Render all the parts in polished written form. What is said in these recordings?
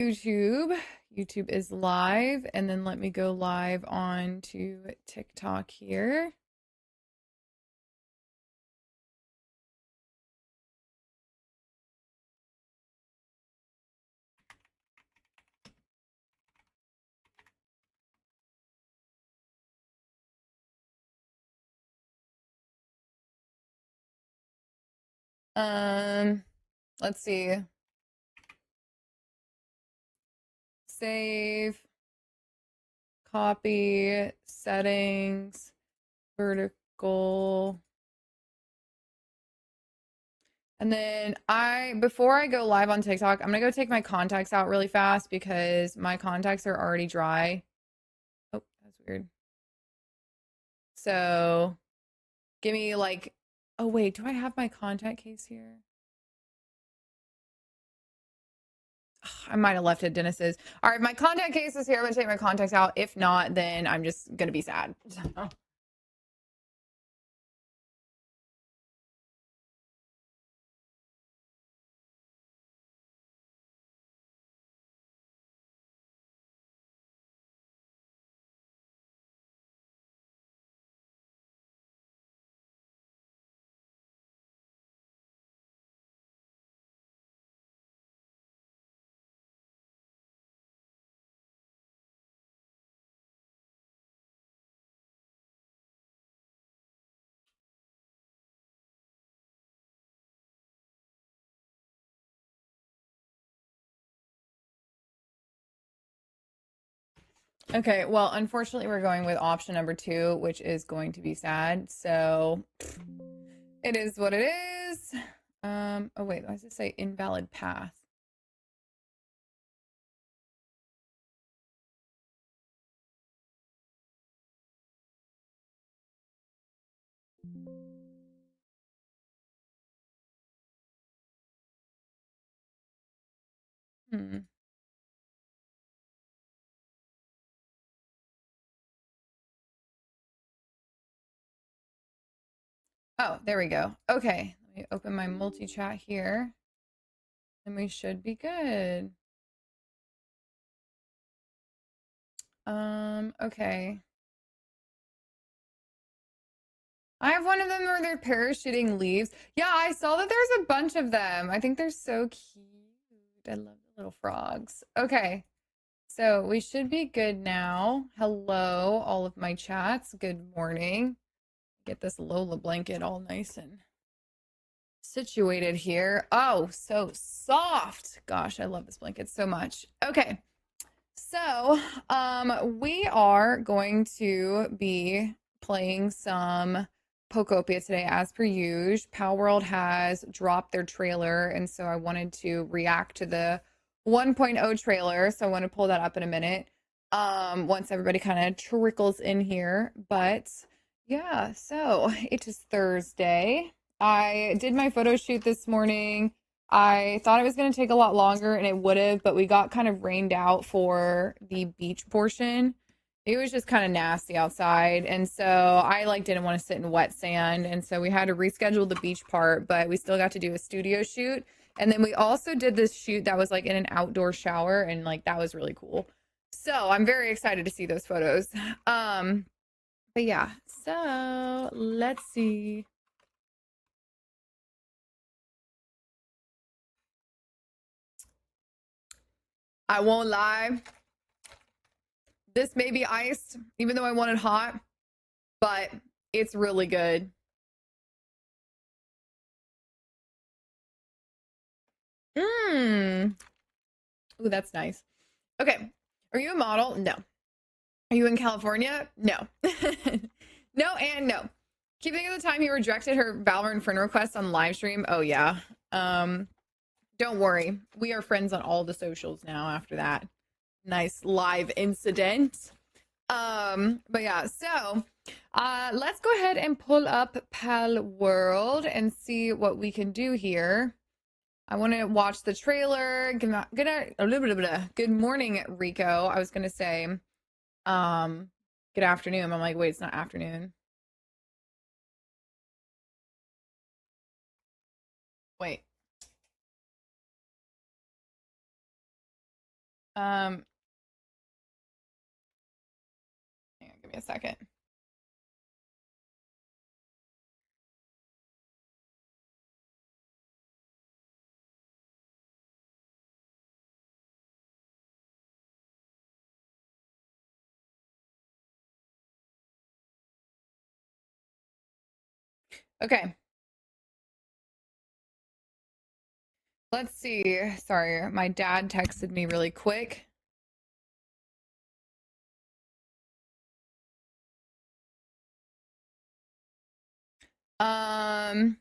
YouTube. YouTube is live, and then let me go live on to TikTok here. Um, let's see. Save, copy, settings, vertical. And then before I go live on TikTok, I'm gonna go take my contacts out really fast because my contacts are already dry. Oh, that's weird. So give me like, oh wait, do I have my contact case here? I might have left it at Dennis's. All right, my contact case is here. I'm gonna take my contacts out. If not, then I'm just gonna be sad. Okay, well, unfortunately, we're going with option number two, which is going to be sad. So it is what it is. Oh wait, why does it say invalid path? Hmm. Oh, there we go. Okay, let me open my multi-chat here, and we should be good. Okay. I have one of them where they're parachuting leaves. Yeah, I saw that there's a bunch of them. I think they're so cute. I love the little frogs. Okay, so we should be good now. Hello, all of my chats. Good morning. Get this Lola blanket all nice and situated here. Oh, so soft. Gosh, I love this blanket so much. Okay. So, we are going to be playing some Pokopia today, as per usual. Pal World has dropped their trailer, and so I wanted to react to the 1.0 trailer. So I want to pull that up in a minute. Once everybody kind of trickles in here. But yeah, so it is Thursday. I did my photo shoot this morning. I thought it was going to take a lot longer and it would have, but we got kind of rained out for the beach portion. It was just kind of nasty outside. And so I like didn't want to sit in wet sand. And so we had to reschedule the beach part, but we still got to do a studio shoot. And then we also did this shoot that was like in an outdoor shower and like that was really cool. So I'm very excited to see those photos. Um, but yeah, so let's see. I won't lie. This may be iced, even though I want it hot, but it's really good. Mmm. Ooh, that's nice. Okay. Are you a model? No. Are you in California? No. No and no. Keeping of the time you rejected her Valorant friend request on live stream. Oh yeah. Um, don't worry. We are friends on all the socials now after that nice live incident. But yeah, so let's go ahead and pull up Pal World and see what we can do here. I want to watch the trailer. Good morning, Rico. I was gonna say, um, good afternoon. I'm like, wait, it's not afternoon. Wait. Hang on, give me a second. Okay. Let's see. Sorry, my dad texted me really quick. Um,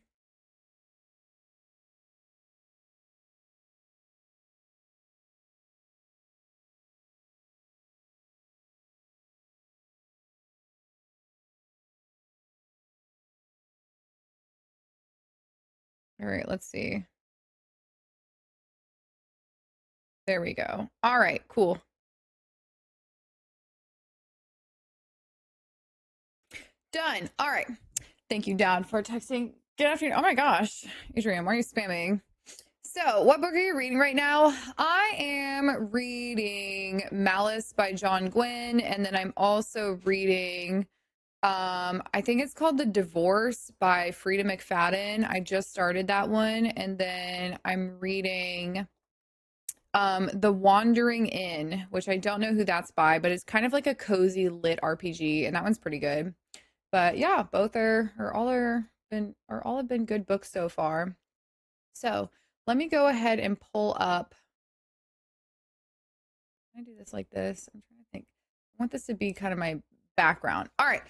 all right, let's see. There we go. All right, cool. Done. All right. Thank you, Dad, for texting. Good afternoon. Oh my gosh. Adrian, why are you spamming? So, what book are you reading right now? I am reading Malice by John Gwynne, and then I'm also reading I think it's called The Divorce by Frida McFadden. I just started that one, and then I'm reading The Wandering Inn, which I don't know who that's by, but it's kind of like a cozy lit RPG, and that one's pretty good. But yeah, both are all have been good books so far. So let me go ahead and pull up. Can I do this like this? I'm trying to think. I want this to be kind of my background. All right.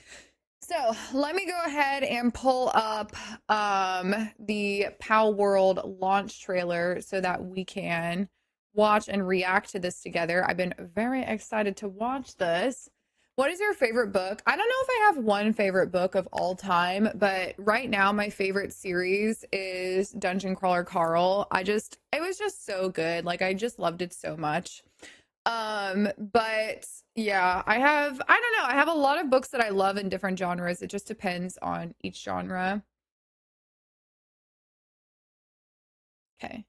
So let me go ahead and pull up the Pow World launch trailer so that we can watch and react to this together. I've been very excited to watch this. What is your favorite book? I don't know if I have one favorite book of all time, but right now my favorite series is Dungeon Crawler Carl. It was just so good. Like I just loved it so much. But yeah, I don't know, I have a lot of books that I love in different genres. It just depends on each genre. Okay.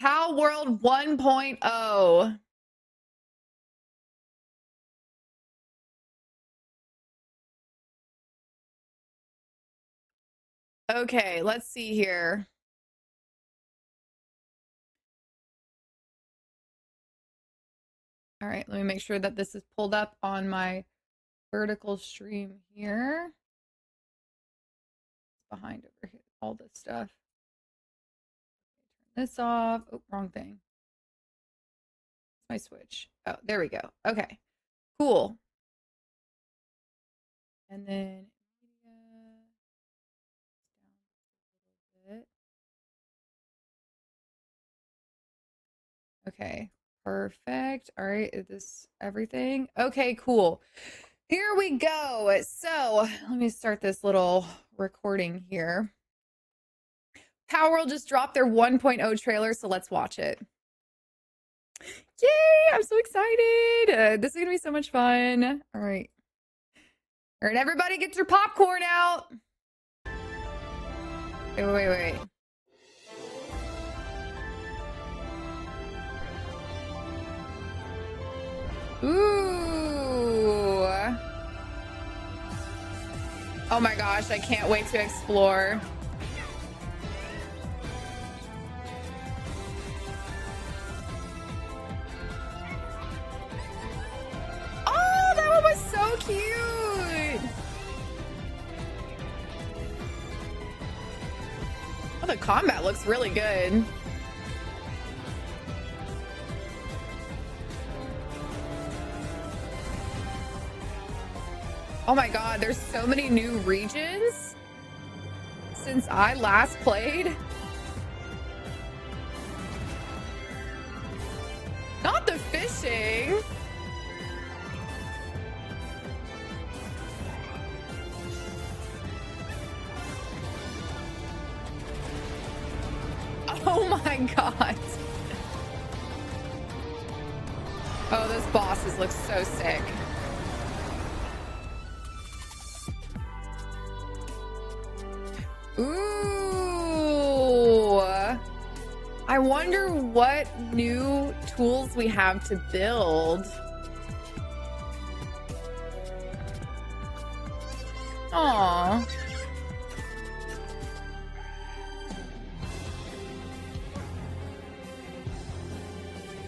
How World 1.0. Okay, let's see here. All right, let me make sure that this is pulled up on my vertical stream here. Behind over here, all this stuff. Turn this off. Oh, wrong thing. It's my switch. Oh, there we go. Okay, cool. And then okay, perfect. All right, is this everything? Okay, cool. Here we go. So let me start this little recording here. Power World just dropped their 1.0 trailer, so let's watch it. Yay! I'm so excited. This is gonna be so much fun. All right. All right, everybody get your popcorn out. Wait. Ooh. Oh my gosh, I can't wait to explore. Oh, that one was so cute. Oh, the combat looks really good. Oh my god, there's so many new regions since I last played. Not the fishing. Oh my god. Oh, those bosses look so sick. Ooh. I wonder what new tools we have to build. Aww.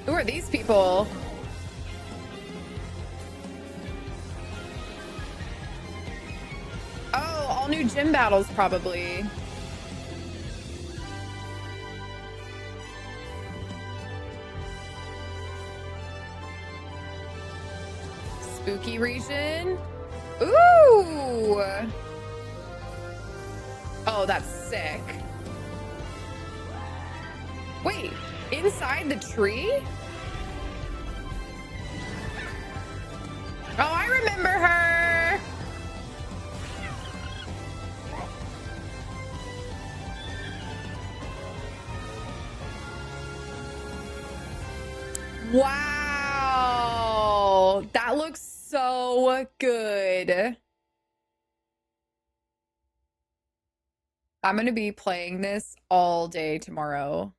Who are these people? Oh, all new gym battles, probably. Spooky region. Ooh. Oh, that's sick. Wait, inside the tree? Oh, I remember her. Wow. That looks so good. I'm going to be playing this all day tomorrow.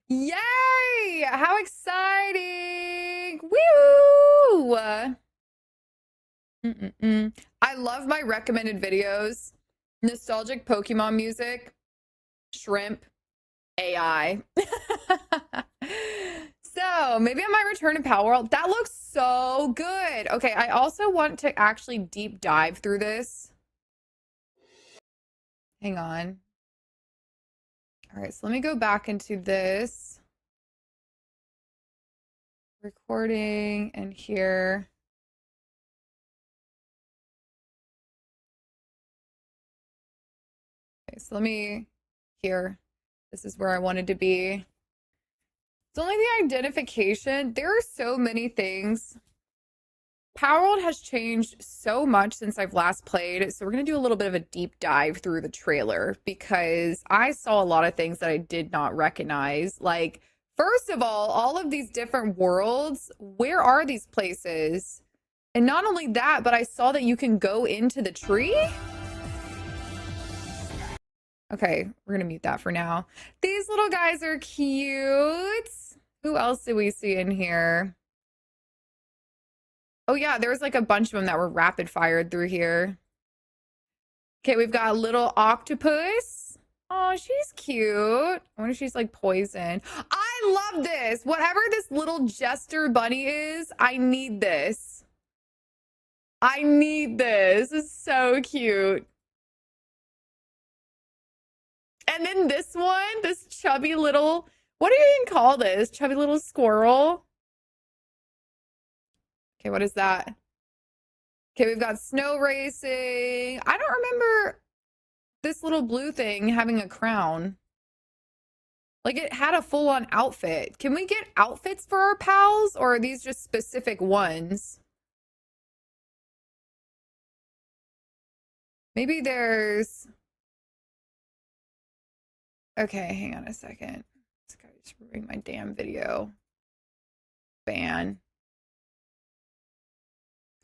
Yay! How exciting! Woo! I love my recommended videos. Nostalgic Pokemon music, shrimp, AI. So maybe I might return to Pal World. That looks so good. Okay, I also want to actually deep dive through this. Hang on. All right, so let me go back into this. Recording and here. Okay, so let me here. This is where I wanted to be. It's only the identification. There are so many things. Power World has changed so much since I've last played. So we're going to do a little bit of a deep dive through the trailer because I saw a lot of things that I did not recognize. Like, first of all of these different worlds, where are these places? And not only that, but I saw that you can go into the tree. Okay, we're going to mute that for now. These little guys are cute. Who else did we see in here? Oh yeah, there was like a bunch of them that were rapid fired through here. Okay, we've got a little octopus. Oh, she's cute. I wonder if she's like poison. I love this. Whatever this little jester bunny is, I need this. I need this. It's so cute. And then this one, this chubby little, what do you even call this? Chubby little squirrel. Okay, what is that? Okay, we've got snow racing. I don't remember this little blue thing having a crown. Like it had a full-on outfit. Can we get outfits for our pals or are these just specific ones? Maybe there's... Okay, hang on a second. This guy's ruining my damn video. Ban.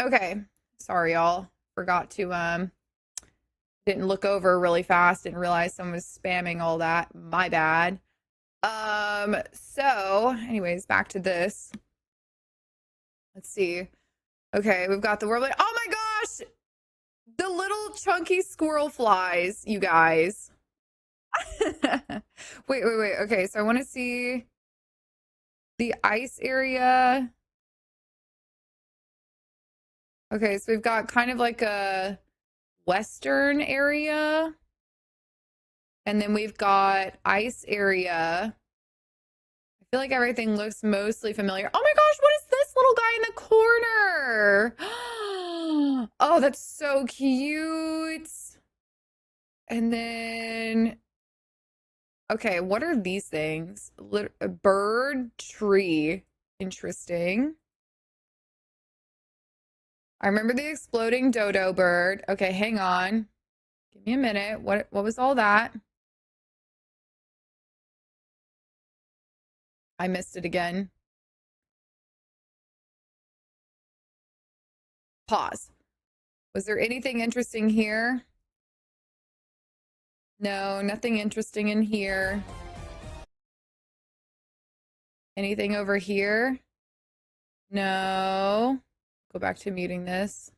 Okay. Sorry, y'all. Forgot to, didn't look over really fast. Didn't realize someone was spamming all that. My bad. So anyways, back to this. Let's see. Okay, we've got the world. Oh my gosh! The little chunky squirrel flies, you guys. Wait. Okay, so I want to see the ice area. Okay, so we've got kind of like a western area. And then we've got ice area. I feel like everything looks mostly familiar. Oh my gosh, what is this little guy in the corner? Oh, that's so cute. And then, okay, what are these things? A bird tree. Interesting. I remember the exploding dodo bird. Okay, hang on. Give me a minute. What was all that? I missed it again. Pause. Was there anything interesting here? No, nothing interesting in here. Anything over here? No. Go back to muting this.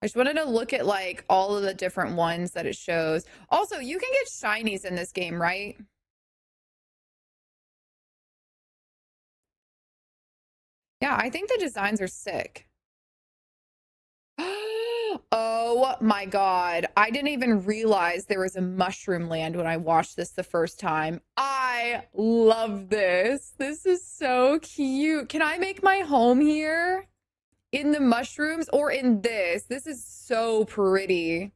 I just wanted to look at like all of the different ones that it shows. Also, you can get shinies in this game, right? Yeah, I think the designs are sick. Oh my God. I didn't even realize there was a mushroom land when I watched this the first time. I love this. This is so cute. Can I make my home here? In the mushrooms or in this? This is so pretty.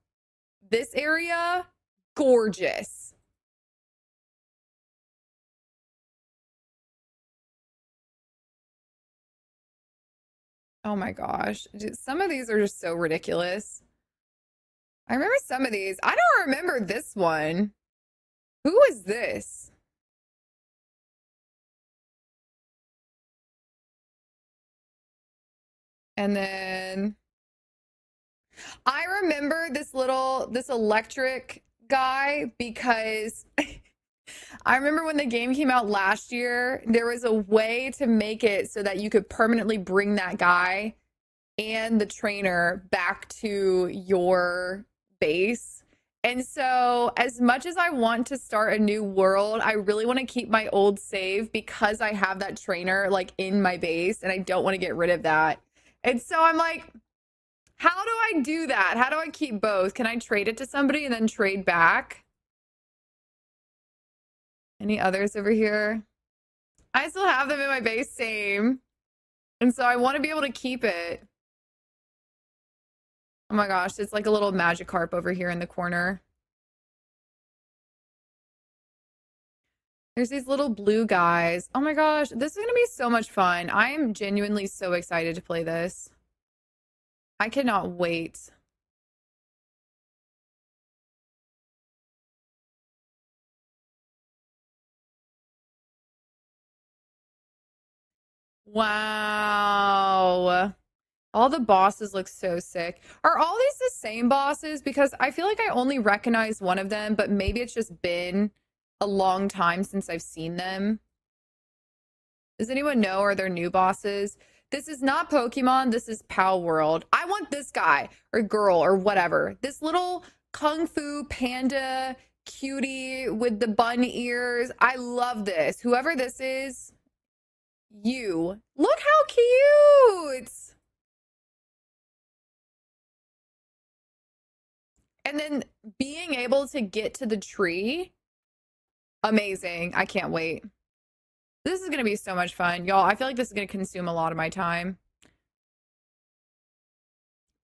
This area, gorgeous. Oh my gosh. Some of these are just so ridiculous. I remember some of these. I don't remember this one. Who is this? And then I remember this electric guy because I remember when the game came out last year, there was a way to make it so that you could permanently bring that guy and the trainer back to your base. And so, as much as I want to start a new world, I really want to keep my old save because I have that trainer like in my base and I don't want to get rid of that. And so I'm like, how do I do that? How do I keep both? Can I trade it to somebody and then trade back? Any others over here? I still have them in my base, same. And so I want to be able to keep it. Oh my gosh, it's like a little Magikarp over here in the corner. There's these little blue guys. Oh my gosh, this is going to be so much fun. I am genuinely so excited to play this. I cannot wait. Wow. All the bosses look so sick. Are all these the same bosses? Because I feel like I only recognize one of them, but maybe it's just been a long time since I've seen them. Does anyone know? Are there new bosses? This is not Pokemon. This is Pal World. I want this guy or girl or whatever. This little Kung Fu panda cutie with the bun ears. I love this. Whoever this is, you. Look how cute. And then being able to get to the tree, amazing. I can't wait. This is going to be so much fun. Y'all, I feel like this is going to consume a lot of my time.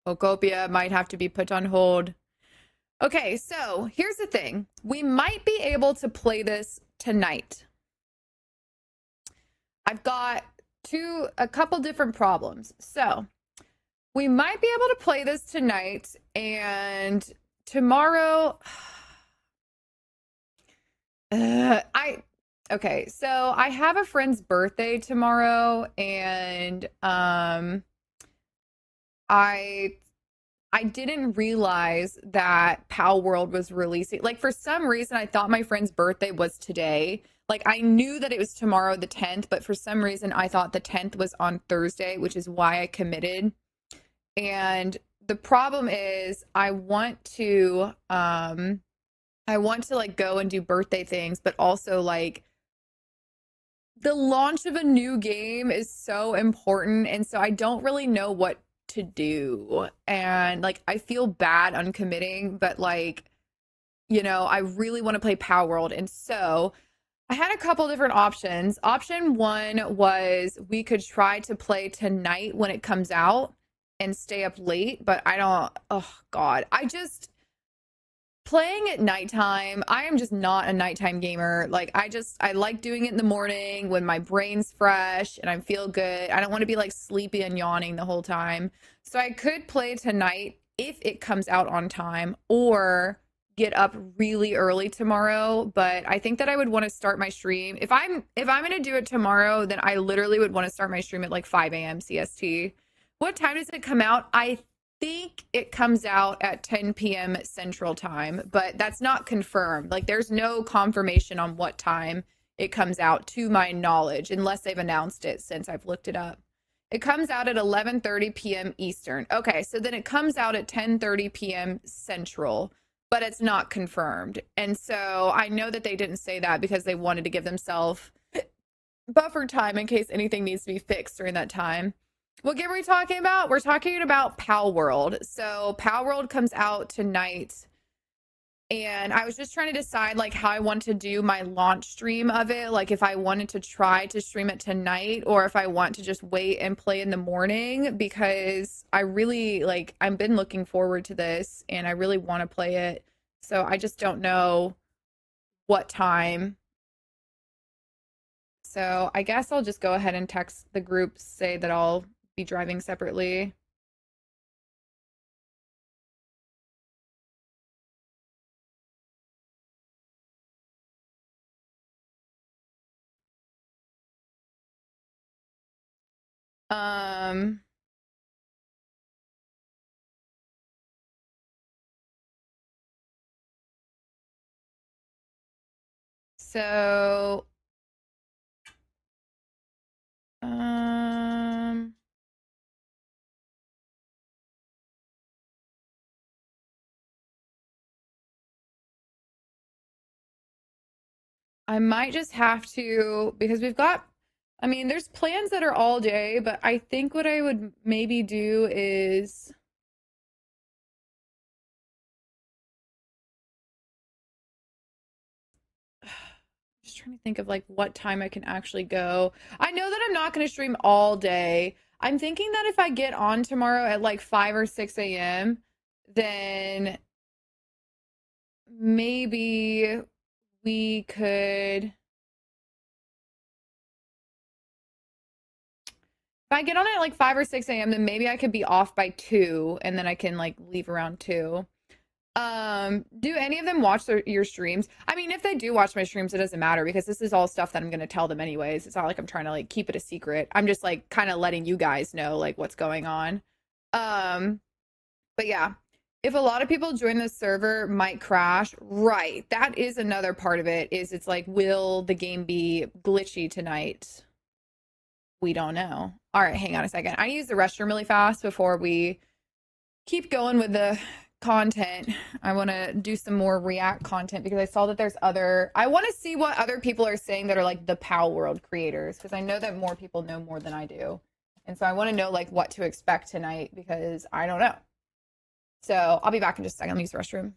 Pokopia might have to be put on hold. Okay, so here's the thing. We might be able to play this tonight. I've got a couple different problems. So we might be able to play this tonight and tomorrow. Okay, so I have a friend's birthday tomorrow and I didn't realize that Pal World was releasing. Like for some reason I thought my friend's birthday was today. Like I knew that it was tomorrow the 10th, but for some reason I thought the 10th was on Thursday, which is why I committed. And the problem is I want to like go and do birthday things, but also like the launch of a new game is so important. And so I don't really know what to do. And like I feel bad on committing, but like, I really want to play Power World. And so I had a couple different options. Option one was we could try to play tonight when it comes out and stay up late, but I don't, oh God, playing at nighttime, I am just not a nighttime gamer. Like I like doing it in the morning when my brain's fresh and I feel good. I don't want to be like sleepy and yawning the whole time. So I could play tonight if it comes out on time or get up really early tomorrow, but I think that I would want to start my stream. If I'm going to do it tomorrow, then I literally would want to start my stream at like 5 a.m. CST. What time does it come out? I think it comes out at 10 p.m. Central Time, but that's not confirmed. Like, there's no confirmation on what time it comes out, to my knowledge, unless they've announced it since I've looked it up. It comes out at 11:30 p.m. Eastern. Okay, so then it comes out at 10:30 p.m. Central, but it's not confirmed. And so I know that they didn't say that because they wanted to give themselves buffer time in case anything needs to be fixed during that time. What game are we talking about? We're talking about Pal World. So Pal World comes out tonight, and I was just trying to decide like how I want to do my launch stream of it. Like if I wanted to try to stream it tonight or if I want to just wait and play in the morning, because I really like I've been looking forward to this and I really want to play it. So I just don't know what time. So I guess I'll just go ahead and text the group, say that I'll be driving separately. Um, so, um, I might just have to, because we've got, I mean, there's plans that are all day, but I think what I would maybe do is just trying to think of like what time I can actually go. I know that I'm not going to stream all day. I'm thinking that if I get on tomorrow at like 5 or 6 a.m., then maybe we could, if I get on at like 5 or 6 a.m., then maybe I could be off by 2 and then I can like leave around 2. Do any of them watch your streams? I mean, if they do watch my streams, it doesn't matter because this is all stuff that I'm going to tell them anyways. It's not like I'm trying to like keep it a secret. I'm just like kind of letting you guys know like what's going on. Um, but yeah, if a lot of people join the server, might crash. Right. That is another part of it is it's like, will the game be glitchy tonight? We don't know. All right, hang on a second. I use the restroom really fast before we keep going with the content. I want to do some more React content because I saw that there's other. I want to see what other people are saying that are like the Pal World creators because I know that more people know more than I do. And so I want to know like what to expect tonight because I don't know. So I'll be back in just a second. Let me use the restroom.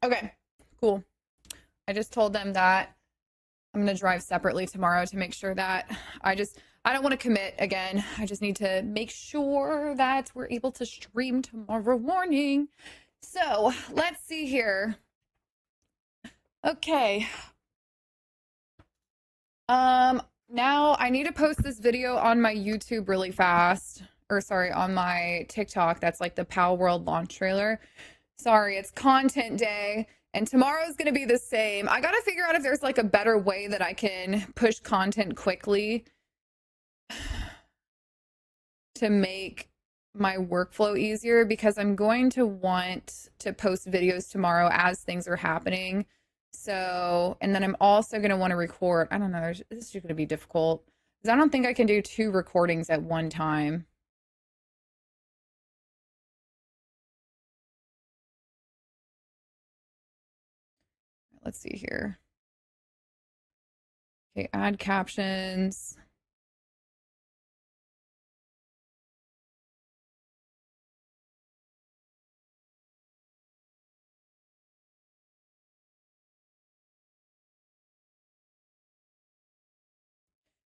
Okay, cool. I just told them that I'm going to drive separately tomorrow to make sure that I don't want to commit again. I just need to make sure that we're able to stream tomorrow morning. So let's see here. Okay. Now I need to post this video on my YouTube really fast. Or sorry, on my TikTok. That's like the Pal World launch trailer. Sorry, it's content day. And tomorrow's going to be the same. I got to figure out if there's like a better way that I can push content quickly to make my workflow easier because I'm going to want to post videos tomorrow as things are happening. So, and then I'm also going to want to record. I don't know, this is going to be difficult because I don't think I can do 2 recordings at one time. Let's see here. Okay, add captions.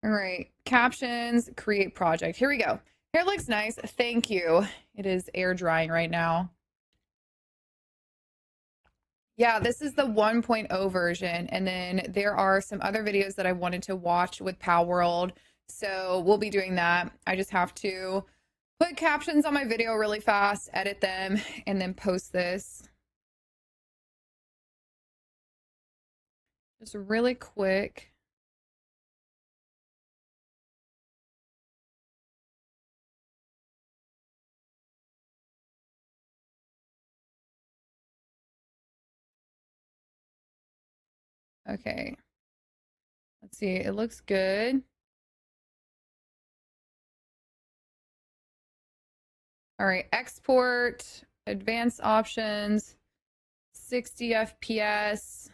All right, captions, create project. Here we go. Hair looks nice. Thank you. It is air drying right now. Yeah, this is the 1.0 version. And then there are some other videos that I wanted to watch with Pal World. So we'll be doing that. I just have to put captions on my video really fast, edit them, and then post this. Just really quick. Okay. Let's see. It looks good. All right. Export, advanced options, 60 FPS.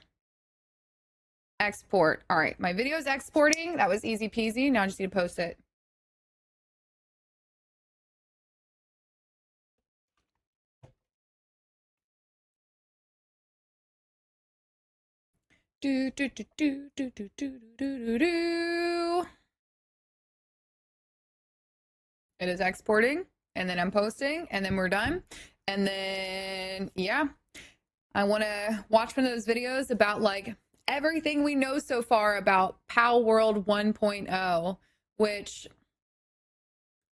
Export. All right. My video is exporting. That was easy peasy. Now I just need to post it. Do do do do do do do do do do. It is exporting, and then I'm posting, and then we're done. And then yeah, I want to watch one of those videos about like everything we know so far about Pal World 1.0, which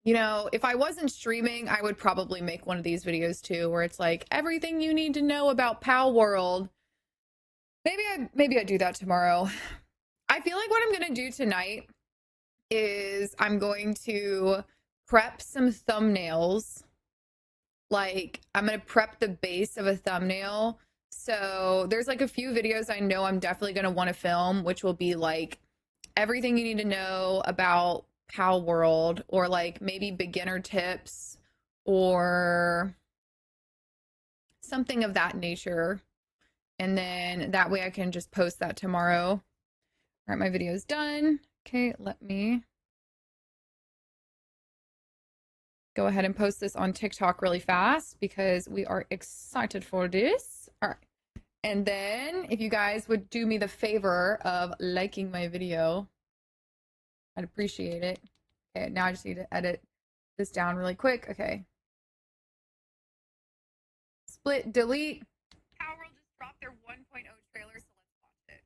if I wasn't streaming, I would probably make one of these videos too, where it's like everything you need to know about Pal World. Maybe I do that tomorrow. I feel like what I'm gonna do tonight is I'm going to prep some thumbnails. Like I'm gonna prep the base of a thumbnail. So there's like a few videos I know I'm definitely gonna want to film, which will be like everything you need to know about Pal World, or like maybe beginner tips or something of that nature. And then that way I can just post that tomorrow. All right, my video is done. Okay, let me go ahead and post this on TikTok really fast because we are excited for this. All right. And then if you guys would do me the favor of liking my video, I'd appreciate it. Okay, now I just need to edit this down really quick. Okay. Split, delete. Power World just dropped their 1.0 trailer, so let's watch it.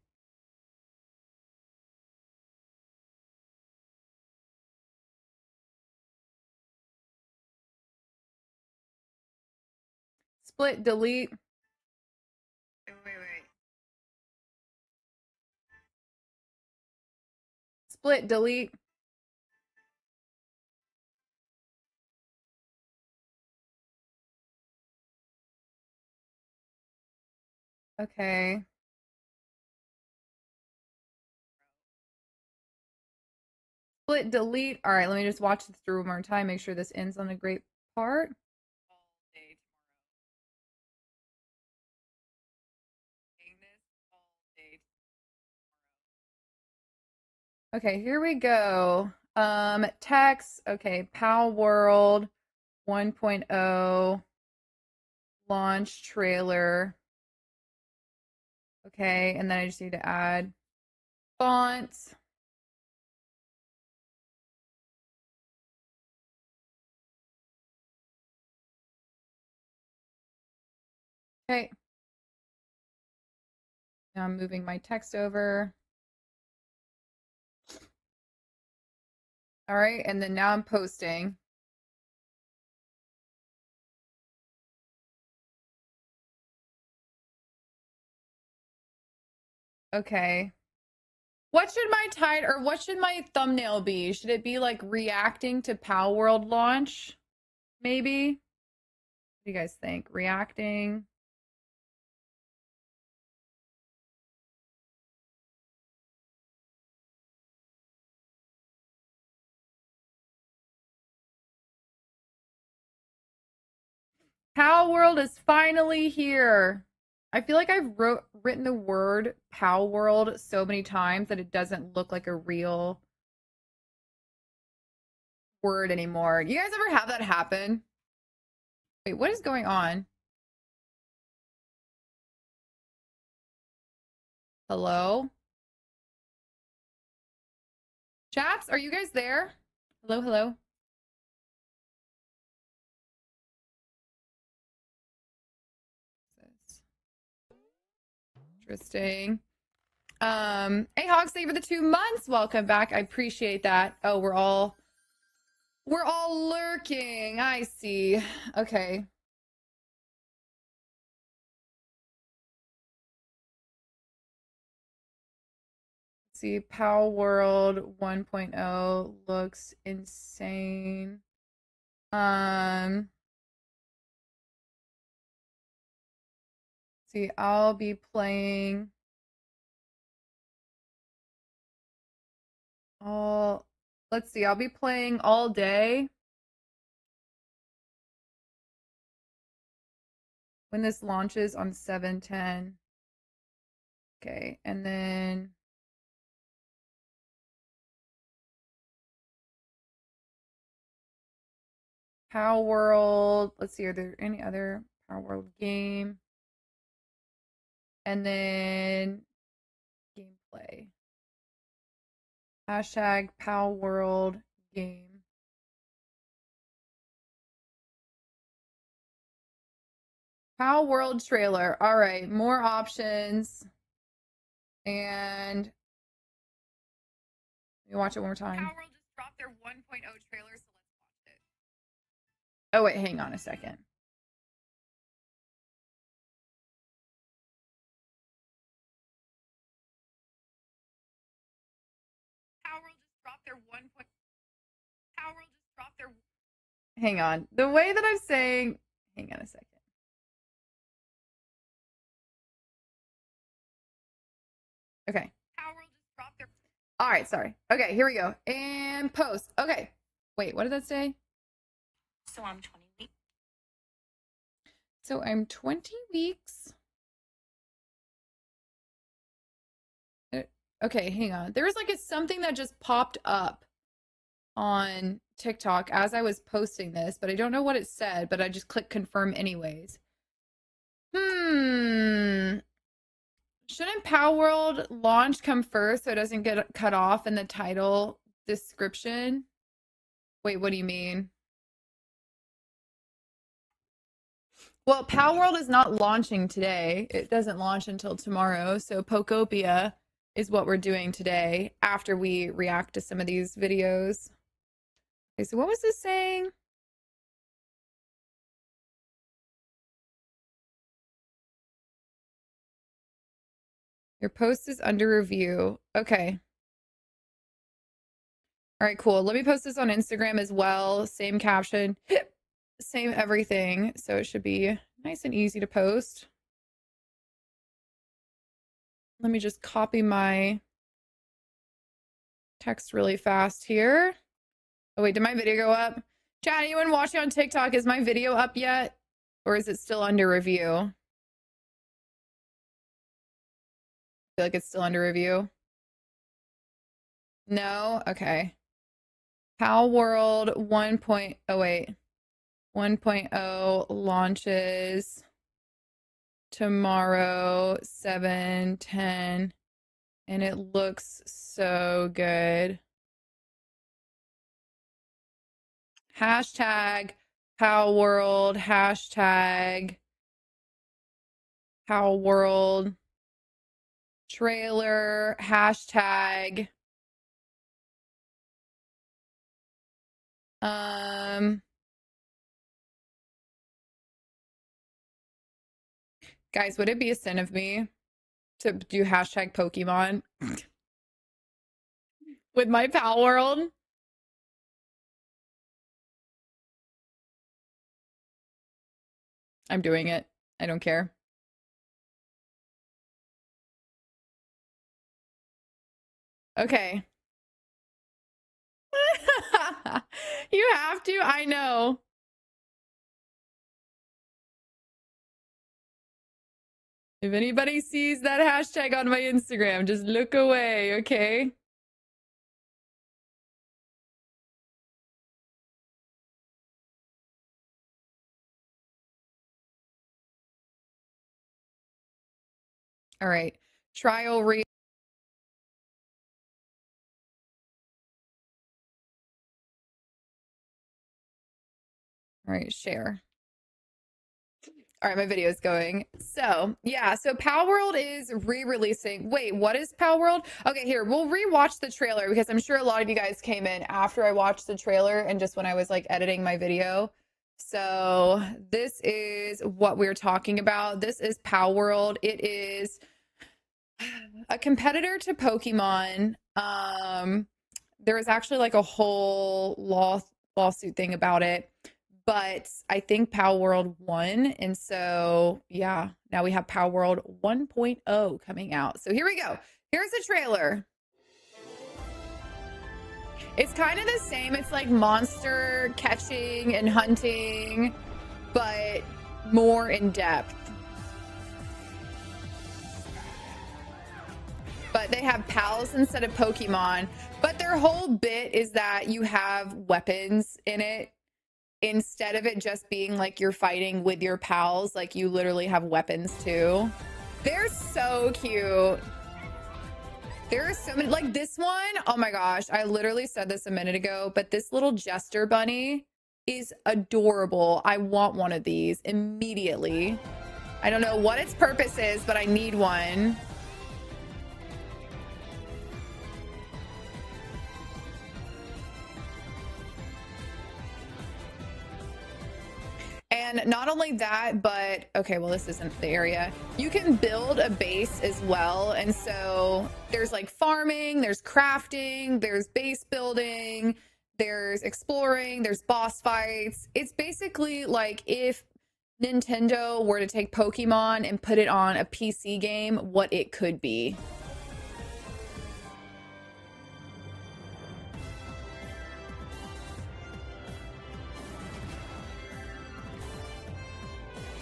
Split, delete. Wait. Split, delete. Okay. Split, delete. All right, let me just watch this through one more time. Make sure this ends on a great part. Okay, here we go. Text. Okay, Pal World 1.0 launch trailer. Okay, and then I just need to add fonts. Okay. Now I'm moving my text over. All right, and then now I'm posting. Okay. What should my title or what should my thumbnail be? Should it be like reacting to Pal World launch? Maybe? What do you guys think? Reacting. Pal World is finally here. I feel like I've written the word Pal World so many times that it doesn't look like a real word anymore. You guys ever have that happen? Wait, what is going on? Hello? Chats, are you guys there? Hello, hello. Interesting. Hey Hogs, thank you for the 2 months. Welcome back. I appreciate that. Oh, we're all lurking. I see. Okay. Let's see, Pow World 1.0 looks insane. See, I'll be playing all let's see, I'll be playing all day when this launches on 7/10. Okay, and then Power World. Let's see, are there any other Power World game? And then gameplay. Hashtag Power World game. Power World trailer. All right, more options. And let me watch it one more time. Power World just dropped their 1.0 trailer, so let's watch it. Oh, wait, hang on a second. Power World just dropped their 1. Power World just dropped their. Hang on. The way that I'm saying. Hang on a second. Okay. Power World just dropped their. All right, sorry. Okay, here we go. And post. Okay. Wait, what did that say? So I'm 20 weeks. So I'm 20 weeks. Okay, hang on. There was like something that just popped up on TikTok as I was posting this, but I don't know what it said, but I just clicked confirm anyways. Shouldn't Power World launch come first so it doesn't get cut off in the title description? Wait, what do you mean? Well, Power World is not launching today. It doesn't launch until tomorrow. So Pokopia is what we're doing today after we react to some of these videos. Okay, so what was this saying? Your post is under review. Okay. All right, cool. Let me post this on Instagram as well. Same caption, same everything. So it should be nice and easy to post. Let me just copy my text really fast here. Oh, wait, did my video go up? Chat, anyone watching on TikTok, is my video up yet? Or is it still under review? I feel like it's still under review. No? Okay. Pal World 1.0, oh wait. 1.0 launches tomorrow, 7:10, and it looks so good. Hashtag Pow World, hashtag Pow World trailer, hashtag guys, would it be a sin of me to do hashtag Pokemon with my Pal World? I'm doing it. I don't care. Okay. You have to. I know. If anybody sees that hashtag on my Instagram, just look away, okay? All right. Trial re. All right, share. All right, my video is going. So, yeah, so Pal World is re-releasing. Wait, what is Pal World? Okay, here, we'll rewatch the trailer because I'm sure a lot of you guys came in after I watched the trailer and just when I was like editing my video. So, this is what we're talking about. This is Pal World. It is a competitor to Pokemon. There was actually like a whole lawsuit thing about it, but I think Pal World won, and so yeah, now we have Pal World 1.0 coming out. So here we go. Here's a trailer. It's kind of the same. It's like monster catching and hunting, but more in depth. But they have pals instead of Pokemon. But their whole bit is that you have weapons in it instead of it just being like you're fighting with your pals. Like you literally have weapons too. They're so cute. There are so many, like this one. Oh my gosh, I literally said this a minute ago, but this little jester bunny is adorable. I want one of these immediately. I don't know what its purpose is, but I need one. And not only that, but okay, well, this isn't the area. You can build a base as well. And so there's like farming, there's crafting, there's base building, there's exploring, there's boss fights. It's basically like if Nintendo were to take Pokemon and put it on a PC game, what it could be.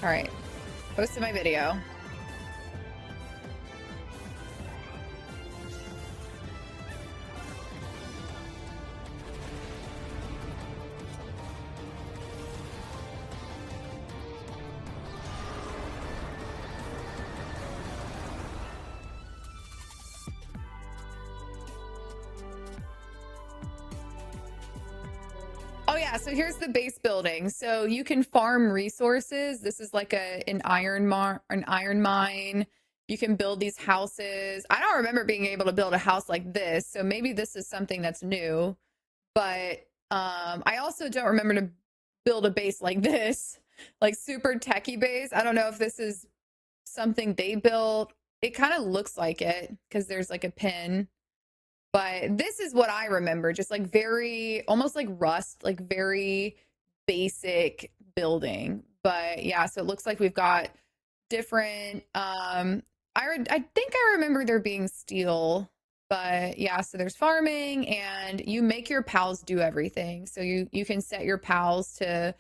All right, posted my video. Oh yeah, so here's the base building. So you can farm resources. This is like an iron mine. You can build these houses. I don't remember being able to build a house like this, so maybe this is something that's new. But I also don't remember to build a base like this, like super techie base. I don't know if this is something they built. It kind of looks like it because there's like a pin. But this is what I remember, just like very almost like Rust, like very basic building. But yeah, so it looks like we've got different I think I remember there being steel, but yeah, so there's farming and you make your pals do everything. So you can set your pals to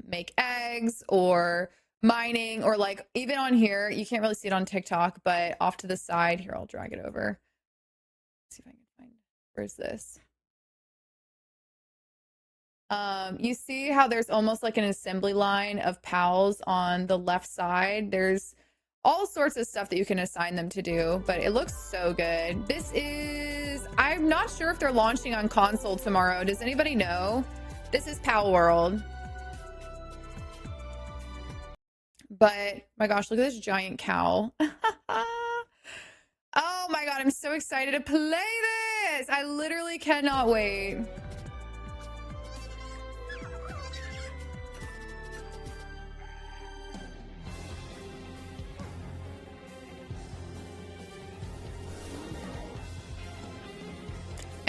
make eggs or mining or like even on here, you can't really see it on TikTok, but off to the side, here I'll drag it over. See if I can find where's this? You see how there's almost like an assembly line of pals on the left side. There's all sorts of stuff that you can assign them to do, but it looks so good. This is, I'm not sure if they're launching on console tomorrow. Does anybody know? This is Pal World. But my gosh, look at this giant cow. Oh my God, I'm so excited to play this. I literally cannot wait.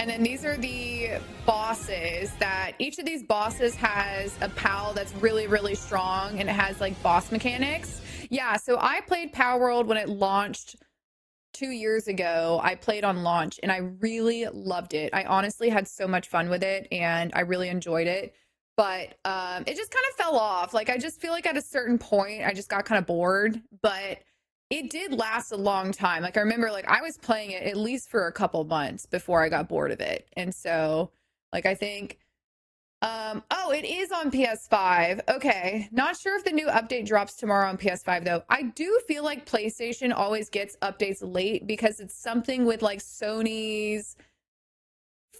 And then these are the bosses that each of these bosses has a pal that's really, really strong and it has like boss mechanics. Yeah, so I played Power World when it launched 2 years ago. I played on launch and I really loved it. I honestly had so much fun with it and I really enjoyed it. But it just kind of fell off. Like I just feel like at a certain point I just got kind of bored. But it did last a long time. Like I remember like I was playing it at least for a couple months before I got bored of it. And so like I think oh, it is on PS5. Okay. Not sure if the new update drops tomorrow on PS5 though. I do feel like PlayStation always gets updates late because it's something with like Sony's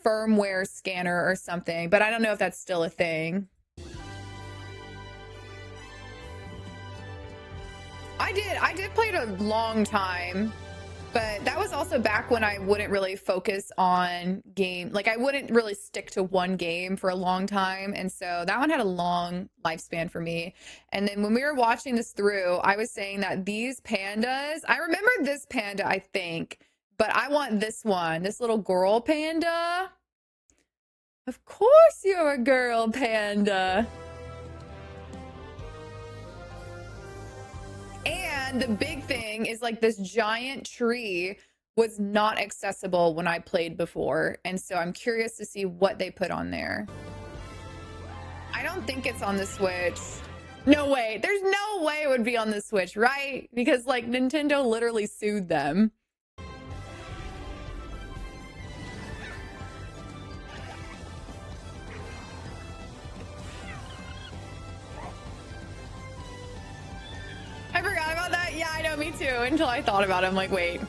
firmware scanner or something, but I don't know if that's still a thing. I did play it a long time, but that was also back when I wouldn't really focus on game. Like I wouldn't really stick to one game for a long time. And so that one had a long lifespan for me. And then when we were watching this through, I was saying that these pandas, I remember this panda, I think, but I want this one, this little girl panda. Of course you're a girl panda. And the big thing is like this giant tree was not accessible when I played before. And so I'm curious to see what they put on there. I don't think it's on the Switch. No way. There's no way it would be on the Switch, right? Because like Nintendo literally sued them. I forgot about that. Yeah, I know, me too. Until I thought about it, I'm like, wait.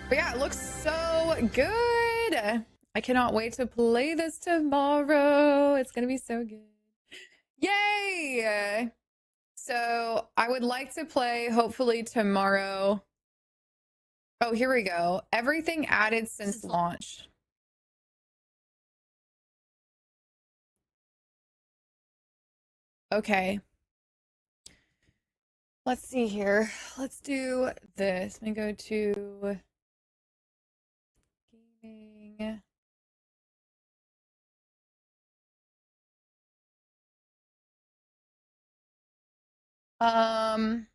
But yeah, it looks so good. I cannot wait to play this tomorrow. It's gonna be so good. Yay! So I would like to play hopefully tomorrow. Oh, here we go. Everything added since launch. Okay. Let's see here. Let's do this. Let me go to gaming. All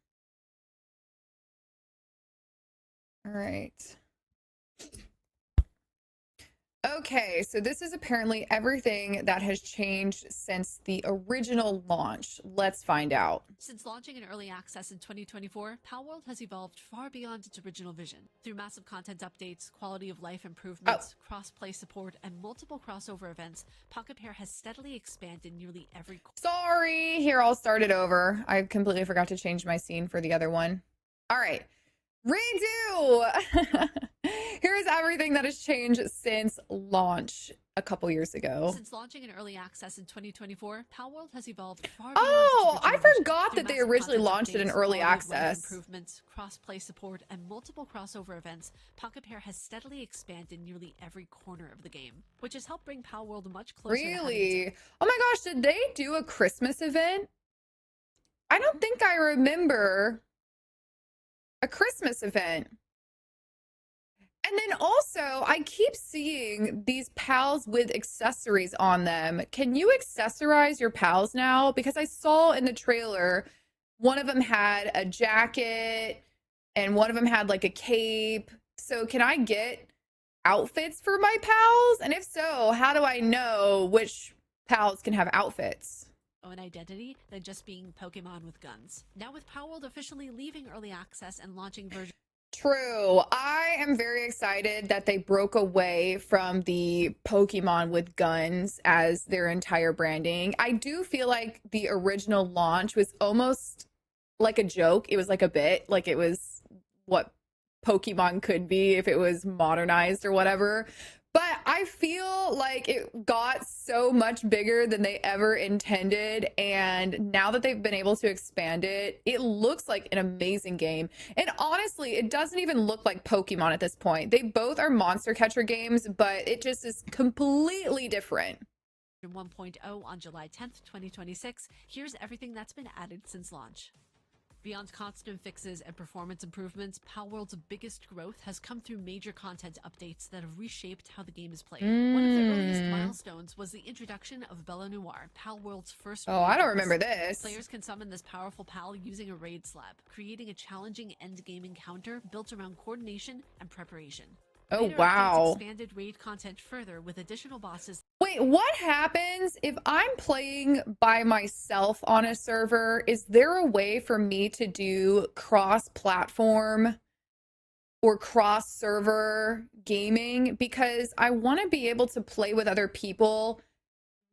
right. Okay, so this is apparently everything that has changed since the original launch. Let's find out. Since launching in early access in 2024, Palworld has evolved far beyond its original vision. Through massive content updates, quality of life improvements, cross-play support, and multiple crossover events, Pokopia has steadily expanded nearly every... Sorry, here, I'll start it over. I completely forgot to change my scene for the other one. All right. Redo! Here is everything that has changed since launch a couple years ago. Since launching in early access in 2024, Palworld has evolved far Oh, I forgot that they originally launched it in early access. Improvements, cross-play support, and multiple crossover events, Pokopia has steadily expanded nearly every corner of the game, which has helped bring Palworld much closer. Really? Oh my gosh, did they do a Christmas event? I don't think I remember a Christmas event. And then also, I keep seeing these pals with accessories on them. Can you accessorize your pals now? Because I saw in the trailer, one of them had a jacket and one of them had like a cape. So can I get outfits for my pals? And if so, how do I know which pals can have outfits? An identity than just being Pokemon with guns. Now with Palworld officially leaving early access and launching version True. I am very excited that they broke away from the Pokemon with guns as their entire branding. I do feel like the original launch was almost like a joke. It was like a bit, like it was what Pokemon could be if it was modernized or whatever. But I feel like it got so much bigger than they ever intended. And now that they've been able to expand it, it looks like an amazing game. And honestly, it doesn't even look like Pokemon at this point. They both are monster catcher games, but it just is completely different. 1.0 on July 10th, 2026. Here's everything that's been added since launch. Beyond constant fixes and performance improvements, Palworld's biggest growth has come through major content updates that have reshaped how the game is played. One of the earliest milestones was the introduction of Bella Noir, Palworld's first Oh, raid I don't boss. remember this. Players can summon this powerful pal using a raid slab, creating a challenging endgame encounter built around coordination and preparation. Oh, Later updates wow. expanded raid content further with additional bosses. Wait, what happens if I'm playing by myself on a server? Is there a way for me to do cross-platform or cross-server gaming? Because I want to be able to play with other people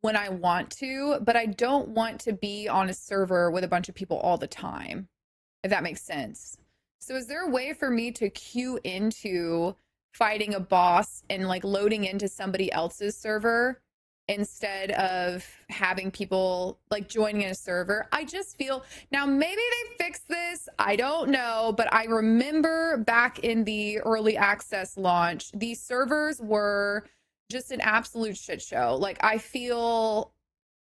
when I want to, but I don't want to be on a server with a bunch of people all the time, if that makes sense. So is there a way for me to queue into fighting a boss and like loading into somebody else's server instead of having people like joining in a server? I just feel now maybe they fixed this. I don't know, but I remember back in the early access launch, these servers were just an absolute shit show. Like I feel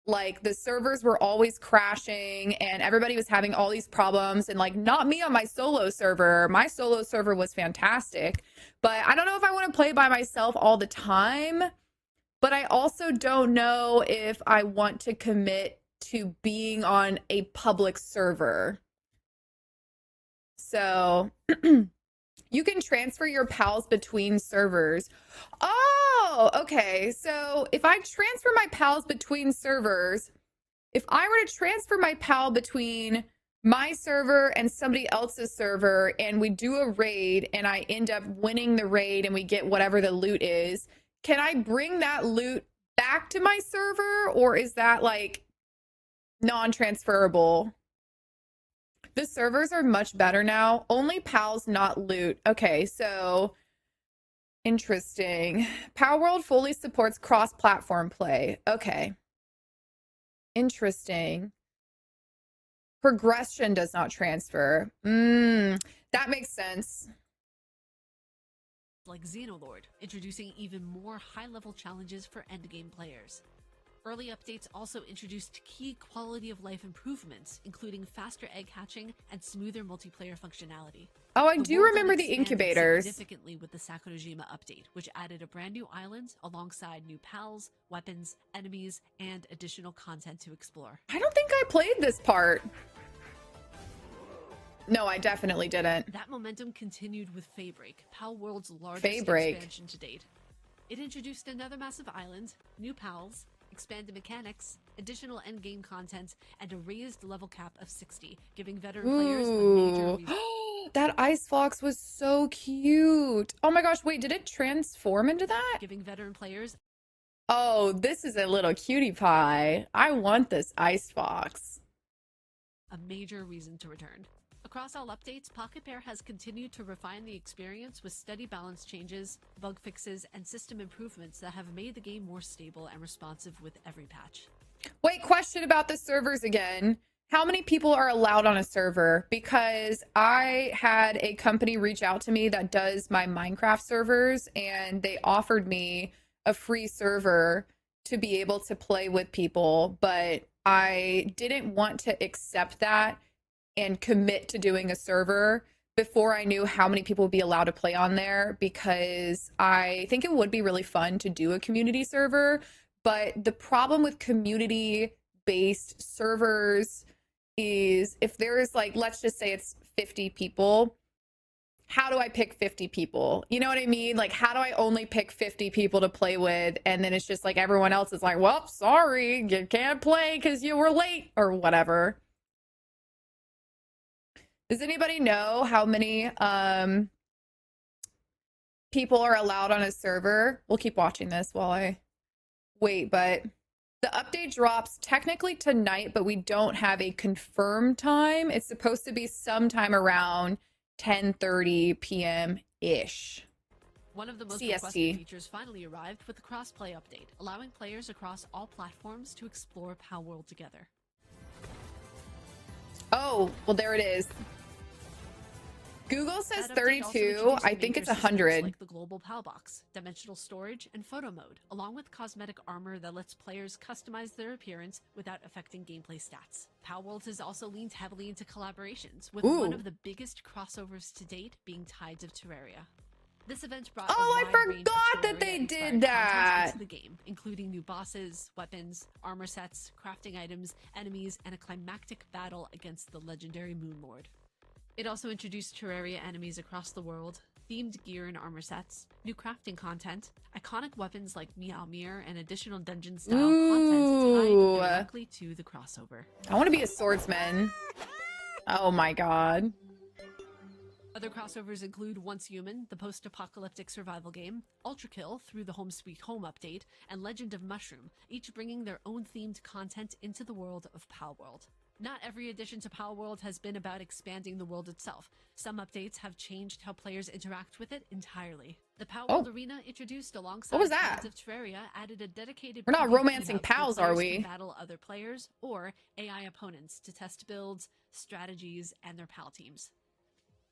like the servers were always crashing and everybody was having all these problems, and like not me on my solo server. My solo server was fantastic, but I don't know if I want to play by myself all the time, but I also don't know if I want to commit to being on a public server. So you can transfer your pals between servers. Oh, okay. So if I transfer my pals between servers, if I were to transfer my pal between my server and somebody else's server and we do a raid and I end up winning the raid and we get whatever the loot is, can I bring that loot back to my server, or is that like non-transferable? The servers are much better now. Only pals, not loot. Okay, so interesting. Power World fully supports cross-platform play. Okay. Interesting. Progression does not transfer. That makes sense. Like Xenolord, introducing even more high-level challenges for endgame players. Early updates also introduced key quality of life improvements, including faster egg hatching and smoother multiplayer functionality. Oh, I The do world remember the expanded incubators. significantly with the Sakurajima update, which added a brand new island alongside new pals, weapons, enemies, and additional content to explore. I don't think I played this part. No, I definitely didn't. That momentum continued with Faybreak, Pal World's largest Faybreak. expansion to date. It introduced another massive island, new pals, expanded mechanics, additional endgame content, and a raised level cap of 60, giving veteran players a major Ooh. reason. That ice fox was so cute. Oh my gosh, wait, did it transform into that? Giving veteran players Oh, this is a little cutie pie. I want this ice fox. a major reason to return. Across all updates, Pokopia has continued to refine the experience with steady balance changes, bug fixes, and system improvements that have made the game more stable and responsive with every patch. Wait, question about the servers again. How many people are allowed on a server? Because I had a company reach out to me that does my Minecraft servers, and they offered me a free server to be able to play with people, but I didn't want to accept that and commit to doing a server before I knew how many people would be allowed to play on there, because I think it would be really fun to do a community server. But the problem with community based servers is if there is like, let's just say it's 50 people, how do I pick 50 people? You know what I mean? Like, how do I only pick 50 people to play with? And then it's just like everyone else is like, well, sorry, you can't play because you were late or whatever. Does anybody know how many people are allowed on a server. We'll keep watching this while I wait, but the update drops technically tonight, but we don't have a confirmed time. It's supposed to be sometime around 10:30 p.m. ish. One of the most requested CST. features finally arrived with the crossplay update, allowing players across all platforms to explore POW World together. Oh, well, there it is. Google says That update also 32. introduced I think major it's systems 100. like the global POW box, dimensional storage, and photo mode, along with cosmetic armor that lets players customize their appearance without affecting gameplay stats. POW World has also leaned heavily into collaborations, with one Ooh. of the biggest crossovers to date being Tides of Terraria. This event brought Oh, a I wide range of forgot that they Terraria-inspired did content that. into the game, including new bosses, weapons, armor sets, crafting items, enemies, and a climactic battle against the legendary Moon Lord. It also introduced Terraria enemies across the world, themed gear and armor sets, new crafting content, iconic weapons like Meow Mirror, and additional dungeon-style content Ooh. tied directly to the crossover. I want to be a swordsman. Oh my god. Other crossovers include Once Human, the post-apocalyptic survival game, Ultra Kill through the Home Sweet Home update, and Legend of Mushroom, each bringing their own themed content into the world of POW World. Not every addition to POW World has been about expanding the world itself. Some updates have changed how players interact with it entirely. The POW World Oh, Arena, introduced what alongside was that? Tides of Terraria, added a dedicated We're not PvP romancing hub where pals, are players can we? battle other players or AI opponents to test builds, strategies, and their PAL teams.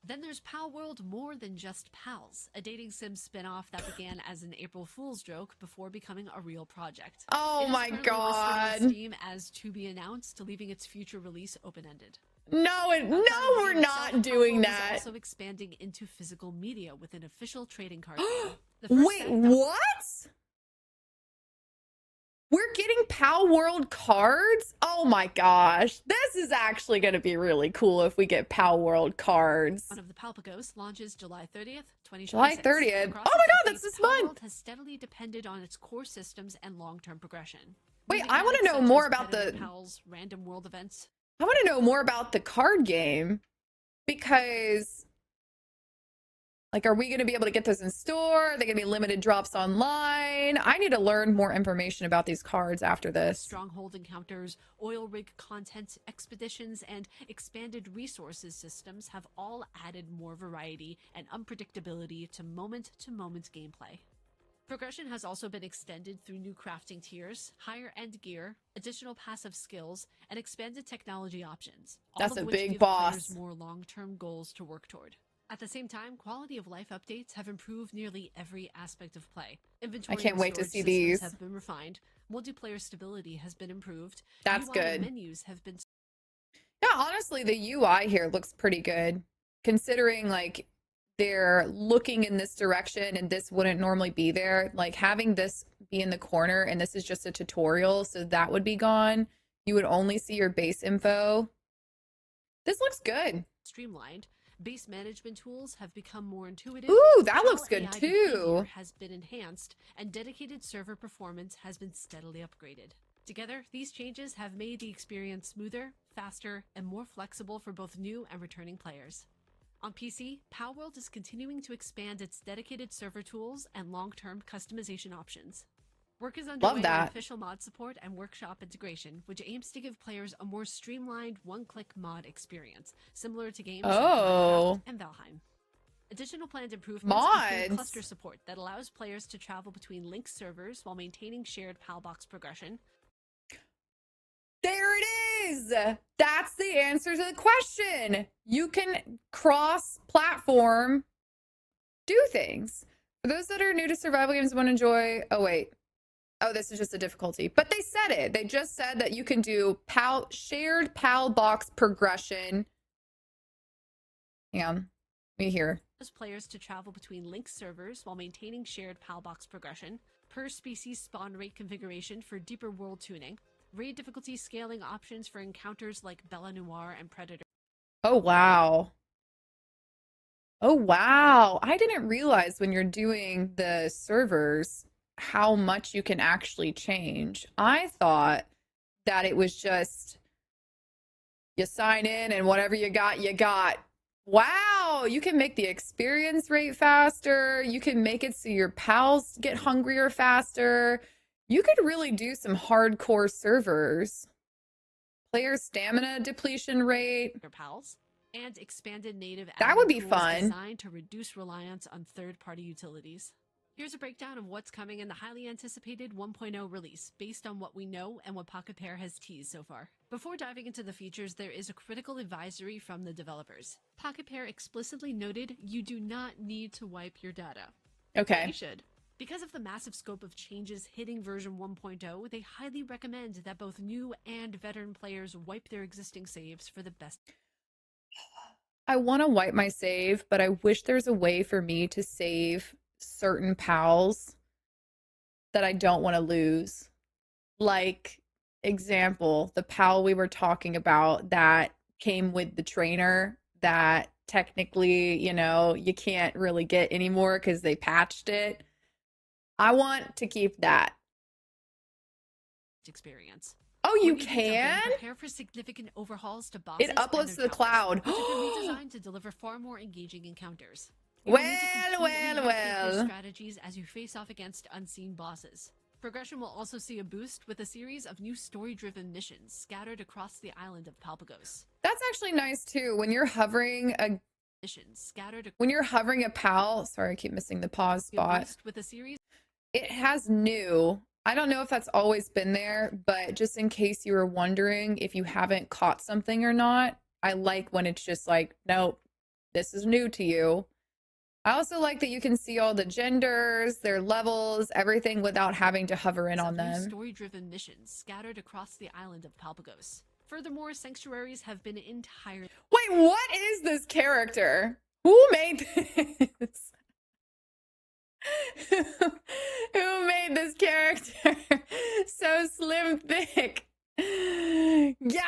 Then there's POW World More Than Just Pals, a dating sim spin-off that began as an April Fool's joke before becoming a real project. Oh It is my currently listed on god. Steam as to be announced, leaving its future release open-ended. No, no, Outside of the we're game itself, not POW doing World is that. also expanding into physical media with an official trading card game. The first Wait, set that what? We're getting POW World cards? Oh my gosh. This is actually going to be really cool if we get POW World cards. one of the Palpagos launches July 30th, 2026. July 30th. Across Oh my its god, that's updates, this POW month. World has steadily depended on its core systems and long-term progression. Wait, New I want to mechanics know such more as about Predator the Pals, random world events. I want to know more about the card game because like, are we going to be able to get those in store? Are they going to be limited drops online? I need to learn more information about these cards after this. Stronghold encounters, oil rig content, expeditions, and expanded resources systems have all added more variety and unpredictability to moment-to-moment gameplay. Progression has also been extended through new crafting tiers, higher-end gear, additional passive skills, and expanded technology options, all That's of a which big give boss. players more long-term goals to work toward. At the same time, quality of life updates have improved nearly every aspect of play. Inventory I can't and wait to storage see systems these. have been refined, multiplayer stability has been improved, That's UI and good. menus have been Yeah, honestly, the UI here looks pretty good considering like they're looking in this direction and this wouldn't normally be there. Like having this be in the corner and this is just a tutorial, so that would be gone. You would only see your base info. This looks good. streamlined. Base management tools have become more intuitive. Ooh, that PAL looks good AI too. behavior has been enhanced, and dedicated server performance has been steadily upgraded. Together, these changes have made the experience smoother, faster, and more flexible for both new and returning players. On PC, POW World is continuing to expand its dedicated server tools and long-term customization options. Work is underway Love on that. official mod support and workshop integration, which aims to give players a more streamlined one-click mod experience, similar to games like Oh, Minecraft and Valheim. Additional planned improvements include cluster mods. support that allows players to travel between linked servers while maintaining shared PALBox progression. There it is. That's the answer to the question. You can cross platform do things. For those that are new to survival games and want to enjoy, oh, wait. Oh, this is just a difficulty. But they said it. They just said that you can do shared PAL box progression. Hang on. Let me hear. Allows players to travel between linked servers while maintaining shared PALBox progression, per species spawn rate configuration for deeper world tuning, raid difficulty scaling options for encounters like Bella Noir and Predator. Oh, wow. Oh, wow. I didn't realize when you're doing the servers how much you can actually change. I thought that it was just you sign in and whatever you got, you got. Wow, you can make the experience rate faster. You can make it so your pals get hungrier faster. You could really do some hardcore servers. Player stamina depletion rate. Your pals, and expanded native That would admin be tools fun. designed to reduce reliance on third-party utilities. Here's a breakdown of what's coming in the highly anticipated 1.0 release, based on what we know and what Pocket Pair has teased so far. Before diving into the features, there is a critical advisory from the developers. Pocket Pair explicitly noted you do not need to wipe your data. But you Okay. should. Because of the massive scope of changes hitting version 1.0, they highly recommend that both new and veteran players wipe their existing saves for the best. I want to wipe my save, but I wish there's a way for me to save certain pals that I don't want to lose. Like, example, the pal we were talking about that came with the trainer that technically, you can't really get anymore because they patched it. I want to keep that. Experience. Oh, you When you do jump in, can? prepare for significant overhauls to It bosses and uploads their to the towers, cloud. which have been redesigned to deliver far more engaging encounters. You will need to Well, completely well, rethink your well. strategies as you face off against unseen bosses. Progression will also see a boost with a series of new story-driven missions scattered across the island of Palpagos. That's actually nice too. Missions scattered When you're hovering a pal, sorry, I keep missing the pause a spot. boost with a series It has new. I don't know if that's always been there, but just in case you were wondering if you haven't caught something or not, I like when it's just like, nope, this is new to you. I also like that you can see all the genders, their levels, everything without having to hover in on of new them. story-driven missions scattered across the island of Palpagos. Furthermore, sanctuaries have been entirely Wait, what is this character? Who made this? Who made this character so slim thick? Yeah.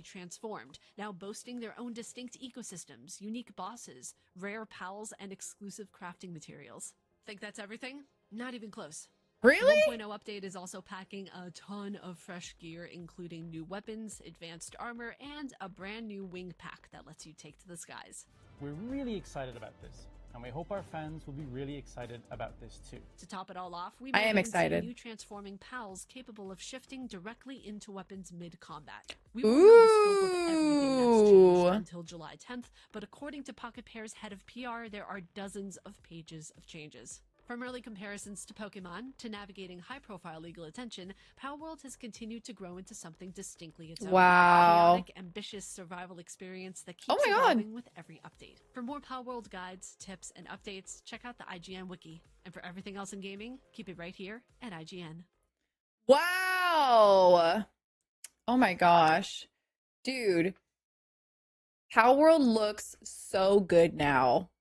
transformed, now boasting their own distinct ecosystems, unique bosses, rare pals, and exclusive crafting materials. Think that's everything? Not even close. The Really? 1.0 update is also packing a ton of fresh gear, including new weapons, advanced armor, and a brand new wing pack that lets you take to the skies. We're really excited about this, and we hope our fans will be really excited about this too. To top it all off, we I might am even see excited. new transforming pals capable of shifting directly into weapons mid-combat. We won't know the scope of everything that's changed until July 10th, but according to Pocket Pair's head of PR, there are dozens of pages of changes. From early comparisons to Pokemon to navigating high-profile legal attention, Palworld has continued to grow into something distinctly its own. Wow. Chaotic, ambitious survival experience that Oh keeps my God. evolving with every update. For more Palworld guides, tips, and updates, check out the IGN wiki. And for everything else in gaming, keep it right here at IGN. Wow. Oh my gosh. Dude, Palworld looks so good now.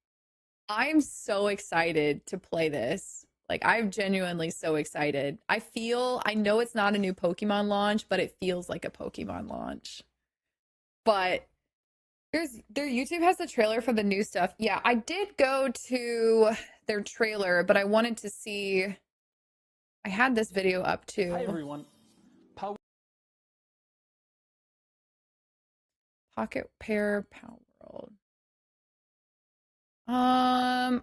I'm so excited to play this. Like, I'm genuinely so excited. I know it's not a new Pokemon launch, but it feels like a Pokemon launch. But their YouTube has the trailer for the new stuff. Yeah, I did go to their trailer, but I wanted to see. I had this video up too. Hi everyone. Pocket Pair Power World.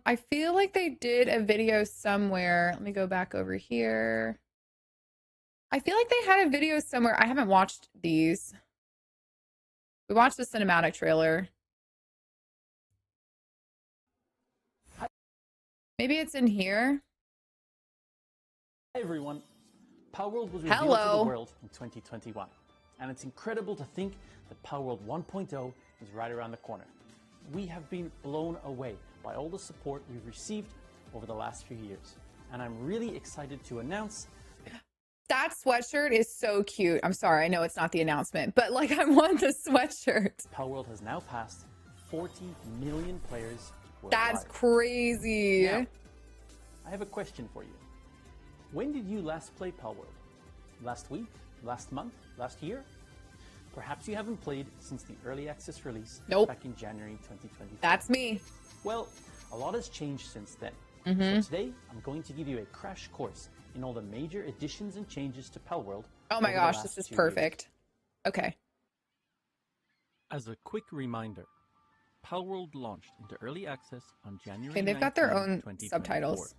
I feel like they did a video somewhere. Let me go back over here. I feel like they had a video somewhere. I haven't watched these. We watched the cinematic trailer. Maybe it's in here. Hi everyone. Palworld was revealed to the Hello. world in 2021, and it's incredible to think that Palworld 1.0 is right around the corner. We have been blown away by all the support we've received over the last few years, and I'm really excited to announce That sweatshirt is so cute. I'm sorry, I know it's not the announcement, but like I want the sweatshirt. Palworld has now passed 40 million players worldwide. That's crazy. Now, I have a question for you. When did you last play Palworld? Last week? Last month? Last year? Perhaps you haven't played since the early access release back in January 2024. That's me. Well, a lot has changed since then. So today, I'm going to give you a crash course in all the major additions and changes to Palworld. Oh my gosh, this is perfect. Okay. As a quick reminder, Palworld launched into early access on January Okay, they've got their 19, own 2024. subtitles.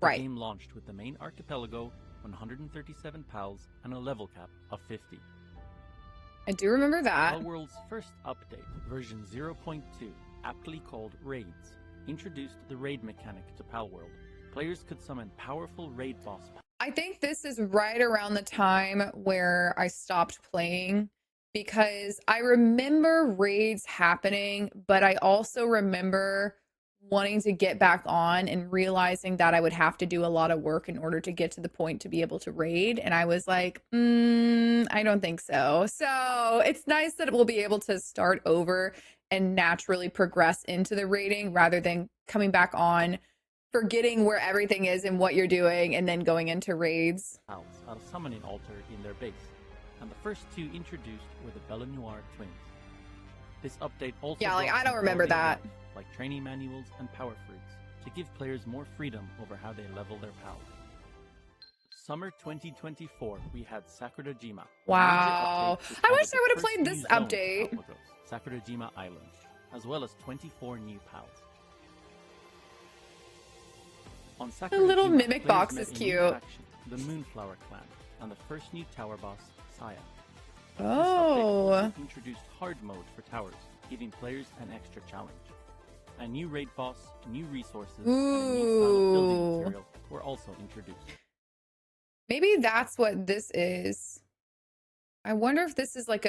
The Right. game launched with the main archipelago, 137 pals, and a level cap of 50. I do remember that. Palworld's first update, version 0.2, aptly called Raids, introduced the raid mechanic to Palworld. Players could summon powerful raid boss. I think this is right around the time where I stopped playing because I remember raids happening, but I also remember wanting to get back on and realizing that I would have to do a lot of work in order to get to the point to be able to raid. And I was like, I don't think so. So it's nice that we'll be able to start over and naturally progress into the raiding rather than coming back on, forgetting where everything is and what you're doing, and then going into raids. Pals at a summoning altar in their base, and the first two introduced were the Belanoir twins. This update also I don't remember that. Like training manuals and power fruits to give players more freedom over how they level their pals. Summer 2024, we had Sakurajima. Wow. I wish I would have played this update. Sakurajima Island, as well as 24 new pals. On The little Sakurajima, mimic players box met is a new cute. faction, the Moonflower Clan, and the first new tower boss, Saya. This update Oh. also introduced hard mode for towers, giving players an extra challenge. A new raid boss, new resources, and a new style of building Ooh. material were also introduced. Maybe that's what this is. I wonder if this is like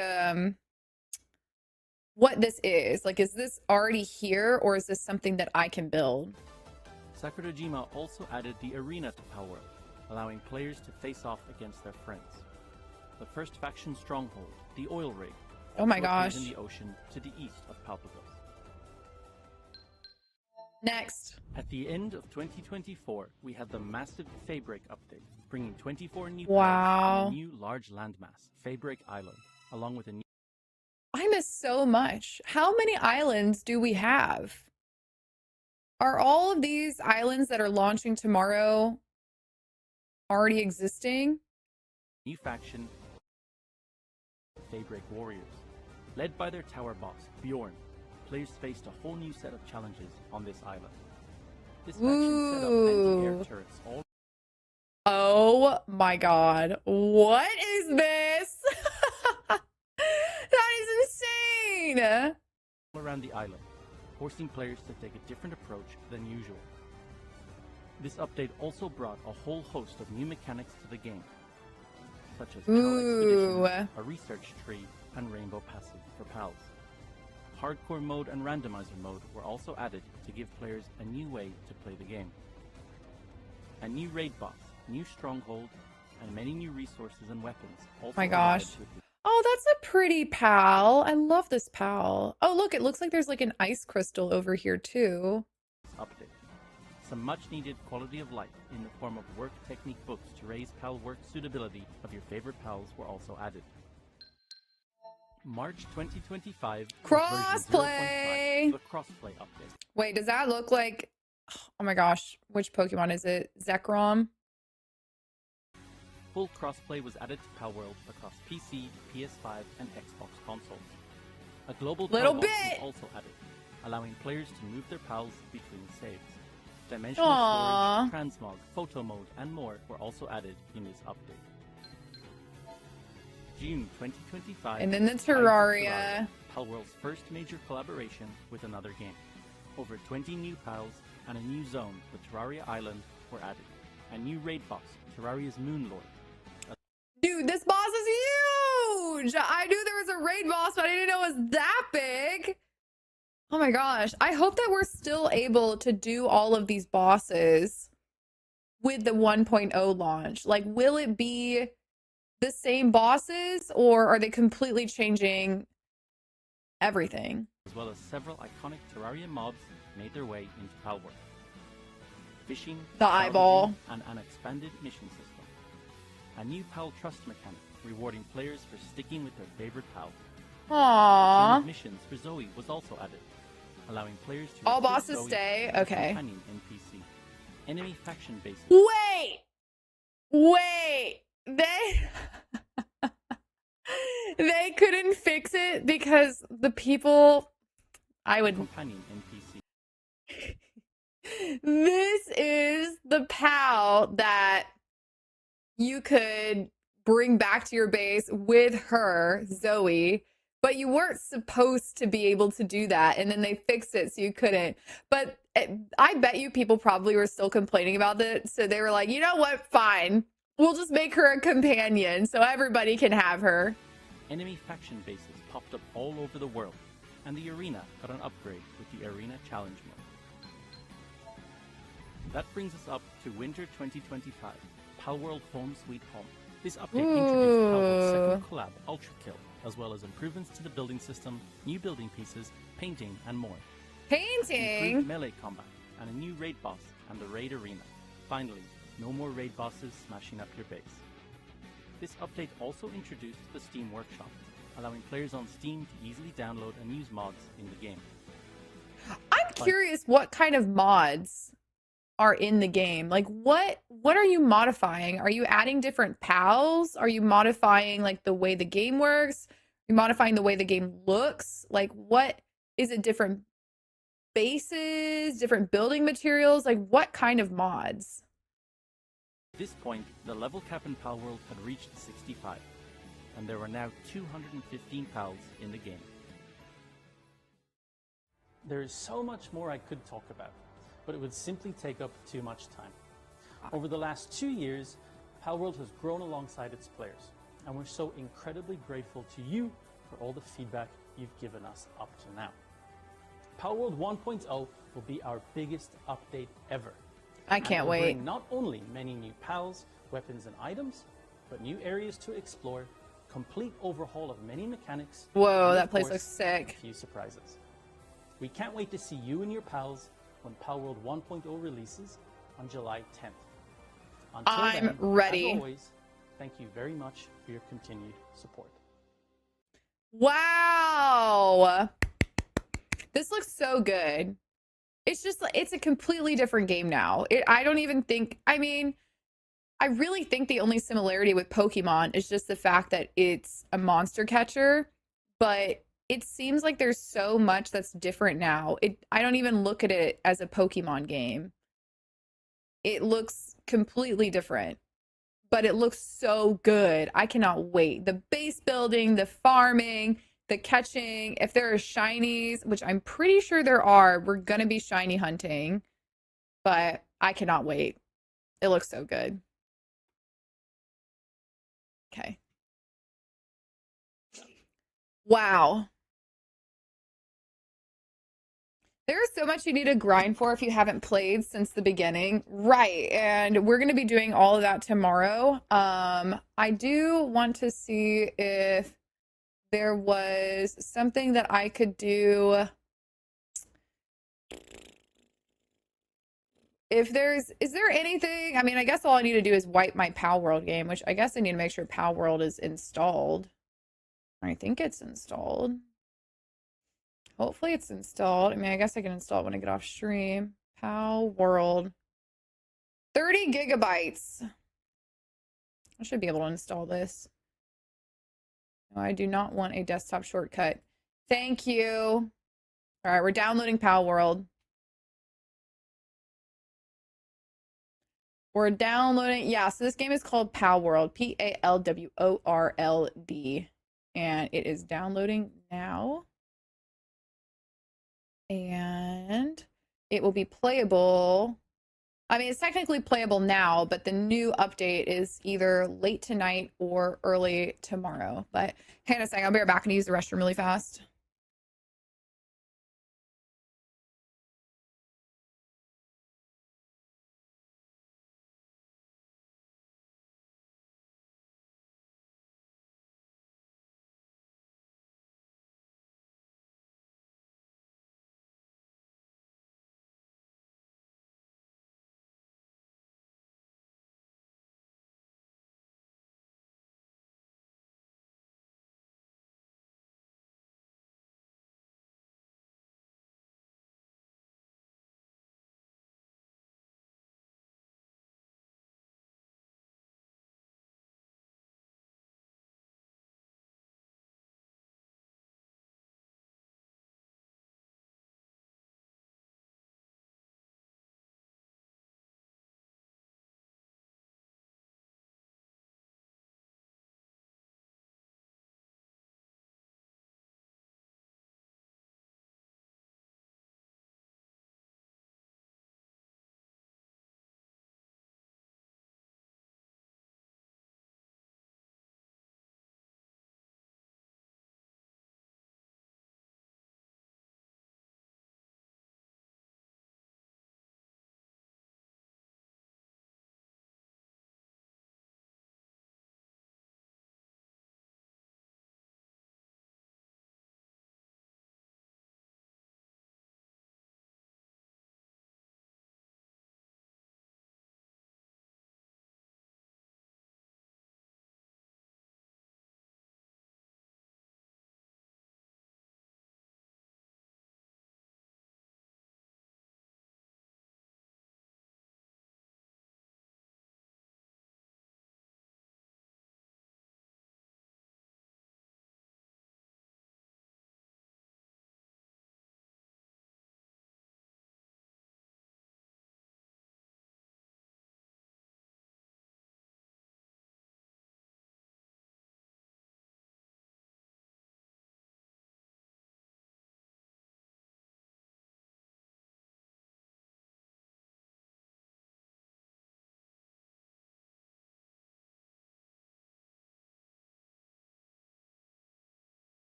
what this is. Like, is this already here or is this something that I can build? Sakurajima also added the arena to Palworld, allowing players to face off against their friends. The first faction stronghold, the Oil Rig, Oh my also appears gosh. in the ocean to the east of Palpagos. Next. At the end of 2024, we had the massive Fabric update, bringing 24 new Wow. pals and a new large landmass, Fabric Island, along with a new I miss so much. How many islands do we have? Are all of these islands that are launching tomorrow already existing? new faction, Fabric Warriors. Led by their tower boss, Bjorn, players faced a whole new set of challenges on this island. This faction set up anti-air Ooh. turrets all Oh my God. What is this? That is insane. around the island, forcing players to take a different approach than usual. This update also brought a whole host of new mechanics to the game, such as Pal Ooh. Expeditions, a research tree, and Rainbow Passive for pals. Hardcore mode and randomizer mode were also added to give players a new way to play the game. A new raid boss, new stronghold, and many new resources and weapons also My arrived gosh. with Oh, that's a pretty pal. I love this pal. Oh, look, it looks like there's like an ice crystal over here too. this update. Some much needed quality of life in the form of work technique books to raise pal work suitability of your favorite pals were also added. March 2025 was version 0.5, Crossplay. the crossplay update. Wait, does that look like, oh my gosh, which Pokemon is it? Zekrom? Full crossplay was added to Palworld across PC, PS5, and Xbox consoles. A global Little toolbox bit. was also added, allowing players to move their pals between saves. Dimensional Aww. storage, transmog, photo mode, and more were also added in this update. June 2025. And then the Tides of Terraria. Palworld's first major collaboration with another game. Over 20 new pals and a new zone, the Terraria Island, were added. A new raid boss, Terraria's Moonlord. Dude, this boss is huge. I knew there was a raid boss, but I didn't know it was that big. Oh my gosh. I hope that we're still able to do all of these bosses with the 1.0 launch. Like, will it be the same bosses or are they completely changing everything? As well as several iconic Terraria mobs made their way into Palworld. Fishing, The eyeball. salvaging, and an expanded mission system. A new pal trust mechanic, rewarding players for sticking with their favorite pal. Chain Aww. of missions for Zoe was also added, allowing players to All recruit bosses Zoe stay? as a Okay. companion NPC. Enemy faction bases. Wait. They They couldn't fix it because the people I would Companion NPC. This is the pal that you could bring back to your base with her, Zoe, but you weren't supposed to be able to do that. And then they fixed it so you couldn't. But I bet you people probably were still complaining about it. So they were like, you know what? Fine. We'll just make her a companion so everybody can have her. Enemy faction bases popped up all over the world, and the arena got an upgrade with the Arena Challenge mode. That brings us up to Winter 2025, Palworld Home Sweet Home. This update introduced Palworld's second collab, Ultra Kill, as well as improvements to the building system, new building pieces, painting, and more. Painting? Improved melee combat, and a new raid boss, and the raid arena. Finally, no more raid bosses smashing up your base. This update also introduced the Steam Workshop, allowing players on Steam to easily download and use mods in the game. I'm curious what kind of mods are in the game. Like what are you modifying? Are you adding different pals? Are you modifying like the way the game works? Are you modifying the way the game looks? Like what is it, different bases, different building materials? Like what kind of mods? At this point, the level cap in Palworld had reached 65, and there were now 215 pals in the game. There is so much more I could talk about, but it would simply take up too much time. Over the last 2 years, Palworld has grown alongside its players, and we're so incredibly grateful to you for all the feedback you've given us up to now. Palworld 1.0 will be our biggest update ever. I can't wait. Bring not only many new pals, weapons, and items, but new areas to explore, complete overhaul of many mechanics. Whoa, and that of place course, looks sick. A few surprises. We can't wait to see you and your pals when Palworld 1.0 releases on July 10th. Until I'm then, ready. As always, thank you very much for your continued support. Wow. This looks so good. It's just like, it's a completely different game now. I don't even think, I mean, I really think the only similarity with Pokemon is just the fact that it's a monster catcher, but it seems like there's so much that's different now. I don't even look at it as a Pokemon game. It looks completely different, but it looks so good. I cannot wait. The base building, the farming, the catching. If there are shinies, which I'm pretty sure there are, we're going to be shiny hunting, but I cannot wait. It looks so good. Okay. Wow. There's so much you need to grind for if you haven't played since the beginning. Right. And we're going to be doing all of that tomorrow. I do want to see if there was something that I could do. Is there anything? I mean, I guess all I need to do is wipe my Pal World game, which I guess I need to make sure Pal World is installed. I think it's installed. Hopefully it's installed. I mean, I guess I can install it when I get off stream. Pal World. 30 gigabytes. I should be able to install this. No, I do not want a desktop shortcut. Thank you. All right, we're downloading Pal World. We're downloading. Yeah, so this game is called Pal World. Palworld. And it is downloading now. And it will be playable. I mean, it's technically playable now, but the new update is either late tonight or early tomorrow. But hang on a second, I'll be right back and use the restroom really fast.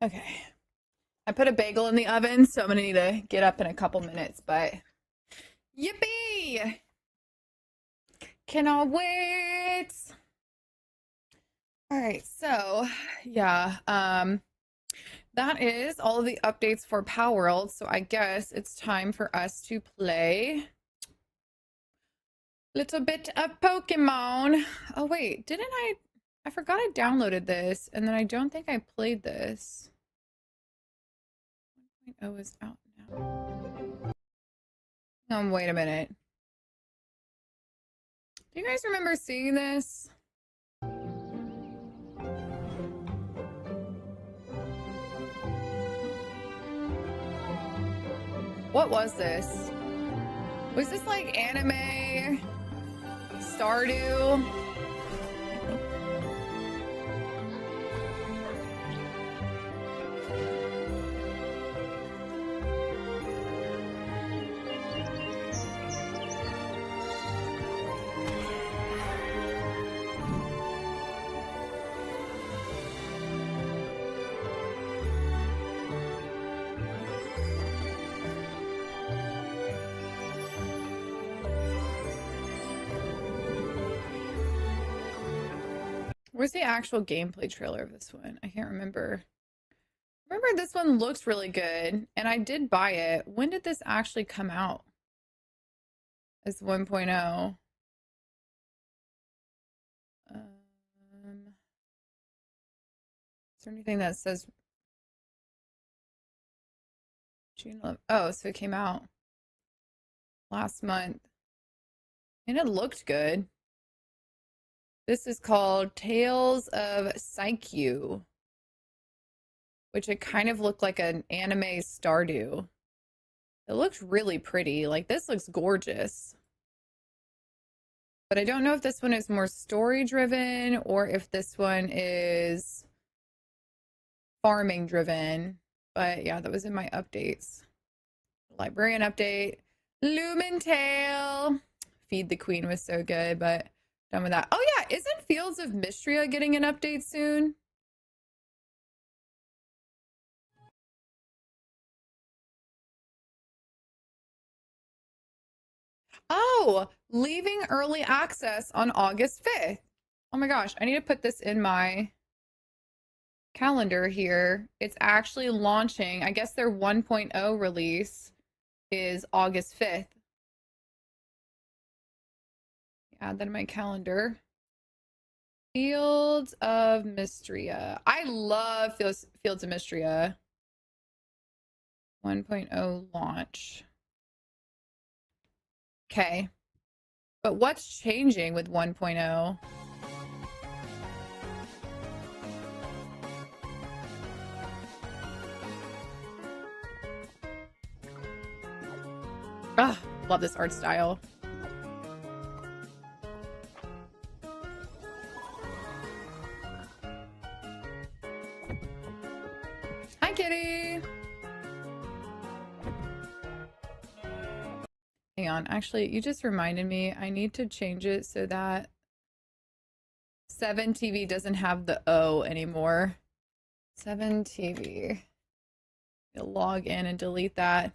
Okay. I put a bagel in the oven, so I'm gonna need to get up in a couple minutes, but yippee! Cannot wait. All right, so yeah, that is all of the updates for Power World. So I guess it's time for us to play a little bit of Pokemon. Oh wait, didn't I forgot I downloaded this and then I don't think I played this. 1.0 is out now. Wait a minute. Do you guys remember seeing this? What was this? Was this like anime Stardew? Where's the actual gameplay trailer of this one? I can't remember. Remember this one looks really good and I did buy it. When did this actually come out? As 1.0. Is there anything that says June 11th? Oh, so it came out last month. And it looked good. This is called Tales of Psyche, which it kind of looked like an anime Stardew. It looks really pretty. Like, this looks gorgeous. But I don't know if this one is more story driven or if this one is farming driven. But yeah, that was in my updates. Librarian update. Lumentale. Feed the Queen was so good, but done with that. Oh yeah, isn't Fields of Mystria getting an update soon? Oh, leaving early access on August 5th. Oh my gosh, I need to put this in my calendar here. It's actually launching. I guess their 1.0 release is August 5th. Add that in my calendar. Fields of Mystria. I love Fields of Mystria. 1.0 launch. Okay. But what's changing with 1.0? Ah, love this art style. Hi, kitty. Hang on. Actually, you just reminded me. I need to change it so that 7TV doesn't have the O anymore. 7TV. You'll log in and delete that.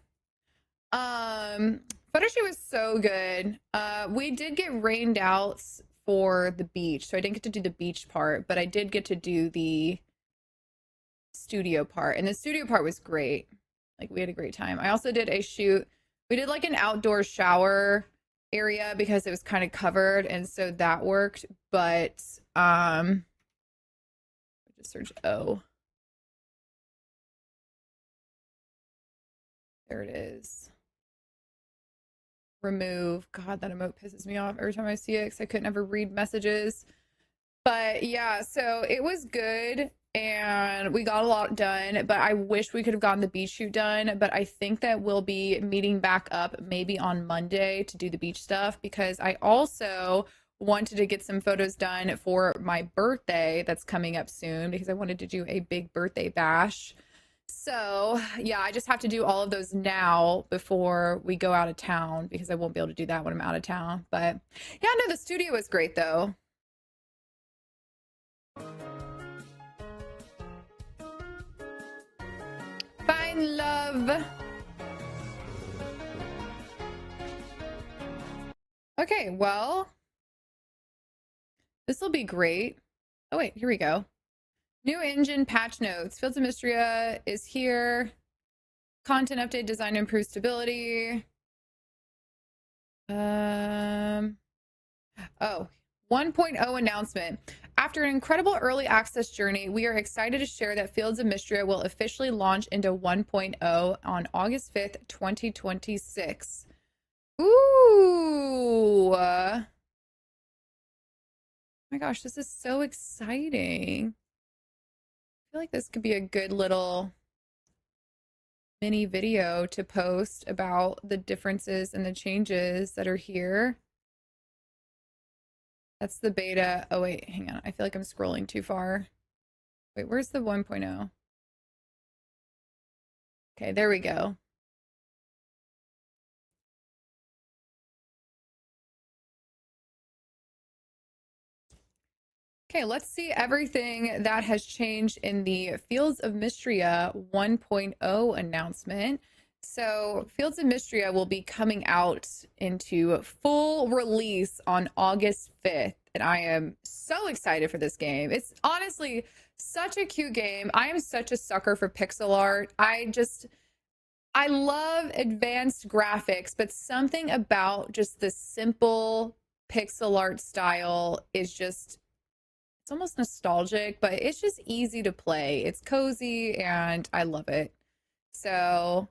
Photo shoot was so good. We did get rained out for the beach, so I didn't get to do the beach part, but I did get to do the studio part, and the studio part was great. Like, we had a great time. I also did a shoot. We did like an outdoor shower area because it was kind of covered, and so that worked. But just search O. There it is. Remove. God, that emote pisses me off every time I see it because I couldn't ever read messages. But yeah, so it was good and we got a lot done, but I wish we could have gotten the beach shoot done. But I think that we'll be meeting back up maybe on Monday to do the beach stuff because I also wanted to get some photos done for my birthday that's coming up soon because I wanted to do a big birthday bash. So yeah, I just have to do all of those now before we go out of town because I won't be able to do that when I'm out of town. But yeah, no, the studio was great though. in love. Okay, well, this will be great. Oh, wait, here we go. New engine patch notes. Fields of Mystria is here. Content update, design to improve stability. Oh, 1.0 announcement. After an incredible early access journey, we are excited to share that Fields of Mystria will officially launch into 1.0 on August 5th, 2026. Ooh. My gosh, this is so exciting. I feel like this could be a good little mini video to post about the differences and the changes that are here. That's the beta. Oh, wait, hang on. I feel like I'm scrolling too far. Wait, where's the 1.0? Okay, there we go. Okay, let's see everything that has changed in the Fields of Mystria 1.0 announcement. So, Fields of Mystria will be coming out into full release on August 5th, and I am so excited for this game. It's honestly such a cute game. I am such a sucker for pixel art. I love advanced graphics, but something about just the simple pixel art style is just it's almost nostalgic, but it's just easy to play. It's cozy and I love it. So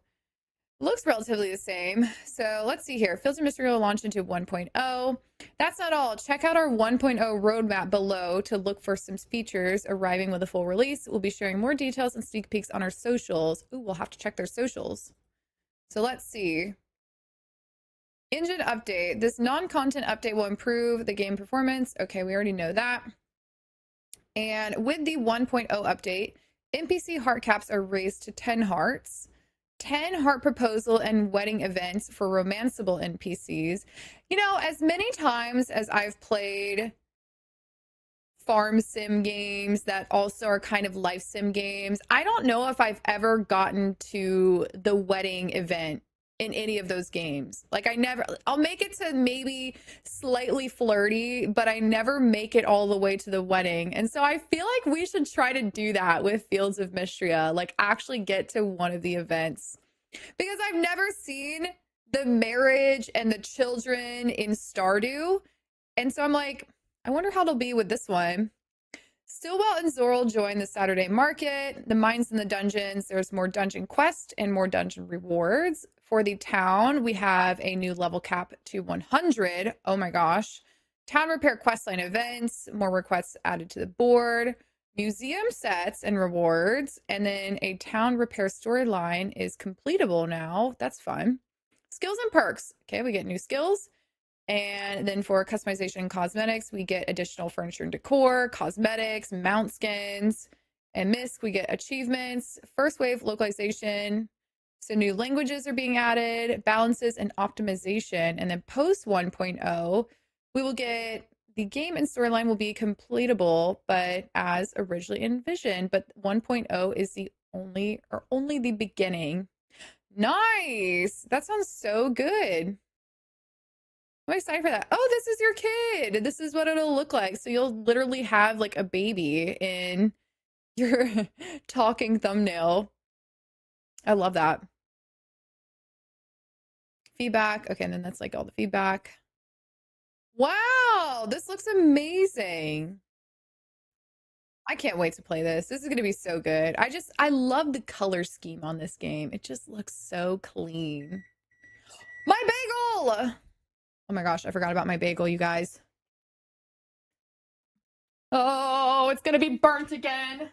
looks relatively the same. So let's see here. Fields of Mystery will launch into 1.0. That's not all. Check out our 1.0 roadmap below to look for some features arriving with a full release. We'll be sharing more details and sneak peeks on our socials. Ooh, we'll have to check their socials. So let's see. Engine update. This non-content update will improve the game performance. Okay, we already know that. And with the 1.0 update, NPC heart caps are raised to 10 hearts, 10 heart proposal and wedding events for romanceable NPCs. You know, as many times as I've played farm sim games that also are kind of life sim games, I don't know if I've ever gotten to the wedding event in any of those games. Like I'll make it to maybe slightly flirty, but I never make it all the way to the wedding. And so I feel like we should try to do that with Fields of Mystria, like actually get to one of the events. Because I've never seen the marriage and the children in Stardew. And so I'm like, I wonder how it'll be with this one. Stillwell and Zoral join the Saturday market, the mines and the dungeons. There's more dungeon quests and more dungeon rewards. For the town, we have a new level cap to 100. Oh my gosh. Town repair questline events, more requests added to the board, museum sets and rewards, and then a town repair storyline is completable now. That's fun. Skills and perks. Okay, we get new skills. And then for customization and cosmetics, we get additional furniture and decor, cosmetics, mount skins, and MISC, we get achievements, first wave localization. So new languages are being added, balances and optimization. And then post 1.0, we will get the game and storyline will be completable, but as originally envisioned. But 1.0 is the only the beginning. Nice. That sounds so good. I'm excited for that. Oh, this is your kid. This is what it'll look like. So you'll literally have like a baby in your talking thumbnail. I love that. Feedback. Okay, and then that's like all the feedback. Wow, this looks amazing. I can't wait to play this. This is going to be so good. I love the color scheme on this game. It just looks so clean. My bagel! Oh my gosh, I forgot about my bagel, you guys. Oh, it's going to be burnt again.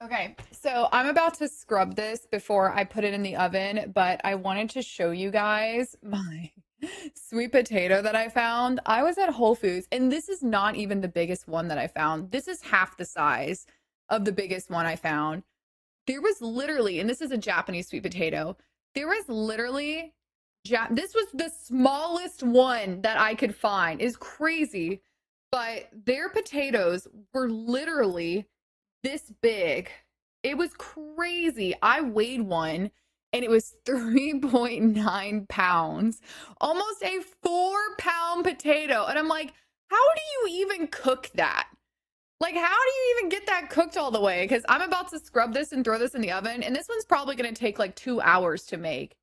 Okay, so I'm about to scrub this before I put it in the oven, but I wanted to show you guys my sweet potato that I found. I was at Whole Foods, and this is not even the biggest one that I found. This is half the size of the biggest one I found. There was literally, and this is a Japanese sweet potato, there was literally, this was the smallest one that I could find. Is crazy, but their potatoes were literally this big. It was crazy. I weighed one and it was 3.9 pounds, almost a 4 pound potato. And I'm like, how do you even cook that? Like, how do you even get that cooked all the way? Because I'm about to scrub this and throw this in the oven, and this one's probably going to take like 2 hours to make.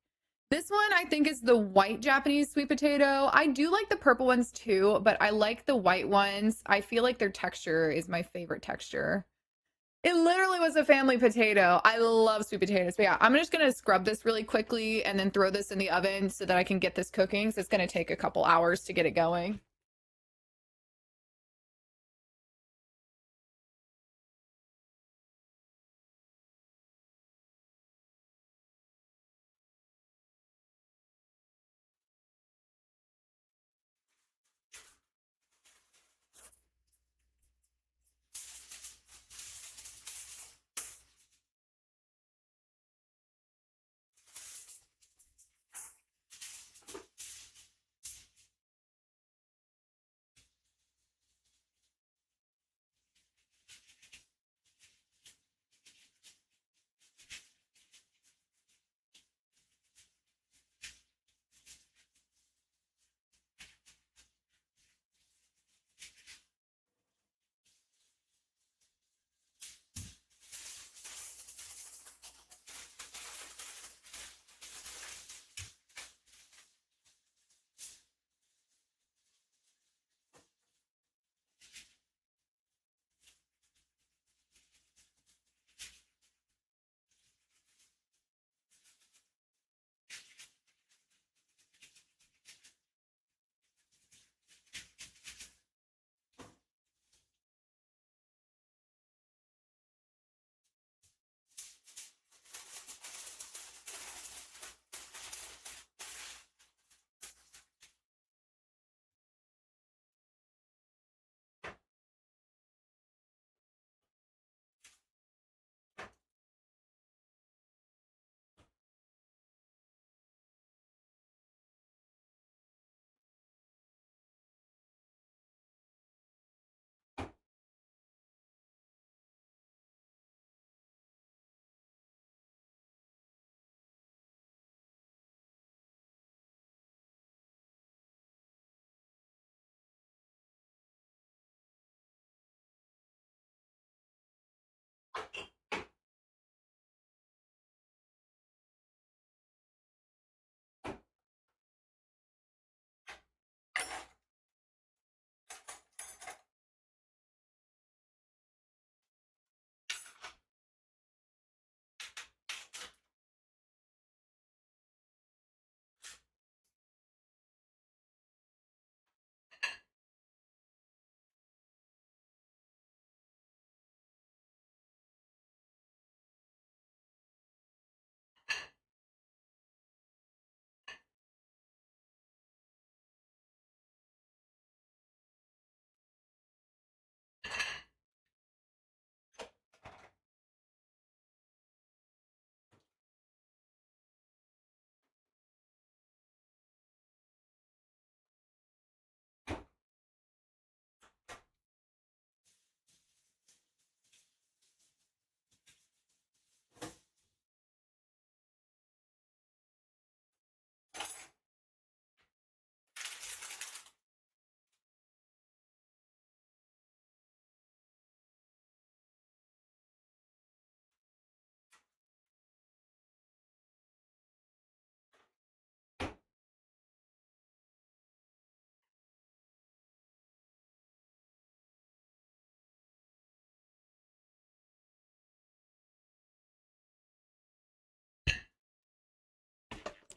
This one, I think, is the white Japanese sweet potato. I do like the purple ones too, but I like the white ones. I feel like their texture is my favorite texture. It literally was a family potato. I love sweet potatoes. But yeah, I'm just going to scrub this really quickly and then throw this in the oven so that I can get this cooking. So it's going to take a couple hours to get it going.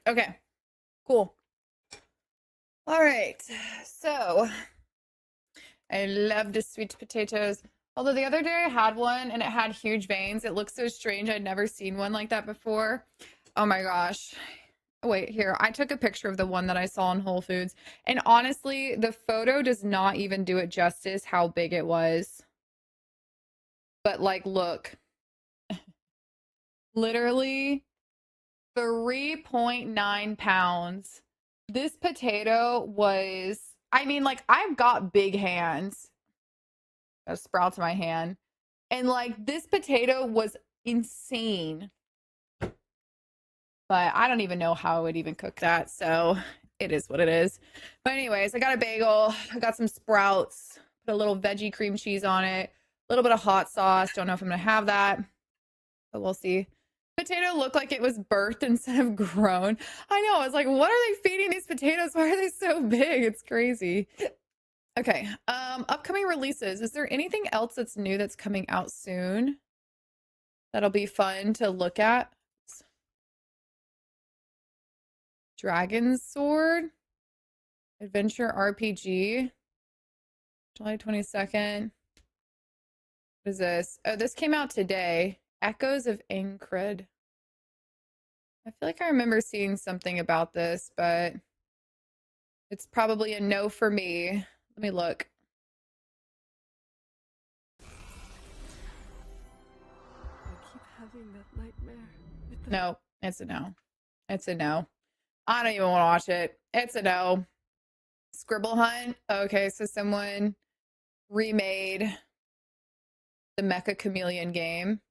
Okay, cool. All right. So I love the sweet potatoes. Although the other day I had one and it had huge veins. It looked so strange. I'd never seen one like that before. Oh my gosh. Wait, here. I took a picture of the one that I saw in Whole Foods. And honestly, the photo does not even do it justice how big it was. But like, look. Literally 3.9 pounds. This potato was, I mean, like, I've got big hands. Got sprouts in my hand. And like, this potato was insane. But I don't even know how I would even cook that. So it is what it is. But anyways, I got a bagel. I got some sprouts. Put a little veggie cream cheese on it. A little bit of hot sauce. Don't know if I'm going to have that. But we'll see. Potato looked like it was birthed instead of grown. I know. I was like, what are they feeding these potatoes? Why are they so big? It's crazy. Okay. Upcoming releases. Is there anything else that's new that's coming out soon that'll be fun to look at? Dragon's Sword Adventure RPG, July 22nd. What is this? Oh, this came out today. Echoes of Incred. I feel like I remember seeing something about this, but it's probably a no for me. Let me look. I keep having that nightmare. No, it's a no. It's a no. I don't even want to watch it. It's a no. Scribble Hunt. Okay, so someone remade the Mecha Chameleon game.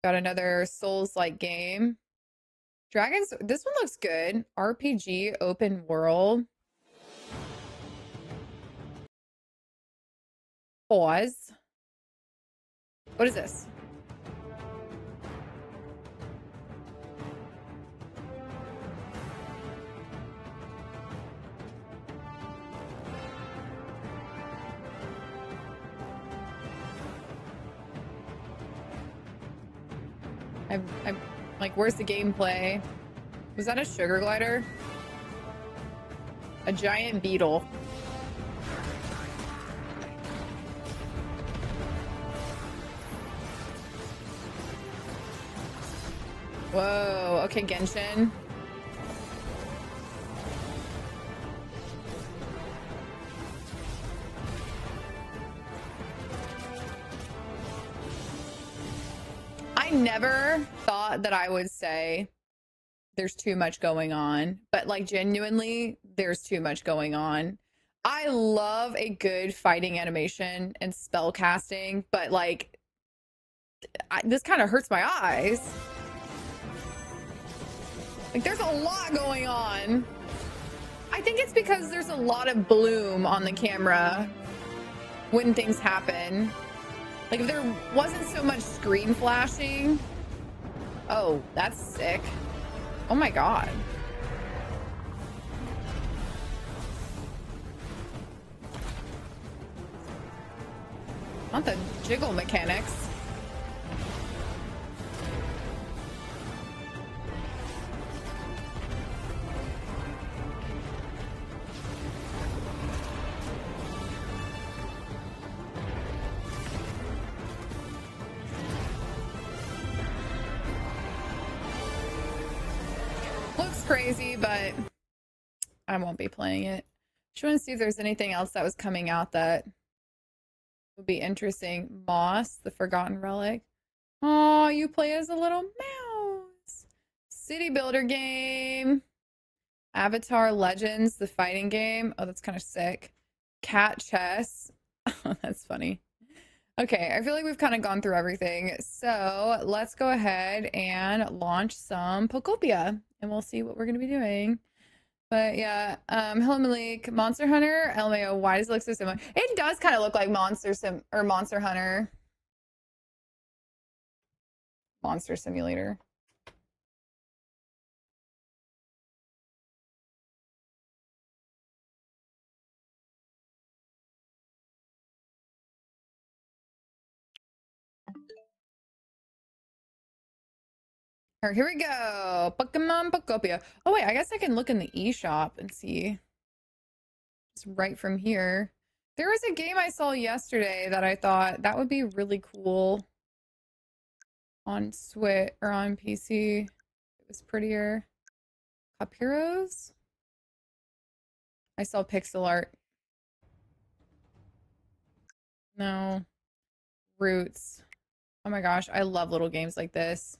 Got another Souls-like game. Dragons. This one looks good. RPG open world. Pause. What is this? I'm like, where's the gameplay? Was that a sugar glider? A giant beetle. Whoa, okay, Genshin. I never thought that I would say there's too much going on, but like genuinely, there's too much going on. I love a good fighting animation and spell casting, but like this kind of hurts my eyes. Like there's a lot going on. I think it's because there's a lot of bloom on the camera when things happen. Like if there wasn't so much screen flashing. Oh, that's sick. Oh my god. Not the jiggle mechanics. Looks crazy, but I won't be playing it. Just want to see if there's anything else that was coming out that would be interesting. Moss, the Forgotten Relic. Oh, you play as a little mouse. City builder game. Avatar Legends, the fighting game. Oh, that's kind of sick. Cat chess. Oh, that's funny. Okay, I feel like we've kind of gone through everything. So let's go ahead and launch some Pokopia and we'll see what we're going to be doing. But yeah, hello Malik. Monster Hunter, LMAO, why does it look so similar? It does kind of look like Monster Hunter. Monster Simulator. All right, here we go. Pokémon Pokopia. Oh wait, I guess I can look in the eShop and see. It's right from here. There was a game I saw yesterday that I thought that would be really cool on Switch or on PC. It was prettier. Cup Heroes? I saw pixel art. No. Roots. Oh my gosh, I love little games like this.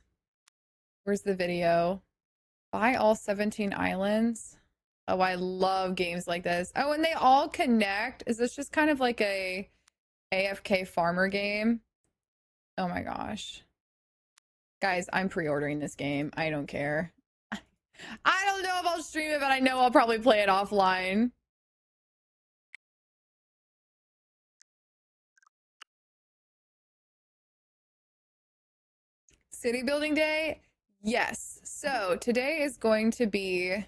Where's the video? Buy all 17 islands. Oh, I love games like this. Oh, and they all connect. Is this just kind of like a AFK farmer game? Oh my gosh. Guys, I'm pre-ordering this game. I don't care. I don't know if I'll stream it, but I know I'll probably play it offline. City building day? Yes. So today is going to be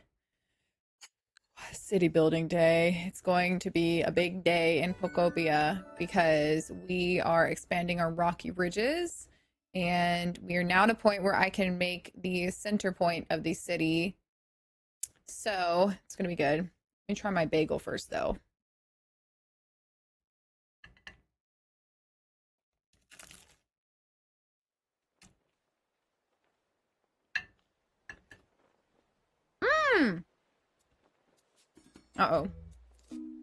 city building day. It's going to be a big day in Pokopia because we are expanding our rocky ridges and we are now at a point where I can make the center point of the city. So it's going to be good. Let me try my bagel first though. Mmm. Uh-oh.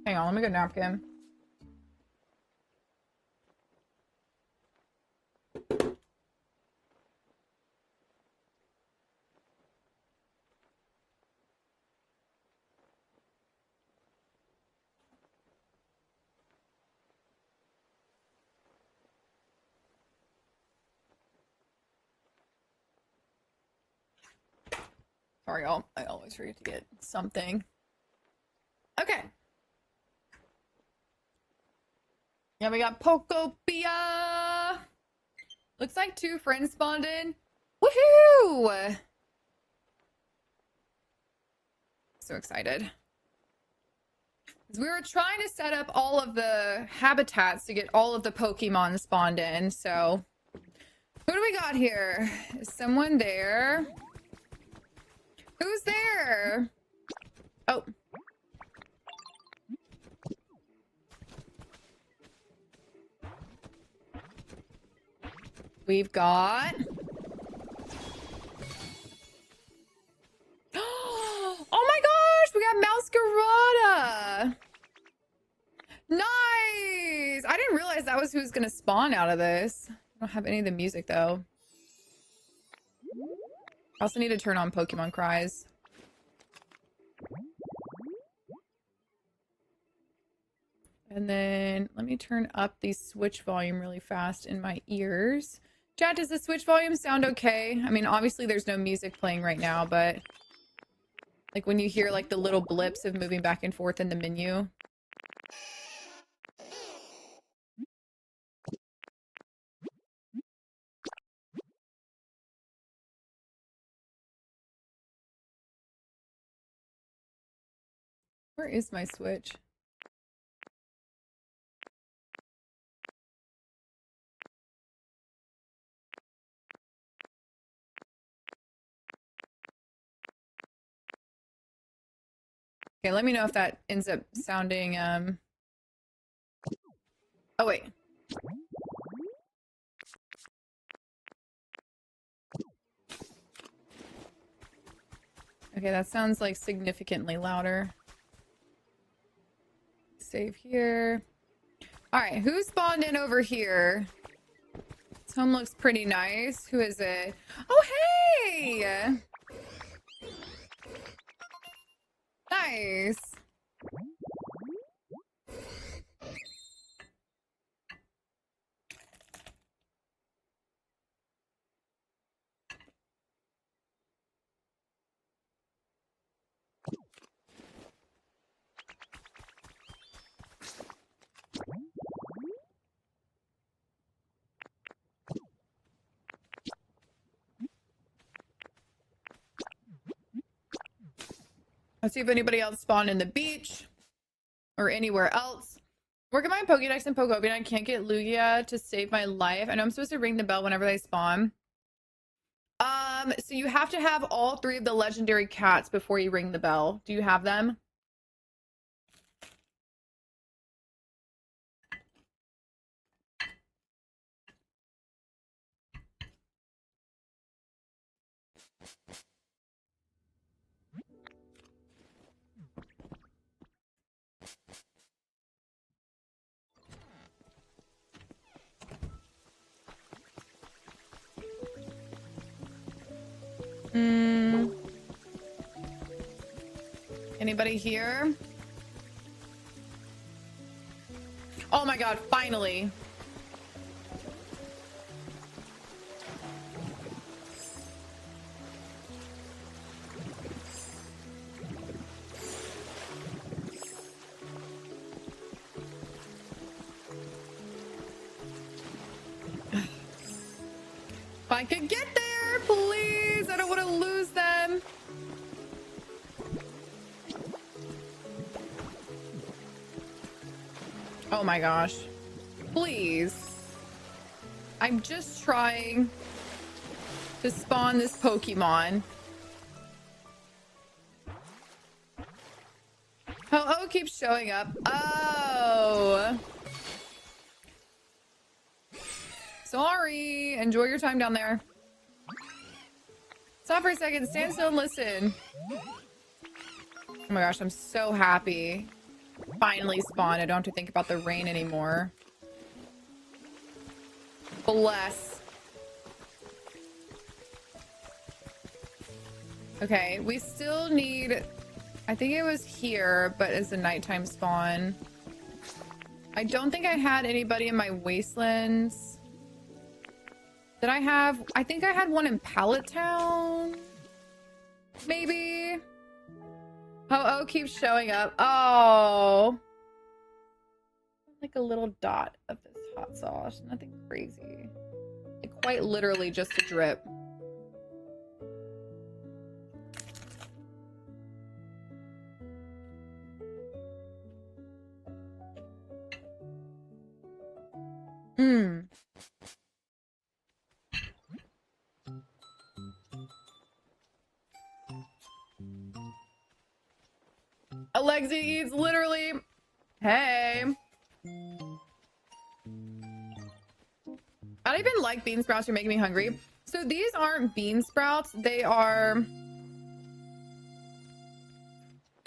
Hang on, let me get a napkin. Sorry, y'all. I always forget to get something. Okay. Yeah, we got Pokopia. Looks like 2 friends spawned in. Woohoo! So excited. We were trying to set up all of the habitats to get all of the Pokemon spawned in. So, who do we got here? Is someone there? Who's there? Oh. We've got... Oh my gosh! We got Masquerada! Nice! I didn't realize that was who's gonna spawn out of this. I don't have any of the music though. I also need to turn on Pokemon Cries. And then let me turn up the Switch volume really fast in my ears. Chat, does the Switch volume sound okay? I mean, obviously there's no music playing right now, but like when you hear like the little blips of moving back and forth in the menu. Where is my Switch? Okay, let me know if that ends up sounding oh wait. Okay, that sounds like significantly louder. Save here. All right, who spawned in over here? This home looks pretty nice. Who is it? Oh, hey! Nice. Let's see if anybody else spawned in the beach or anywhere else. Working my Pokédex and Pokopia, I can't get Lugia to save my life. I know I'm supposed to ring the bell whenever they spawn. So you have to have all 3 of the legendary cats before you ring the bell. Do you have them? Anybody here? Oh my god, finally. If I could get there, please. I don't want to lose them. Oh my gosh. Please. I'm just trying to spawn this Pokemon. Oh, keeps showing up. Oh. Sorry. Enjoy your time down there. Stop for a second. Stand still and listen. Oh my gosh, I'm so happy. Finally spawned. I don't have to think about the rain anymore. Bless. Okay, we still need... I think it was here, but it's a nighttime spawn. I don't think I had anybody in my wastelands. Did I have... I think I had one in Pallet Town. Maybe. Oh, keeps showing up. Oh. Like a little dot of this hot sauce. Nothing crazy. Like quite literally just a drip. Alexia eats literally. Hey. I don't even like bean sprouts. You're making me hungry. So these aren't bean sprouts. They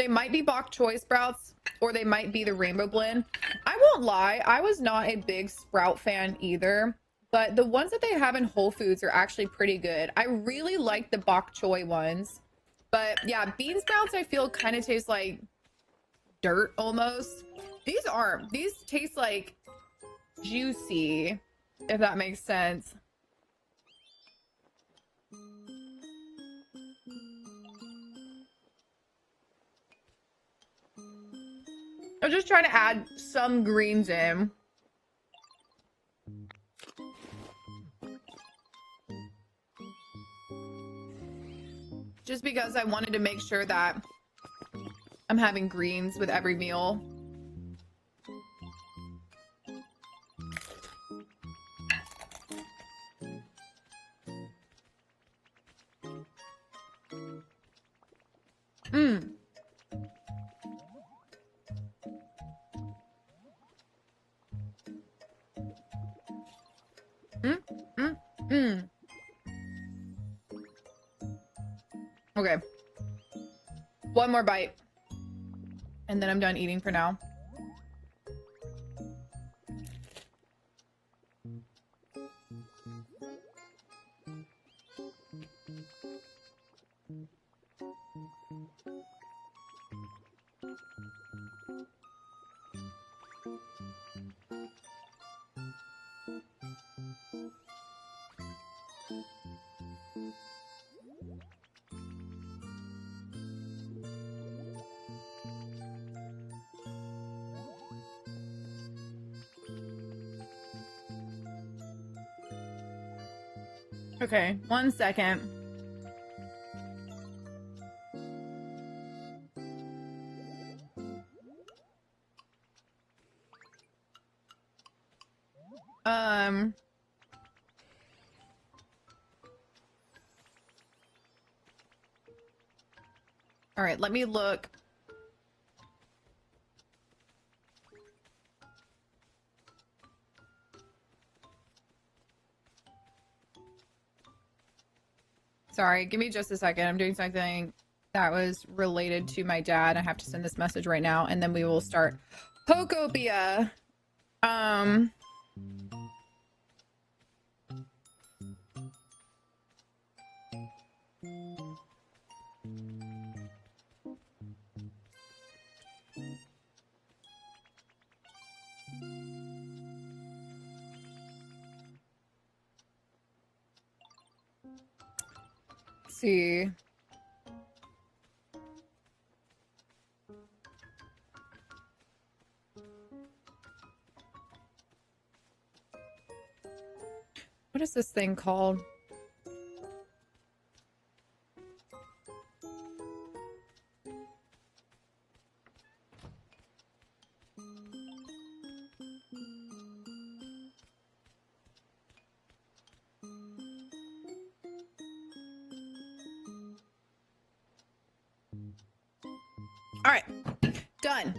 might be bok choy sprouts or they might be the rainbow blend. I won't lie. I was not a big sprout fan either, but the ones that they have in Whole Foods are actually pretty good. I really like the bok choy ones, but yeah, bean sprouts I feel kind of taste like dirt almost. These aren't. These taste like juicy, if that makes sense. I'm just trying to add some greens in. Just because I wanted to make sure that I'm having greens with every meal. Okay. One more bite. And then I'm done eating for now. Okay, 1 second. All right, let me look. Sorry, give me just a second. I'm doing something that was related to my dad. I have to send this message right now, and then we will start Pokopia. Um, let's see. What is this thing called? All right, done.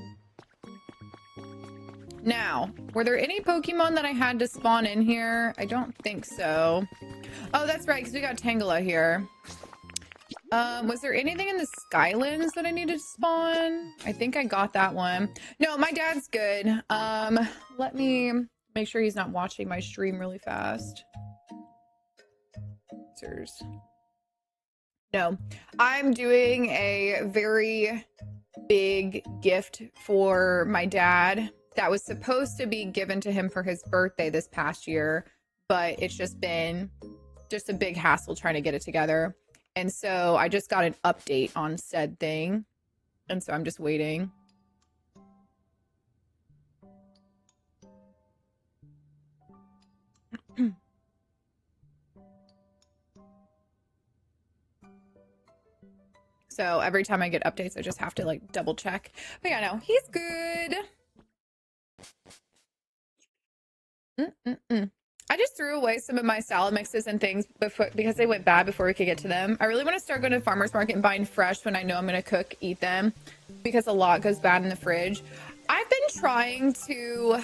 Now, were there any Pokemon that I had to spawn in here? I don't think so. Oh, that's right, because we got Tangela here. Was there anything in the Skylands that I needed to spawn? I think I got that one. No, my dad's good. Let me make sure he's not watching my stream really fast. No, I'm doing a very big gift for my dad that was supposed to be given to him for his birthday this past year, but it's just been a big hassle trying to get it together. And so I just got an update on said thing. And so I'm just waiting. So every time I get updates, I just have to like double check. But yeah, no, he's good. I just threw away some of my salad mixes and things because they went bad before we could get to them. I really want to start going to farmer's market and buying fresh when I know I'm going to cook, eat them, because a lot goes bad in the fridge. I've been trying to...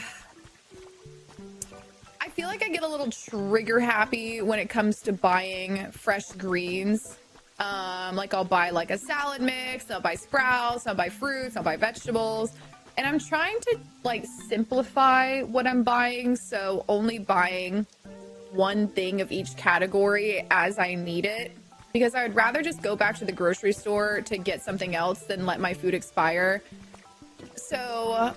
I feel like I get a little trigger happy when it comes to buying fresh greens. Like I'll buy like a salad mix, I'll buy sprouts, I'll buy fruits, I'll buy vegetables. And I'm trying to like simplify what I'm buying. So only buying one thing of each category as I need it, because I would rather just go back to the grocery store to get something else than let my food expire. So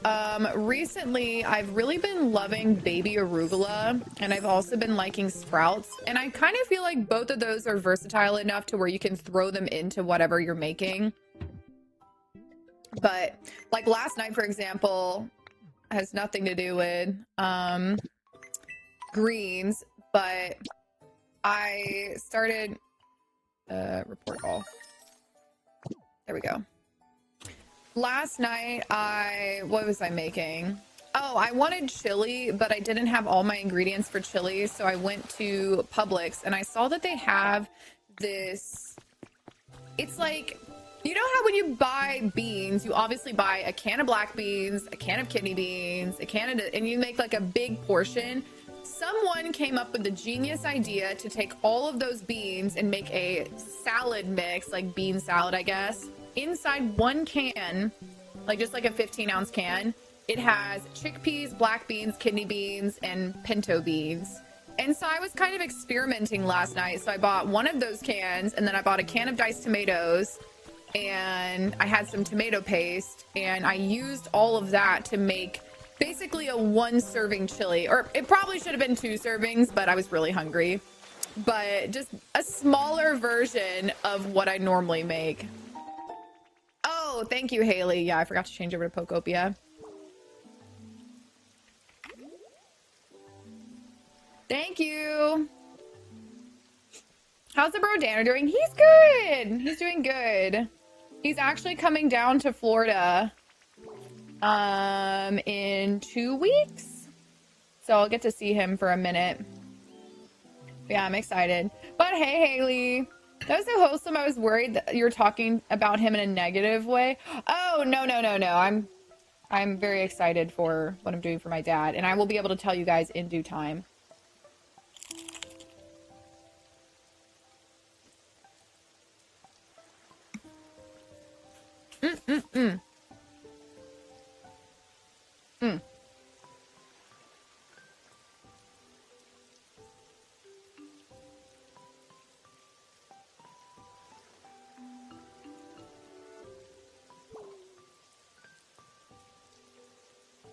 recently I've really been loving baby arugula, and I've also been liking sprouts, and I kind of feel like both of those are versatile enough to where you can throw them into whatever you're making. But like last night, for example, has nothing to do with greens, but I started report all. There we go. Last night, what was I making? Oh, I wanted chili, but I didn't have all my ingredients for chili. So I went to Publix and I saw that they have this, it's like, you know how when you buy beans, you obviously buy a can of black beans, a can of kidney beans, a can of, and you make like a big portion. Someone came up with the genius idea to take all of those beans and make a salad mix, like bean salad, I guess. Inside one can, like just like a 15-ounce can, it has chickpeas, black beans, kidney beans, and pinto beans. And so I was kind of experimenting last night. So I bought one of those cans, and then I bought a can of diced tomatoes, and I had some tomato paste, and I used all of that to make basically a 1-serving chili, or it probably should have been 2 servings, but I was really hungry. But just a smaller version of what I normally make. Oh, thank you, Haley. Yeah, I forgot to change over to Pokopia. Thank you. How's the bro Danner doing? He's good. He's doing good. He's actually coming down to Florida in 2 weeks. So I'll get to see him for a minute. Yeah, I'm excited. But hey, Haley. That was so wholesome. I was worried that you're talking about him in a negative way. Oh, no. I'm very excited for what I'm doing for my dad, and I will be able to tell you guys in due time. Mm-mm. Mm.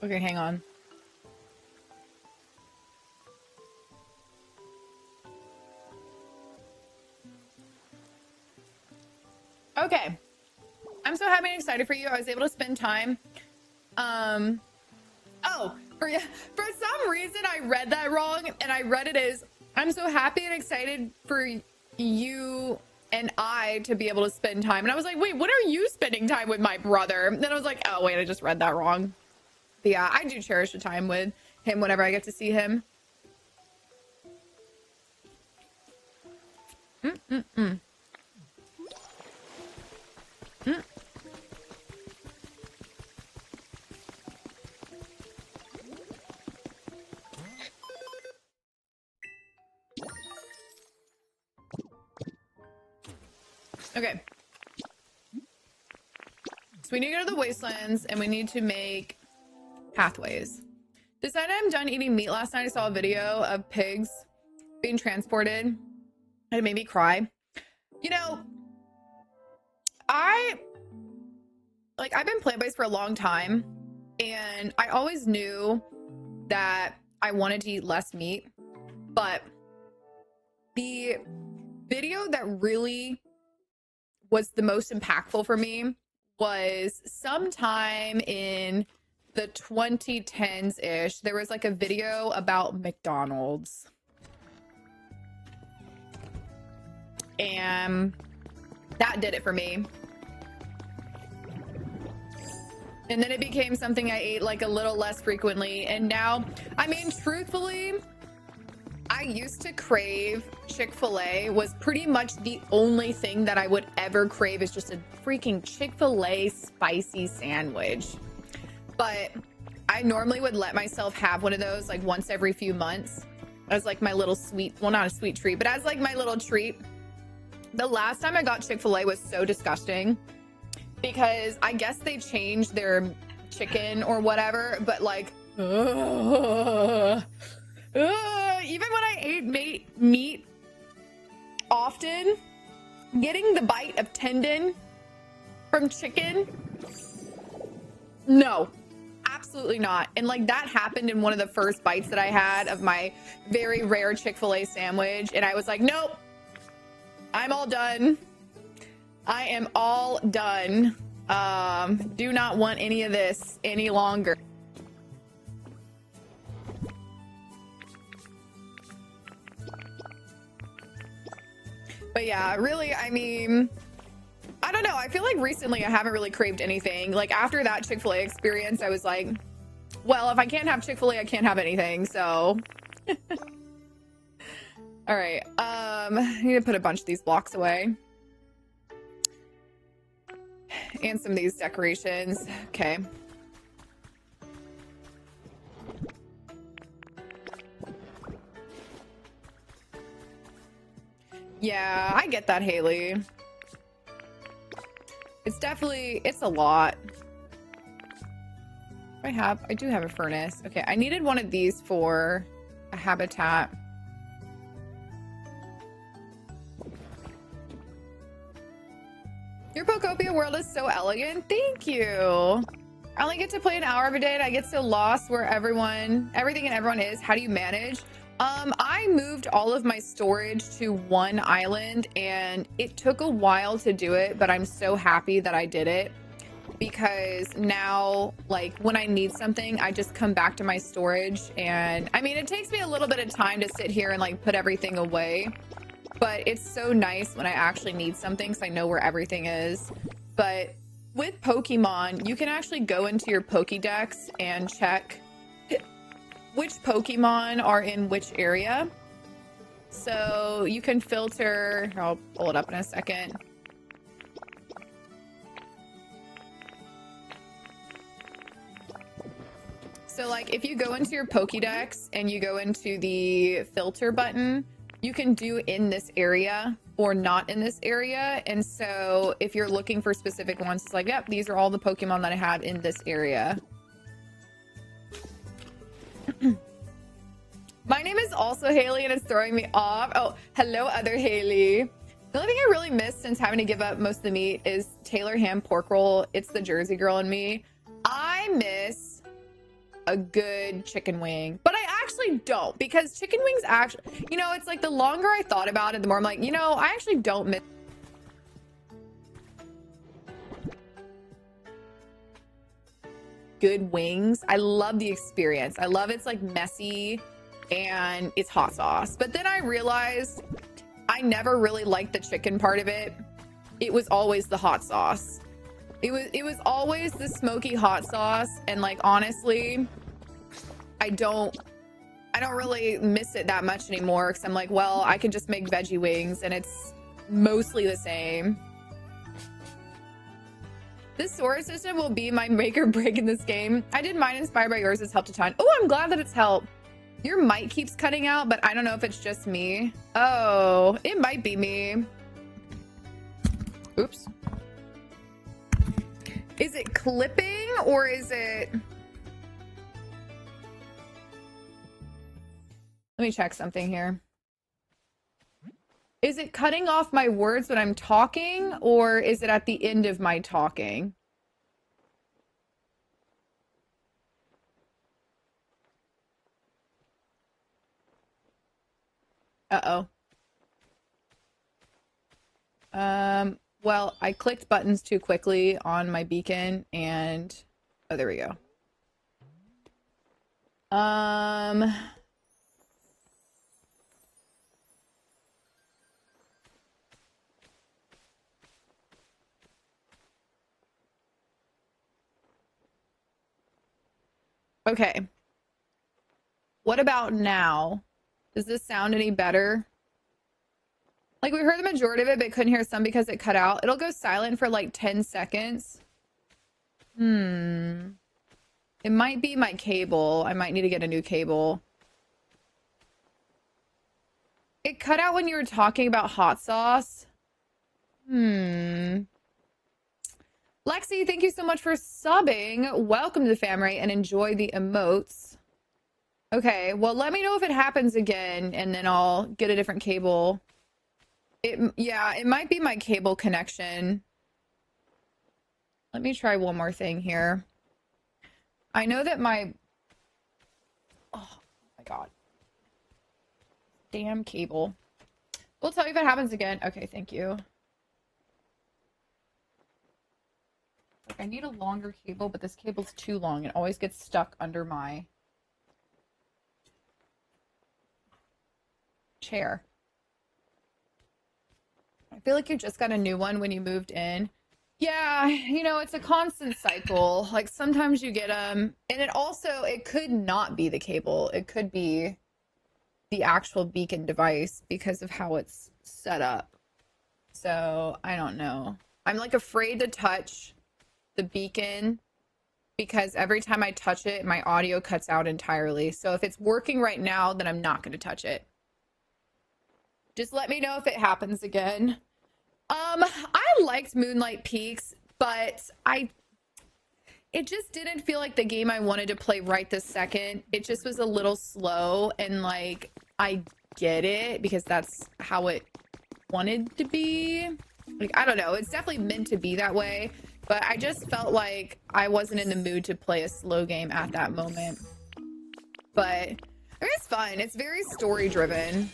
Okay, hang on. Okay. I'm so happy and excited for you. I was able to spend time. Oh, for some reason I read that wrong, and I read it as I'm so happy and excited for you and I to be able to spend time. And I was like, wait, when are you spending time with my brother? And then I was like, oh wait, I just read that wrong. But yeah, I do cherish the time with him whenever I get to see him. Mm-mm-mm. Mm. Okay. So we need to go to the wastelands and we need to make pathways. Decided I'm done eating meat last night. I saw a video of pigs being transported and it made me cry. You know, I've been plant-based for a long time, and I always knew that I wanted to eat less meat, but the video that really was the most impactful for me was sometime in the 2010s ish. There was like a video about McDonald's, and that did it for me. And then it became something I ate like a little less frequently. And now, I mean, truthfully, I used to crave Chick-fil-A. Was pretty much the only thing that I would ever crave is just a freaking Chick-fil-A spicy sandwich. But I normally would let myself have one of those like once every few months as like my little sweet, well, not a sweet treat, but as like my little treat. The last time I got Chick-fil-A was so disgusting because I guess they changed their chicken or whatever, but like, even when I ate meat often, getting the bite of tendon from chicken, no, absolutely not. And like that happened in one of the first bites that I had of my very rare Chick-fil-A sandwich, and I was like, nope, I'm all done. I am all done. Do not want any of this any longer. But yeah, really, I mean, I don't know. I feel like recently I haven't really craved anything. Like after that Chick-fil-A experience, I was like, well, if I can't have Chick-fil-A, I can't have anything. So, all right. I need to put a bunch of these blocks away. And some of these decorations. Okay. Yeah, I get that, Haley. It's definitely, it's a lot. I do have a furnace. Okay, I needed one of these for a habitat. Your Pokopia world is so elegant. Thank you. I only get to play an hour every day and I get so lost where everything and everyone is. How do you manage? I moved all of my storage to one island and it took a while to do it, but I'm so happy that I did it because now, like, when I need something, I just come back to my storage. And I mean, it takes me a little bit of time to sit here and like put everything away, but it's so nice when I actually need something so I know where everything is. But with Pokemon, you can actually go into your Pokédex and check which Pokemon are in which area. So you can filter, I'll pull it up in a second. So like if you go into your Pokédex and you go into the filter button, you can do in this area or not in this area. And so if you're looking for specific ones, it's like, yep, these are all the Pokemon that I had in this area. My name is also Haley and it's throwing me off. Oh, hello, other Haley. The only thing I really miss since having to give up most of the meat is Taylor ham pork roll. It's the Jersey girl in me. I miss a good chicken wing, but I actually don't, because chicken wings actually, you know, it's like the longer I thought about it, the more I'm like, you know, I actually don't miss good wings. I love the experience. I love it's like messy and it's hot sauce. But then I realized I never really liked the chicken part of it. It was always the hot sauce. It was always the smoky hot sauce, and like honestly, I don't really miss it that much anymore, because I'm like, well, I can just make veggie wings and it's mostly the same. This sword system will be my make or break in this game. I did mine inspired by yours. It's helped a ton. Oh, I'm glad that it's helped. Your mic keeps cutting out, but I don't know if it's just me. Oh, it might be me. Oops. Is it clipping or is it... Let me check something here. Is it cutting off my words when I'm talking, or is it at the end of my talking? Uh-oh. Well, I clicked buttons too quickly on my beacon and... Oh, there we go. Okay. What about now? Does this sound any better? Like, we heard the majority of it, but couldn't hear some because it cut out. It'll go silent for like 10 seconds. It might be my cable. I might need to get a new cable. It cut out when you were talking about hot sauce. Lexi, thank you so much for subbing. Welcome to the family and enjoy the emotes. Okay, well, let me know if it happens again, and then I'll get a different cable. Yeah, it might be my cable connection. Let me try one more thing here. I know that my... Oh my God. Damn cable. We'll tell you if it happens again. Okay, thank you. I need a longer cable, but this cable's too long. It always gets stuck under my chair. I feel like you just got a new one when you moved in. Yeah, you know, it's a constant cycle. Like sometimes you get and it could not be the cable. It could be the actual beacon device because of how it's set up. So, I don't know. I'm like afraid to touch the beacon because every time I touch it, my audio cuts out entirely. So if it's working right now, then I'm not going to touch it. Just let me know if it happens again. I liked Moonlight Peaks, but it just didn't feel like the game I wanted to play right this second. It just was a little slow, and like, I get it because that's how it wanted to be. Like, I don't know. It's definitely meant to be that way, but I just felt like I wasn't in the mood to play a slow game at that moment. But it's fun. It's very story driven.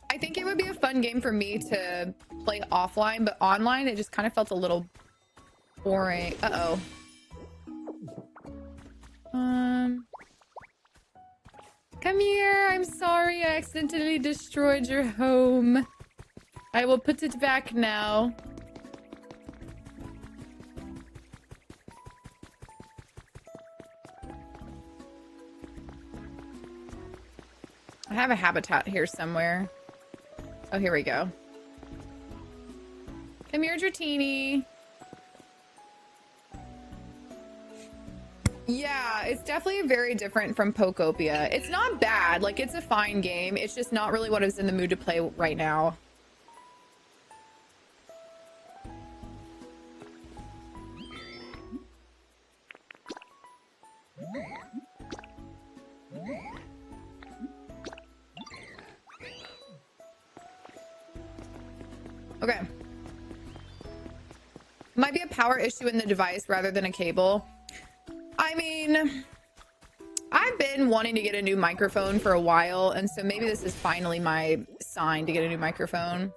I think it would be a fun game for me to play offline, but online it just kind of felt a little boring. Uh-oh. Come here. I'm sorry I accidentally destroyed your home. I will put it back now. I have a habitat here somewhere. Oh, here we go. Come here, Dratini. Yeah, it's definitely very different from Pokopia. It's not bad. Like, it's a fine game. It's just not really what I was in the mood to play right now. Okay. Might be a power issue in the device rather than a cable. I mean, I've been wanting to get a new microphone for a while, and so maybe this is finally my sign to get a new microphone.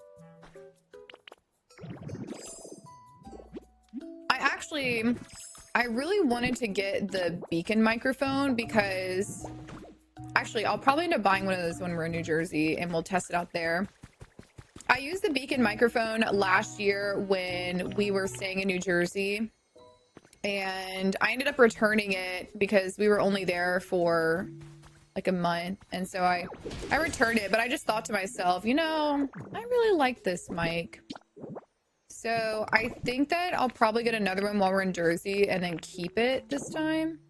I really wanted to get the beacon microphone because actually I'll probably end up buying one of those when we're in New Jersey and we'll test it out there. I used the beacon microphone last year when we were staying in New Jersey, and I ended up returning it because we were only there for like a month, and so I returned it. But I just thought to myself, you know, I really like this mic, so I think that I'll probably get another one while we're in Jersey and then keep it this time.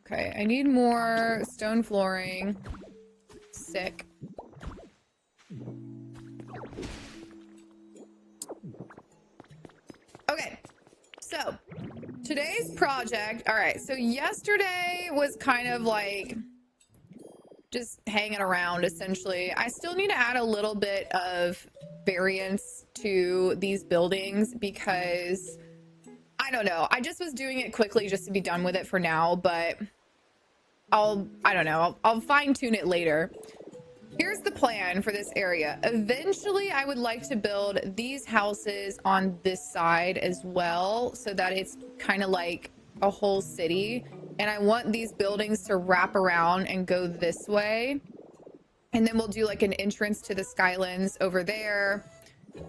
Okay, I need more stone flooring. Sick. Okay, so today's project. All right, so yesterday was kind of like just hanging around essentially. I still need to add a little bit of variance to these buildings because I don't know. I just was doing it quickly just to be done with it for now, but I don't know. I'll fine tune it later. Here's the plan for this area. Eventually, I would like to build these houses on this side as well so that it's kind of like a whole city. And I want these buildings to wrap around and go this way. And then we'll do like an entrance to the Skylands over there.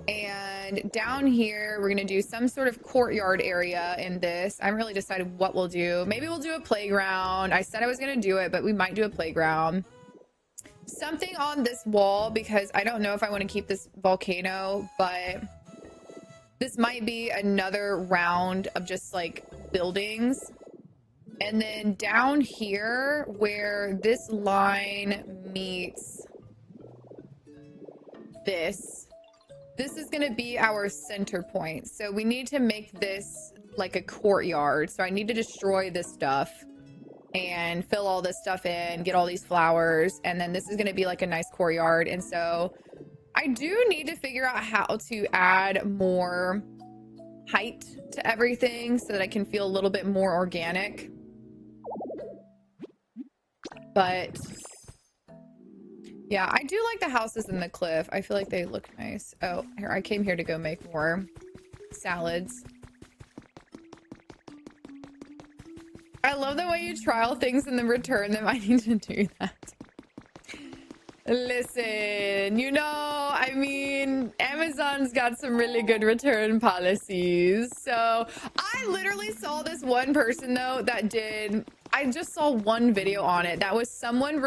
And down here, we're going to do some sort of courtyard area in this. I haven't really decided what we'll do. Maybe we'll do a playground. I said I was going to do it, but we might do a playground. Something on this wall because I don't know if I want to keep this volcano, but this might be another round of just like buildings. And then down here where this line meets this is going to be our center point. So we need to make this like a courtyard. So I need to destroy this stuff and fill all this stuff in, get all these flowers, and then this is going to be like a nice courtyard. And so I do need to figure out how to add more height to everything so that I can feel a little bit more organic. But yeah, I do like the houses in the cliff. I feel like they look nice. Oh, here, I came here to go make more salads. I love the way you trial things and then return them. I need to do that. Listen, you know, I mean, Amazon's got some really good return policies. So I literally saw this one person though that did, I just saw one video on it. That was someone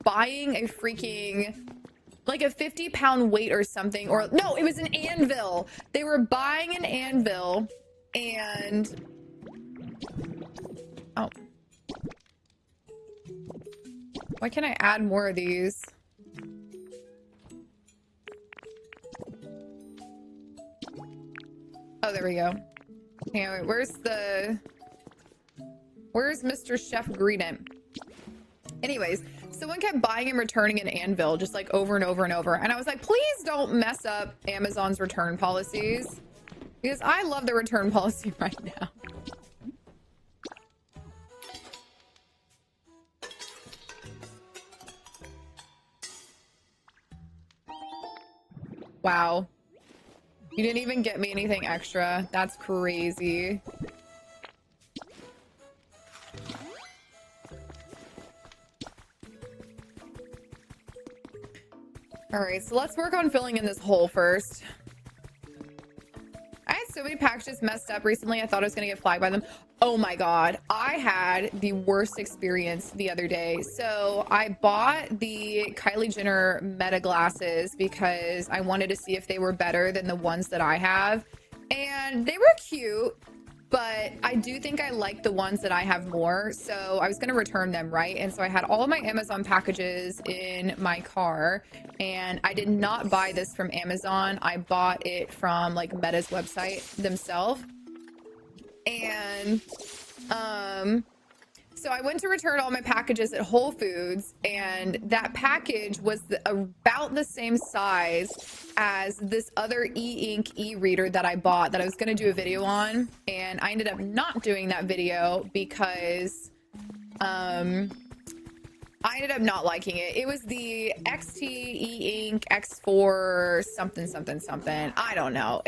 buying a freaking, like a 50-pound weight or something, or no, it was an anvil. They were buying an anvil and, oh. Why can't I add more of these? Oh, there we go. Hang on, wait, where's Mr. Chef Greedent? Anyways, someone kept buying and returning an anvil just like over and over and over. And I was like, please don't mess up Amazon's return policies because I love the return policy right now. Wow. You didn't even get me anything extra. That's crazy. All right, so let's work on filling in this hole first. I had so many packages messed up recently. I thought I was gonna get flagged by them. Oh my God, I had the worst experience the other day. So I bought the Kylie Jenner Meta glasses because I wanted to see if they were better than the ones that I have. And they were cute, but I do think I like the ones that I have more. So I was going to return them, right? And so I had all of my Amazon packages in my car, and I did not buy this from Amazon. I bought it from like Meta's website themselves. And so I went to return all my packages at Whole Foods, and that package was about the same size as this other e-ink e-reader that I bought that I was going to do a video on, and I ended up not doing that video because I ended up not liking it. It was the XT e-ink X4 something something something. I don't know.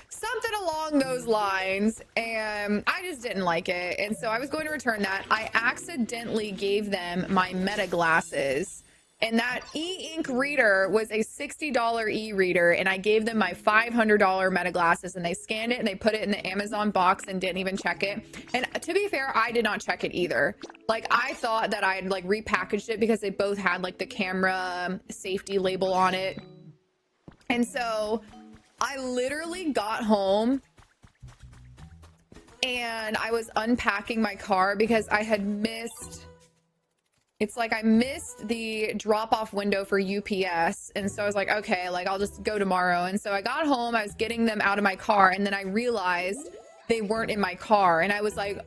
Something along those lines, and I just didn't like it. And so I was going to return that. I accidentally gave them my Meta glasses. And that e-ink reader was a $60 e-reader, and I gave them my $500 Meta glasses, and they scanned it and they put it in the Amazon box and didn't even check it. And to be fair, I did not check it either. Like, I thought that I'd like repackaged it because they both had like the camera safety label on it. And so I literally got home and I was unpacking my car because I had missed... It's like I missed the drop-off window for UPS. And so I was like, okay, like I'll just go tomorrow. And so I got home, I was getting them out of my car, and then I realized they weren't in my car. And I was like,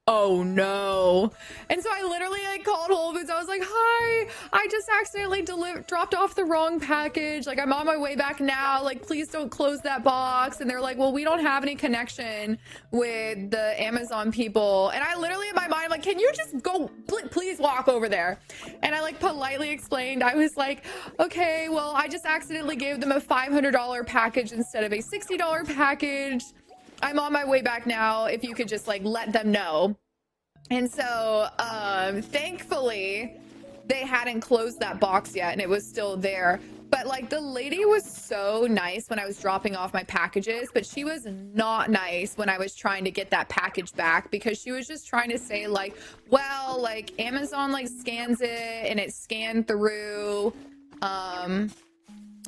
oh no. And so I literally like called Whole Foods. I was like, hi, I just accidentally dropped off the wrong package. Like, I'm on my way back now. Like, please don't close that box. And they're like, well, we don't have any connection with the Amazon people. And I literally in my mind, I'm like, can you just go, please walk over there? And I like politely explained, I was like, okay, well, I just accidentally gave them a $500 package instead of a $60 package. I'm on my way back now. If you could just like let them know. And so thankfully they hadn't closed that box yet and it was still there. But like the lady was so nice when I was dropping off my packages, but she was not nice when I was trying to get that package back, because she was just trying to say like, well, like Amazon like scans it and it scanned through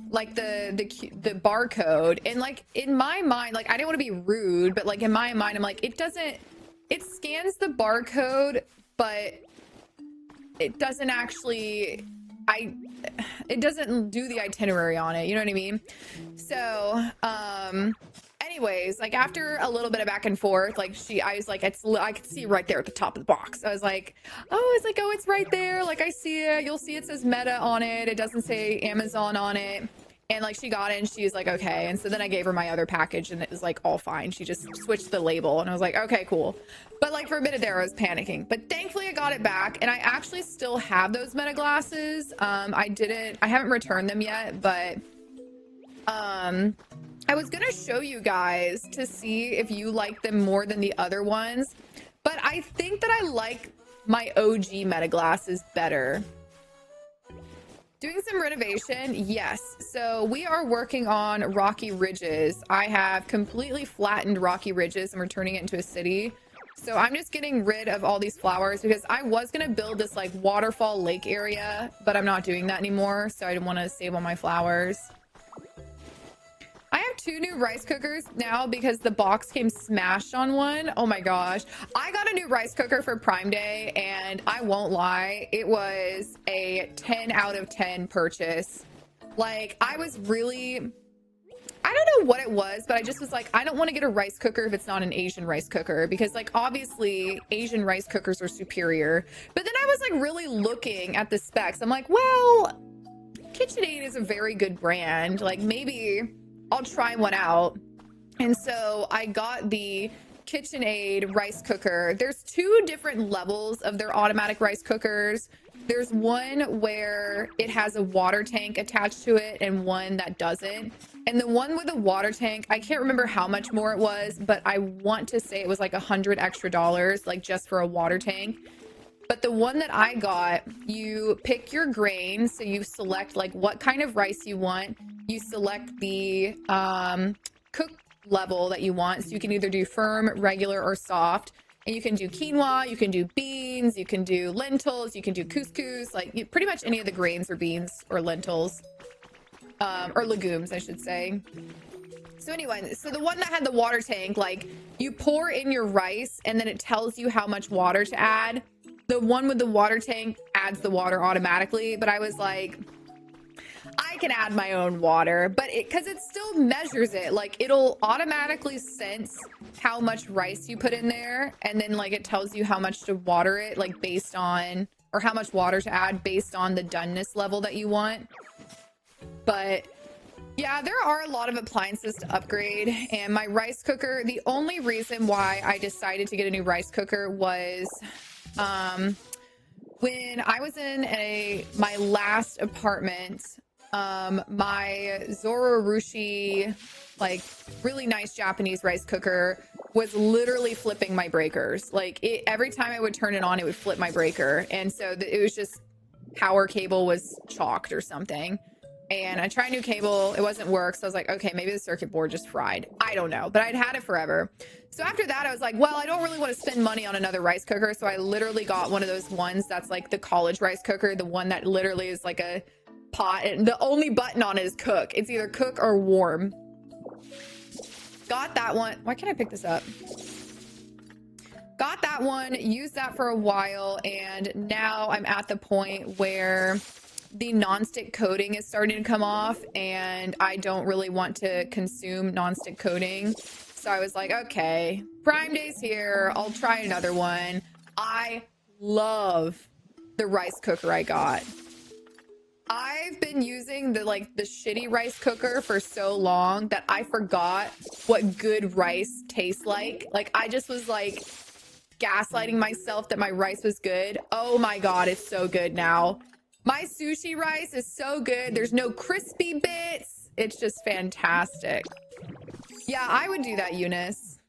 like the barcode. And like in my mind, like I didn't want to be rude, but like in my mind I'm like, it scans the barcode, but it doesn't actually it doesn't do the itinerary on it, you know what I mean? So anyways, like after a little bit of back and forth, like I was like, I could see right there at the top of the box. I was like, oh, it's right there. Like I see it. You'll see it says Meta on it. It doesn't say Amazon on it. And like she got it and she was like, okay. And so then I gave her my other package and it was like all fine. She just switched the label and I was like, okay, cool. But like for a minute there I was panicking, but thankfully I got it back, and I actually still have those Meta glasses. I haven't returned them yet, but I was gonna show you guys to see if you like them more than the other ones, but I think that I like my OG Meta glasses better. Doing some renovation, yes. So we are working on Rocky Ridges. I have completely flattened Rocky Ridges and we're turning it into a city. So I'm just getting rid of all these flowers because I was gonna build this like waterfall lake area, but I'm not doing that anymore. So I didn't want to save all my flowers. I have 2 new rice cookers now because the box came smashed on one. Oh my gosh. I got a new rice cooker for Prime Day and I won't lie, it was a 10 out of 10 purchase. Like I was really, I don't know what it was, but I just was like, I don't want to get a rice cooker if it's not an Asian rice cooker, because like obviously Asian rice cookers are superior. But then I was like really looking at the specs. I'm like, well, KitchenAid is a very good brand. Like maybe I'll try one out. And so I got the KitchenAid rice cooker. There's 2 different levels of their automatic rice cookers. There's one where it has a water tank attached to it and one that doesn't. And the one with the water tank, I can't remember how much more it was, but I want to say it was like $100 extra, like just for a water tank. But the one that I got, you pick your grain. So you select like what kind of rice you want. You select the cook level that you want. So you can either do firm, regular, or soft. And you can do quinoa, you can do beans, you can do lentils, you can do couscous, like pretty much any of the grains or beans or lentils, or legumes, I should say. So anyway, so the one that had the water tank, like you pour in your rice and then it tells you how much water to add. The one with the water tank adds the water automatically, but I was like, I can add my own water, but because it still measures it, like it'll automatically sense how much rice you put in there, and then like it tells you how much to water it, like based on, or how much water to add based on the doneness level that you want. But yeah, there are a lot of appliances to upgrade, and my rice cooker, the only reason why I decided to get a new rice cooker was when I was in my last apartment, my Zorurushi, like really nice Japanese rice cooker was literally flipping my breakers. Like every time I would turn it on, it would flip my breaker. And so it was just power cable was chalked or something. And I tried new cable, it wasn't work. So I was like, okay, maybe the circuit board just fried. I don't know, but I'd had it forever. So after that, I was like, well, I don't really want to spend money on another rice cooker. So I literally got one of those ones that's like the college rice cooker, the one that literally is like a pot, and the only button on it is cook. It's either cook or warm. Got that one. Why can't I pick this up? Got that one, used that for a while, and now I'm at the point where the nonstick coating is starting to come off, and I don't really want to consume nonstick coating. So I was like, okay, Prime Day's here. I'll try another one. I love the rice cooker I got. I've been using the shitty rice cooker for so long that I forgot what good rice tastes like. Like I just was like gaslighting myself that my rice was good. Oh my God, it's so good now. My sushi rice is so good. There's no crispy bits. It's just fantastic. Yeah, I would do that, Eunice.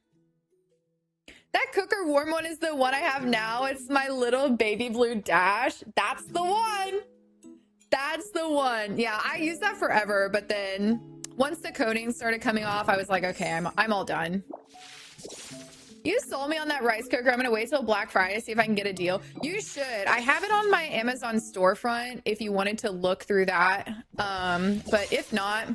That cooker warm one is the one I have now. It's my little baby blue dash. That's the one. That's the one. Yeah, I used that forever, but then once the coating started coming off, I was like, okay, I'm all done. You sold me on that rice cooker. I'm gonna wait till Black Friday to see if I can get a deal. You should. I have it on my Amazon storefront if you wanted to look through that. But if not,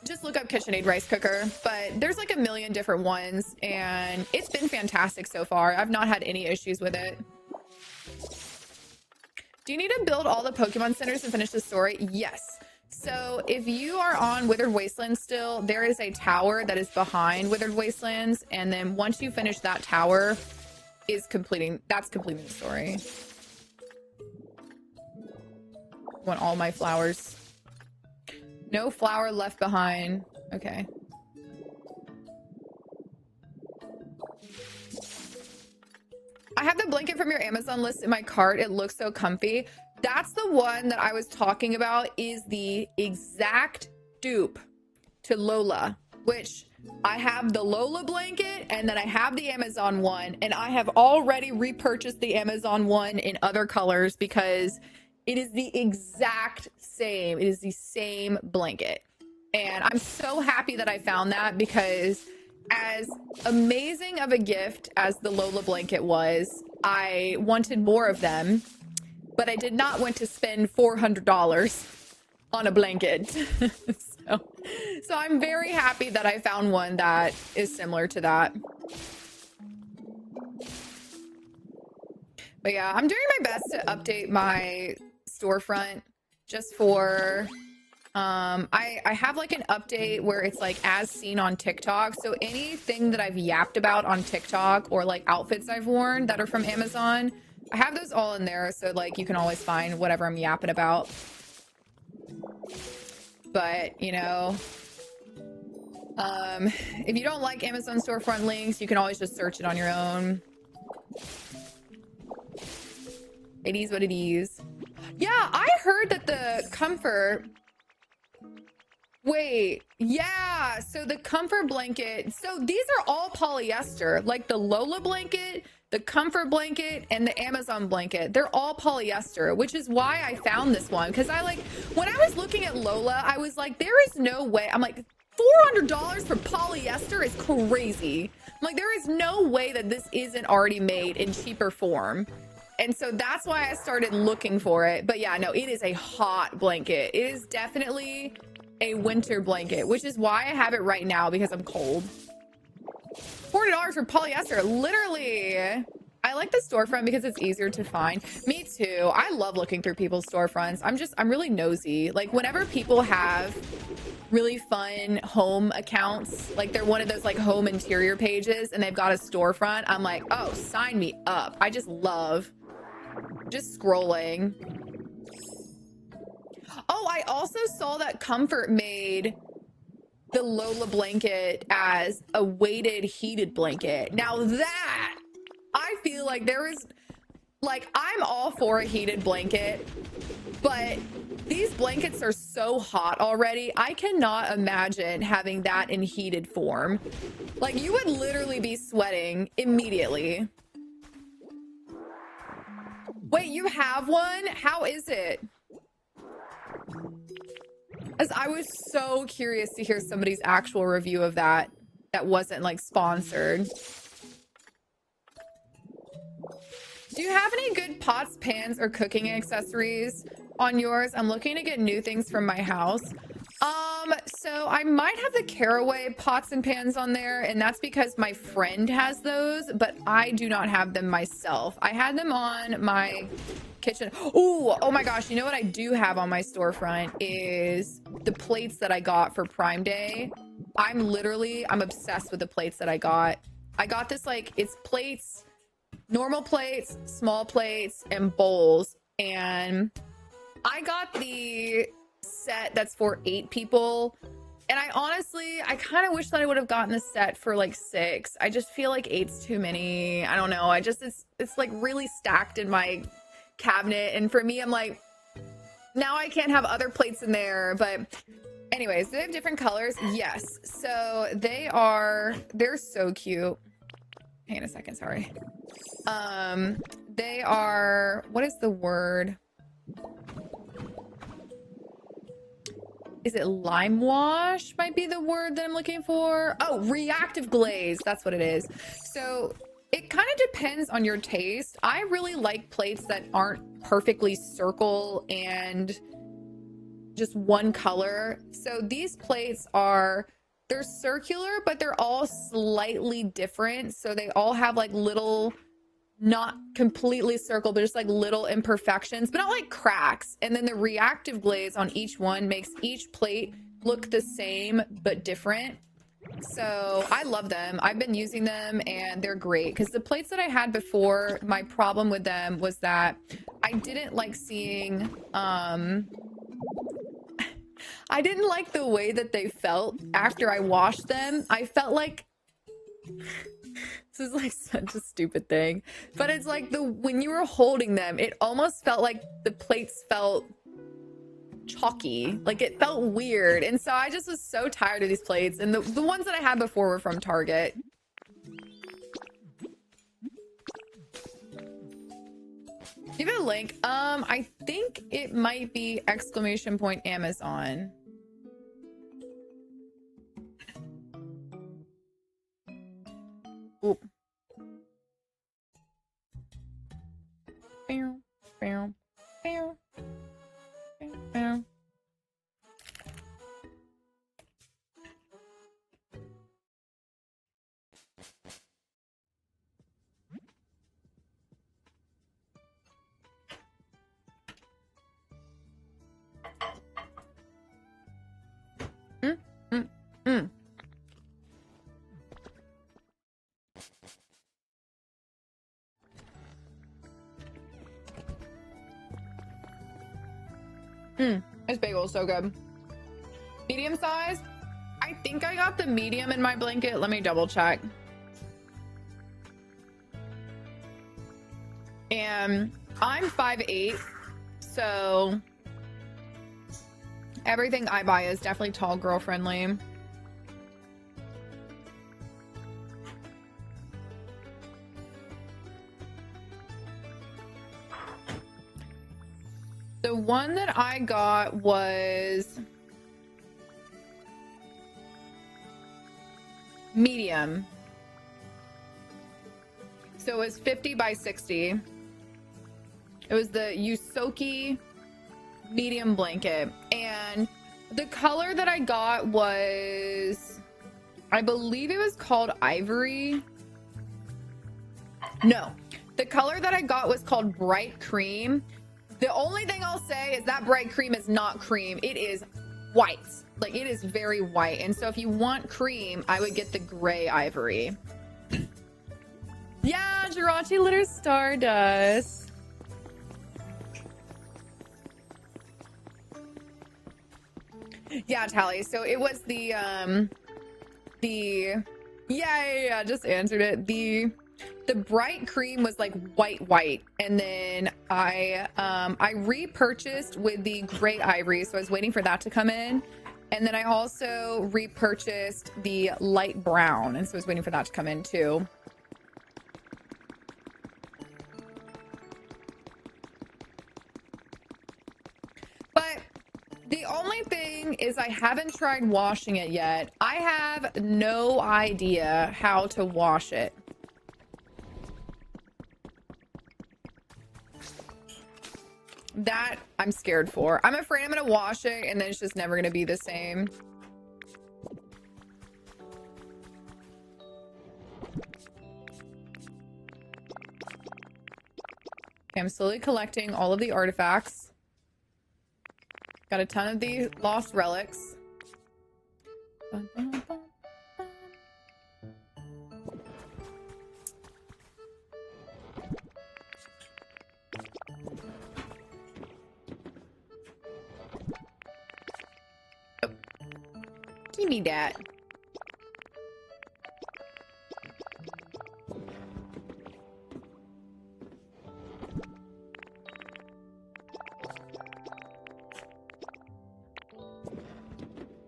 just look up KitchenAid rice cooker. But there's like a million different ones, and it's been fantastic so far. I've not had any issues with it. Do you need to build all the Pokemon centers to finish the story? Yes. So if you are on Withered Wastelands still, there is a tower that is behind Withered Wastelands. And then once you finish that tower, that's completing the story. Want all my flowers. No flower left behind. Okay. I have the blanket from your Amazon list in my cart. It looks so comfy. That's the one that I was talking about, is the exact dupe to Lola, which I have the Lola blanket and then I have the Amazon one, and I have already repurchased the Amazon one in other colors because it is the exact same. It is the same blanket. And I'm so happy that I found that, because as amazing of a gift as the Lola blanket was, I wanted more of them, but I did not want to spend $400 on a blanket. so I'm very happy that I found one that is similar to that. But yeah, I'm doing my best to update my storefront just for I have like an update where it's like as seen on TikTok. So anything that I've yapped about on TikTok, or like outfits I've worn that are from Amazon, I have those all in there. So like you can always find whatever I'm yapping about. But you know, if you don't like Amazon storefront links, you can always just search it on your own. It is what it is. Yeah, I heard that the comfort... Wait, yeah, so the comfort blanket, so these are all polyester, like the Lola blanket, the comfort blanket, and the Amazon blanket. They're all polyester, which is why I found this one. Because when I was looking at Lola, I was like, there is no way. I'm like, $400 for polyester is crazy. I'm like, there is no way that this isn't already made in cheaper form. And so that's why I started looking for it. But yeah, no, it is a hot blanket. It is definitely a winter blanket, which is why I have it right now because I'm cold. $40 for polyester, literally. I like the storefront because it's easier to find. Me too. I love looking through people's storefronts. I'm really nosy. Like whenever people have really fun home accounts, like they're one of those like home interior pages and they've got a storefront, I'm like, oh, sign me up. I just love just scrolling. Oh, I also saw that Comfort made the Lola blanket as a weighted heated blanket. Now that I feel like there is like, I'm all for a heated blanket, but these blankets are so hot already. I cannot imagine having that in heated form. Like you would literally be sweating immediately. Wait, you have one? How is it? As I was so curious to hear somebody's actual review of that wasn't like sponsored. Do you have any good pots, pans, or cooking accessories on yours? I'm looking to get new things from my house. So I might have the Caraway pots and pans on there, and that's because my friend has those, but I do not have them myself. I had them on my kitchen. Ooh, oh my gosh, you know what I do have on my storefront is the plates that I got for Prime Day. I'm obsessed with the plates that I got. I got this, like, it's plates, normal plates, small plates, and bowls, and I got the set that's for 8 people, and I kind of wish that I would have gotten the set for like 6. I just feel like 8's too many. I don't know. It's like really stacked in my cabinet, and for me, I'm like, now I can't have other plates in there. But anyways, they have different colors. Yes, so they're so cute. Hang on a second, sorry. They are, what is the word? Is it lime wash might be the word that I'm looking for? Oh, reactive glaze. That's what it is. So it kind of depends on your taste. I really like plates that aren't perfectly circle and just one color. So these plates they're circular, but they're all slightly different. So they all have like little, not completely circle, but just like little imperfections, but not like cracks. And then the reactive glaze on each one makes each plate look the same but different. So I love them. I've been using them and they're great, because the plates that I had before, my problem with them was that I didn't like seeing I didn't like the way that they felt after I washed them. I felt like this is like such a stupid thing, but it's like when you were holding them, it almost felt like the plates felt chalky, like it felt weird. And so I just was so tired of these plates, and the ones that I had before were from Target. Give it a link. I think it might be !Amazon. Oop. Bow, bow, bow, bow. Mm, mm, mm. This bagel is so good. Medium size? I think I got the medium in my blanket. Let me double check. And I'm 5'8", so everything I buy is definitely tall girl friendly. The one that I got was medium. So it was 50 by 60. It was the Yusoki medium blanket. And The color that I got was, I believe it was called Ivory. No, the color that I got was called Bright Cream. The only thing I'll say is that Bright Cream is not cream. It is white. Like, it is very white. And so if you want cream, I would get the gray Ivory. Yeah, Jirachi Litter Stardust. Yeah, Tally. So it was yeah, just answered it. The bright cream was like white, and then I repurchased with the gray Ivory, so I was waiting for that to come in. And then I also repurchased the light brown, and so I was waiting for that to come in too. But the only thing is I haven't tried washing it yet. I have no idea how to wash it. That I'm scared for. I'm afraid I'm gonna wash it and then it's just never gonna be the same. Okay, I'm slowly collecting all of the artifacts. Got a ton of the lost relics. Give me that.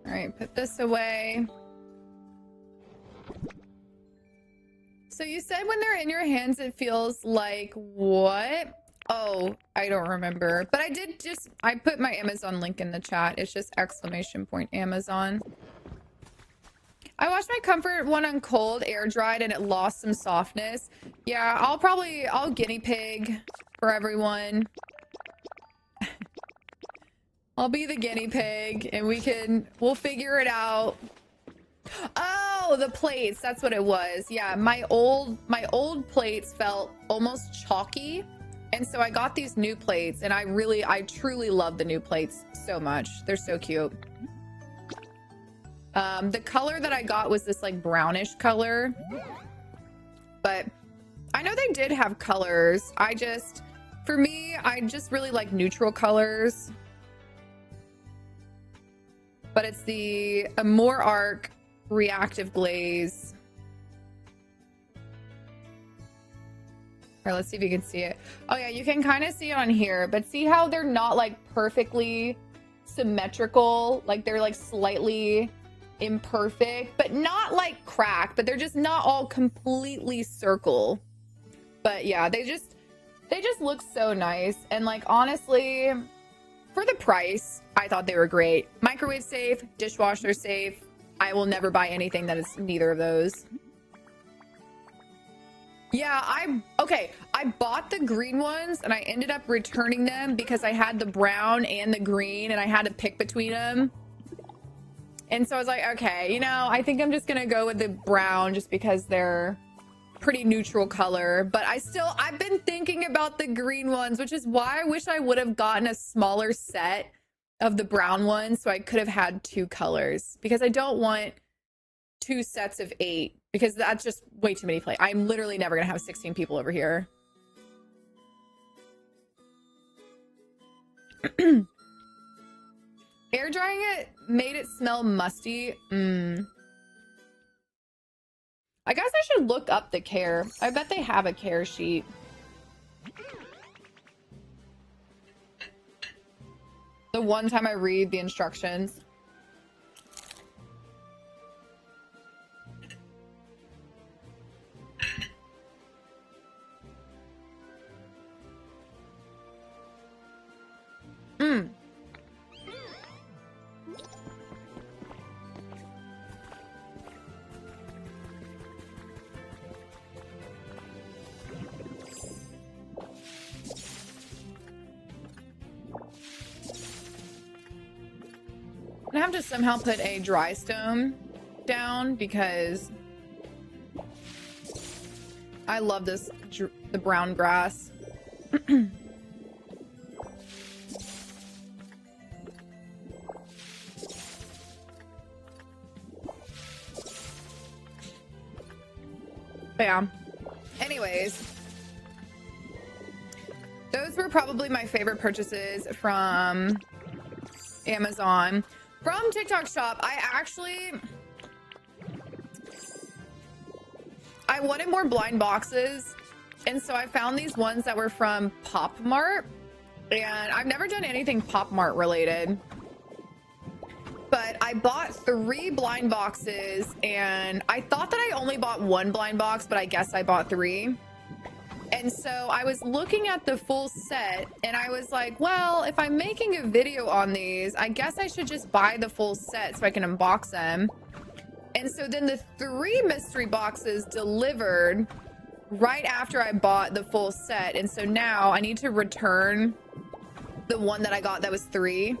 All right, put this away. So you said when they're in your hands, it feels like what? Oh, I don't remember. But I put my Amazon link in the chat. It's just !Amazon. I watched my comfort one on cold, air dried, and it lost some softness. Yeah, I'll guinea pig for everyone. I'll be the guinea pig and we'll figure it out. Oh, the plates. That's what it was. Yeah, my old plates felt almost chalky. And so I got these new plates and I truly love the new plates so much. They're so cute. The color that I got was this like brownish color. But I know they did have colors. For me, I just really like neutral colors. But it's the Amore Arc Reactive Glaze. All right, let's see if you can see it. Oh yeah, you can kind of see it on here, but see how they're not like perfectly symmetrical? Like they're like slightly imperfect, but not like cracked, but they're just not all completely circle. But yeah, they just look so nice. And like, honestly, for the price, I thought they were great. Microwave safe, dishwasher safe. I will never buy anything that is neither of those. Yeah, I bought the green ones and I ended up returning them because I had the brown and the green and I had to pick between them. And so I was like, okay, you know, I think I'm just gonna go with the brown just because they're pretty neutral color. But I've been thinking about the green ones, which is why I wish I would have gotten a smaller set of the brown ones so I could have had 2 colors, because I don't want 2 sets of 8 because that's just way too many play. I'm literally never gonna have 16 people over here. Air drying it made it smell musty. I guess I should look up the care. I bet they have a care sheet. The one time I read the instructions. have to somehow put a dry stone down because I love this, the brown grass. Yeah. Anyways, those were probably my favorite purchases from Amazon. From TikTok Shop, I wanted more blind boxes, and so I found these ones that were from Pop Mart, and I've never done anything Pop Mart related. But I bought 3 blind boxes, and I thought that I only bought 1 blind box, but I guess I bought 3. And so I was looking at the full set, and I was like, well, if I'm making a video on these, I guess I should just buy the full set so I can unbox them. And so then the 3 mystery boxes delivered right after I bought the full set. And so now I need to return the one that I got that was 3.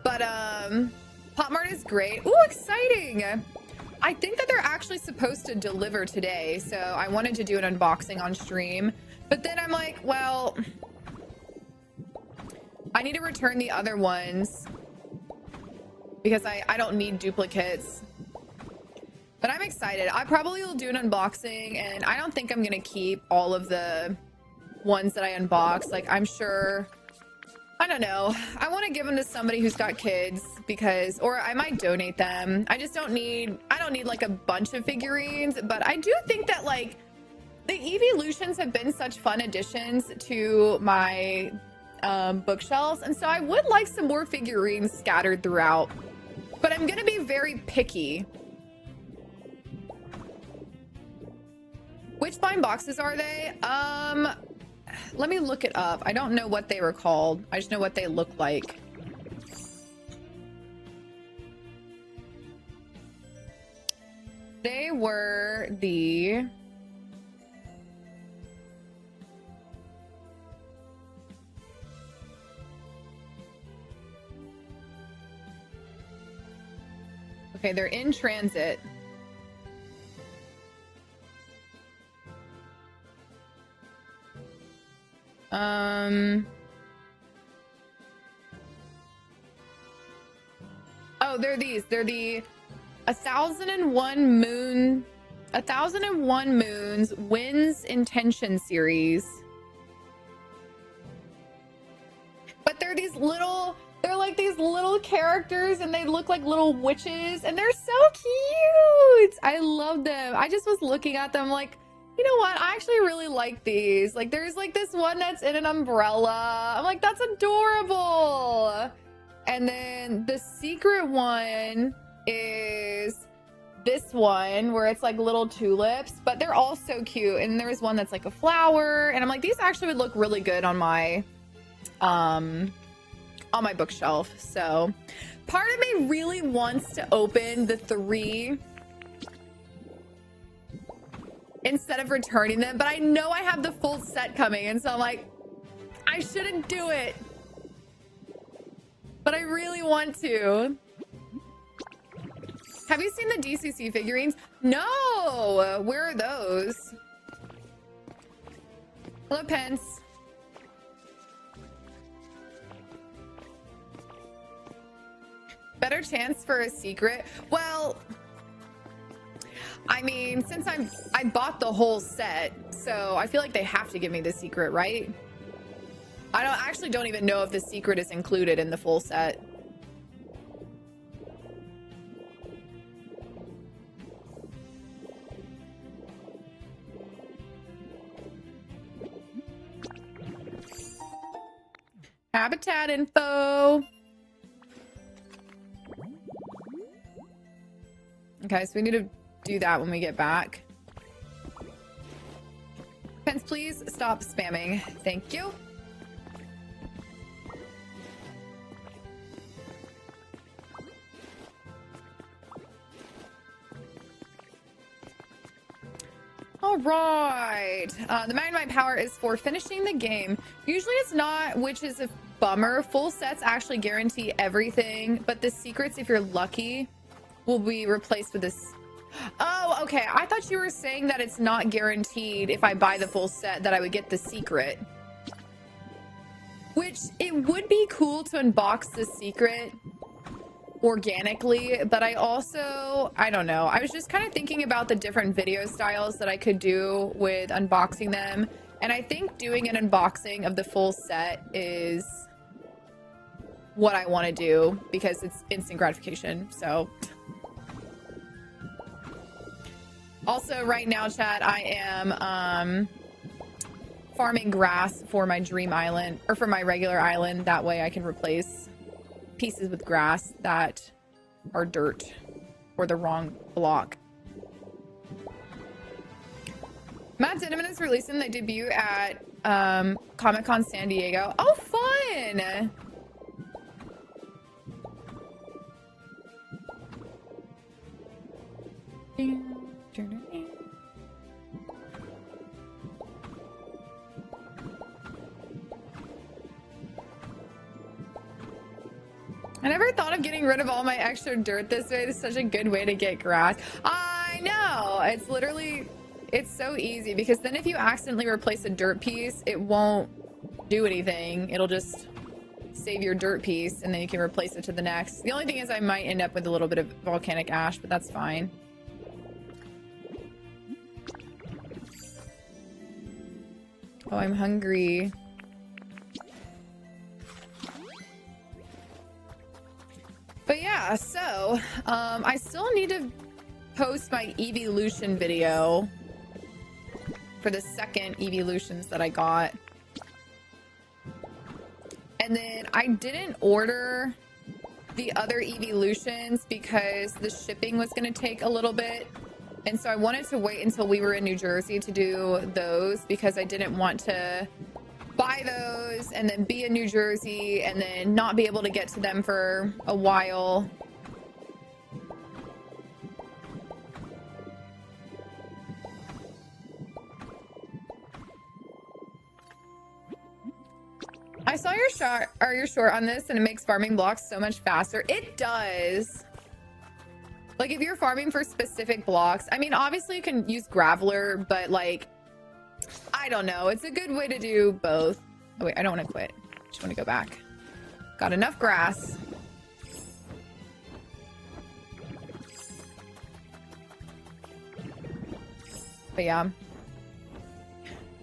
But Pop Mart is great. Ooh, exciting. I think that they're actually supposed to deliver today, so I wanted to do an unboxing on stream. But then I'm like, well, I need to return the other ones because I don't need duplicates. But I'm excited. I probably will do an unboxing, and I don't think I'm going to keep all of the ones that I unboxed. Like, I'm sure... I don't know. I want to give them to somebody who's got kids because, or I might donate them. I don't need like a bunch of figurines, but I do think that like the Evolutions have been such fun additions to my bookshelves. And so I would like some more figurines scattered throughout, but I'm going to be very picky. Which blind boxes are they? Let me look it up. I don't know what they were called. I just know what they look like. They were the... Okay, they're in transit. Oh, they're these. They're the 1001 Moons Wins Intention series. But they're like these little characters, and they look like little witches, and they're so cute. I love them. I just was looking at them like, you know what? I actually really like these. Like, there's like this one that's in an umbrella. I'm like, that's adorable. And then the secret one is this one where it's like little tulips, but they're all so cute. And there's one that's like a flower, and I'm like, these actually would look really good on my bookshelf. So part of me really wants to open the 3 instead of returning them, but I know I have the full set coming, and so I'm like, I shouldn't do it, but I really want to. Have you seen the DCC figurines? No. Where are those? Hello, Pence. Better chance for a secret? Well, I mean, since I bought the whole set, so I feel like they have to give me the secret, right? I actually don't even know if the secret is included in the full set. Habitat info. Okay, so we need to do that when we get back. Pence, please stop spamming. Thank you. All right. The Magnite power is for finishing the game. Usually it's not, which is bummer. Full sets actually guarantee everything, but the secrets, if you're lucky, will be replaced with this. Oh, okay. I thought you were saying that it's not guaranteed if I buy the full set that I would get the secret. Which, it would be cool to unbox the secret organically, but I don't know. I was just kind of thinking about the different video styles that I could do with unboxing them. And I think doing an unboxing of the full set is what I want to do because it's instant gratification. So also right now, chat, I am farming grass for my dream island or for my regular island. That way I can replace pieces with grass that are dirt or the wrong block. Matt Cinnamon is releasing the debut at Comic-Con San Diego. Oh, fun! I never thought of getting rid of all my extra dirt this way. It's such a good way to get grass. I know! It's literally... It's so easy because then if you accidentally replace a dirt piece, it won't do anything. It'll just save your dirt piece and then you can replace it to the next. The only thing is I might end up with a little bit of volcanic ash, but that's fine. Oh, I'm hungry. But yeah, so I still need to post my evolution video for the second evolutions that I got. And then I didn't order the other evolutions because the shipping was going to take a little bit. And so I wanted to wait until we were in New Jersey to do those because I didn't want to buy those and then be in New Jersey and then not be able to get to them for a while. I saw your short on this and it makes farming blocks so much faster. It does. Like if you're farming for specific blocks, I mean, obviously you can use Graveler, but like, I don't know. It's a good way to do both. Oh wait, I don't want to quit. I just want to go back. Got enough grass. But yeah.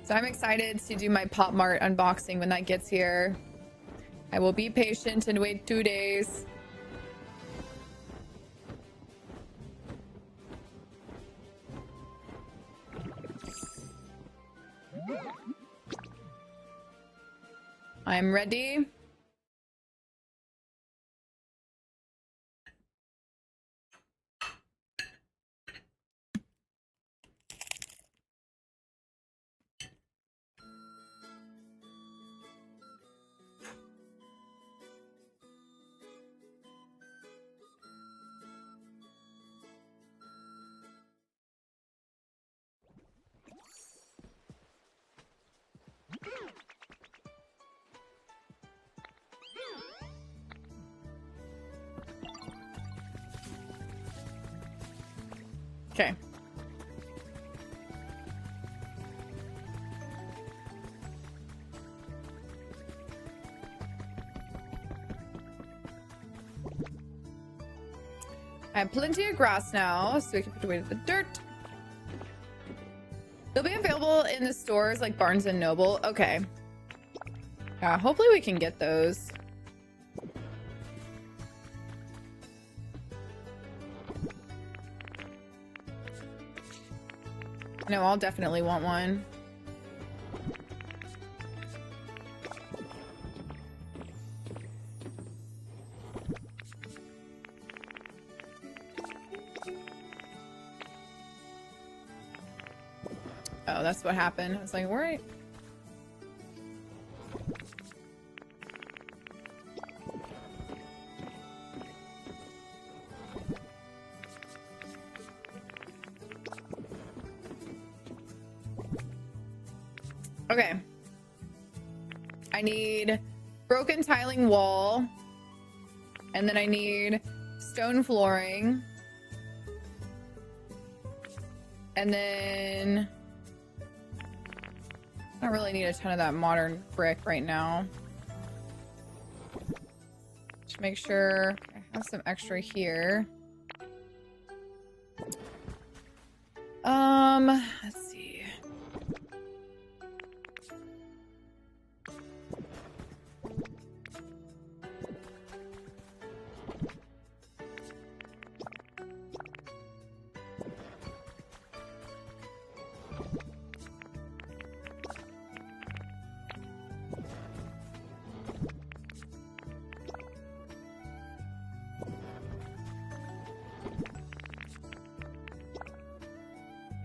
So I'm excited to do my Pop Mart unboxing when that gets here. I will be patient and wait 2 days. I'm ready. Okay. I have plenty of grass now, so we can put away the dirt. They'll be available in the stores like Barnes and Noble. Okay. Yeah, hopefully we can get those. No, I'll definitely want one. Oh, that's what happened. I was like, all right. Okay. I need broken tiling wall. And then I need stone flooring. And then I don't really need a ton of that modern brick right now. Just make sure I have some extra here. Let's see.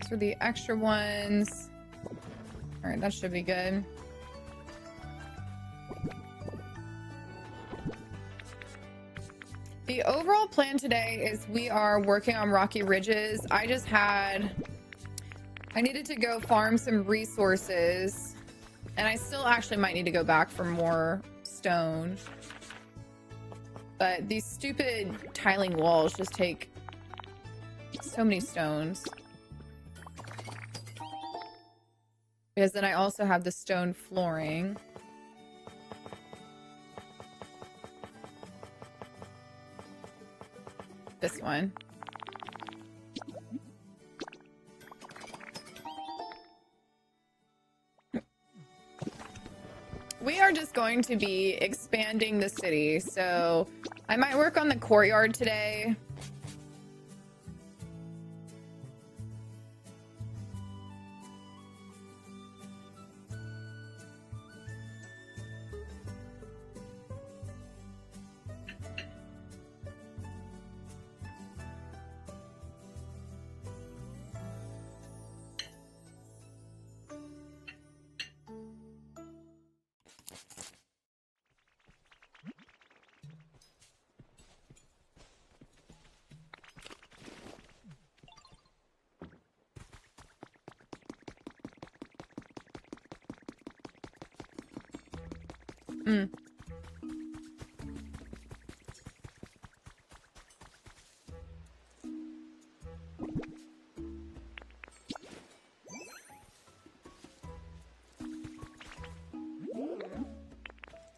For the extra ones. All right, that should be good. The overall plan today is we are working on Rocky Ridges. I needed to go farm some resources, and I still actually might need to go back for more stone. But these stupid tiling walls just take so many stones. Because then I also have the stone flooring. This one. We are just going to be expanding the city, so I might work on the courtyard today.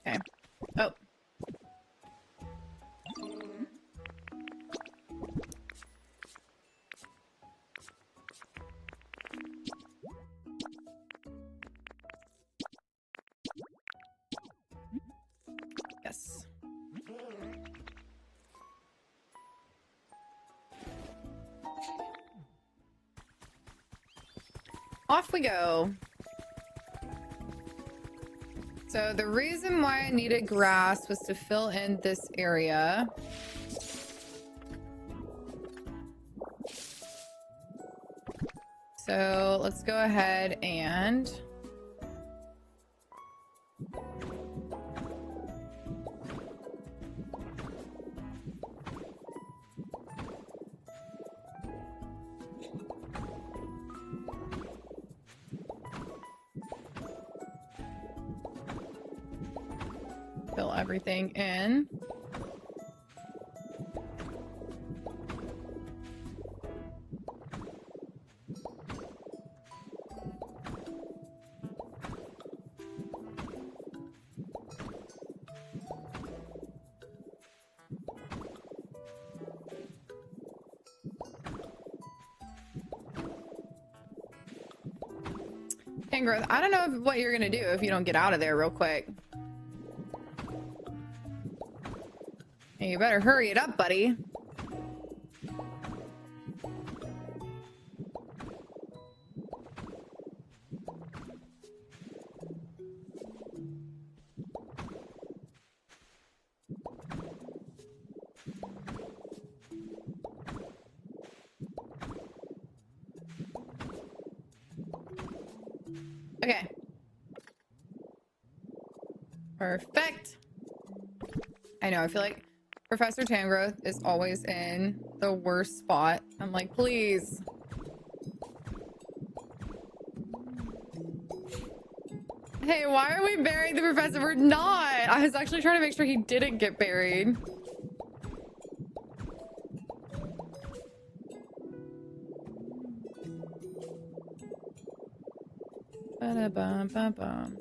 Okay. Oh. Yes. Off we go. So the reason why I needed grass was to fill in this area. So let's go ahead and fill everything in. Growth. I don't know what you're gonna do if you don't get out of there real quick. Hey, you better hurry it up, buddy. Okay. Perfect. I know, I feel like Professor Tangrowth is always in the worst spot. I'm like, please. Hey, why are we burying the professor? We're not. I was actually trying to make sure he didn't get buried. Ba-da-bum-bum-bum.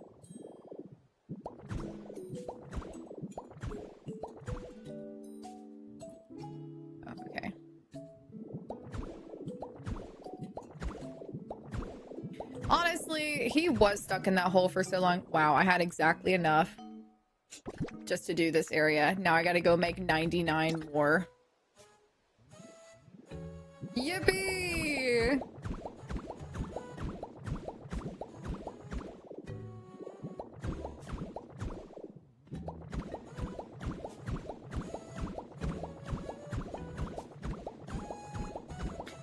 Oh, okay. Honestly, he was stuck in that hole for so long. Wow, I had exactly enough just to do this area. Now I gotta go make 99 more. Yippee!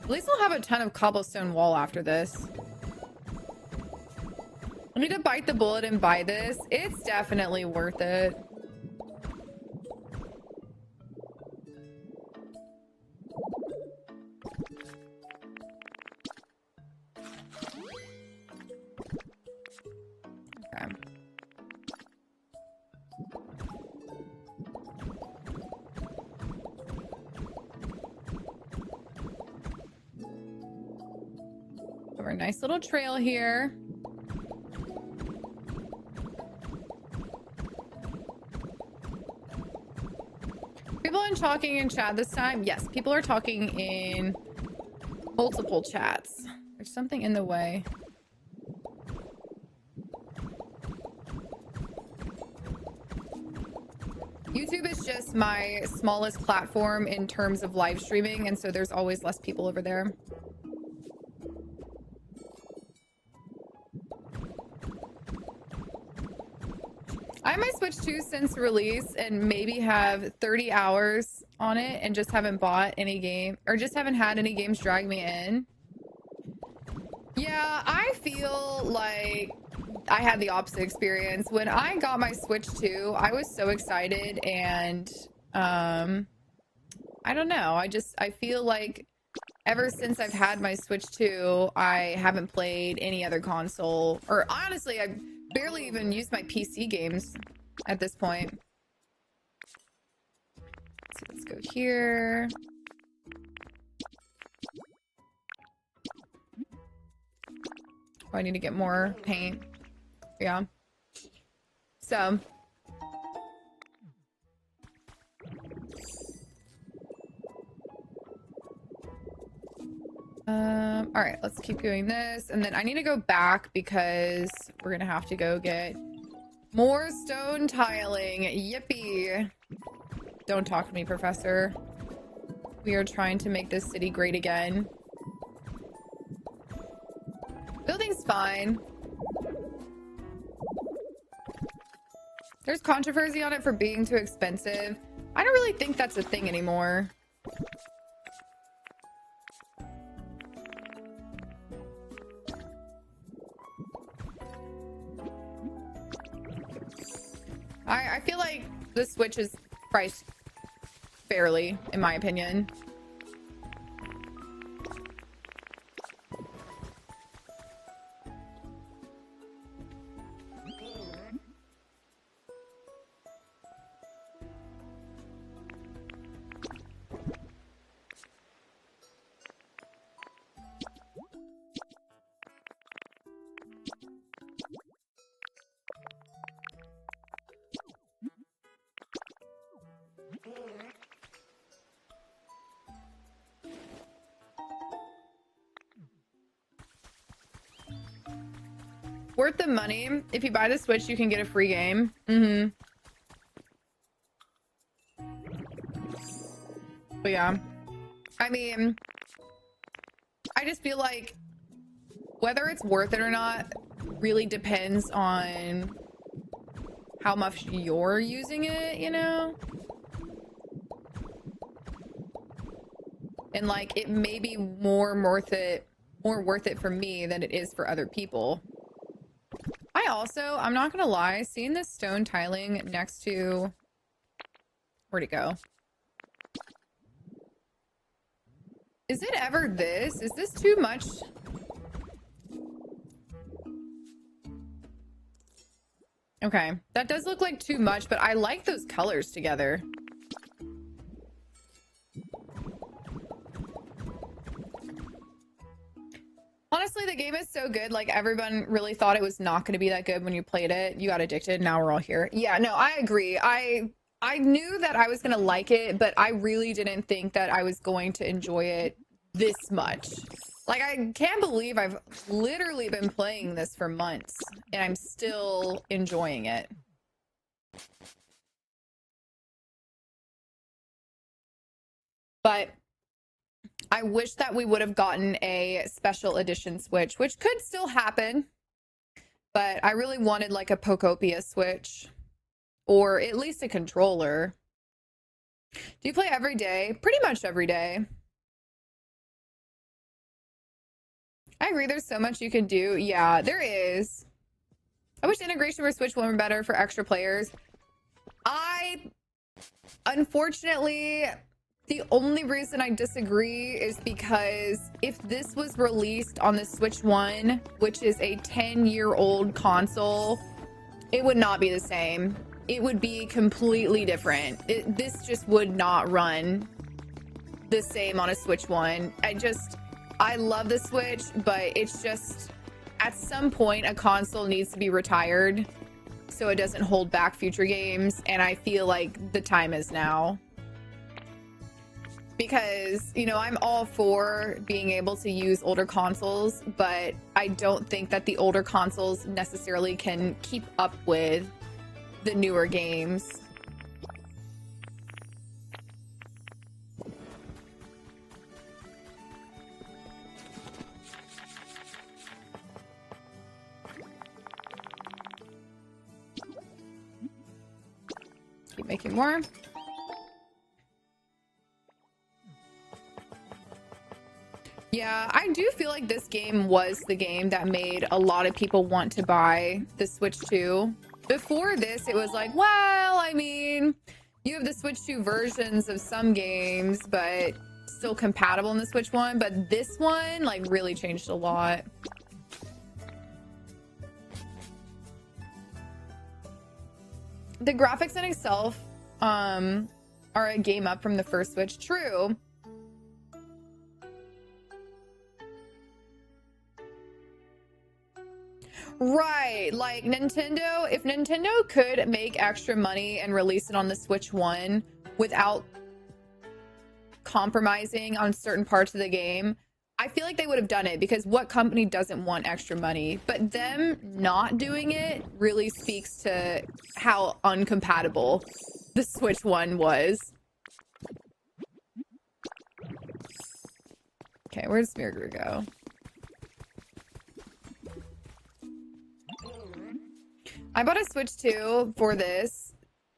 At least I'll have a ton of cobblestone wall after this. I need to bite the bullet and buy this. It's definitely worth it. Okay. Have our nice little trail here. People are talking in chat this time? Yes, people are talking in multiple chats. There's something in the way. YouTube is just my smallest platform in terms of live streaming, and so there's always less people over there. I have my Switch 2 since release and maybe have 30 hours on it and just haven't bought any game or just haven't had any games drag me in. Yeah, I feel like I had the opposite experience. When I got my Switch 2, I was so excited and I don't know. I feel like ever since I've had my Switch 2, I haven't played any other console. Or honestly, I've barely even used my PC games at this point. So let's go here. Oh, I need to get more paint. Yeah. So. All right, let's keep doing this. And then I need to go back because we're gonna have to go get more stone tiling. Yippee. Don't talk to me, Professor. We are trying to make this city great again. Building's fine. There's controversy on it for being too expensive. I don't really think that's a thing anymore. I feel like the Switch is priced fairly, in my opinion. Worth the money. If you buy the Switch, you can get a free game. But yeah. I mean, I just feel like whether it's worth it or not really depends on how much you're using it, you know? And like, it may be more worth it for me than it is for other people. I'm not gonna lie, seeing this stone tiling next to... Where'd it go? Is it ever this? Is this too much? Okay, that does look like too much, but I like those colors together. Honestly, the game is so good. Like, everyone really thought it was not going to be that good when you played it. You got addicted. Now we're all here. Yeah, no, I agree. I knew that I was going to like it, but I really didn't think that I was going to enjoy it this much. Like, I can't believe I've literally been playing this for months and I'm still enjoying it. But I wish that we would have gotten a special edition Switch, which could still happen. But I really wanted like a Pokopia Switch or at least a controller. Do you play every day? Pretty much every day. I agree, there's so much you can do. Yeah, there is. I wish integration for Switch were better for extra players. Unfortunately, the only reason I disagree is because if this was released on the Switch 1, which is a 10-year-old console, it would not be the same. It would be completely different. This just would not run the same on a Switch 1. I love the Switch, but it's just, at some point, a console needs to be retired so it doesn't hold back future games, and I feel like the time is now. Because, you know, I'm all for being able to use older consoles, but I don't think that the older consoles necessarily can keep up with the newer games. Keep making more. Yeah, I do feel like this game was the game that made a lot of people want to buy the Switch 2. Before this, it was like, well, I mean, you have the Switch 2 versions of some games, but still compatible in the Switch 1. But this one, like, really changed a lot. The graphics in itself are a game up from the first Switch. True. Right, like Nintendo, if Nintendo could make extra money and release it on the Switch 1 without compromising on certain parts of the game, I feel like they would have done it, because what company doesn't want extra money? But them not doing it really speaks to how uncompatible the Switch 1 was. Okay, where's Smeargrew go? I bought a Switch 2 for this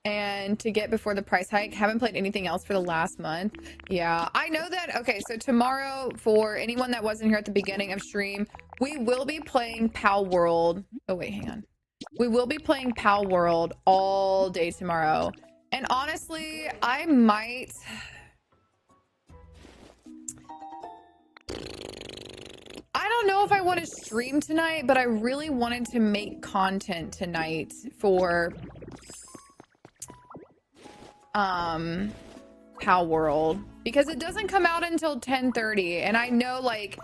and to get before the price hike. Haven't played anything else for the last month. Yeah, I know that. Okay, so tomorrow, for anyone that wasn't here at the beginning of stream, we will be playing Pal World. Oh, wait, hang on. We will be playing Pal World all day tomorrow. And honestly, I might... I don't know if I want to stream tonight, but I really wanted to make content tonight for Pal World, because it doesn't come out until 10:30, and I know, like,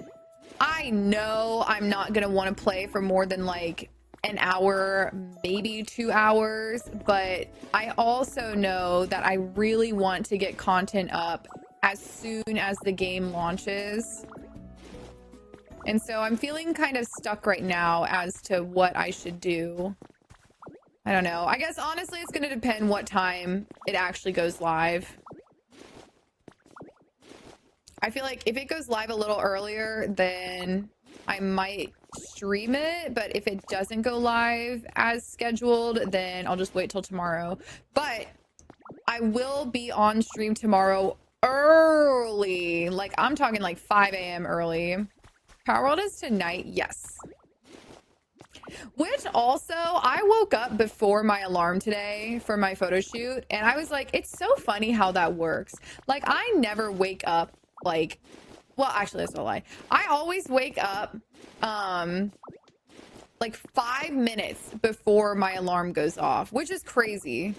I know I'm not gonna want to play for more than like an hour, maybe 2 hours, but I also know that I really want to get content up as soon as the game launches. And so I'm feeling kind of stuck right now as to what I should do. I don't know. I guess honestly it's going to depend what time it actually goes live. I feel like if it goes live a little earlier, then I might stream it. But if it doesn't go live as scheduled, then I'll just wait till tomorrow. But I will be on stream tomorrow early. Like, I'm talking like 5 a.m. early. Power World is tonight, yes. Which also, I woke up before my alarm today for my photo shoot, and I was like, it's so funny how that works. Like, I never wake up, like, well, actually, that's a lie. I always wake up, like 5 minutes before my alarm goes off, which is crazy.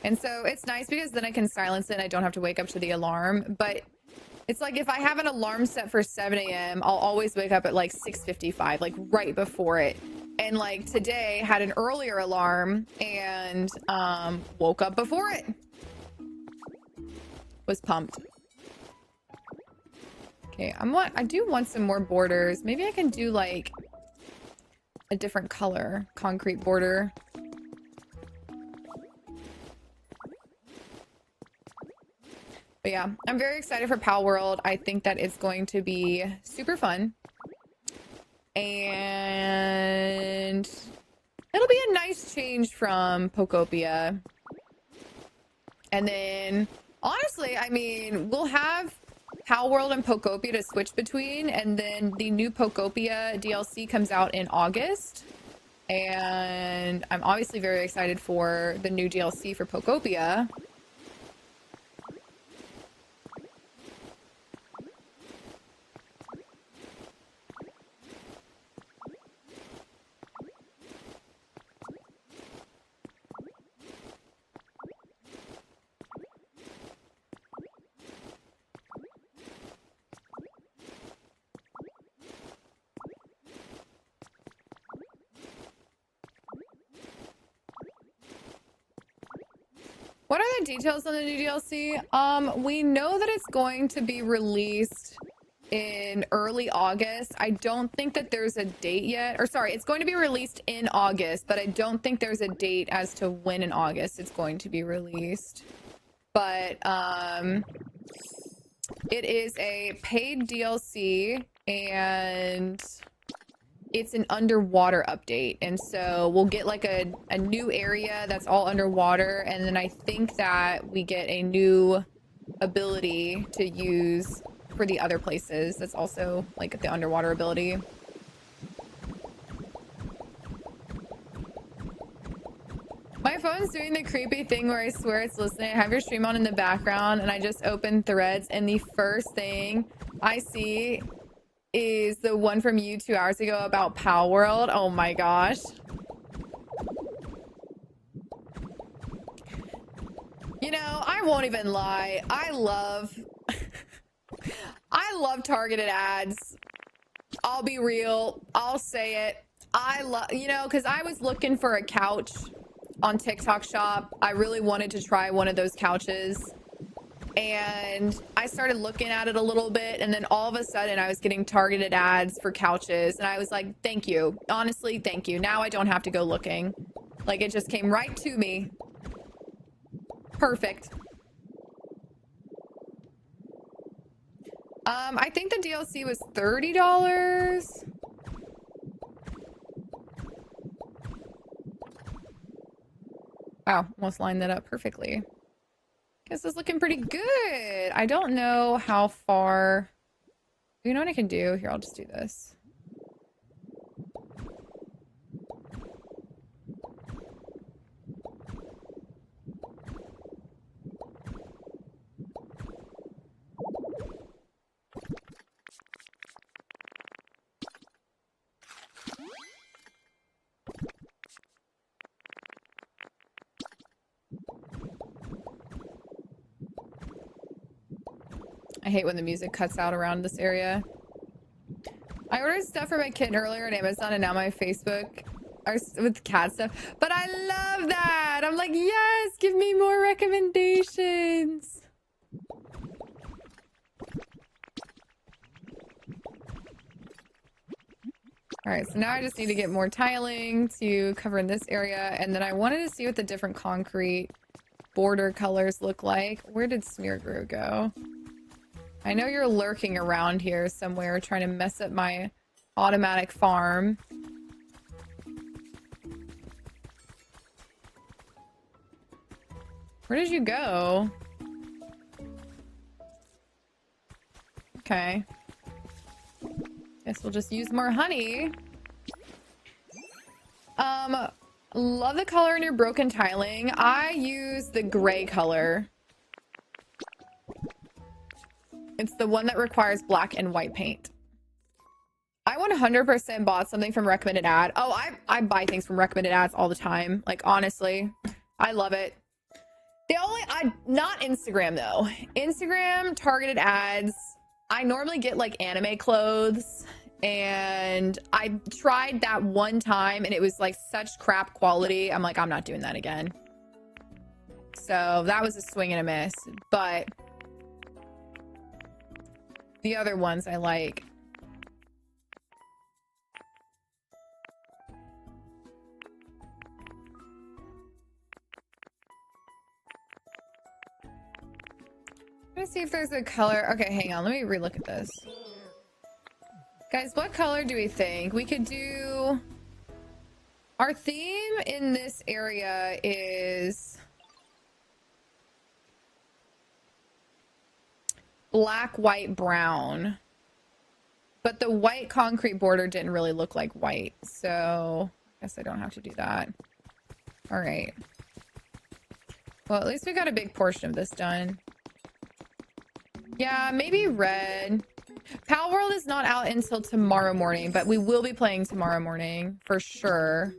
And so it's nice because then I can silence it and I don't have to wake up to the alarm. But it's like if I have an alarm set for 7 a.m., I'll always wake up at like 6:55, like right before it. And like today had an earlier alarm and woke up before it. Was pumped. Okay, I do want some more borders. Maybe I can do like a different color concrete border. But yeah, I'm very excited for Pal World. I think that it's going to be super fun. And it'll be a nice change from Pokopia. And then, honestly, I mean, we'll have Pal World and Pokopia to switch between. And then the new Pokopia DLC comes out in August. And I'm obviously very excited for the new DLC for Pokopia. What are the details on the new DLC? We know that it's going to be released in early August. I don't think that there's a date yet. Or sorry, it's going to be released in August, but I don't think there's a date as to when in August it's going to be released. But it is a paid DLC and it's an underwater update, and so we'll get like a new area that's all underwater, and then I think that we get a new ability to use for the other places that's also like the underwater ability. My phone's doing the creepy thing where I swear it's listening. I have your stream on in the background and I just open threads and the first thing I see is the one from you 2 hours ago about Pal World. Oh my gosh. You know, I won't even lie. I love targeted ads. I'll be real. I'll say it. I love, you know, because I was looking for a couch on TikTok Shop. I really wanted to try one of those couches. And I started looking at it a little bit, and then all of a sudden I was getting targeted ads for couches, and I was like, thank you. Honestly, thank you. Now I don't have to go looking. Like, it just came right to me. Perfect. I think the DLC was $30. Wow, almost lined that up perfectly. Guess it's looking pretty good. I don't know how far. You know what I can do? Here, I'll just do this. I hate when the music cuts out around this area. I ordered stuff for my kitten earlier on Amazon and now my Facebook are with cat stuff. But I love that. I'm like, yes, give me more recommendations. All right, so now I just need to get more tiling to cover in this area. And then I wanted to see what the different concrete border colors look like. Where did Smear Brew go? I know you're lurking around here somewhere trying to mess up my automatic farm. Where did you go? Okay. Guess we'll just use more honey. Love the color in your broken tiling. I use the gray color. It's the one that requires black and white paint. I 100% bought something from recommended ad. Oh, I buy things from recommended ads all the time. Like, honestly, I love it. Not Instagram though. Instagram targeted ads. I normally get like anime clothes, and I tried that one time and it was like such crap quality. I'm like, I'm not doing that again. So that was a swing and a miss. But the other ones I like. Let me see if there's a color. Okay, hang on. Let me relook at this. Guys, what color do we think? We could do... Our theme in this area is... black, white, brown. But the white concrete border didn't really look like white. So, I guess I don't have to do that. All right. Well, at least we got a big portion of this done. Yeah, maybe red. Pal World is not out until tomorrow morning, but we will be playing tomorrow morning for sure.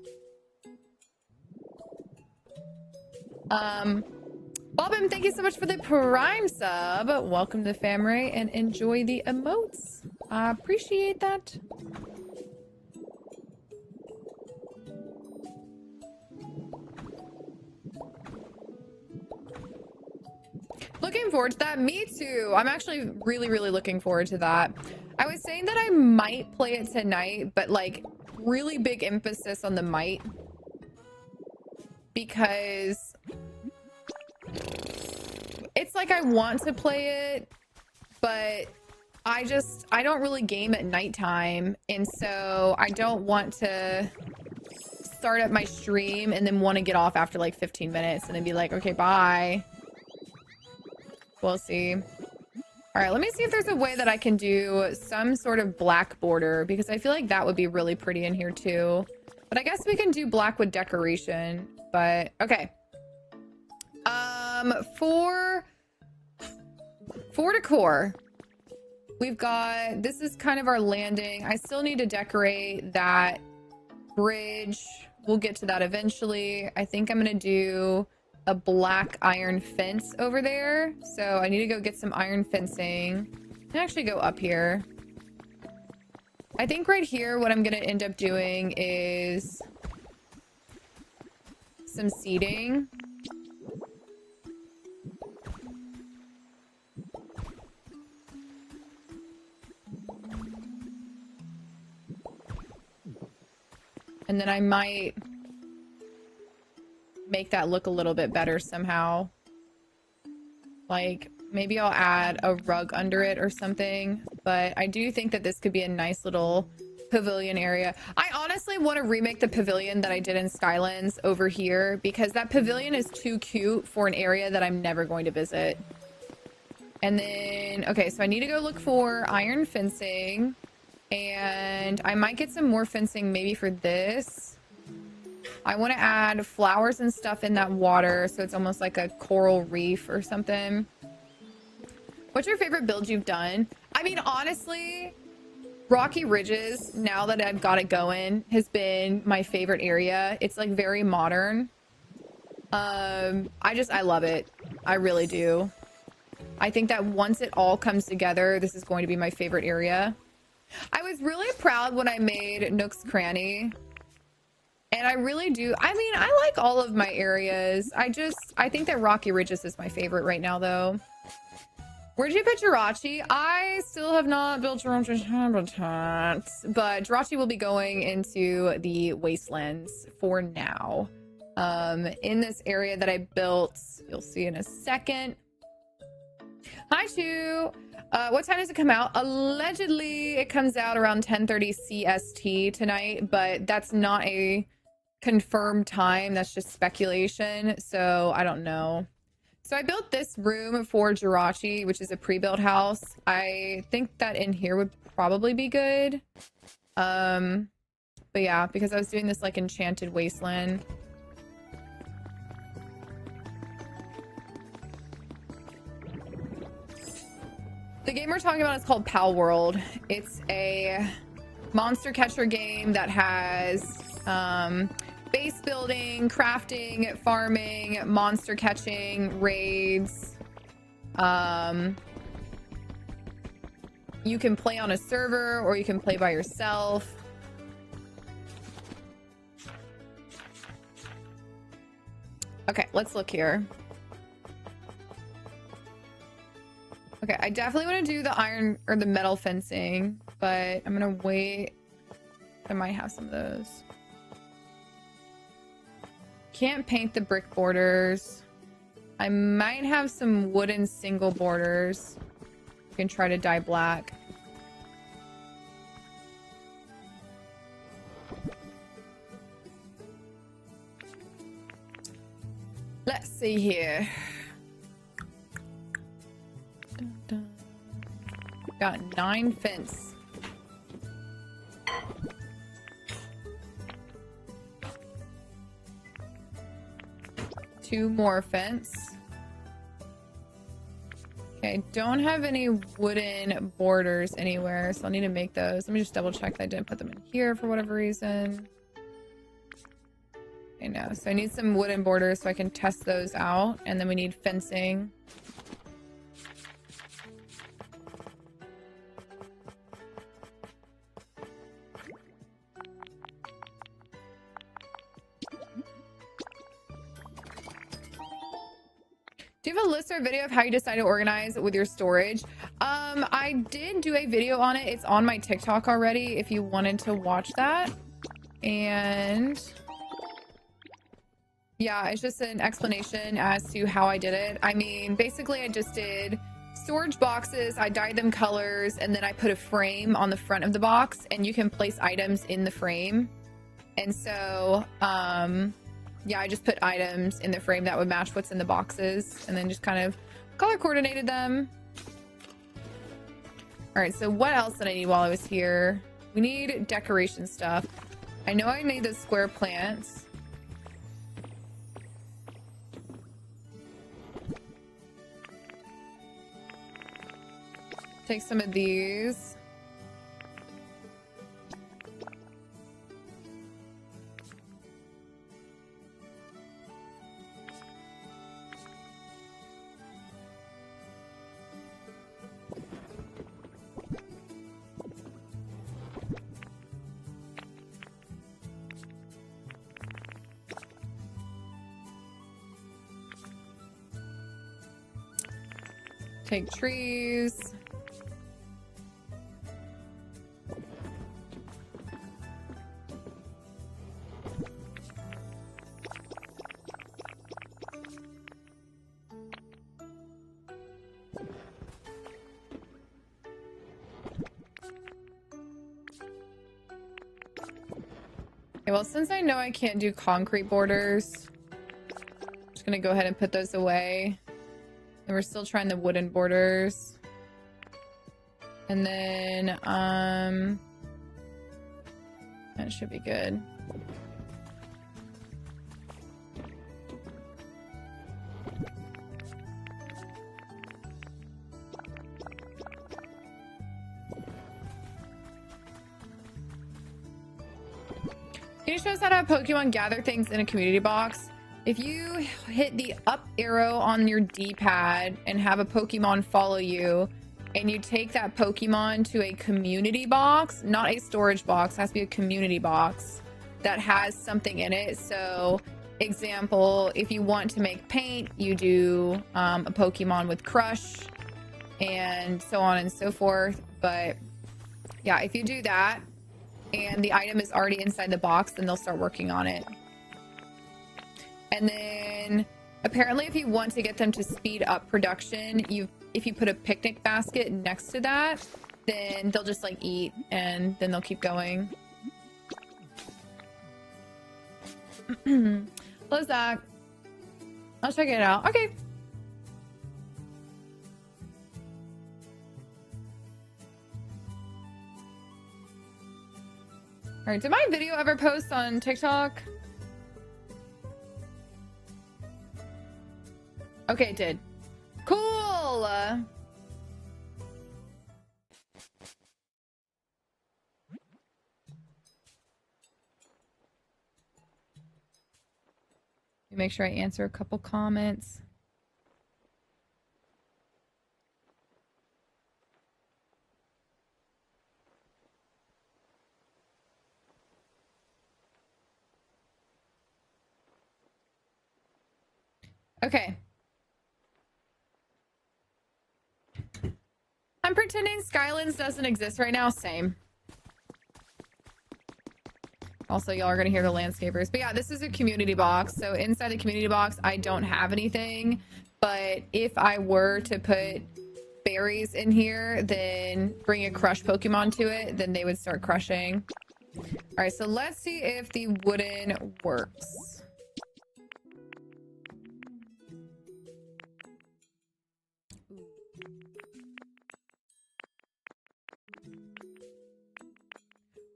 Bobbin, thank you so much for the Prime sub. Welcome to Family and enjoy the emotes. I appreciate that. Looking forward to that. Me too. I'm actually really, really looking forward to that. I was saying that I might play it tonight, but like really big emphasis on the might. Because it's like I want to play it, but I don't really game at nighttime. And so I don't want to start up my stream and then want to get off after like 15 minutes and then be like, okay, bye. We'll see. All right, let me see if there's a way that I can do some sort of black border, because I feel like that would be really pretty in here too. But I guess we can do black with decoration. But okay. For decor, we've got, this is kind of our landing. I still need to decorate that bridge. We'll get to that eventually. I think I'm gonna do a black iron fence over there. So I need to go get some iron fencing and actually go up here. I think right here, what I'm gonna end up doing is some seating. And then I might make that look a little bit better somehow. Like maybe I'll add a rug under it or something. But I do think that this could be a nice little pavilion area. I honestly want to remake the pavilion that I did in Skylands over here, because that pavilion is too cute for an area that I'm never going to visit. And then, okay, so I need to go look for iron fencing, and I might get some more fencing maybe for this. I want to add flowers and stuff in that water, so it's almost like a coral reef or something. What's your favorite build you've done? I mean, honestly, Rocky Ridges, now that I've got it going, has been my favorite area. It's like very modern. I love it. I really do. I think that once it all comes together, this is going to be my favorite area. I was really proud when I made Nook's Cranny. And I really do. I mean, I like all of my areas. I think that Rocky Ridges is my favorite right now, though. Where'd you put Jirachi? I still have not built Jirachi's habitat, but Jirachi will be going into the wastelands for now. In this area that I built, you'll see in a second. Hi, Chu. What time does it come out? Allegedly, it comes out around 10:30 CST tonight, but that's not a confirmed time. That's just speculation, so I don't know. So I built this room for Jirachi, which is a pre-built house. I think that in here would probably be good. But yeah, because I was doing this like enchanted wasteland. The game we're talking about is called Pal World. It's a monster catcher game that has base building, crafting, farming, monster catching, raids. You can play on a server or you can play by yourself. Okay, let's look here. Okay, I definitely want to do the iron or the metal fencing, but I'm gonna wait. I might have some of those. Can't paint the brick borders. I might have some wooden single borders. You can try to dye black. Let's see here. Dun, dun. Got 9 fence. Two more fence. Okay, don't have any wooden borders anywhere, so I'll need to make those. Let me just double check that I didn't put them in here for whatever reason. I know, so I need some wooden borders so I can test those out, and then we need fencing. Do you have a list or a video of how you decide to organize with your storage? I did do a video on it. It's on my TikTok already if you wanted to watch that. And yeah, it's just an explanation as to how I did it. I mean, basically I just did storage boxes. I dyed them colors and then I put a frame on the front of the box and you can place items in the frame. And so, yeah, I just put items in the frame that would match what's in the boxes and then just kind of color coordinated them. All right, so what else did I need while I was here? We need decoration stuff. I know I made those square plants. Take some of these. Take trees. Okay, well, since I know I can't do concrete borders, I'm just gonna go ahead and put those away. And we're still trying the wooden borders. And then, that should be good. Can you show us how to have Pokemon gather things in a community box? If you hit the up arrow on your D-pad and have a Pokemon follow you, and you take that Pokemon to a community box, not a storage box, it has to be a community box that has something in it. So, example, if you want to make paint, you do a Pokemon with Crush, and so on and so forth. But yeah, if you do that, and the item is already inside the box, then they'll start working on it. And then apparently if you want to get them to speed up production, if you put a picnic basket next to that, then they'll just like eat and then they'll keep going. Hello, Zach. I'll check it out. Okay. All right, did my video ever post on TikTok? Okay, it did. Cool. Make sure I answer a couple comments. Okay. I'm pretending Skylands doesn't exist right now. Same. Also, y'all are going to hear the landscapers. But yeah, this is a community box. So inside the community box, I don't have anything. But if I were to put berries in here, then bring a crush Pokemon to it, then they would start crushing. All right, so let's see if the wooden works.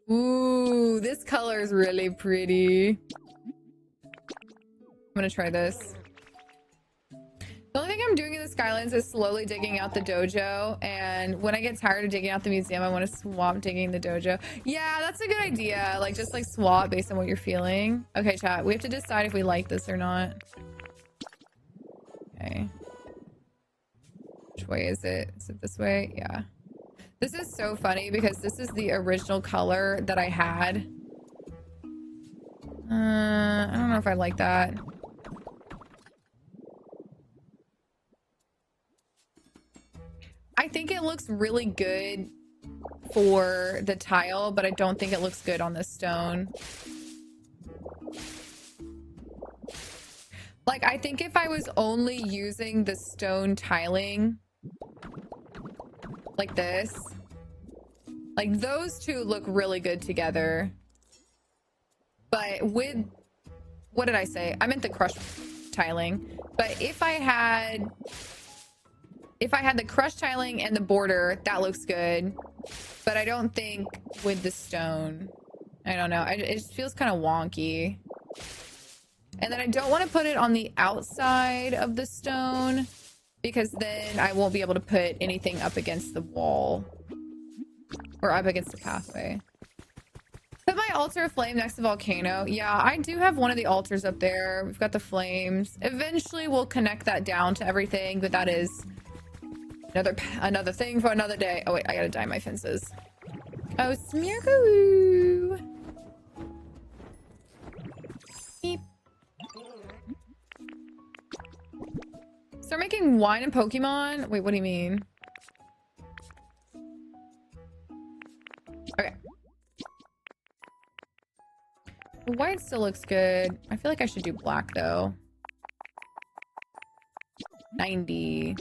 Ooh, this color is really pretty. I'm gonna try this. The only thing I'm doing in the Skylands is slowly digging out the dojo, and when I get tired of digging out the museum, I want to swap digging the dojo. Yeah, that's a good idea. Like, just like swap based on what you're feeling. Okay, chat, we have to decide if we like this or not. Okay. Which way is it? Is it this way? Yeah. This is so funny because this is the original color that I had. I don't know if I like that. I think it looks really good for the tile, but I don't think it looks good on the stone. Like, I think if I was only using the stone tiling like this, like those two look really good together. But with, what did I say? I meant the crushed tiling. But if I had the crushed tiling and the border, that looks good. But I don't think with the stone. I don't know. It just feels kind of wonky. And then I don't want to put it on the outside of the stone because then I won't be able to put anything up against the wall or up against the pathway. Put my altar of flame next to volcano. Yeah, I do have one of the altars up there. We've got the flames. Eventually we'll connect that down to everything, but that is another thing for another day. Oh wait, I gotta dye my fences. Oh, Smeargoo. Beep. Start making wine and Pokemon? Wait, what do you mean? Okay. The white still looks good. I feel like I should do black though. 90.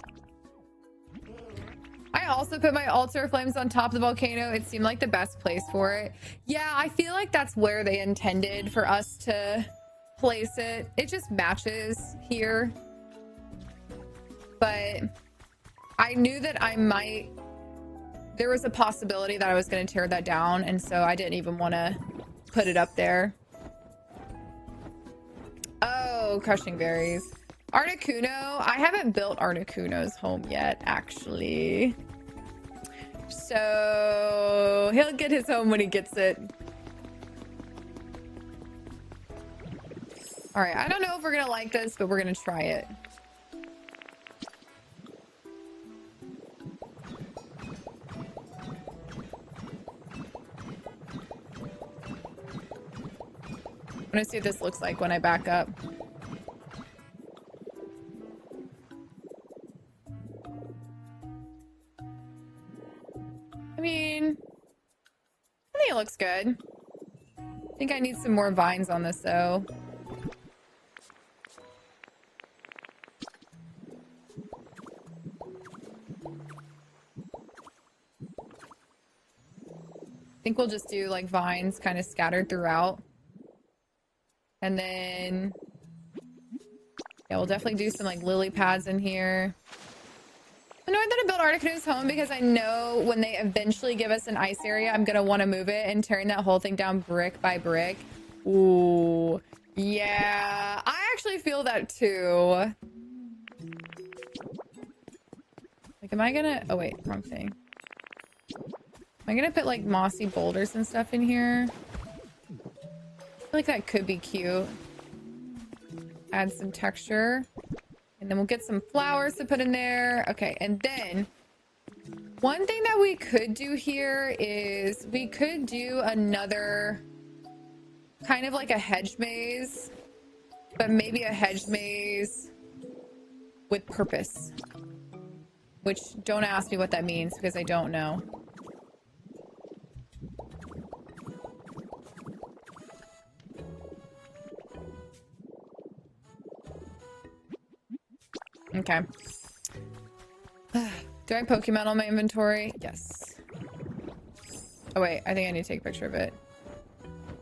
I also put my altar flames on top of the volcano. It seemed like the best place for it. Yeah, I feel like that's where they intended for us to place it. It just matches here. But I knew that there was a possibility that I was going to tear that down, and so I didn't even want to put it up there. Oh, crushing berries. Articuno. I haven't built Articuno's home yet, actually. So he'll get his home when he gets it. All right, I don't know if we're going to like this, but we're going to try it. I'm gonna see what this looks like when I back up. I mean, I think it looks good. I think I need some more vines on this though. I think we'll just do like vines kind of scattered throughout. And then, yeah, we'll definitely do some like lily pads in here. I know that I built Articuno's home because I know when they eventually give us an ice area, I'm going to want to move it and turn that whole thing down brick by brick. Ooh, yeah, I actually feel that too. Like, am I going to, oh wait, wrong thing. Am I going to put like mossy boulders and stuff in here? I feel like that could be cute. Add some texture. And then we'll get some flowers to put in there. Okay, and then one thing that we could do here is we could do another kind of like a hedge maze, but maybe a hedge maze with purpose. Which, don't ask me what that means because I don't know. Okay. Do I have Pokemon on my inventory? Yes. Oh wait, I think I need to take a picture of it.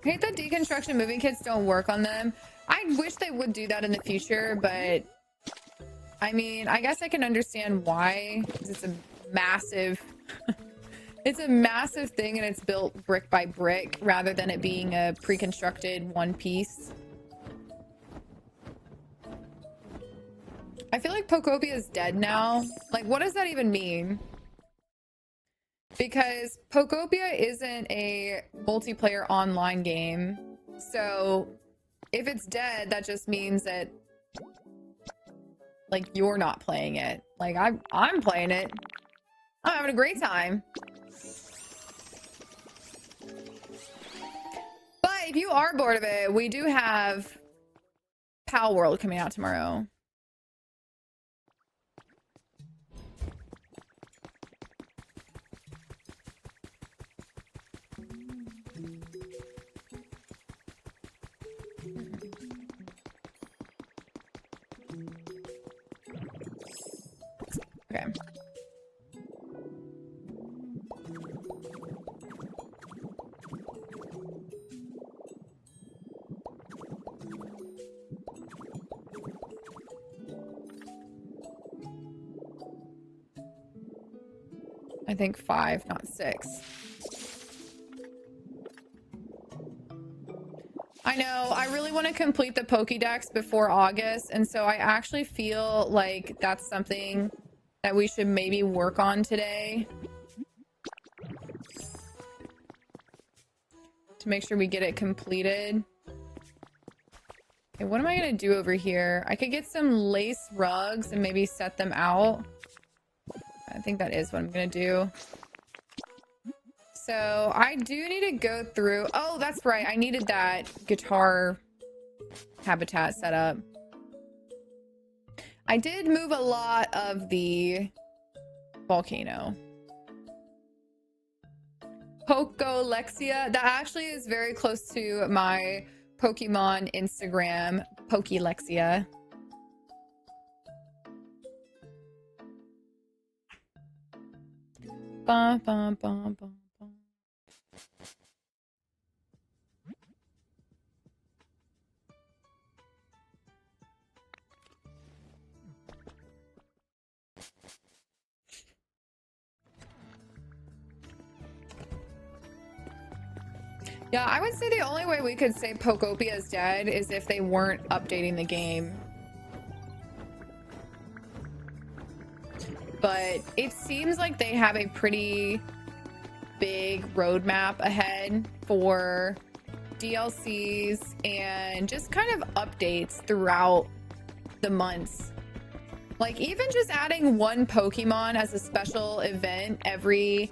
I hate that deconstruction moving kits don't work on them. I wish they would do that in the future, but I mean, I guess I can understand why. It's a massive it's a massive thing and it's built brick by brick rather than it being a pre-constructed one piece. I feel like Pokopia is dead now. Like, what does that even mean? Because Pokopia isn't a multiplayer online game. So if it's dead, that just means that like you're not playing it. Like I'm playing it. I'm having a great time. But if you are bored of it, we do have Pal World coming out tomorrow. Okay. I think 5, not 6. I know, I really want to complete the Pokédex before August, and so I actually feel like that's something that we should maybe work on today. To make sure we get it completed. Okay, what am I going to do over here? I could get some lace rugs and maybe set them out. I think that is what I'm going to do. So I do need to go through. Oh, that's right. I needed that guitar habitat set up. I did move a lot of the volcano. Alexia. That actually is very close to my Pokemon Instagram, Alexia. Bum, bum, bum, bum. Yeah, I would say the only way we could say Pokopia is dead is if they weren't updating the game. But it seems like they have a pretty big roadmap ahead for DLCs and just kind of updates throughout the months. Like even just adding one Pokemon as a special event every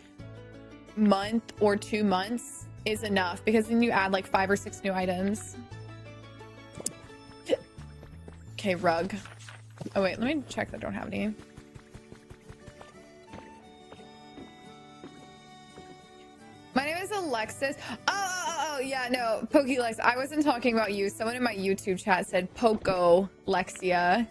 month or 2 months is enough, because then you add like 5 or 6 new items. Okay, rug. Oh wait, let me check that I don't have any. My name is Alexis. Oh, yeah, no, Pokelex. I wasn't talking about you. Someone in my YouTube chat said Poco Lexia.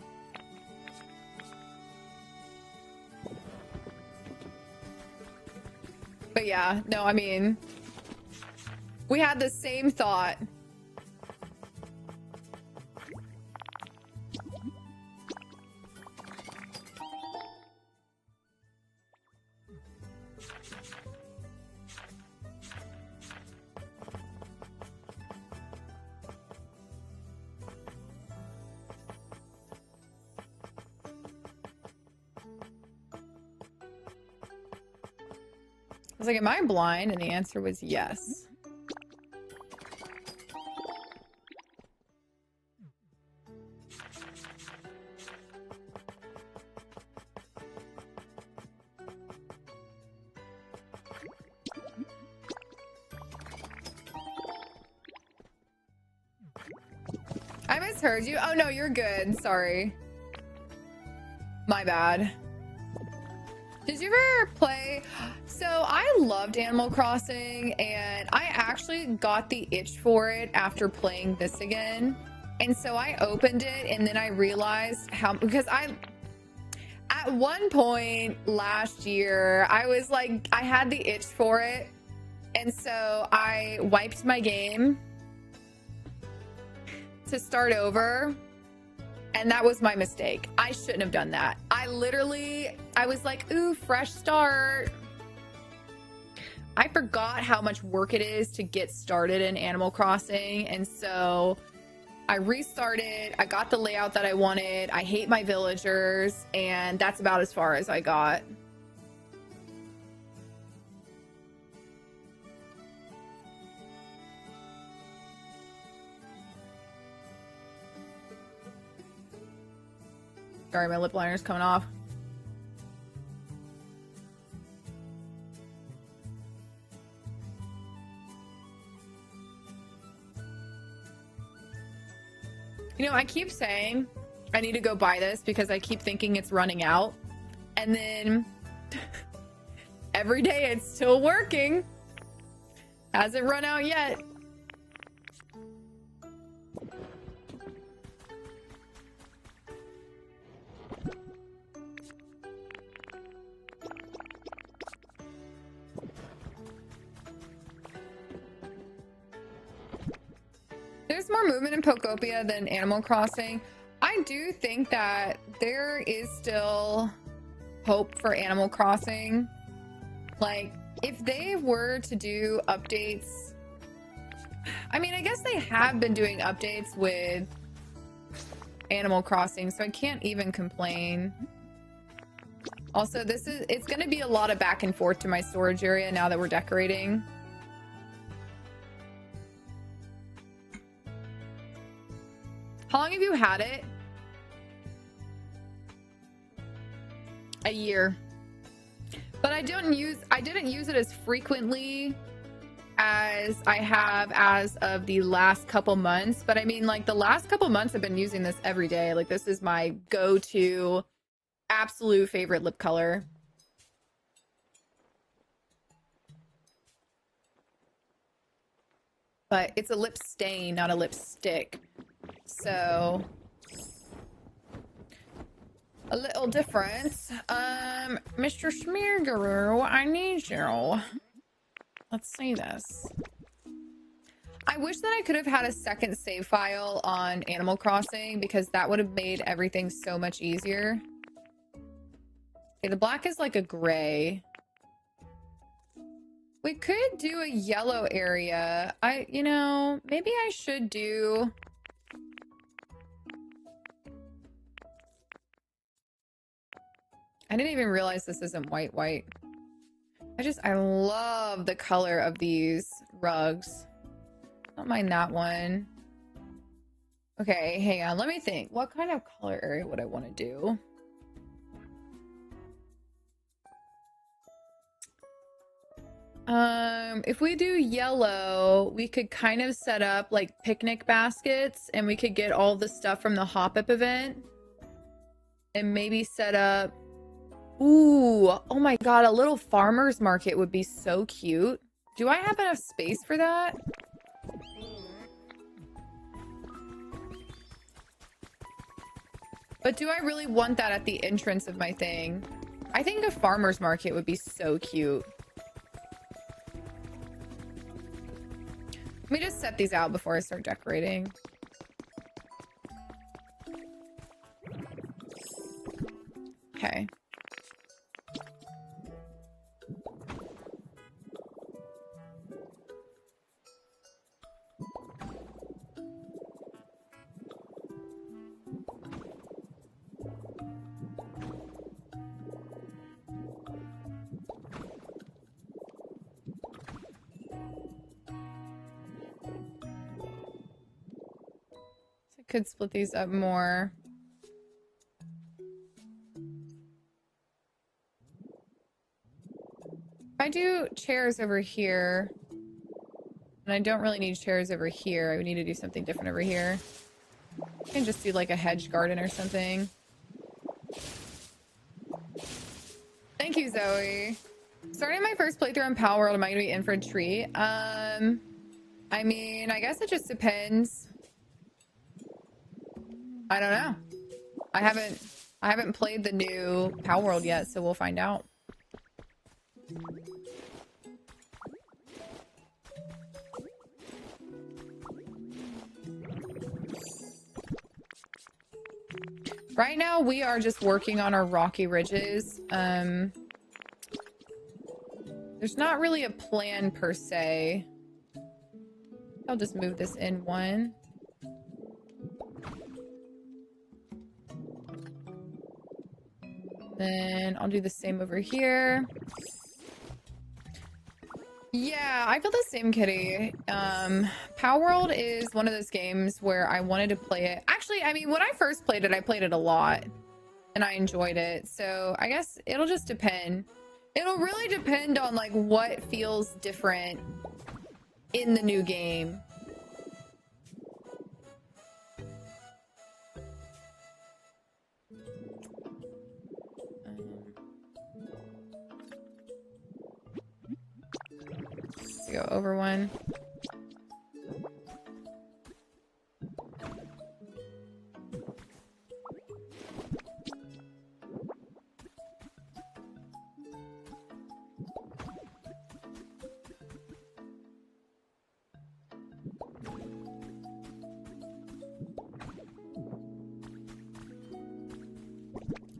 But yeah, no, I mean, we had the same thought. I was like, am I blind? And the answer was yes. misheard you. Oh no, you're good. Sorry. My bad. Did you ever play? So I loved Animal Crossing, and I actually got the itch for it after playing this again. And so I opened it, and then I realized how, because at one point last year, I was like, I had the itch for it. And so I wiped my game to start over. And that was my mistake. I shouldn't have done that. I was like, ooh, fresh start. I forgot how much work it is to get started in Animal Crossing. And so I restarted. I got the layout that I wanted. I hate my villagers. And that's about as far as I got. Sorry, my lip liner's coming off. You know, I keep saying I need to go buy this because I keep thinking it's running out. And then every day it's still working. Hasn't run out yet. There's more movement in Pokopia than Animal Crossing. I do think that there is still hope for Animal Crossing. Like, if they were to do updates, I mean, I guess they have been doing updates with Animal Crossing, so I can't even complain. Also, it's going to be a lot of back and forth to my storage area now that we're decorating. How long have you had it? A year. But I didn't use it as frequently as I have as of the last couple months. But I mean, like, the last couple months I've been using this every day. Like, this is my go-to absolute favorite lip color. But it's a lip stain, not a lipstick. So a little difference. Mr. Smear Guru, I need you. Let's see this. I wish that I could have had a second save file on Animal Crossing because that would have made everything so much easier. Okay, the black is like a gray. We could do a yellow area. You know, maybe I should do... I didn't even realize this isn't white. I love the color of these rugs. Don't mind that one. Okay, hang on. Let me think. What kind of color area would I want to do? If we do yellow, we could kind of set up like picnic baskets and we could get all the stuff from the hop-up event and maybe set up... Ooh, oh my god, a little farmer's market would be so cute. Do I have enough space for that? But do I really want that at the entrance of my thing? I think a farmer's market would be so cute. Let me just set these out before I start decorating. Okay. Could split these up more. If I do chairs over here, and I don't really need chairs over here, I would need to do something different over here. can just do like a hedge garden or something. Thank you, Zoe. Starting my first playthrough on Power World, am I gonna be in for a treat? I mean, I guess it just depends. I don't know. I haven't played the new Power World yet, so we'll find out. Right now, we are just working on our rocky ridges. There's not really a plan per se. I'll just move this in one. Then I'll do the same over here. Yeah, I feel the same, Kitty. Power World is one of those games where I wanted to play it. Actually, I mean, when I first played it, I played it a lot and I enjoyed it. So I guess it'll just depend. It'll really depend on like what feels different in the new game. Let's go over one.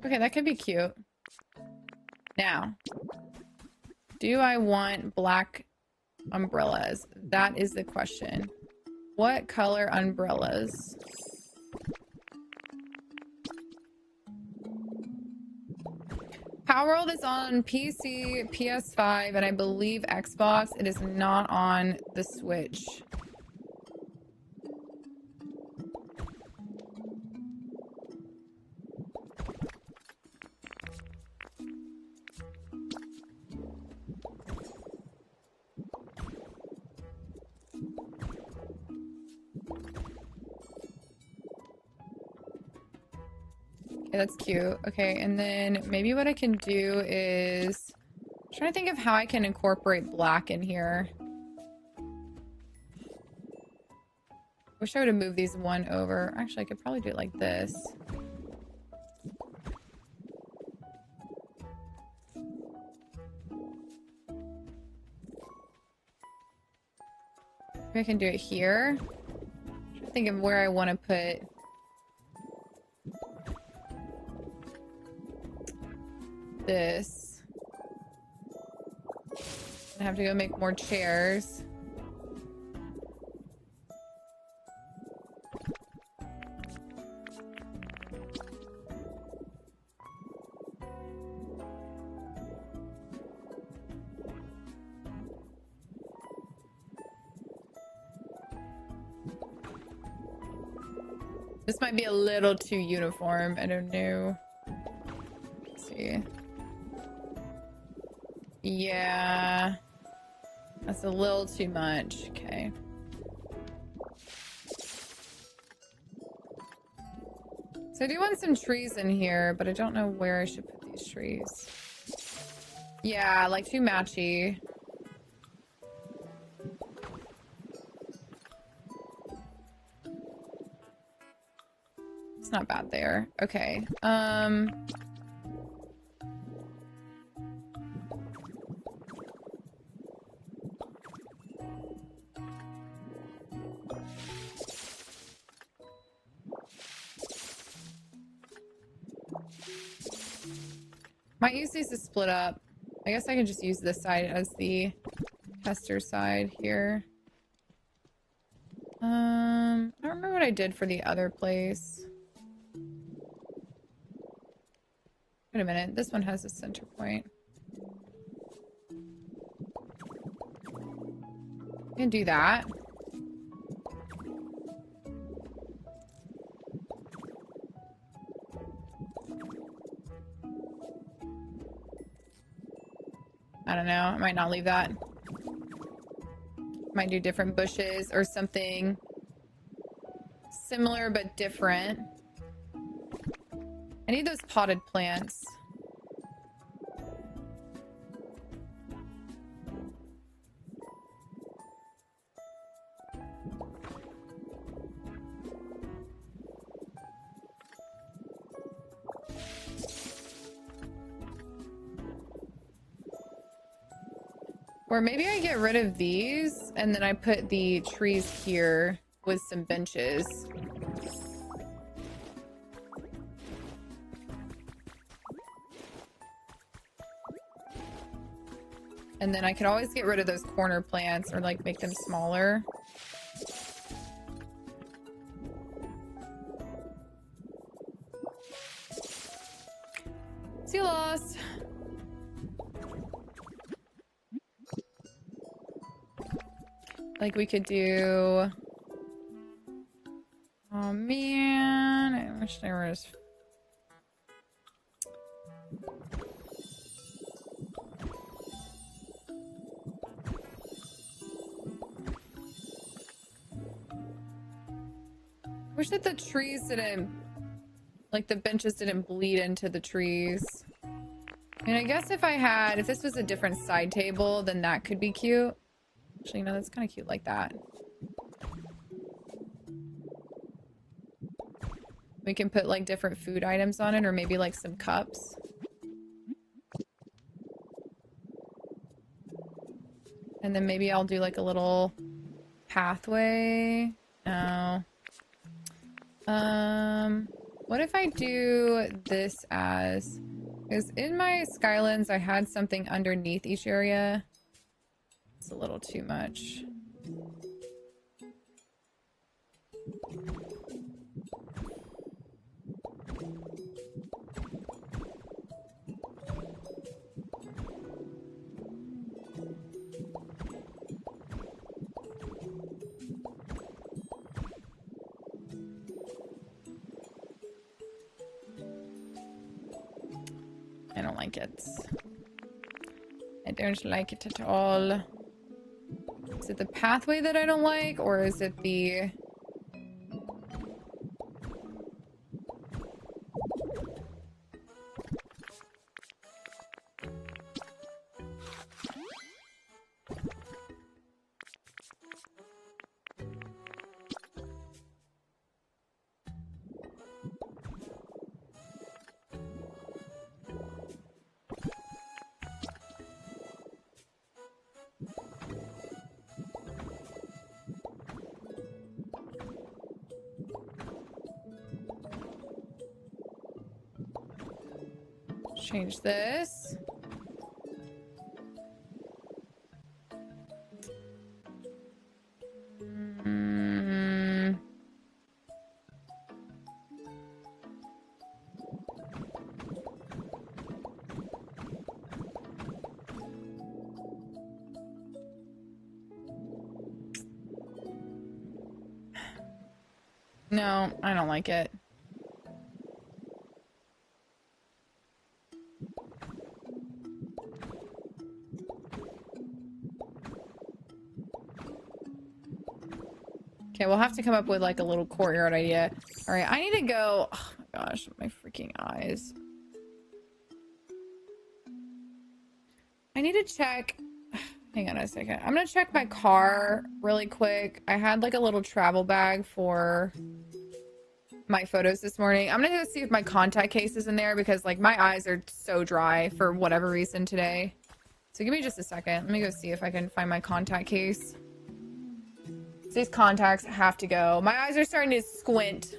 Okay, that could be cute. Now, do I want black umbrellas? That is the question. What color umbrellas? Power World is on PC, PS5, and I believe Xbox. It is not on the Switch. That's cute. Okay, and then maybe what I can do is I'm trying to think of how I can incorporate black in here. Wish I would have moved these one over. Actually, I could probably do it like this. Maybe I can do it here. I'm trying to think of where I want to put this. I have to go make more chairs. This might be a little too uniform. I don't know. Let's see. Yeah. That's a little too much. Okay. So I do want some trees in here, but I don't know where I should put these trees. Yeah, like too matchy. It's not bad there. Okay. Might use these to split up. I guess I can just use this side as the tester side here. I don't remember what I did for the other place. Wait a minute, this one has a center point. I can do that. I don't know, I might not leave that. Might do different bushes or something. similar but different. I need those potted plants. Or maybe I get rid of these and then I put the trees here with some benches. And then I can always get rid of those corner plants or like make them smaller. See you lost. Like we could do... Oh man, I wish there was... Wish that the trees didn't... Like the benches didn't bleed into the trees. I mean, I guess if this was a different side table, then that could be cute. Actually, no, that's kind of cute like that. We can put like different food items on it, or maybe like some cups. And then maybe I'll do like a little pathway. No. What if I do this as... Because in my Skylands, I had something underneath each area. It's a little too much. I don't like it. I don't like it at all. Is it the pathway that I don't like, or is it the... Change this. No, I don't like it. Okay, we'll have to come up with like a little courtyard idea. All right, I need to go. Oh my gosh, my freaking eyes. I need to check. Hang on a second. I'm gonna check my car really quick. I had like a little travel bag for my photos this morning. I'm gonna go see if my contact case is in there because like my eyes are so dry for whatever reason today. So give me just a second. Let me go see if I can find my contact case. These contacts have to go. My eyes are starting to squint.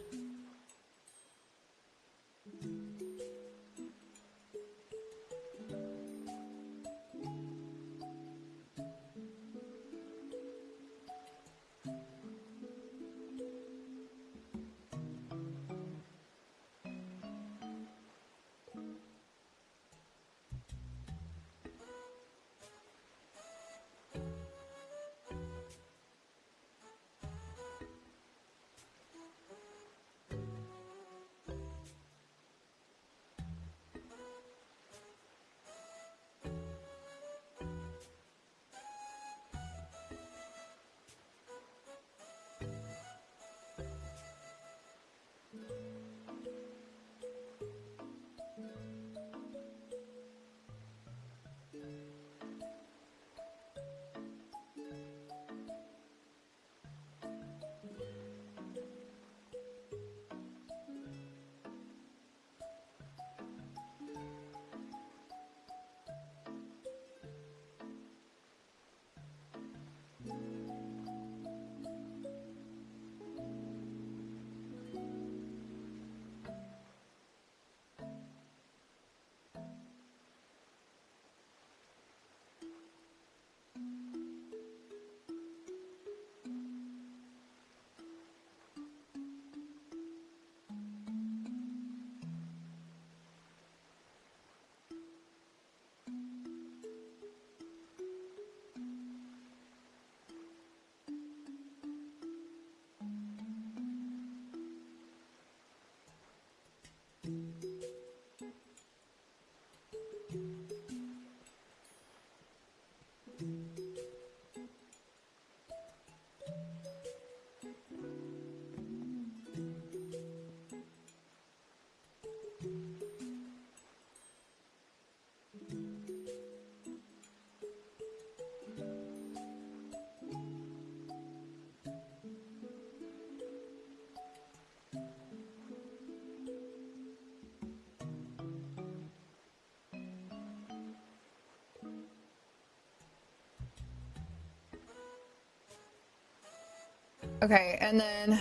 Okay, and then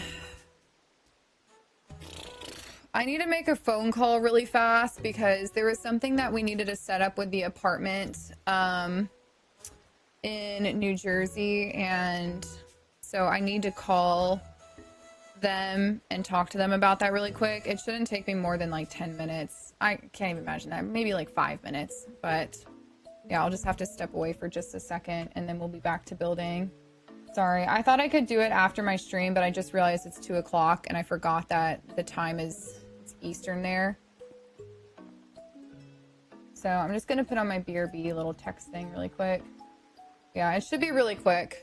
I need to make a phone call really fast because there was something that we needed to set up with the apartment in New Jersey, and so I need to call them and talk to them about that really quick. It shouldn't take me more than like 10 minutes. I can't even imagine that. Maybe like 5 minutes, but yeah, I'll just have to step away for just a second and then we'll be back to building. Sorry, I thought I could do it after my stream, but I just realized it's 2 o'clock and I forgot that the time is Eastern there. So I'm just gonna put on my BRB little text thing really quick. Yeah, it should be really quick.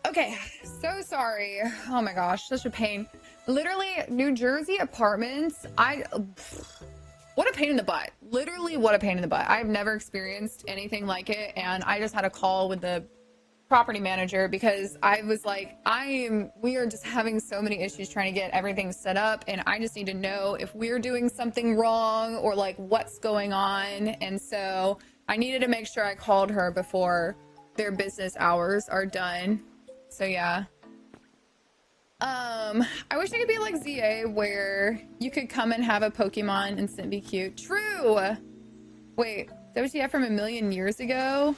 Okay, so sorry. Oh my gosh, such a pain. Literally, New Jersey apartments, what a pain in the butt. Literally, what a pain in the butt. I've never experienced anything like it, and I just had a call with the property manager because I was like, we are just having so many issues trying to get everything set up, and I just need to know if we're doing something wrong or like what's going on. And so I needed to make sure I called her before their business hours are done. So yeah. I wish I could be like ZA where you could come and have a Pokemon and be cute. True. Wait, that was yeah from a million years ago.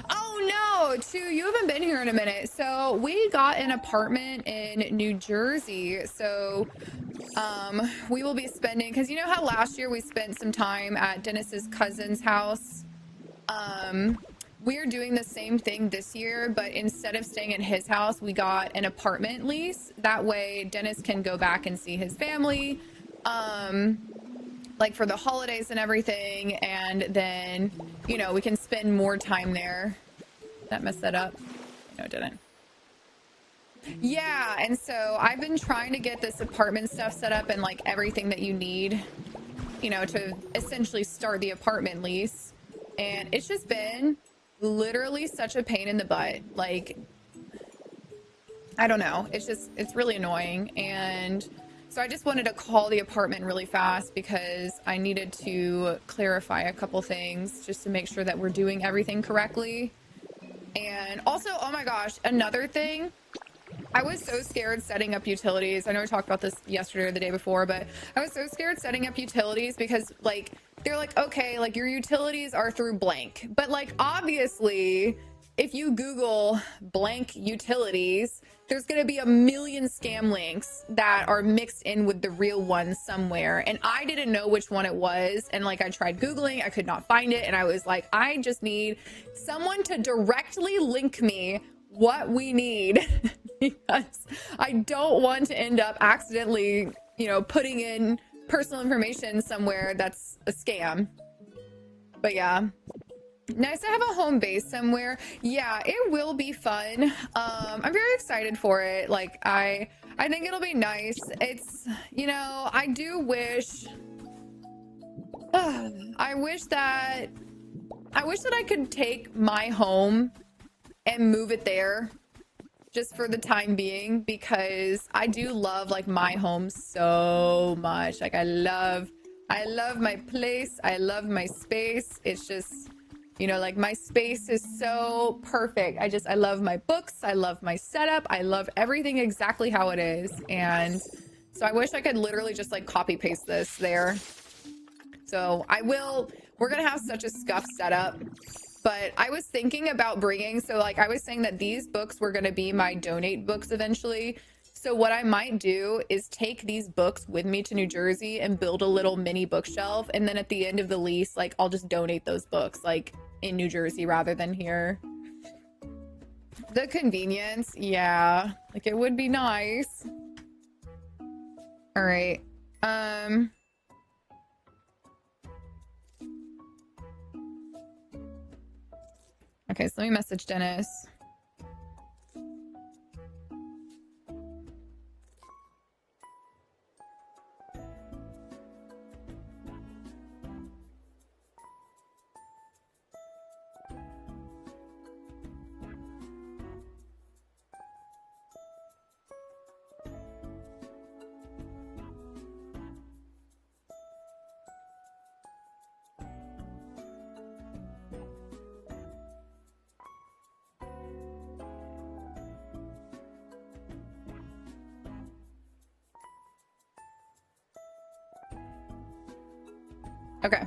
Oh no, Chu, you haven't been here in a minute. So we got an apartment in New Jersey. So we will be spending, because you know how last year we spent some time at Dennis's cousin's house. We're doing the same thing this year, but instead of staying at his house, we got an apartment lease. That way Dennis can go back and see his family, like for the holidays and everything. And then, you know, we can spend more time there. That messed that up. No, it didn't. Yeah, and so I've been trying to get this apartment stuff set up and like everything that you need, you know, to essentially start the apartment lease. And it's just been literally such a pain in the butt. Like, I don't know. It's really annoying. And so I just wanted to call the apartment really fast because I needed to clarify a couple things just to make sure that we're doing everything correctly. And also, oh my gosh, another thing. I was so scared setting up utilities. I know we talked about this yesterday or the day before, but I was so scared setting up utilities because like, they're like, okay, like your utilities are through blank. But like, obviously, if you Google blank utilities, there's going to be a million scam links that are mixed in with the real one somewhere. And I didn't know which one it was. And like, I tried Googling, I could not find it. And I was like, I just need someone to directly link me what we need because I don't want to end up accidentally, you know, putting in personal information somewhere that's a scam. But yeah. Nice to have a home base somewhere. Yeah, it will be fun. I'm very excited for it. Like, I think it'll be nice. It's, you know, I do wish I wish that I could take my home and move it there just for the time being, because I do love like my home so much. Like I love my place. I love my space. It's just, you know, like my space is so perfect. I love my books. I love my setup. I love everything exactly how it is. And so I wish I could literally just like copy paste this there. So we're going to have such a scuffed setup, but I was thinking about bringing, so like I was saying that these books were going to be my donate books eventually. So what I might do is take these books with me to New Jersey and build a little mini bookshelf. And then at the end of the lease, like I'll just donate those books like in New Jersey rather than here. The convenience. Yeah. Like it would be nice. All right. Okay, so let me message Dennis. Okay.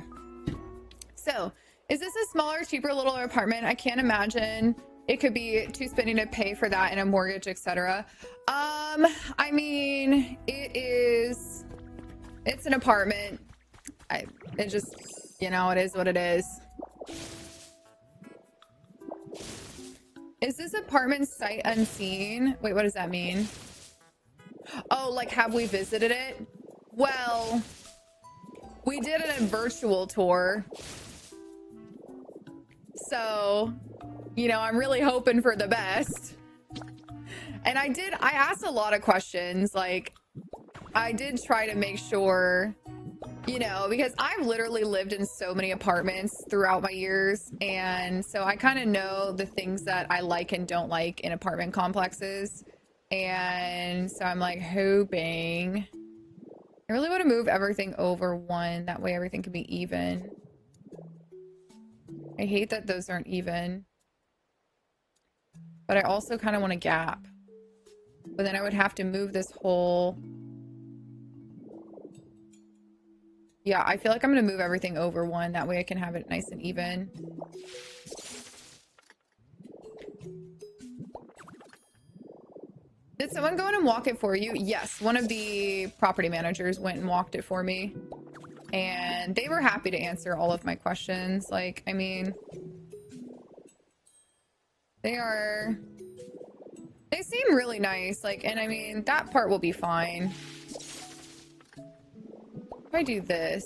So, is this a smaller, cheaper little apartment? I can't imagine it could be too spending to pay for that and a mortgage, etc. I mean, it's an apartment. It just, you know, it is what it is. Is this apartment sight unseen? Wait, what does that mean? Oh, like, have we visited it? Well, we did a virtual tour. So, you know, I'm really hoping for the best. And I asked a lot of questions. Like, I did try to make sure, you know, because I've literally lived in so many apartments throughout my years. And so I kind of know the things that I like and don't like in apartment complexes. And so I'm like hoping. I really want to move everything over one. That way everything can be even. I hate that those aren't even. But I also kind of want a gap. But then I would have to move this whole... Yeah, I feel like I'm going to move everything over one. That way I can have it nice and even. Did someone go in and walk it for you? Yes, one of the property managers went and walked it for me. And they were happy to answer all of my questions. Like, I mean... They seem really nice. Like, and I mean, that part will be fine. If I do this...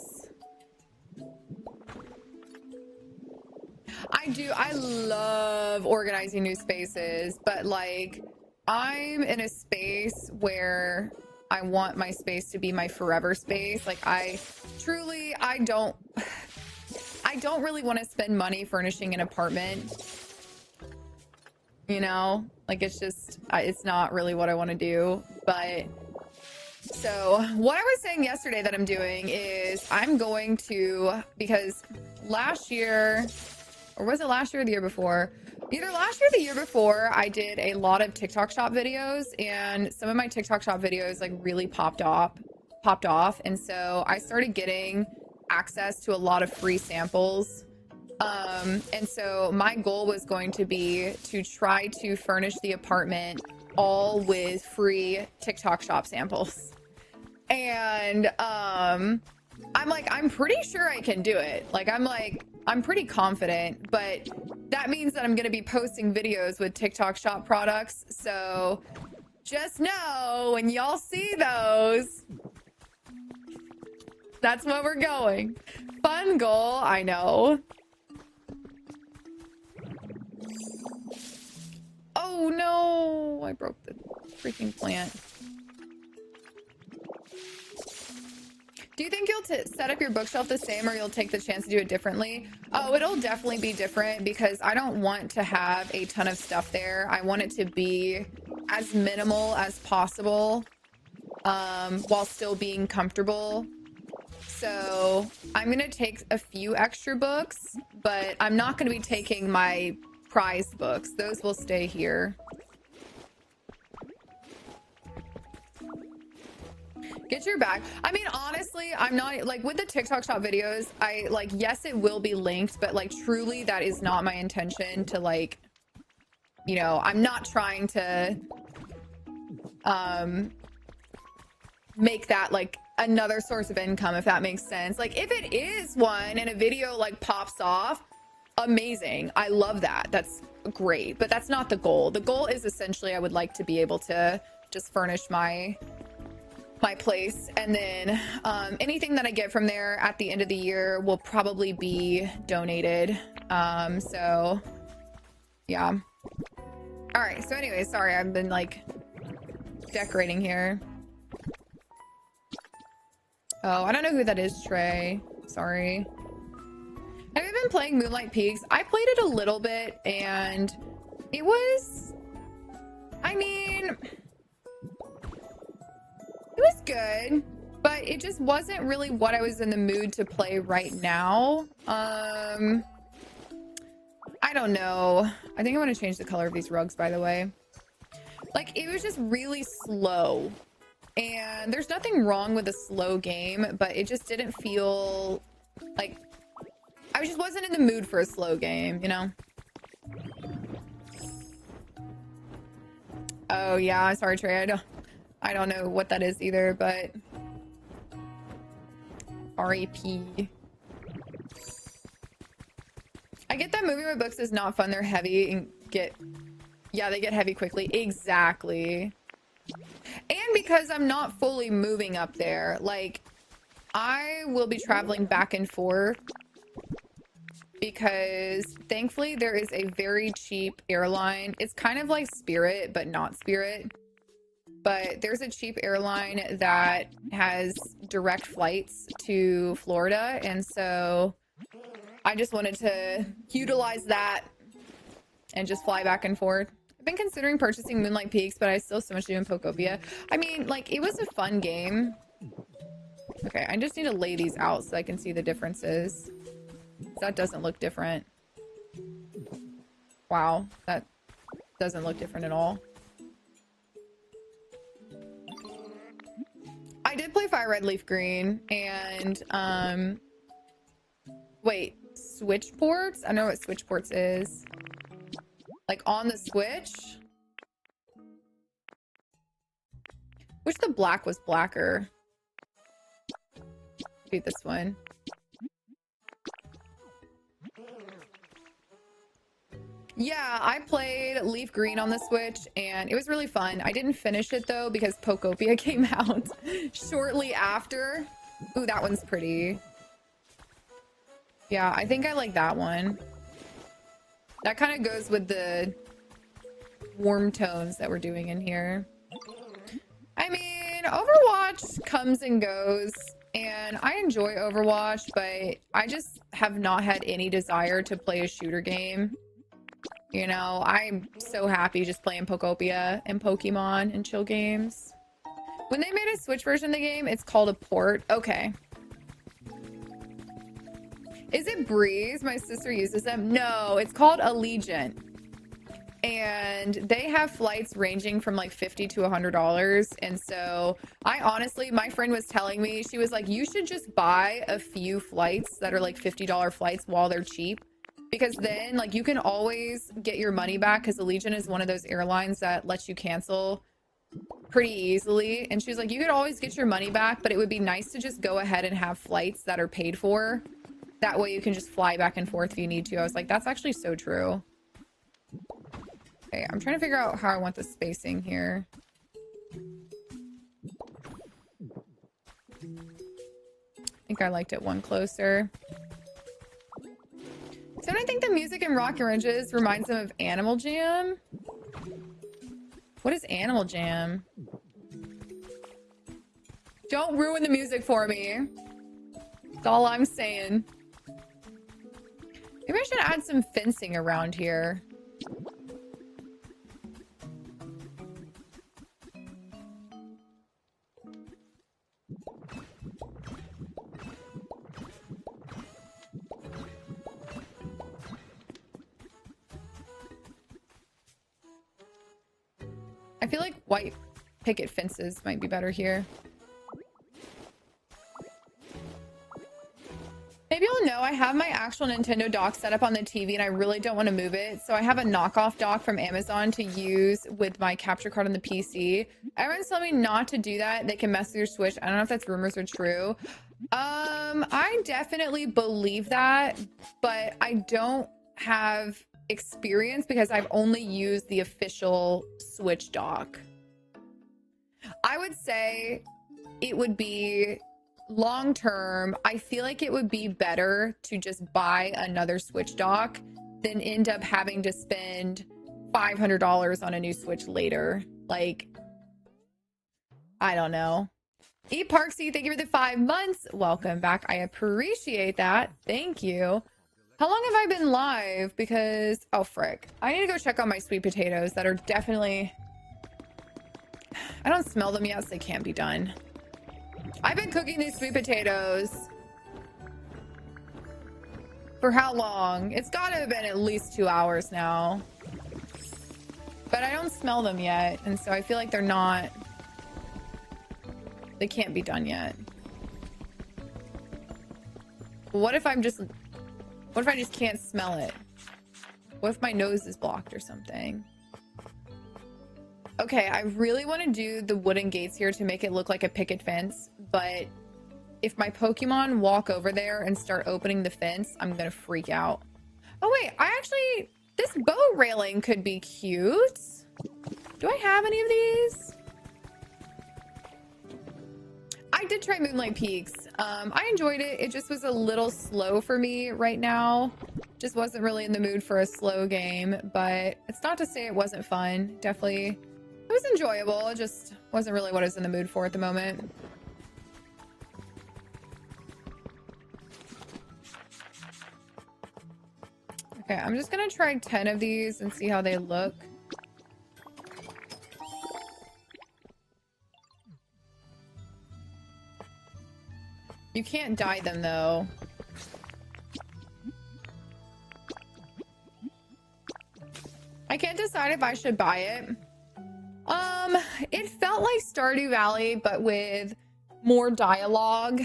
I love organizing new spaces, but like, I'm in a space where I want my space to be my forever space. Like, I don't really want to spend money furnishing an apartment. You know, like it's just, it's not really what I want to do. But so what I was saying yesterday that I'm doing is I'm going to, because last year, or was it last year or the year before? Either last year or the year before, I did a lot of TikTok shop videos, and some of my TikTok shop videos like really popped off. And so I started getting access to a lot of free samples. And so my goal was going to be to try to furnish the apartment all with free TikTok shop samples. And I'm like, I'm pretty sure I can do it. Like, I'm pretty confident, but that means that I'm going to be posting videos with TikTok shop products. So just know when y'all see those, that's what we're going. Fun goal, I know. Oh no, I broke the freaking plant. Do you think you'll set up your bookshelf the same, or you'll take the chance to do it differently? Oh, it'll definitely be different because I don't want to have a ton of stuff there. I want it to be as minimal as possible, while still being comfortable. So I'm going to take a few extra books, but I'm not going to be taking my prized books. Those will stay here. Get your bag. I mean, honestly, I'm not like with the TikTok shop videos. I like, yes, it will be linked, but like truly that is not my intention to like, you know, I'm not trying to make that like another source of income, if that makes sense. Like if it is one and a video like pops off, amazing. I love that. That's great, but that's not the goal. The goal is essentially I would like to be able to just furnish my place, and then anything that I get from there at the end of the year will probably be donated. So yeah. All right, so anyway, sorry, I've been like decorating here. Oh, I don't know who that is, Trey. Sorry. Have you been playing Moonlight Peaks? I played it a little bit and it was, I mean, it was good, but it just wasn't really what I was in the mood to play right now. I don't know. I think I want to change the color of these rugs, by the way. Like, it was just really slow. And there's nothing wrong with a slow game, but it just didn't feel like... I just wasn't in the mood for a slow game, you know? Oh, yeah. Sorry, Trey. I don't know what that is either, but... R.E.P. I get that moving with books is not fun. They're heavy and get... Yeah, they get heavy quickly. Exactly. And because I'm not fully moving up there, like, I will be traveling back and forth because thankfully there is a very cheap airline. It's kind of like Spirit, but not Spirit. But there's a cheap airline that has direct flights to Florida. And so I just wanted to utilize that and just fly back and forth. I've been considering purchasing Moonlight Peaks, but I still have so much to do in Pokopia. I mean, like, it was a fun game. Okay, I just need to lay these out so I can see the differences. That doesn't look different. Wow, that doesn't look different at all. I did play Fire Red Leaf Green and wait, switch ports? I know what switch ports is. Like on the Switch? Wish the black was blacker. Maybe this one. Yeah, I played Leaf Green on the Switch and it was really fun. I didn't finish it though because Pokopia came out shortly after. Ooh, that one's pretty. Yeah, I think I like that one. That kind of goes with the warm tones that we're doing in here. I mean, Overwatch comes and goes, and I enjoy Overwatch, but I just have not had any desire to play a shooter game. You know, I'm so happy just playing Pokopia and Pokemon and chill games. When they made a Switch version of the game, it's called a port. Okay. Is it Breeze? My sister uses them. No, it's called Allegiant. And they have flights ranging from like $50 to $100. And so I honestly, my friend was telling me, she was like, you should just buy a few flights that are like $50 flights while they're cheap. because then like you can always get your money back because Allegiant is one of those airlines that lets you cancel pretty easily. And she was like, you could always get your money back, but it would be nice to just go ahead and have flights that are paid for. That way you can just fly back and forth if you need to. I was like, that's actually so true. Okay, I'm trying to figure out how I want the spacing here. I think I liked it one closer. So I think the music in Rocky Ridges reminds them of Animal Jam. What is Animal Jam? Don't ruin the music for me. That's all I'm saying. Maybe I should add some fencing around here. I feel like white picket fences might be better here. Maybe you'll know I have my actual Nintendo dock set up on the TV and I really don't want to move it. So I have a knockoff dock from Amazon to use with my capture card on the PC. Everyone's telling me not to do that. They can mess with your Switch. I don't know if that's rumors or true. I definitely believe that, but I don't have experience because I've only used the official Switch dock. I would say it would be long term. I feel like it would be better to just buy another Switch dock than end up having to spend $500 on a new Switch later. Like, I don't know. E Parksy, thank you for the 5 months. Welcome back. I appreciate that. Thank you. How long have I been live? Because, oh, frick. I need to go check on my sweet potatoes that are definitely... I don't smell them yet, so they can't be done. I've been cooking these sweet potatoes for how long? It's got to have been at least 2 hours now. But I don't smell them yet, and so I feel like they're not... They can't be done yet. What if I'm just... What if I just can't smell it? What if my nose is blocked or something? Okay, I really want to do the wooden gates here to make it look like a picket fence, but if my Pokemon walk over there and start opening the fence, I'm gonna freak out. Oh wait, this bow railing could be cute. Do I have any of these? I did try Moonlight Peaks. I enjoyed it. It just was a little slow for me right now. Just wasn't really in the mood for a slow game, but it's not to say it wasn't fun. Definitely, it was enjoyable. It just wasn't really what I was in the mood for at the moment. Okay, I'm just gonna try 10 of these and see how they look. You can't dye them though. I can't decide if I should buy it. It felt like Stardew Valley, but with more dialogue,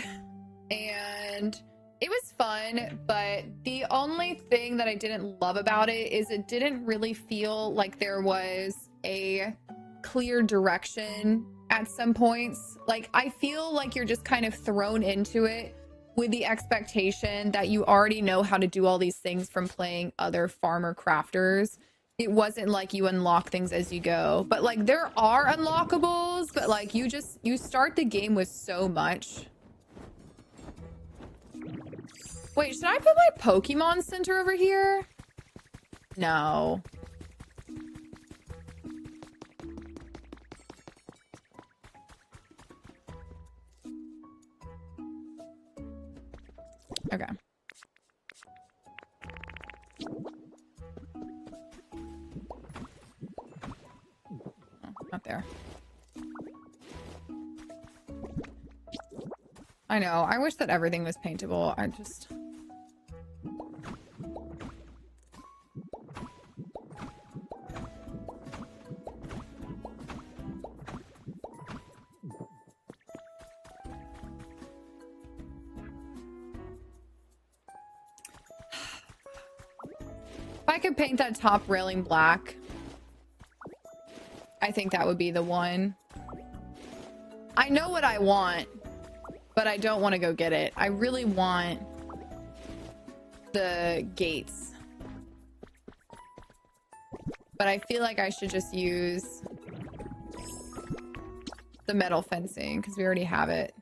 and it was fun, but the only thing that I didn't love about it is it didn't really feel like there was a clear direction at some points. Like, I feel like you're just kind of thrown into it with the expectation that you already know how to do all these things from playing other farmer crafters. It wasn't like you unlock things as you go, but like there are unlockables, but like you start the game with so much. Wait, should I put my Pokemon Center over here? No. Okay. Oh, not there. I know. I wish that everything was paintable. I just... I could paint that top railing black, I think that would be the one. I know what I want, but I don't want to go get it. I really want the gates. But I feel like I should just use the metal fencing because we already have it.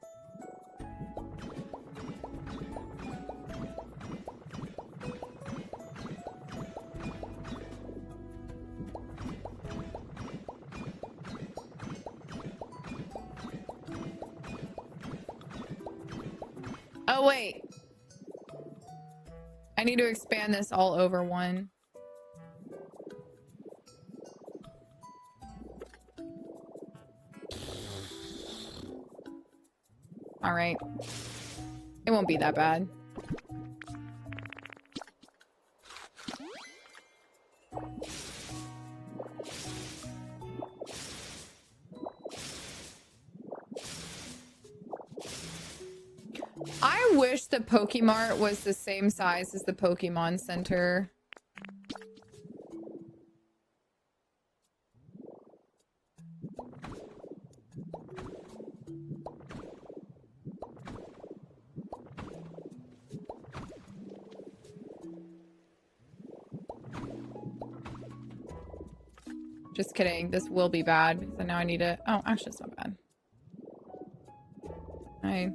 Oh, wait. I need to expand this all over one. All right. It won't be that bad. I wish the Pokemart was the same size as the Pokemon Center. Just kidding. This will be bad because now I need to... Oh, actually, it's not bad. I...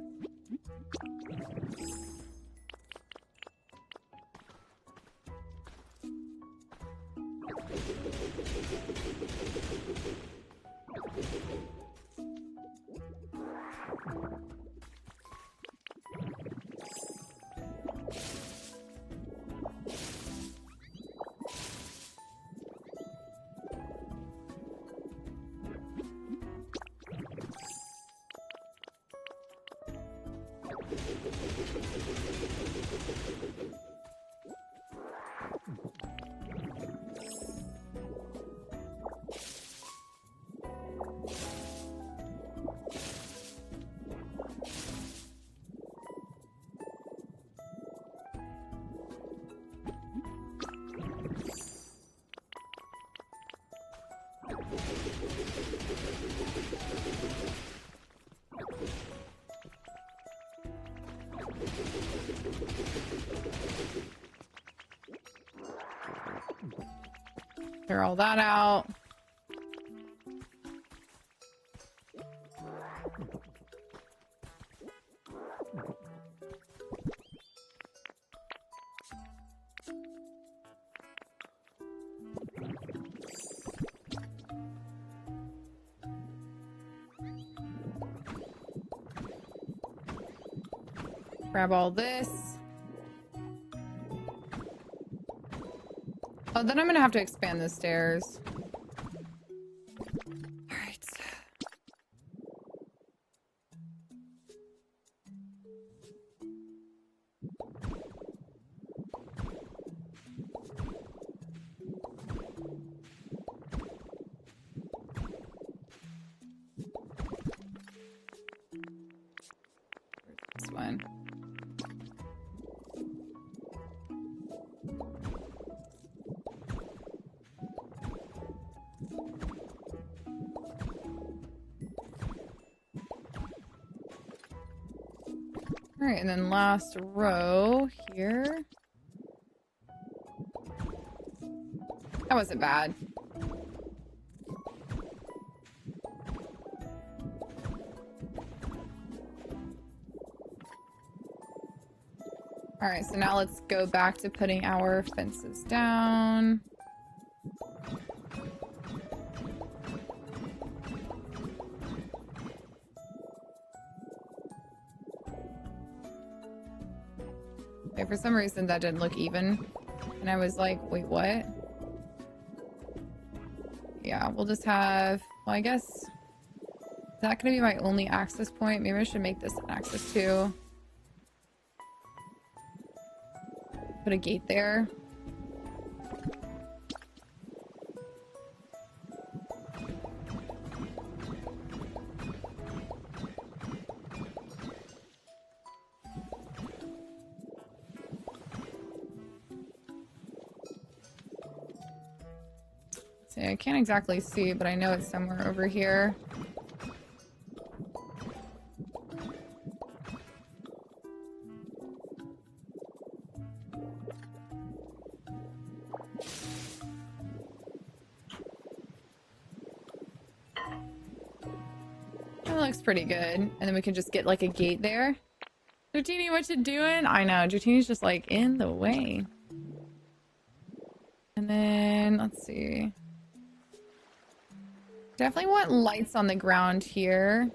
Clear all that out. Grab all this. Oh, then I'm gonna have to expand the stairs. All right. This one. All right, and then last row here. That wasn't bad. All right, so now let's go back to putting our fences down. Okay, for some reason that didn't look even. And I was like, wait, what? Yeah, we'll just have, well, I guess, is that gonna be my only access point? Maybe I should make this an access too. Put a gate there. see, I can't exactly see, but I know it's somewhere over here. That looks pretty good. And then we can just get like a gate there. Dratini, what you doing? I know, Dratini's just like in the way. And then, let's see. Definitely want lights on the ground here.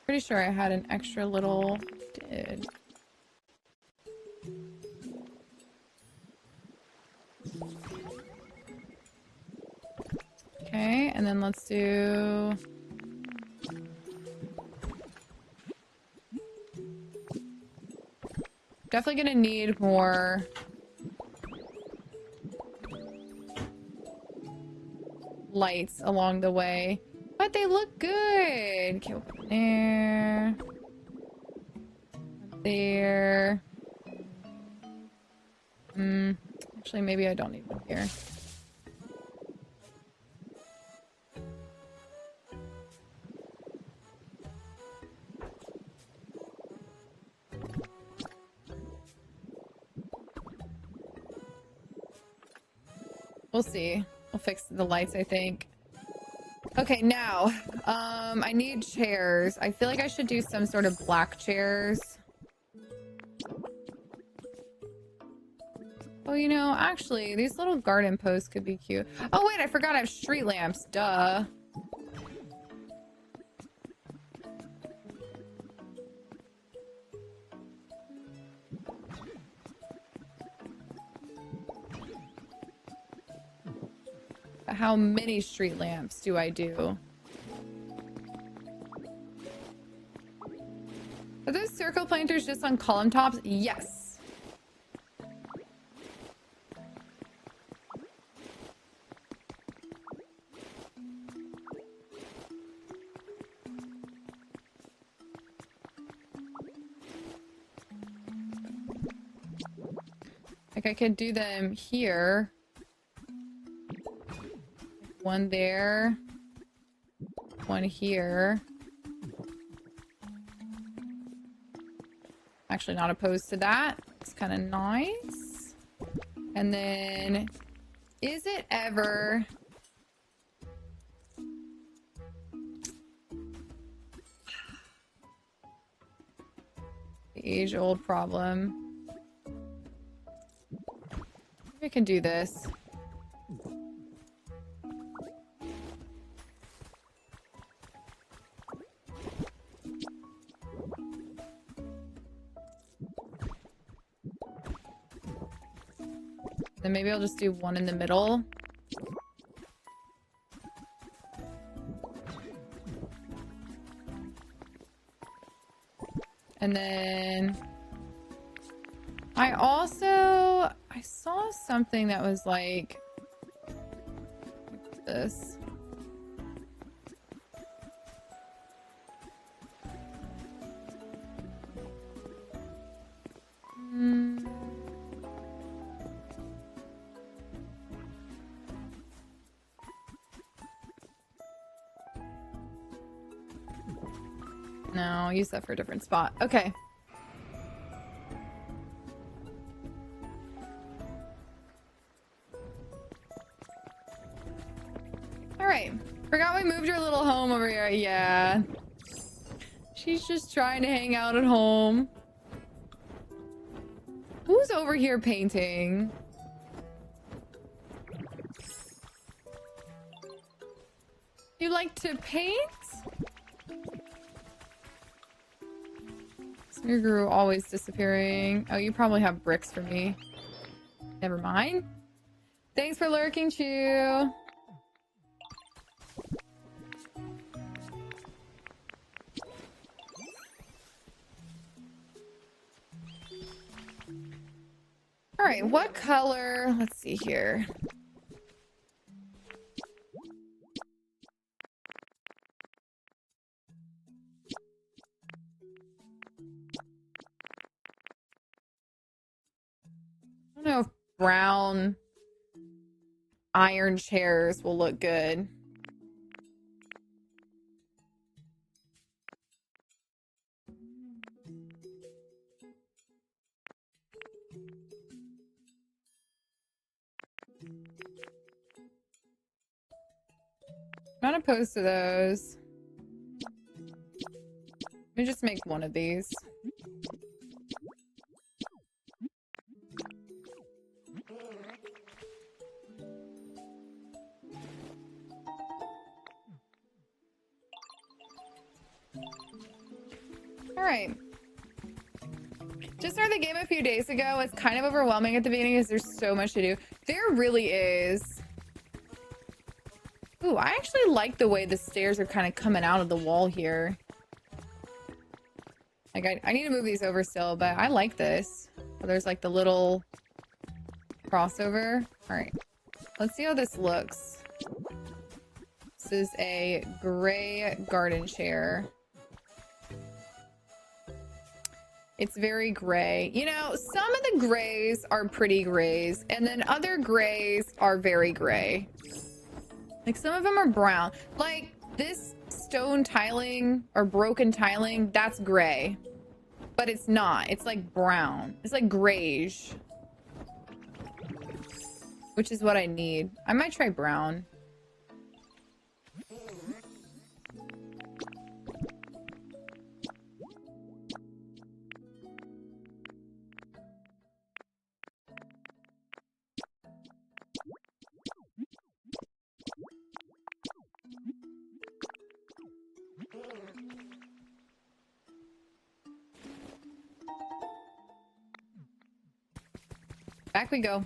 Pretty sure I had an extra little... Did. Okay, and then let's do... Definitely gonna need more... lights along the way. But they look good! Okay, we'll put there... There... Actually, maybe I don't need one here. We'll see. We'll fix the lights, I think. Okay, now, I need chairs. I feel like I should do some sort of black chairs. Oh, you know, actually, these little garden posts could be cute. Oh, wait, I forgot I have street lamps. Duh. How many street lamps do I do? Are those circle planters just on column tops? Yes. Like I could do them here. One there. One here. Actually not opposed to that. It's kind of nice. And then, is it ever... The age-old problem. Maybe I can do this. Then maybe I'll just do one in the middle. And then I saw something that was like this. No, I'll use that for a different spot. Okay. Alright. Forgot we moved her little home over here. Yeah. She's just trying to hang out at home. Who's over here painting? You like to paint? Snurguru always disappearing. Oh, you probably have bricks for me. Never mind. Thanks for lurking, Chew. All right, what color? Let's see here. I don't know if brown iron chairs will look good. I'm not opposed to those. Let me just make one of these. All right. Just started the game a few days ago. It's kind of overwhelming at the beginning because there's so much to do. There really is. Ooh, I actually like the way the stairs are kind of coming out of the wall here. Like, I need to move these over still, but I like this. Oh, there's like the little crossover. All right. Let's see how this looks. This is a gray garden chair. It's very gray. You know, some of the grays are pretty grays, and then other grays are very gray. Like, some of them are brown. Like, this stone tiling or broken tiling, that's gray. But it's not. It's like brown. It's like grayish. Which is what I need. I might try brown. Back we go.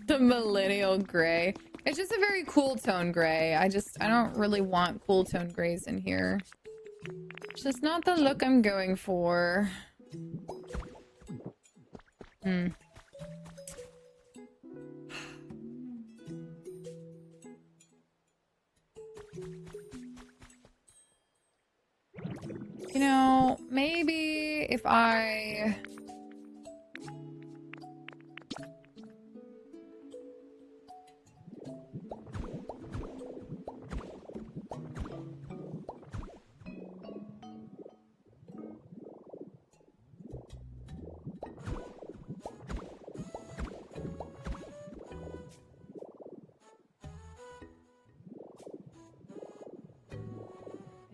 The millennial gray. It's just a very cool tone gray. I don't really want cool tone grays in here. It's just not the look I'm going for. Hmm. You know, maybe if I...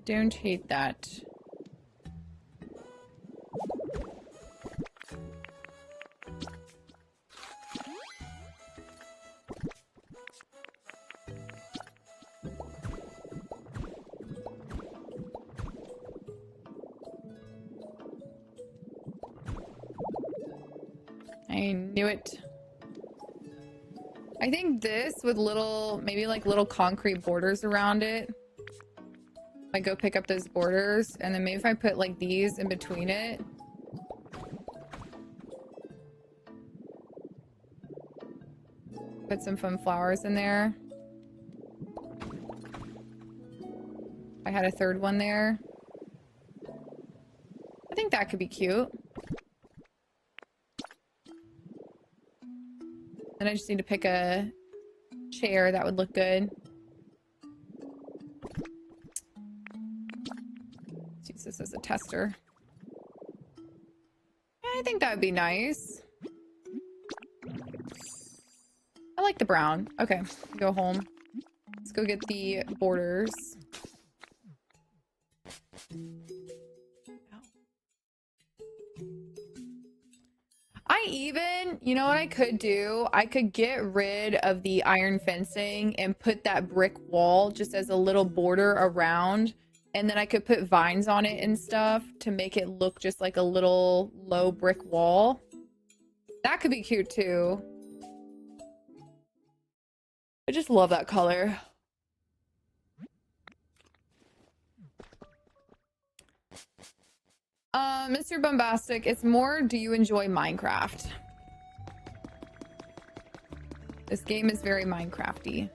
I don't hate that. I knew it. I think this with little, maybe like little concrete borders around it. I go pick up those borders, and then maybe if I put like these in between it. Put some fun flowers in there. I had a third one there. I think that could be cute. Then I just need to pick a chair that would look good. Let's use this as a tester. Yeah, I think that would be nice. I like the brown. Okay, go home. Let's go get the borders. You know what I could do? I could get rid of the iron fencing and put that brick wall just as a little border around. And then I could put vines on it and stuff to make it look just like a little low brick wall. That could be cute too. I just love that color. Mr. Bombastic, it's more, do you enjoy Minecraft? This game is very Minecrafty.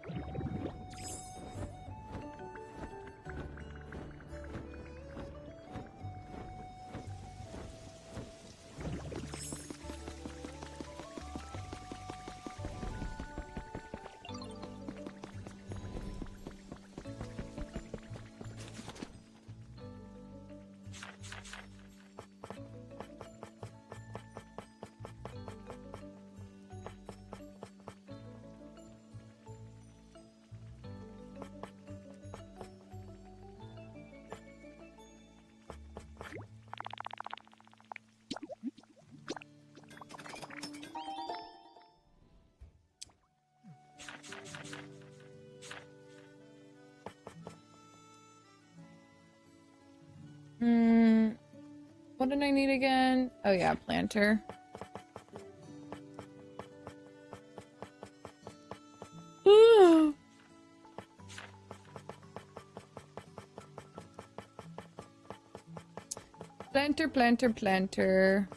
What did I need again? Oh yeah, planter. Planter, planter, planter.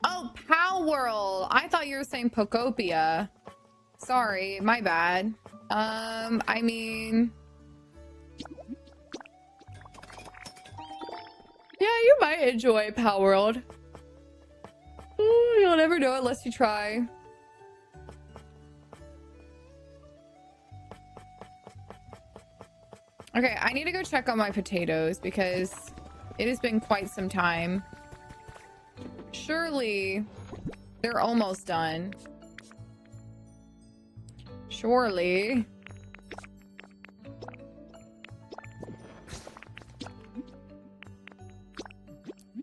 Oh, Pow World. I thought you were saying Pokopia. Sorry, my bad. I mean, yeah, you might enjoy Pow World. Ooh, you'll never know unless you try. Okay, I need to go check on my potatoes because it has been quite some time. Surely they're almost done. Surely.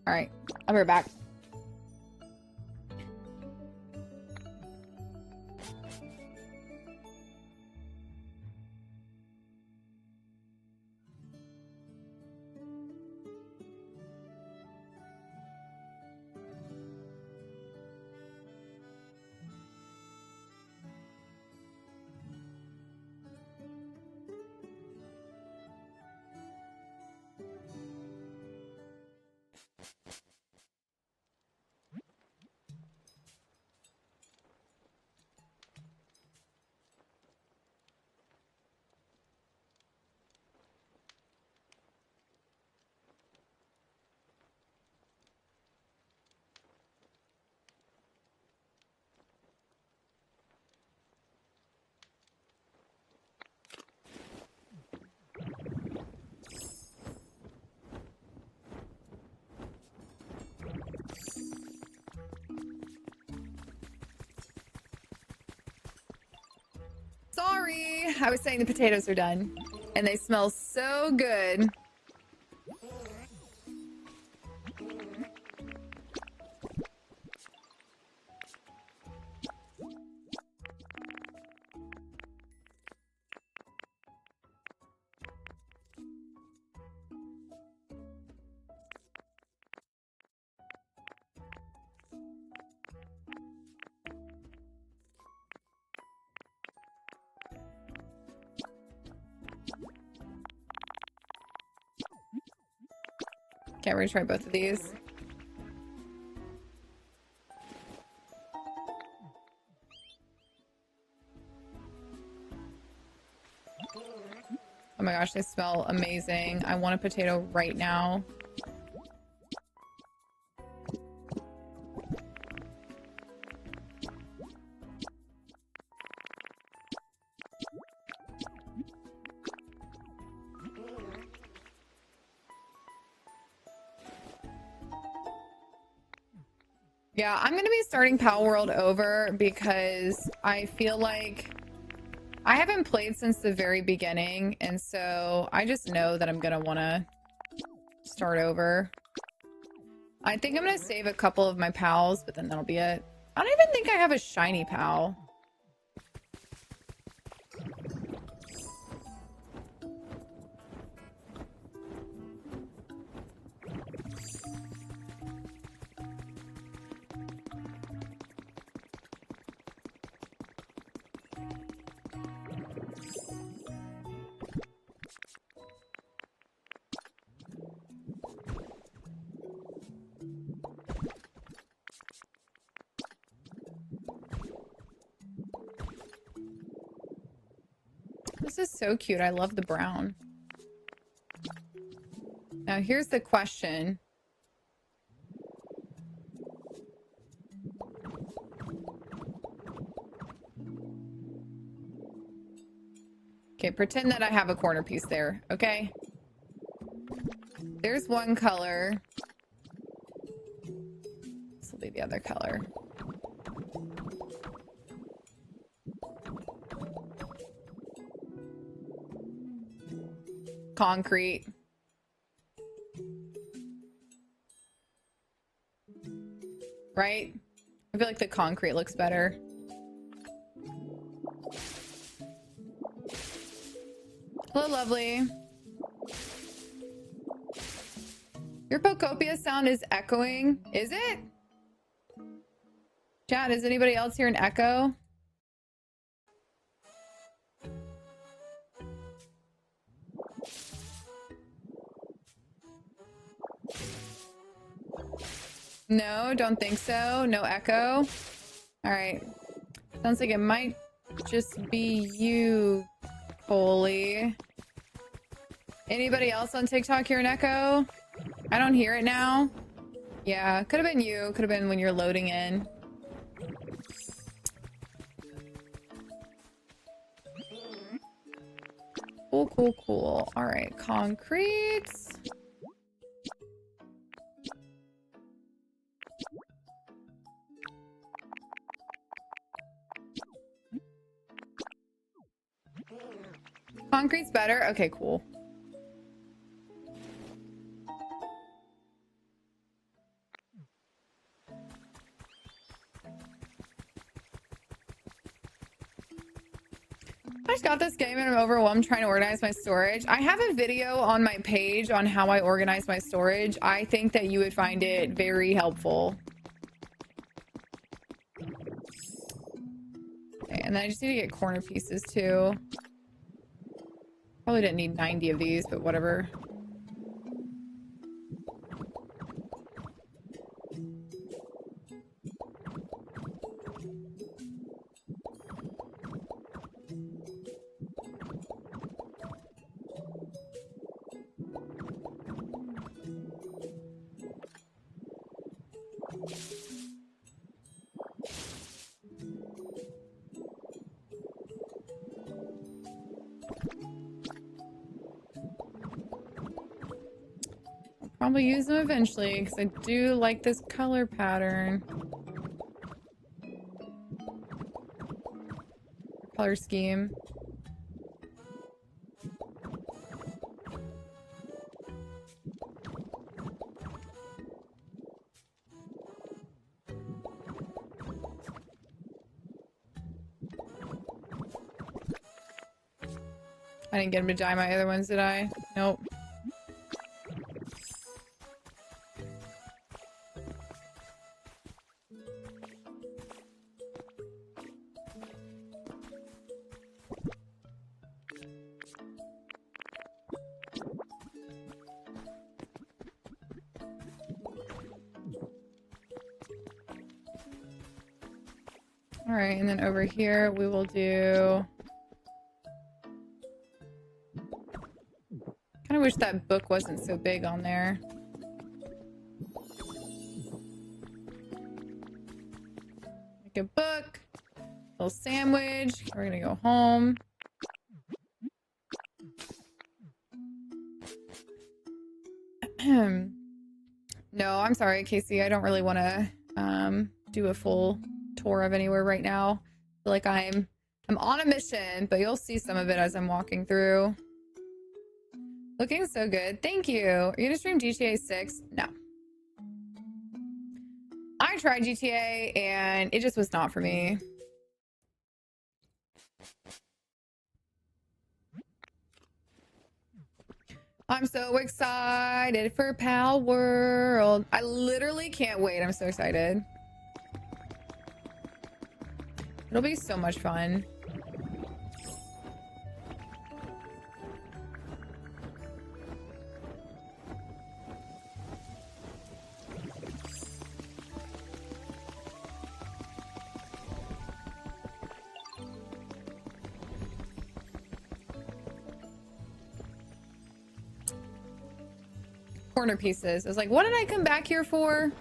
All right, I'll be right back. Sorry, I was saying the potatoes are done and they smell so good. Okay, we're gonna try both of these. Oh my gosh, they smell amazing. I want a potato right now. Yeah, I'm gonna be starting Power World over because I feel like I haven't played since the very beginning, and so I just know that I'm gonna want to start over. I think I'm gonna save a couple of my pals, but then that'll be it. I don't even think I have a shiny pal. This is so cute. I love the brown. Now here's the question. Okay, pretend that I have a corner piece there, okay? There's one color. This will be the other color. Concrete. Right? I feel like the concrete looks better. Hello, lovely. Your Pokopia sound is echoing. Is it? Chat, is anybody else here an echo? No, don't think so. No echo. All right. Sounds like it might just be you, Coley. Anybody else on TikTok hear an echo? I don't hear it now. Yeah, could have been you. Could have been when you're loading in. Cool, cool, cool. All right, concretes. Concrete's better? Okay, cool. I just got this game and I'm overwhelmed trying to organize my storage. I have a video on my page on how I organize my storage. I think that you would find it very helpful. Okay, and then I just need to get corner pieces too. Probably didn't need 90 of these, but whatever. Probably use them eventually because I do like this color pattern. Color scheme. I didn't get him to dye my other ones, did I? Nope. All right, and then over here we will do... Kind of wish that book wasn't so big on there. Make a book, little sandwich. We're gonna go home. No, I'm sorry, Casey. I don't really want to do a full tour of anywhere right now. I feel like I'm on a mission, but you'll see some of it as I'm walking through. Looking so good. Thank you. Are you gonna stream GTA 6? No. tried GTA and it just was not for me. I'm so excited for Pal World. I literally can't wait. I'm so excited. It'll be so much fun. Corner pieces. I was like, what did I come back here for?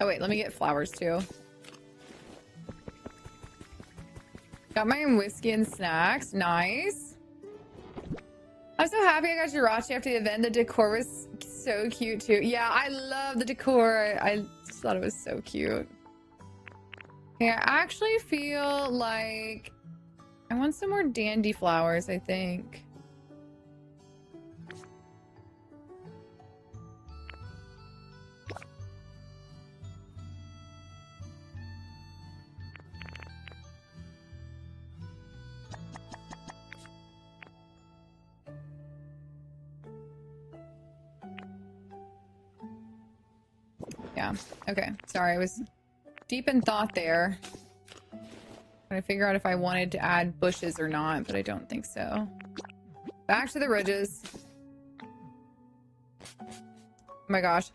Oh wait, let me get flowers too. Got my whiskey and snacks. Nice. I'm so happy I got Jirachi after the event. The decor was so cute too. Yeah, I love the decor. I just thought it was so cute. Yeah, I actually feel like I want some more dandy flowers, I think. Yeah, okay. Sorry, I was deep in thought there. Trying to figure out if I wanted to add bushes or not, but I don't think so. Back to the ridges. Oh my gosh.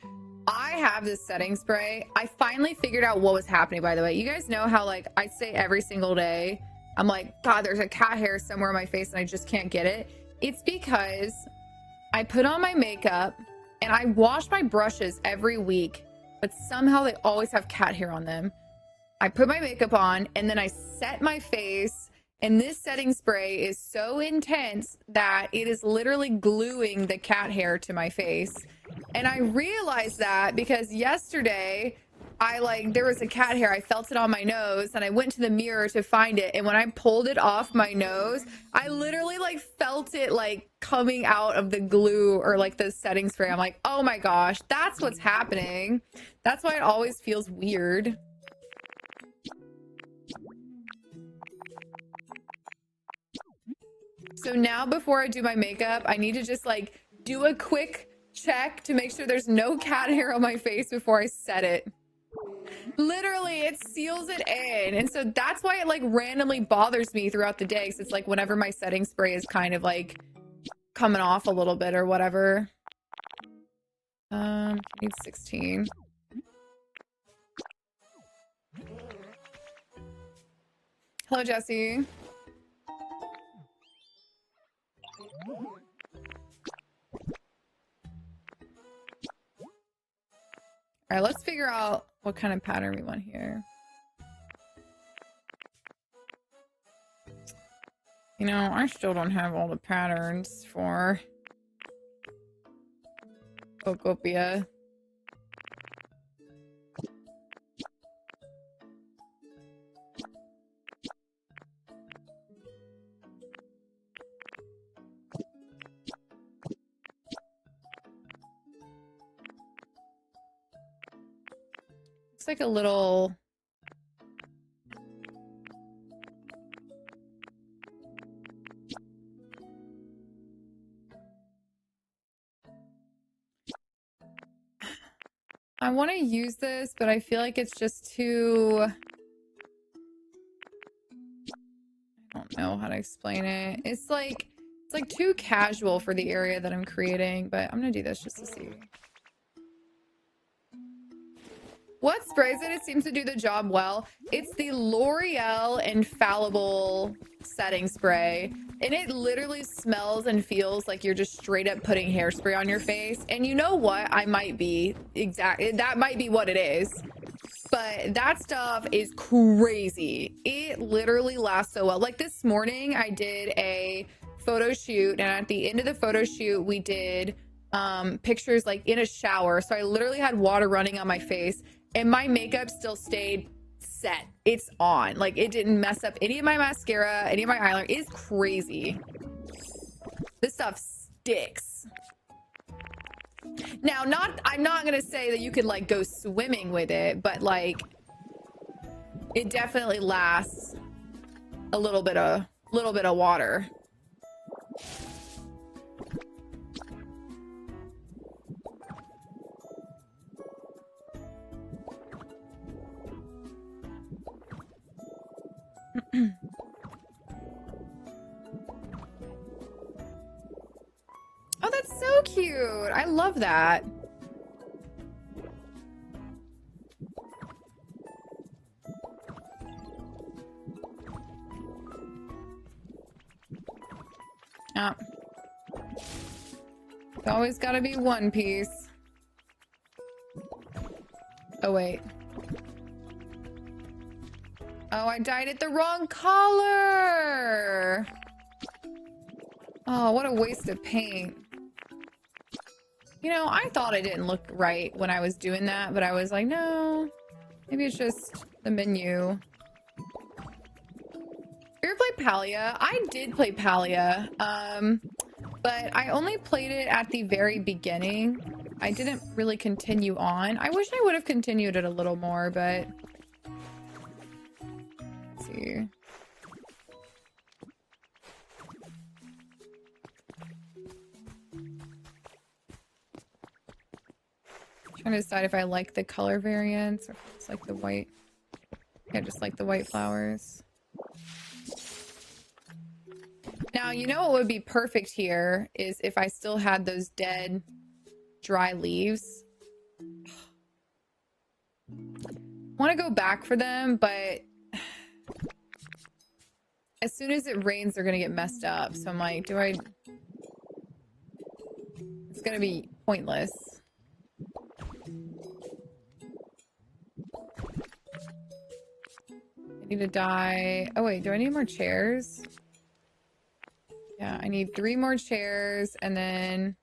I have this setting spray. I finally figured out what was happening, by the way. You guys know how, like, I say every single day, I'm like, God, there's a cat hair somewhere on my face and I just can't get it. It's because I put on my makeup and I wash my brushes every week, but somehow they always have cat hair on them. I put my makeup on and then I set my face, and this setting spray is so intense that it is literally gluing the cat hair to my face. And I realized that because yesterday there was a cat hair. I felt it on my nose and I went to the mirror to find it. And when I pulled it off my nose, I literally like felt it like coming out of the glue or like the setting spray. I'm like, oh my gosh, that's what's happening. That's why it always feels weird. So now before I do my makeup, I need to just like do a quick check to make sure there's no cat hair on my face before I set it. Literally, it seals it in. And so that's why it like randomly bothers me throughout the day. So it's like whenever my setting spray is kind of like coming off a little bit or whatever. I need 16. Hello, Jesse. All right, let's figure out what kind of pattern we want here. You know, I still don't have all the patterns for Pokopia. It's like a little... I want to use this, but I feel like it's just too... I don't know how to explain it. It's like too casual for the area that I'm creating, but I'm gonna do this just to see. What sprays it? It seems to do the job well. It's the L'Oreal Infallible setting spray, and it literally smells and feels like you're just straight up putting hairspray on your face. And you know what? I might be that might be what it is. But that stuff is crazy. It literally lasts so well. Like this morning, I did a photo shoot, and at the end of the photo shoot, we did pictures like in a shower. So I literally had water running on my face and my makeup still stayed set. It's on. Like it didn't mess up any of my mascara, any of my eyeliner. It's crazy. This stuff sticks. Now, I'm not gonna say that you could like go swimming with it, but like it definitely lasts a little bit of water. Oh, that's so cute. I love that. Oh. It's always gotta be one piece. Oh, wait. Oh, I dyed it the wrong color. Oh, what a waste of paint. You know, I thought I didn't look right when I was doing that, but I was like, no, maybe it's just the menu. You ever played Palia? I did play Palia, but I only played it at the very beginning. I didn't really continue on. I wish I would have continued it a little more, but let's see. Trying to decide if I like the color variants or if it's like the white. Yeah, just like the white flowers. Now, you know what would be perfect here is if I still had those dead dry leaves. Want to go back for them, but as soon as it rains, they're going to get messed up. So I'm like, do I... It's going to be pointless. I need to dye... Oh, wait, do I need more chairs? Yeah, I need 3 more chairs, and then...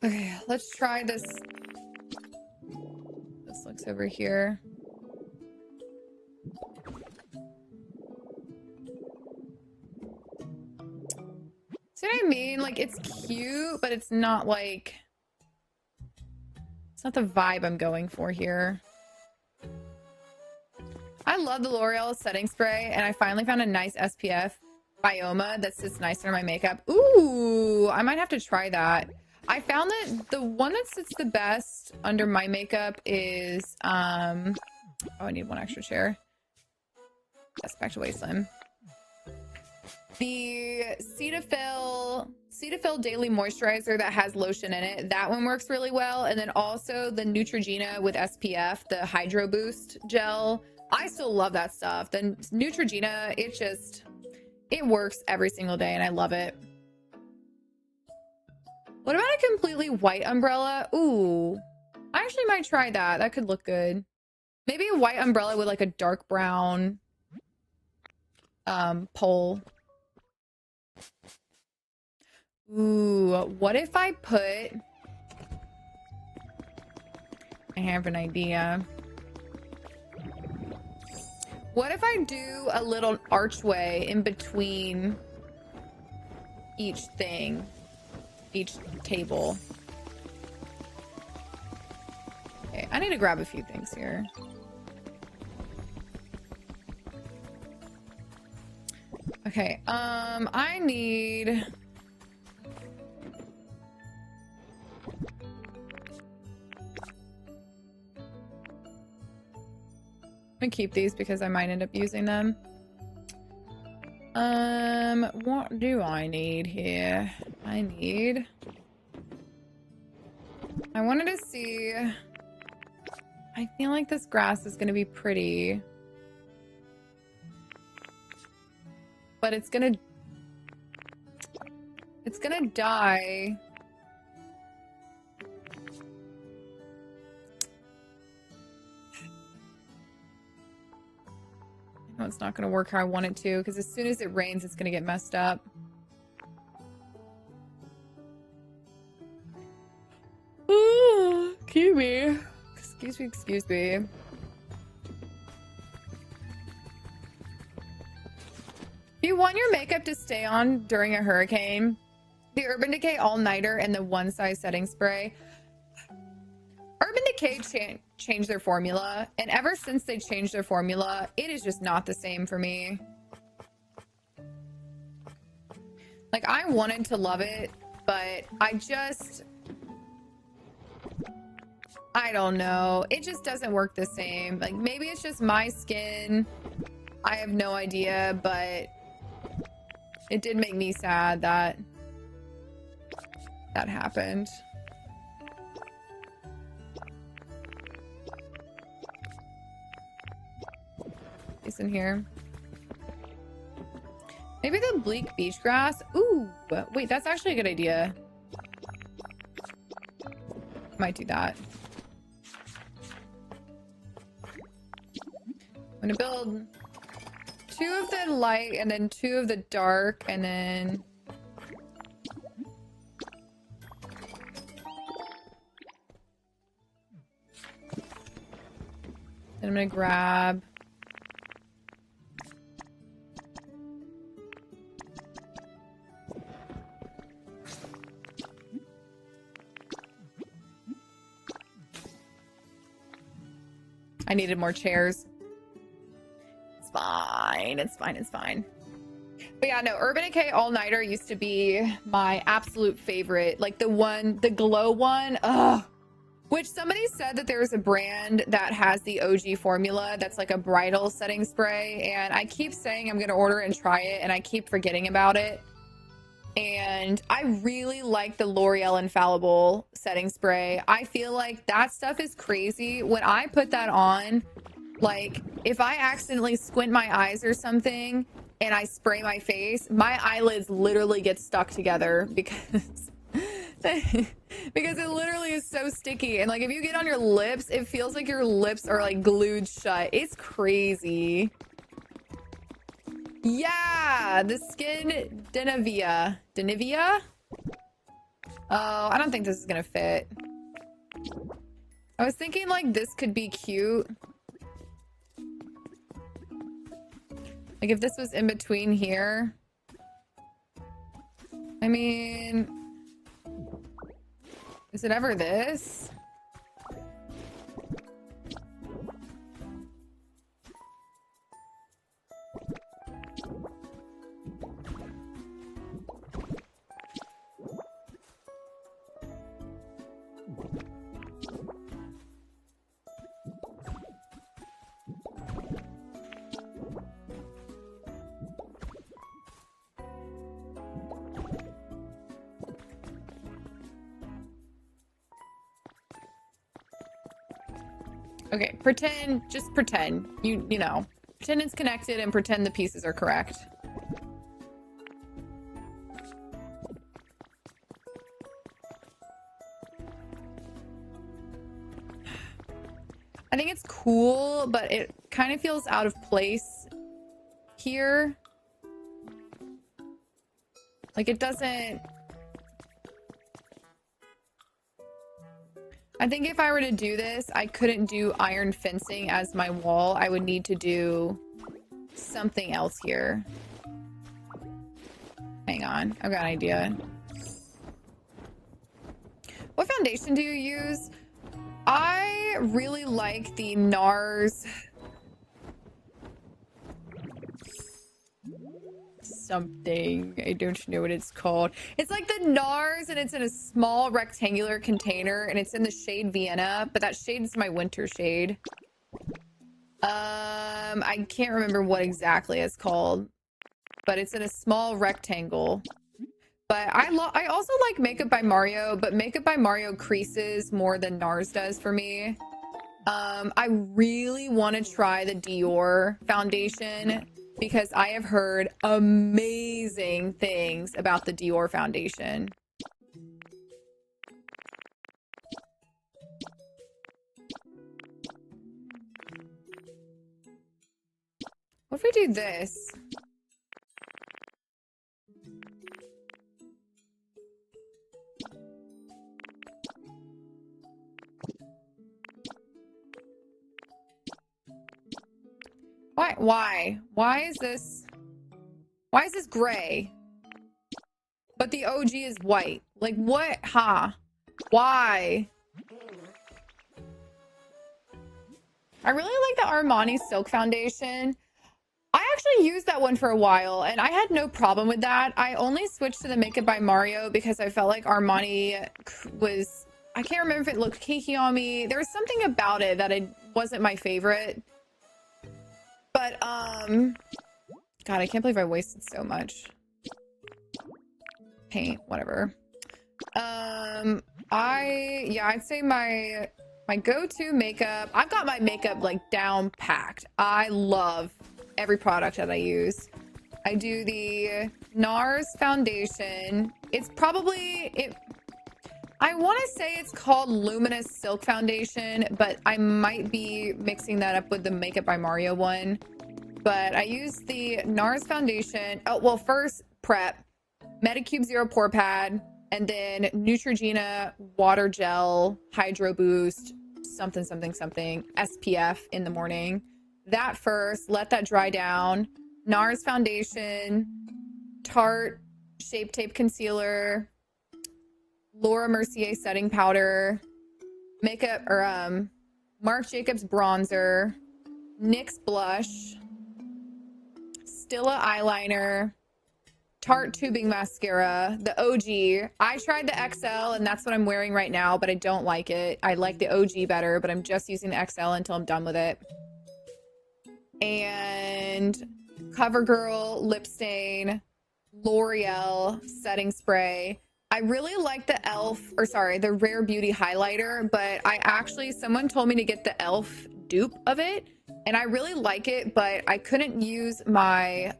Okay, let's try this. This looks over here. See what I mean? Like, it's cute, but it's not like... It's not the vibe I'm going for here. I love the L'Oreal setting spray, and I finally found a nice SPF Bioma that sits nice under my makeup. Ooh, I might have to try that. I found that the one that sits the best under my makeup is, oh, I need one extra chair. Yes, back to Wasteland. The Cetaphil Daily Moisturizer that has lotion in it. That one works really well. And then also the Neutrogena with SPF, the Hydro Boost gel. I still love that stuff. The Neutrogena, it works every single day and I love it. What about a completely white umbrella? Ooh, I actually might try that. That could look good. Maybe a white umbrella with like a dark brown pole. Ooh, what if I put... I have an idea. What if I do a little archway in between each thing, each table? Okay, I need to grab a few things here. Okay, I need... I'm gonna keep these because I might end up using them. What do I need here? I wanted to see... I feel like this grass is gonna be pretty. But it's gonna die. No, it's not gonna work how I want it to, because as soon as it rains, it's gonna get messed up. excuse me. If you want your makeup to stay on during a hurricane, the Urban Decay All-Nighter and the One Size Setting Spray. Urban Decay changed their formula, and ever since they changed their formula, it is just not the same for me. Like, I wanted to love it, but I don't know. It just doesn't work the same. Like, maybe it's just my skin. I have no idea, but it did make me sad that that happened. It's in here. Maybe the bleak beach grass. Ooh, wait, that's actually a good idea. Might do that. I'm gonna build 2 of the light and then 2 of the dark, and then I'm gonna grab I needed more chairs. It's fine. It's fine. It's fine. But yeah, no, Urban Decay All-Nighter used to be my absolute favorite. Like the glow one. Ugh. Which somebody said that there's a brand that has the OG formula that's like a bridal setting spray. And I keep saying I'm going to order it and try it. And I keep forgetting about it. And I really like the L'Oreal Infallible setting spray. I feel like that stuff is crazy. When I put that on, like if I accidentally squint my eyes or something and I spray my face, my eyelids literally get stuck together because because it literally is so sticky. And like if you get on your lips, it feels like your lips are like glued shut. It's crazy. Yeah, the skin Denivia. Denivia? Oh, I don't think this is gonna fit. I was thinking like this could be cute. Like if this was in between here. I mean, is it ever this? Okay, pretend, just pretend. You know, pretend it's connected and pretend the pieces are correct. I think it's cool, but it kind of feels out of place here. Like it doesn't... I think if I were to do this, I couldn't do iron fencing as my wall. I would need to do something else here. Hang on, I've got an idea. What foundation do you use? I really like the NARS something. I don't know what it's called. It's like the NARS and it's in a small rectangular container and it's in the shade Vienna, but that shade is my winter shade. I can't remember what exactly it's called, but it's in a small rectangle. But I also like Makeup by Mario, but Makeup by Mario creases more than NARS does for me. I really want to try the Dior foundation because I have heard amazing things about the Dior foundation. What if we do this? Why? Why is this gray? But the OG is white. Like what? Ha. Why? I really like the Armani Silk Foundation. I actually used that one for a while and I had no problem with that. I only switched to the Makeup by Mario because I felt like Armani was, I can't remember if it looked cakey on me. There was something about it that it wasn't my favorite. But, God, I can't believe I wasted so much paint, whatever. I'd say my go-to makeup, I've got my makeup like down packed. I love every product that I use. I do the NARS foundation. It's probably I want to say it's called Luminous Silk Foundation, but I might be mixing that up with the Makeup by Mario one. But I use the NARS foundation. Oh, well, first prep, Medicube Zero Pore Pad, and then Neutrogena Water Gel Hydro Boost, something SPF in the morning. That first, let that dry down. NARS foundation, Tarte Shape Tape Concealer, Laura Mercier setting powder, makeup or Marc Jacobs bronzer, NYX blush, Stila eyeliner, Tarte tubing mascara, the OG. I tried the XL and that's what I'm wearing right now, but I don't like it. I like the OG better, but I'm just using the XL until I'm done with it. And CoverGirl lip stain, L'Oreal setting spray. I really like the Rare Beauty highlighter, but someone told me to get the e.l.f. dupe of it, and I really like it, but I couldn't use my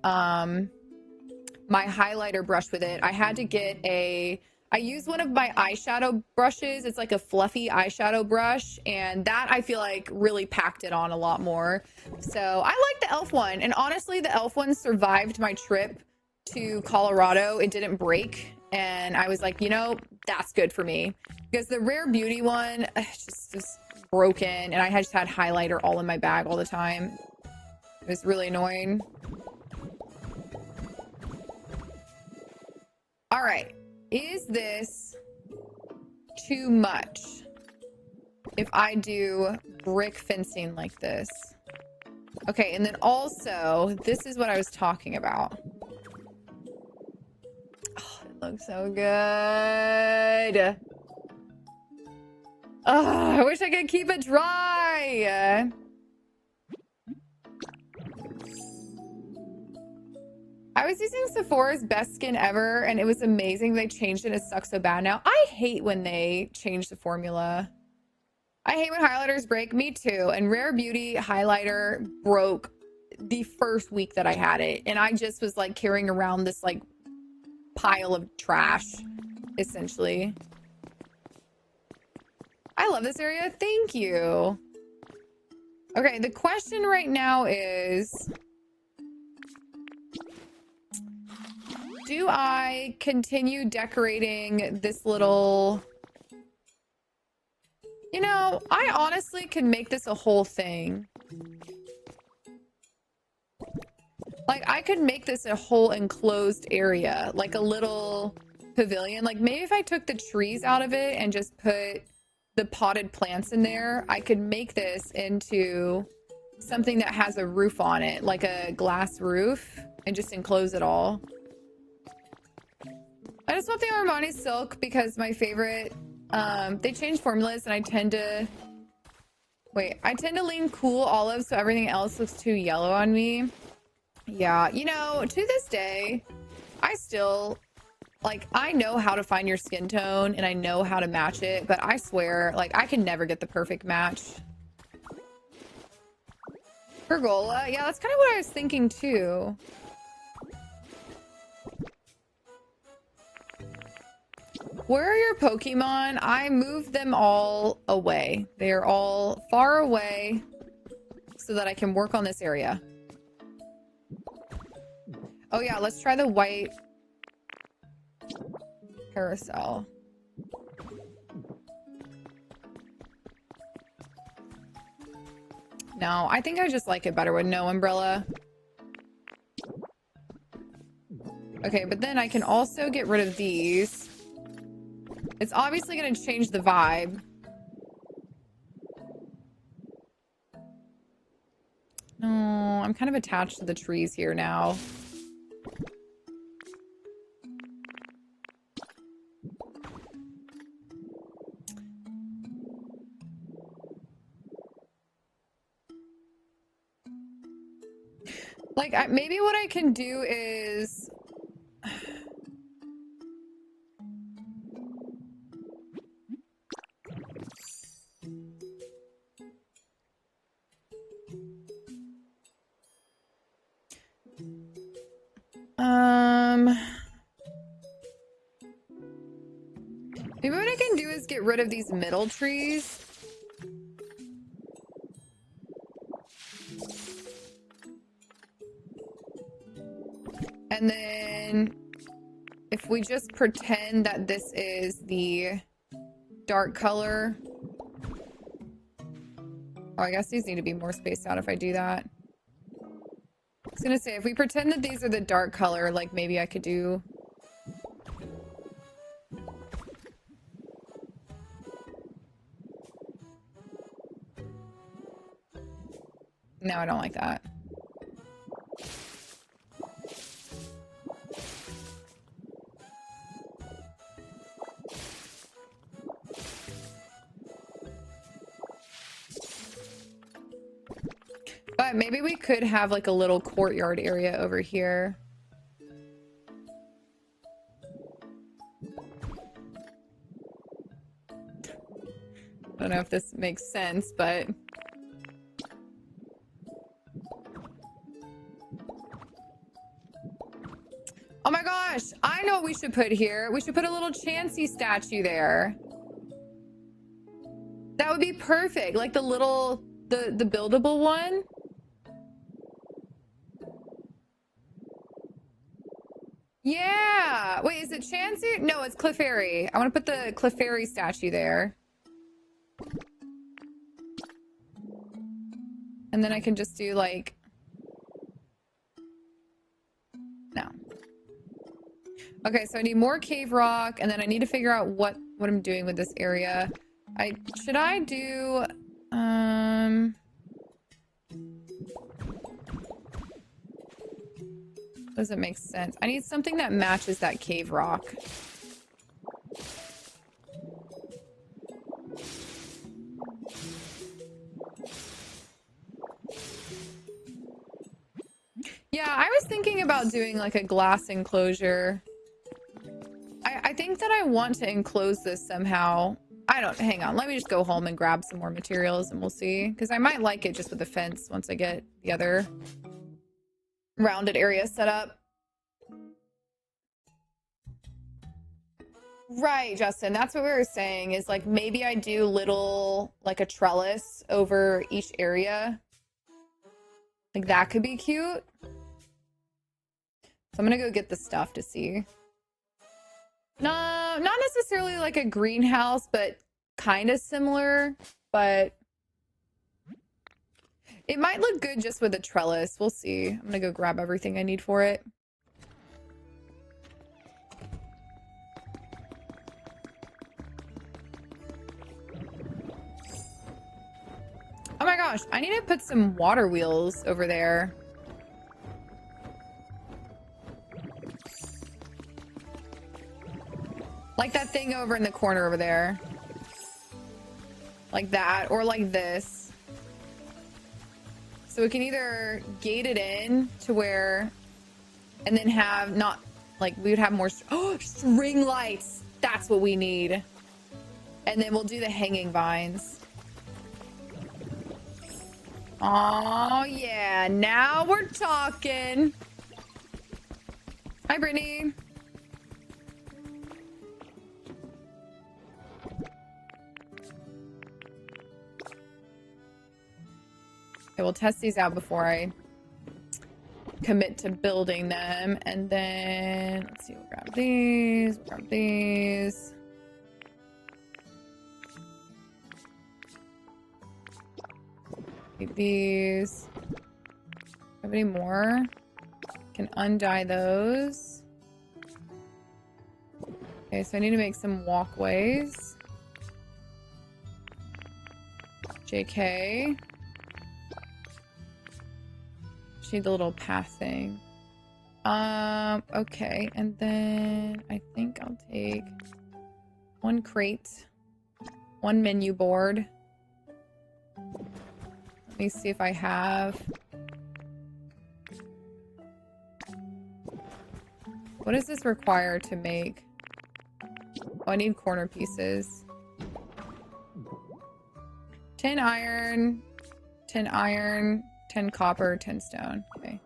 my highlighter brush with it. I had to get I used one of my eyeshadow brushes. It's like a fluffy eyeshadow brush, and that I feel like really packed it on a lot more. So I like the e.l.f. one, and honestly, the e.l.f. one survived my trip to Colorado. It didn't break, and I was like, you know, that's good for me, because the Rare Beauty one just broken, and I just had highlighter all in my bag all the time. It was really annoying. All right. Is this too much if I do brick fencing like this? Okay, and then also, this is what I was talking about. Oh, it looks so good. Oh, I wish I could keep it dry. I was using Sephora's Best Skin Ever, and it was amazing. They changed it. It sucks so bad now. I hate when they change the formula. I hate when highlighters break. Me too. And Rare Beauty highlighter broke the first week that I had it. And I just was like carrying around this like pile of trash, essentially. I love this area. Thank you. Okay, the question right now is, do I continue decorating this little... You know, I honestly could make this a whole thing. Like, I could make this a whole enclosed area, like a little pavilion. Like, maybe if I took the trees out of it and just put the potted plants in there, I could make this into something that has a roof on it, like a glass roof, and just enclose it all. I just want the Armani Silk because my favorite... they change formulas and I tend to lean cool olive, so everything else looks too yellow on me. Yeah, you know, to this day, I still, like, I know how to find your skin tone and I know how to match it, but I swear, like, I can never get the perfect match. Pergola, yeah, that's kind of what I was thinking too. Where are your Pokemon? I moved them all away. They are all far away so that I can work on this area. Oh yeah, let's try the white carousel. No, I think I just like it better with no umbrella. Okay, but then I can also get rid of these. It's obviously going to change the vibe. No, I'm kind of attached to the trees here now. Like, maybe what I can do is... Maybe what I can do is get rid of these middle trees. And then if we just pretend that this is the dark color. Oh, I guess these need to be more spaced out if I do that. I was gonna say, if we pretend that these are the dark color, like maybe I could do... No, I don't like that. But maybe we could have like a little courtyard area over here. I don't know if this makes sense, but... Oh my gosh, I know what we should put here. We should put a little Chansey statue there. That would be perfect. Like the little, the buildable one. Yeah. Wait, is it Chansey? No, it's Clefairy. I want to put the Clefairy statue there. And then I can just do like... No. Okay, so I need more cave rock, and then I need to figure out what I'm doing with this area. Should I do... Doesn't make sense. I need something that matches that cave rock. Yeah, I was thinking about doing like a glass enclosure. I think that I want to enclose this somehow. Hang on. Let me just go home and grab some more materials and we'll see. Because I might like it just with the fence once I get the other rounded area set up. Right, Justin. That's what we were saying is like maybe I do little, like a trellis over each area. Like that could be cute. So I'm gonna go get the stuff to see. No, not necessarily like a greenhouse, but kind of similar. But it might look good just with a trellis. We'll see. I'm gonna go grab everything I need for it. Oh my gosh, I need to put some water wheels over there. Like that thing over in the corner over there. Like that, or like this. So we can either gate it in to where, and then have not, like we would have more, oh, string lights. That's what we need. And then we'll do the hanging vines. Oh yeah, now we're talking. Hi, Brittany. Okay, we'll test these out before I commit to building them. And then, let's see, we'll grab these, we'll grab these. Keep these. Have any more? Can undye those. Okay, so I need to make some walkways. JK. Just need the little path thing. Okay, and then I think I'll take one crate, one menu board. Let me see if I have. What does this require to make? Oh, I need corner pieces. 10 iron, 10 iron, 10 copper, 10 stone. Okay.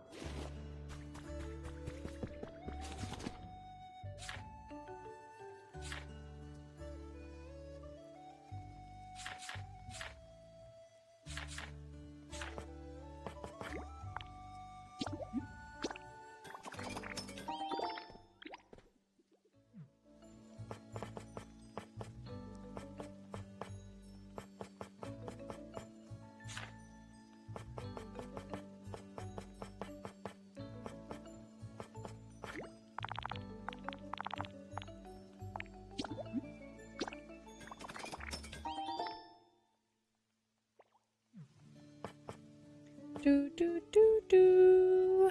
Do, do, do, do.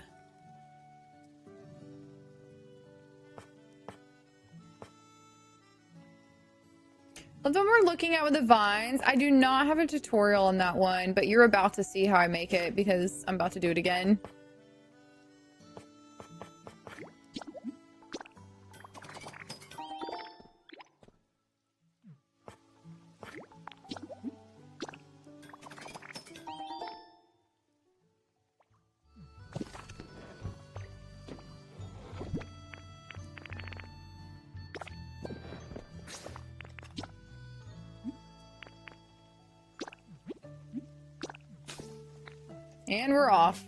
Well, the one we're looking at with the vines, I do not have a tutorial on that one, but you're about to see how I make it because I'm about to do it again. And we're off.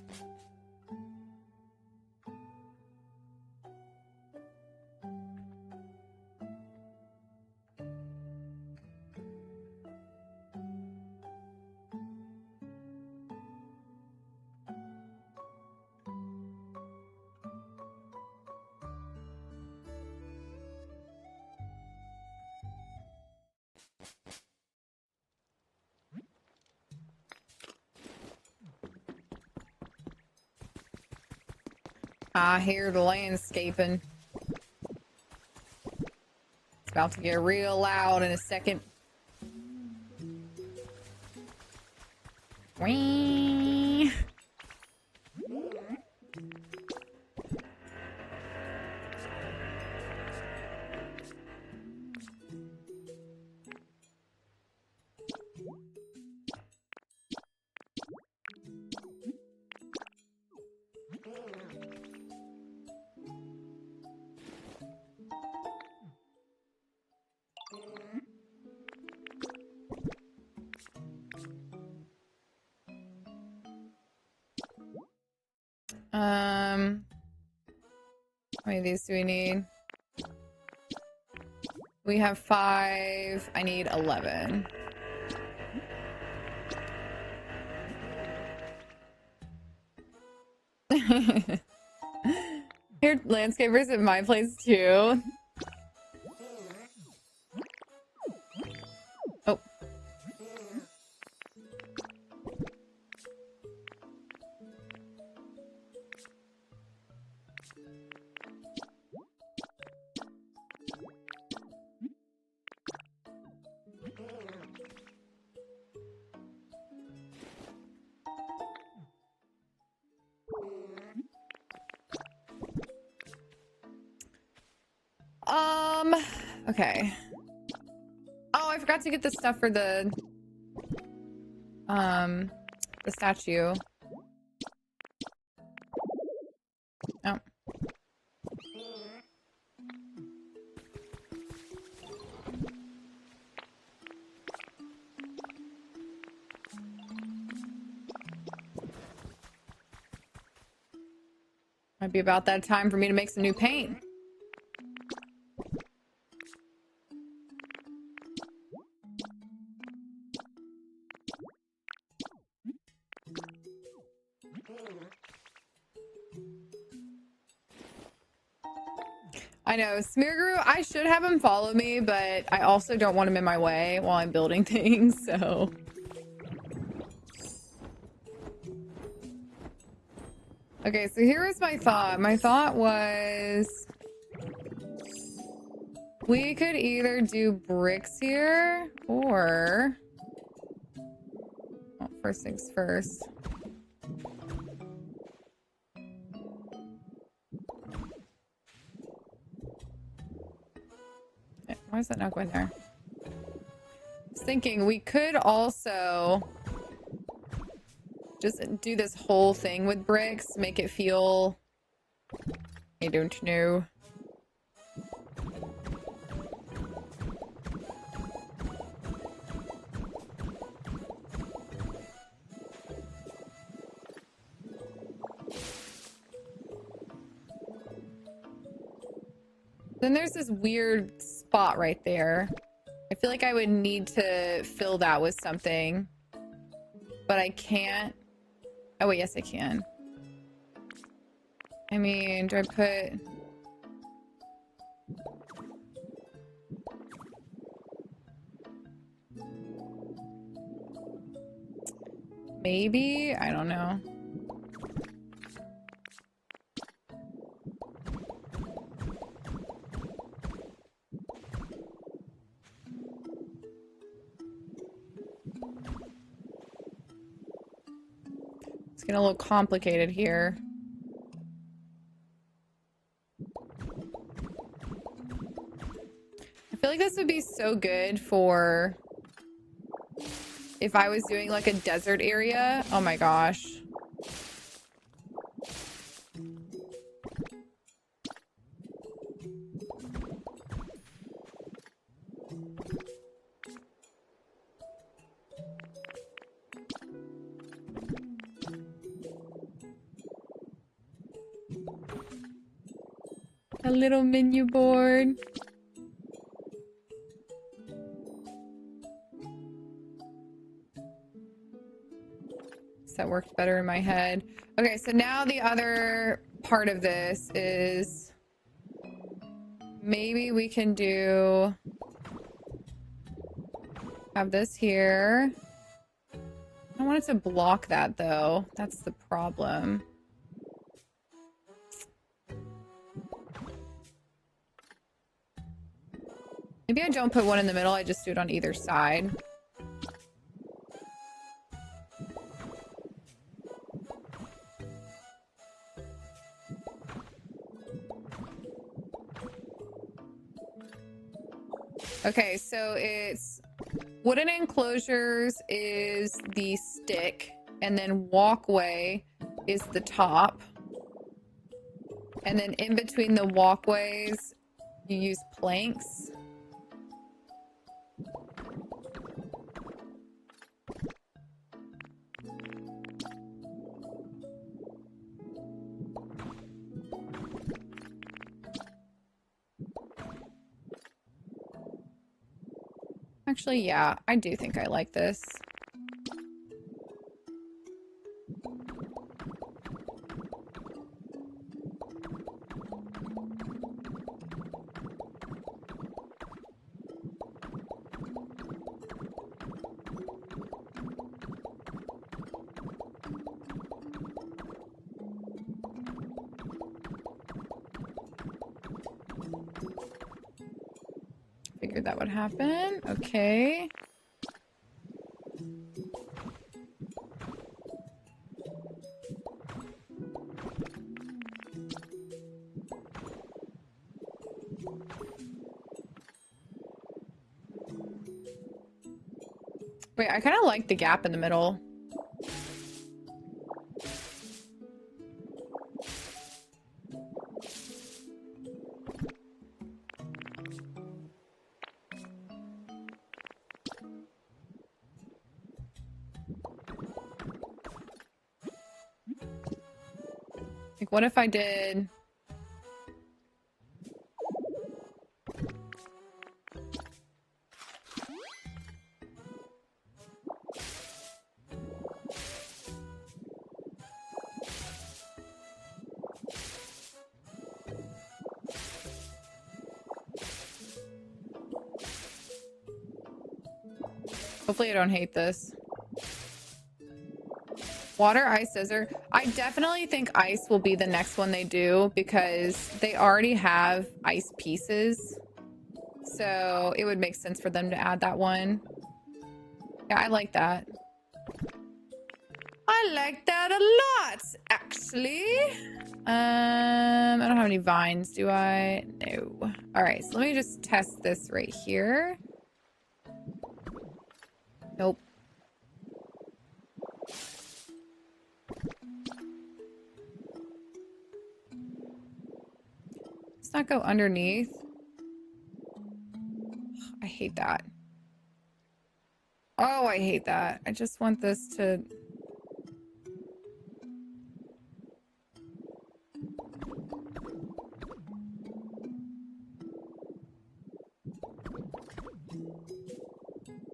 I hear the landscaping. It's about to get real loud in a second. Whee! How many of these do we need? We have 5. I need 11. Here, landscapers at my place too. Oh. Okay. Oh, I forgot to get the stuff for the statue. Oh. Might be about that time for me to make some new paint. I know. Smeargrew, I should have him follow me, but I also don't want him in my way while I'm building things, so... Okay, so here was my thought. My thought was... we could either do bricks here, or... well, first things first. Why is that not going there? I was thinking we could also just do this whole thing with bricks, make it feel... I don't know. Then there's this weird spot right there. I feel like I would need to fill that with something. But I can't. Oh, wait, yes, I can. I mean, do I put... maybe? I don't know. It's getting a little complicated here. I feel like this would be so good for if I was doing like a desert area. Oh my gosh. A little menu board. That worked better in my head. Okay, so now the other part of this is maybe we can do... have this here. I don't want it to block that though. That's the problem. Maybe I don't put one in the middle, I just do it on either side. Okay, so it's wooden enclosures is the stick, and then walkway is the top. And then in between the walkways, you use planks. Actually, yeah, I do think I like this. Figured that would happen. Okay. Wait, I kind of like the gap in the middle. Like, what if I did... Hopefully I don't hate this. Water, ice, scissor. I definitely think ice will be the next one they do because they already have ice pieces. So it would make sense for them to add that one. Yeah, I like that. I like that a lot, actually. I don't have any vines, do I? No. All right, so let me just test this right here. Nope. Let's not go underneath. I hate that. Oh, I hate that. I just want this to...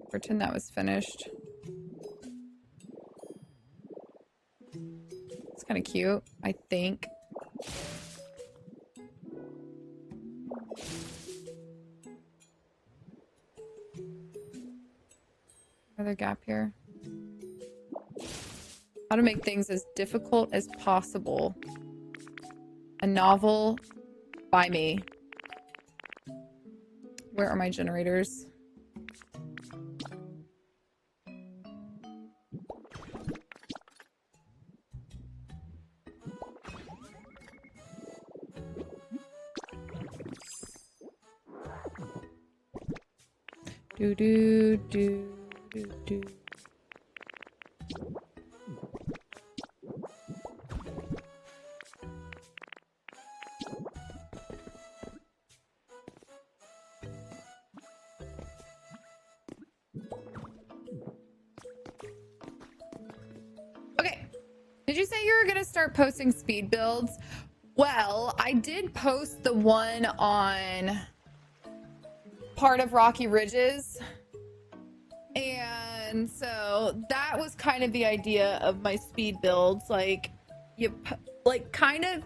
Pretend that was finished. It's kind of cute, I think. Another gap here. How to make things as difficult as possible. A novel by me. Where are my generators? Do do do do do. Okay. Did you say you were gonna start posting speed builds? Well, I did post the one on part of Rocky Ridges. And so that was kind of the idea of my speed builds, like kind of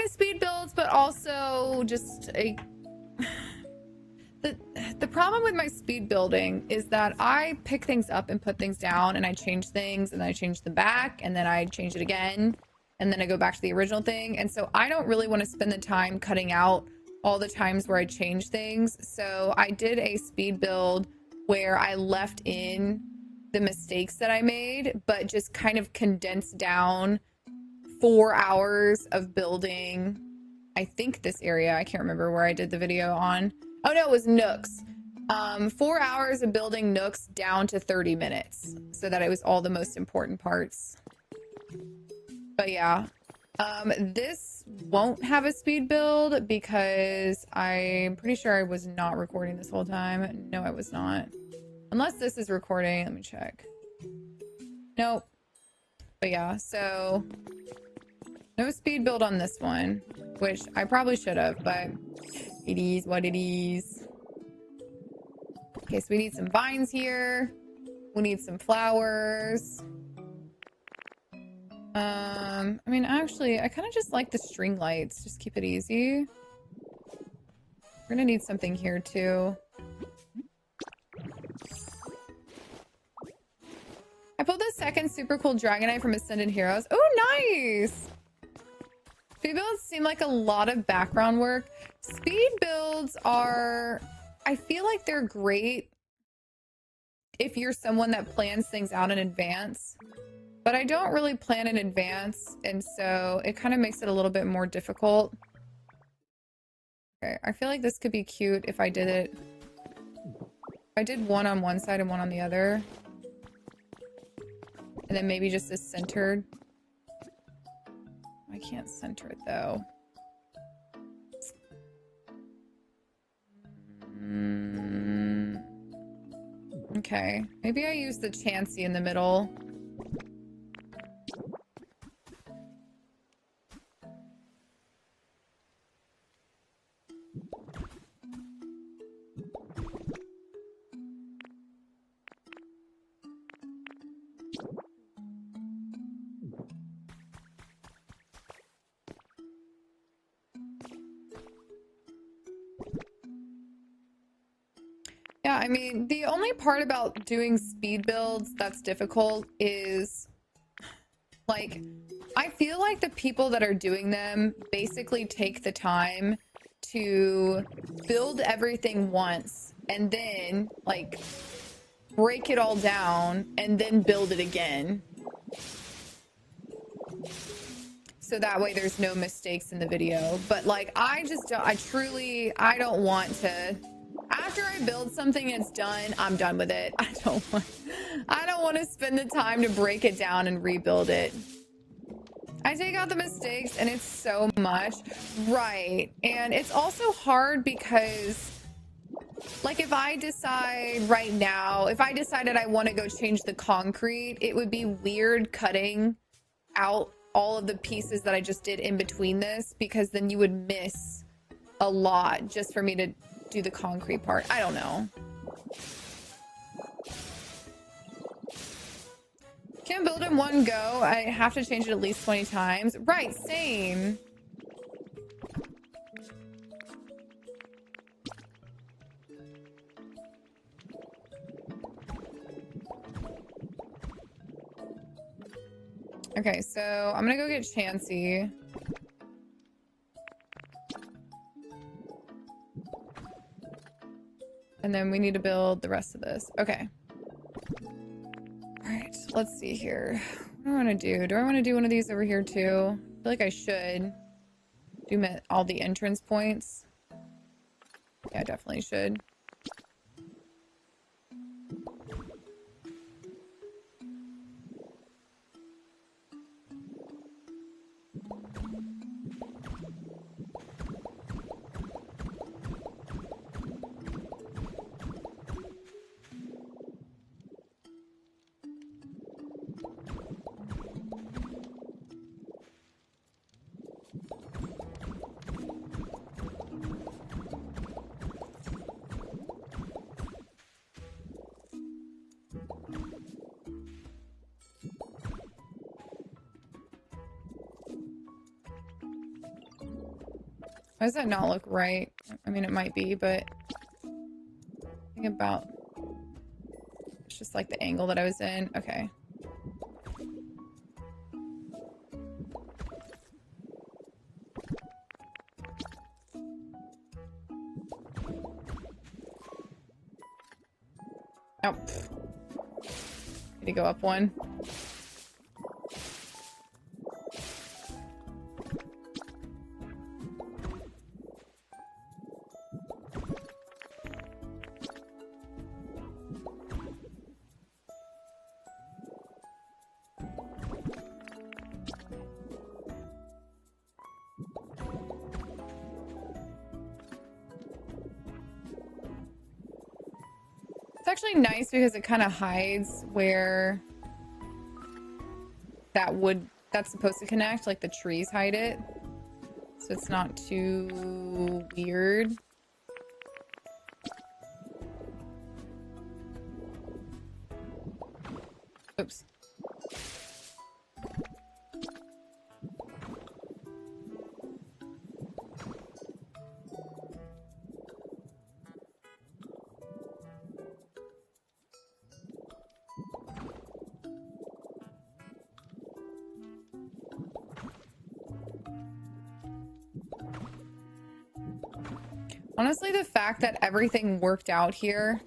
speed builds, but also just a the problem with my speed building is that I pick things up and put things down and I change things and then I change them back and then I change it again and then I go back to the original thing. And so I don't really want to spend the time cutting out all the times where I change things. So I did a speed build where I left in the mistakes that I made, but just kind of condensed down 4 hours of building, I think this area. I can't remember where I did the video on. Oh no, it was nooks. 4 hours of building nooks down to 30 minutes so that it was all the most important parts. But yeah, this won't have a speed build because I'm pretty sure I was not recording this whole time. No, I was not. Unless this is recording. Let me check. Nope. But yeah, so no speed build on this one, which I probably should have, but it is what it is. Okay, so we need some vines here. We need some flowers. I mean, actually, I kind of just like the string lights. Just keep it easy. We're gonna need something here too. I pulled the second super cool Dragonite from Ascended Heroes. Oh, nice! Speed builds seem like a lot of background work. Speed builds are... I feel like they're great if you're someone that plans things out in advance. But I don't really plan in advance, and so it kind of makes it a little bit more difficult. Okay, I feel like this could be cute if I did it. I did one on one side and one on the other. And then maybe just this centered. I can't center it though. Okay, maybe I use the Chansey in the middle. Yeah, Yeah, I mean, the only part about doing speed builds that's difficult is, like, I feel like the people that are doing them basically take the time to build everything once and then, like, break it all down and then build it again. So that way there's no mistakes in the video. But, like, I don't want to. After I build something and it's done, I'm done with it. I don't want to spend the time to break it down and rebuild it. I take out the mistakes and it's so much. Right. And it's also hard because, like, if I decide right now, if I decided I want to go change the concrete, it would be weird cutting out all of the pieces that I just did in between this, because then you would miss a lot just for me to do the concrete part. I don't know. Can't build in one go. I have to change it at least 20 times. Right, same. Okay, so I'm gonna go get Chansey. And then we need to build the rest of this. Okay. All right, let's see here. What do I want to do? Do I want to do one of these over here too? I feel like I should do all the entrance points. Yeah, I definitely should. Why does that not look right? I mean, it might be, but think about, it's just like the angle that I was in. Okay. Oh. Need to go up one. It's actually nice because it kind of hides where that's supposed to connect. Like the trees hide it. So it's not too weird. Oops. Honestly, the fact that everything worked out here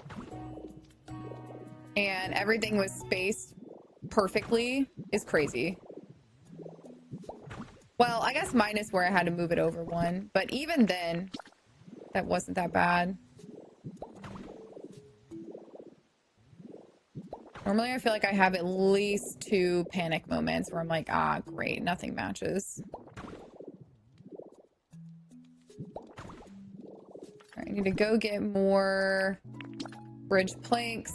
and everything was spaced perfectly is crazy. Well, I guess minus where I had to move it over one, but even then, that wasn't that bad. Normally, I feel like I have at least 2 panic moments where I'm like, ah, great, nothing matches. All right, I need to go get more bridge planks.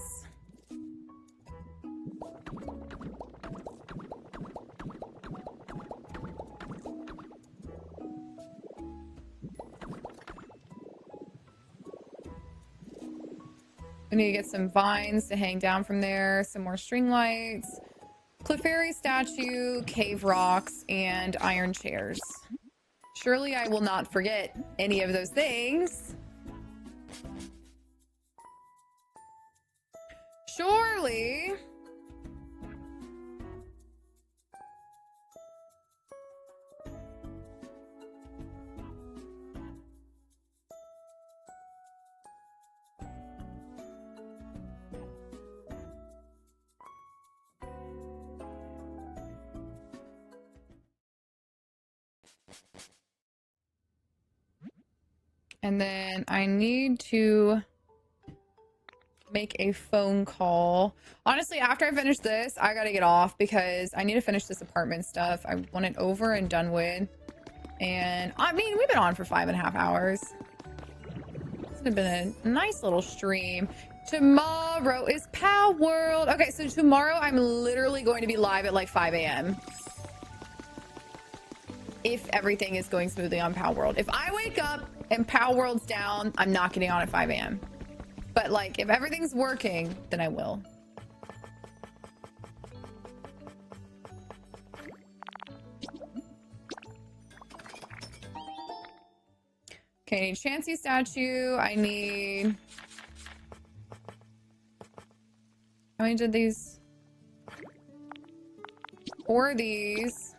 We need to get some vines to hang down from there, some more string lights, Clefairy statue, cave rocks, and iron chairs. Surely I will not forget any of those things. And then I need to make a phone call. Honestly, after I finish this, I gotta get off because I need to finish this apartment stuff. I want it over and done with. And I mean, we've been on for 5.5 hours. This has been a nice little stream. Tomorrow is Pow World. Okay, so tomorrow I'm literally going to be live at like 5 a.m. if everything is going smoothly on Pow World. If I wake up and Pow World's down, I'm not getting on at 5 a.m. But like, if everything's working, then I will. Okay, I need Chansey statue. I need... How many did these? 4 of these.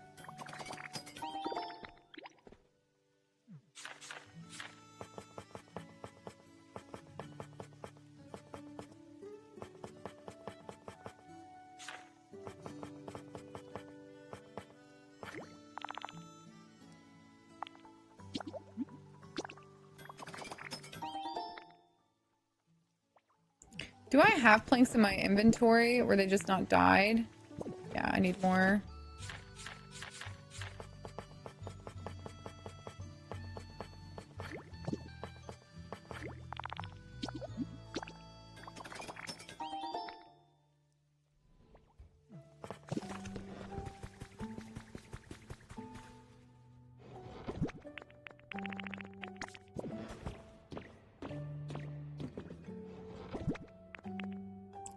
Do I have planks in my inventory or they just not died? Yeah, I need more.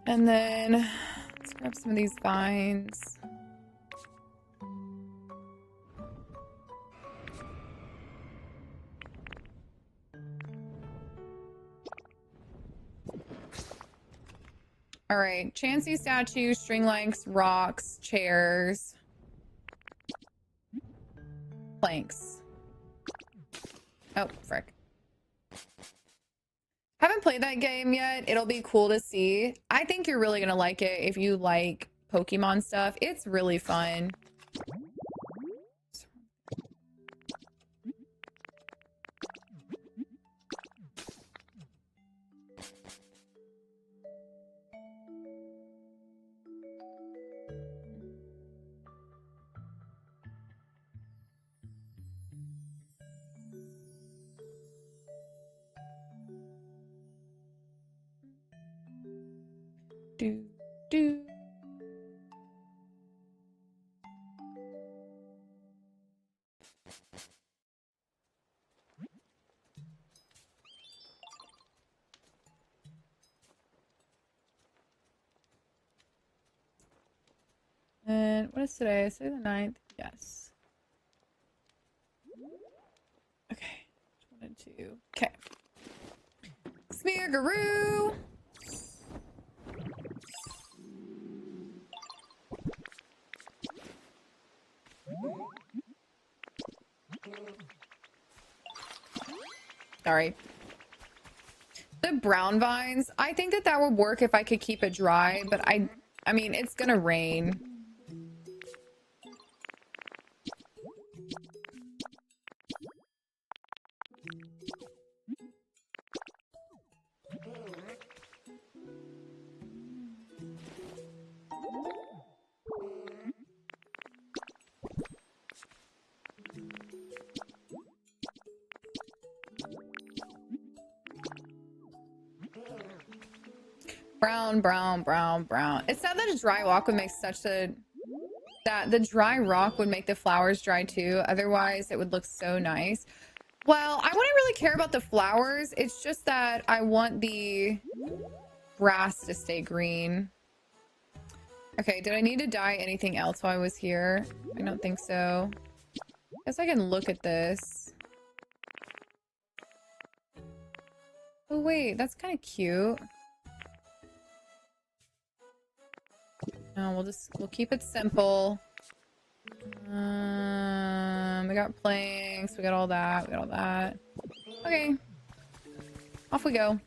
And then let's grab some of these vines. All right, Chansey statue, string lengths, rocks, chairs, planks. Oh, frick. Haven't played that game yet. It'll be cool to see. I think you're really gonna like it if you like Pokemon stuff. It's really fun. Do, do. And what is today? Is today the 9th? Yes. Okay. Just wanted to. Okay. Smeargaroo. Sorry. The brown vines, I think that that would work if I could keep it dry, but I mean, it's gonna rain. Brown, brown, brown, brown. It's sad that a dry rock would make such a... That the dry rock would make the flowers dry too. Otherwise, it would look so nice. Well, I wouldn't really care about the flowers. It's just that I want the grass to stay green. Okay, did I need to dye anything else while I was here? I don't think so. Guess I can look at this. Oh wait, that's kind of cute. No, we'll keep it simple. We got planks, we got all that, we got all that. Okay. Off we go.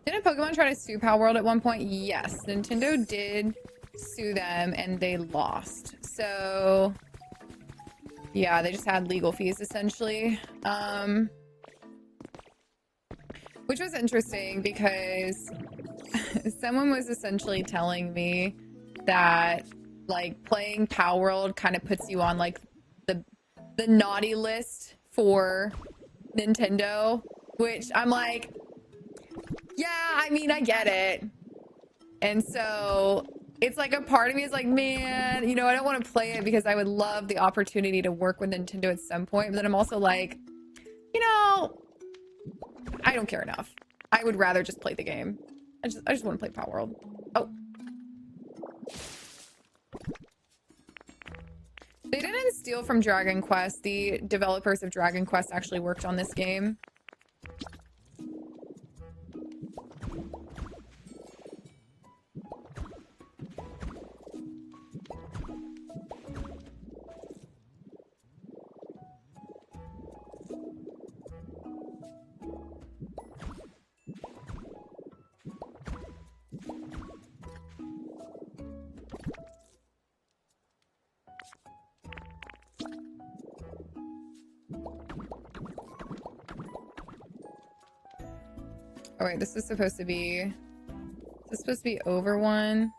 Didn't Pokemon try to sue Power World at one point? Yes, Nintendo did sue them and they lost. So Yeah, they just had legal fees essentially. Which was interesting because someone was essentially telling me that like playing Power World kind of puts you on like the naughty list for Nintendo, which I'm like, yeah, I mean, I get it. And so it's like a part of me is like, man, you know, I don't want to play it because I would love the opportunity to work with Nintendo at some point. But then I'm also like, you know, I don't care enough. I would rather just play the game. I just want to play Power World. Oh. They didn't steal from Dragon Quest. The developers of Dragon Quest actually worked on this game. Oh wait, this is supposed to be over one.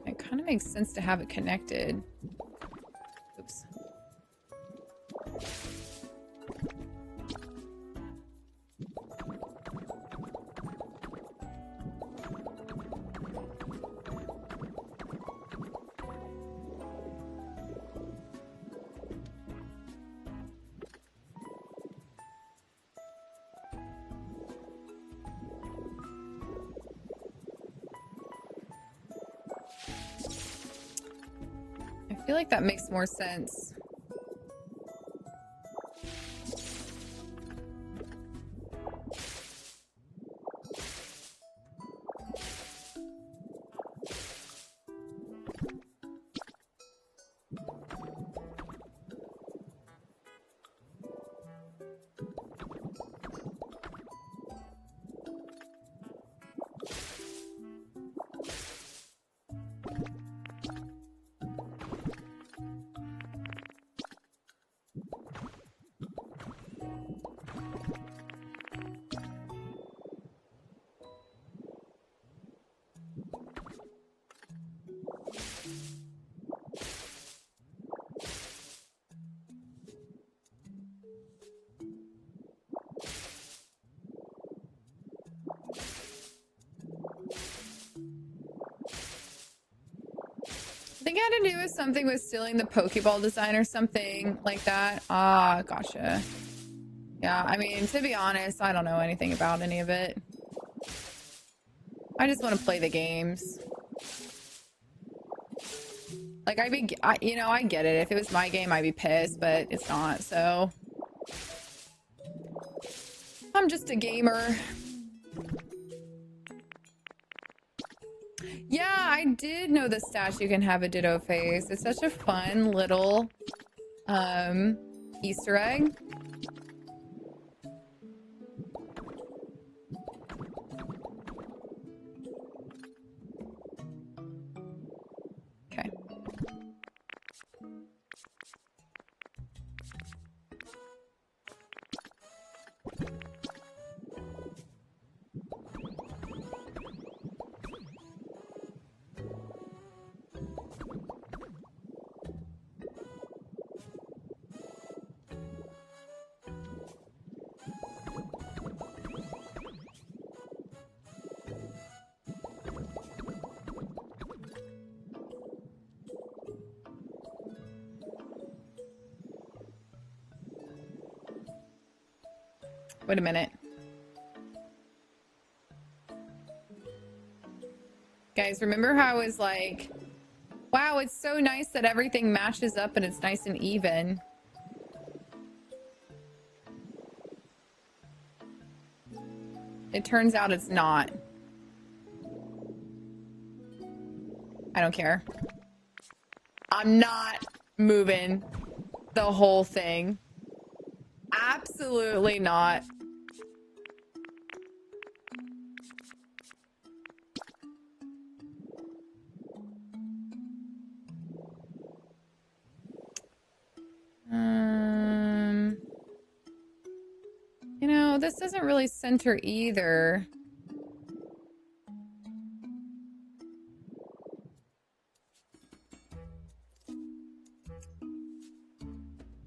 It kind of makes sense to have it connected. Oops. I feel like that makes more sense. I think it had to do with something with stealing the Pokeball design or something like that. Ah, gotcha. Yeah, I mean, to be honest, I don't know anything about any of it. I just want to play the games. Like, you know, I get it. If it was my game, I'd be pissed, but it's not, so. I'm just a gamer. Yeah, I did know the statue can have a Ditto face. It's such a fun little Easter egg. Okay. Wait a minute. Guys, remember how I was like, wow, it's so nice that everything matches up and it's nice and even. It turns out it's not. I don't care. I'm not moving the whole thing. Absolutely not. this doesn't really center either.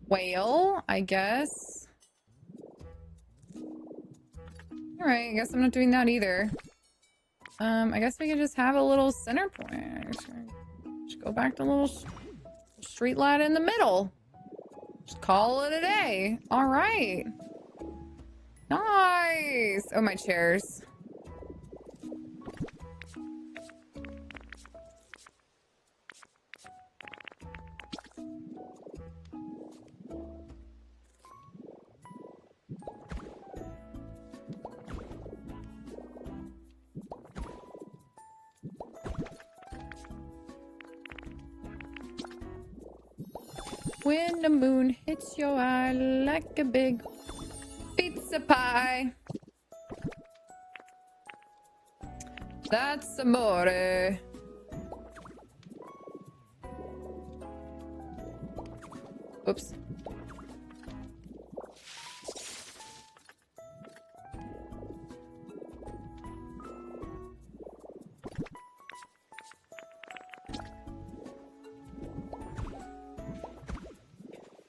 Whale, I guess. Alright, I guess I'm not doing that either. I guess we could just have a little center point. Just go back to a little street light in the middle. Just call it a day. Alright. Nice! Oh, my chairs. When the moon hits your eye like a big pizza pie. That's amore. Oops.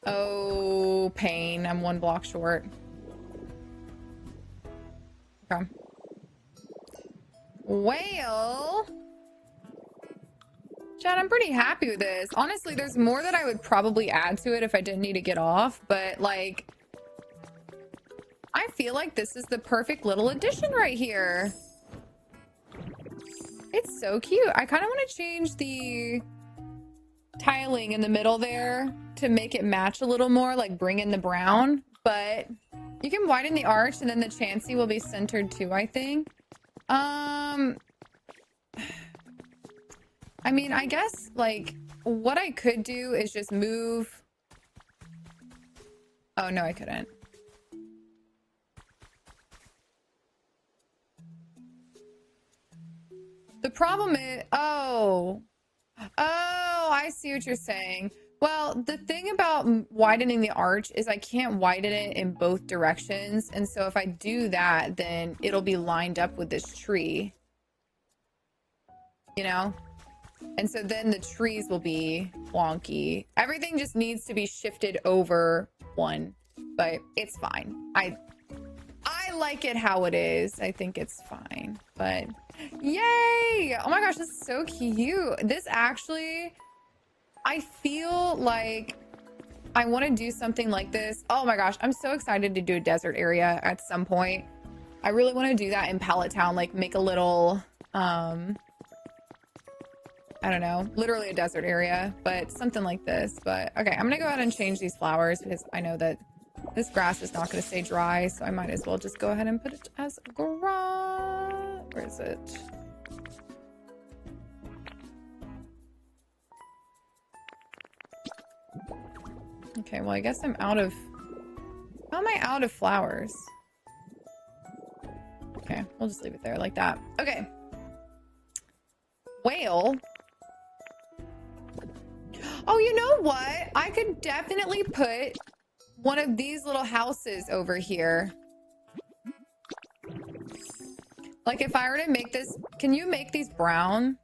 Oh, pain. I'm 1 block short. Okay. Well, Chad, I'm pretty happy with this. Honestly, there's more that I would probably add to it if I didn't need to get off, but like, I feel like this is the perfect little addition right here. It's so cute. I kind of want to change the tiling in the middle there to make it match a little more, like bring in the brown, but you can widen the arch and then the Chansey will be centered too, I think. I mean, I guess like what I could do is just move. Oh no, I couldn't. The problem is, oh, I see what you're saying. Well, the thing about widening the arch is I can't widen it in both directions. And so if I do that, then it'll be lined up with this tree, you know? And so then the trees will be wonky. Everything just needs to be shifted over 1, but it's fine. I like it how it is. I think it's fine, but yay! Oh my gosh, this is so cute. This actually, I feel like I want to do something like this. Oh my gosh, I'm so excited to do a desert area at some point. I really want to do that in Pallet Town, like make a little, I don't know, literally a desert area, but something like this. But okay, I'm gonna go ahead and change these flowers because I know that this grass is not going to stay dry, so I might as well just go ahead and put it as grass. Where is it? Okay, well, I guess I'm out of... How am I out of flowers? Okay, we'll just leave it there like that. Okay. Whale. Oh, you know what? I could definitely put one of these little houses over here. Like if I were to make this, can you make these brown?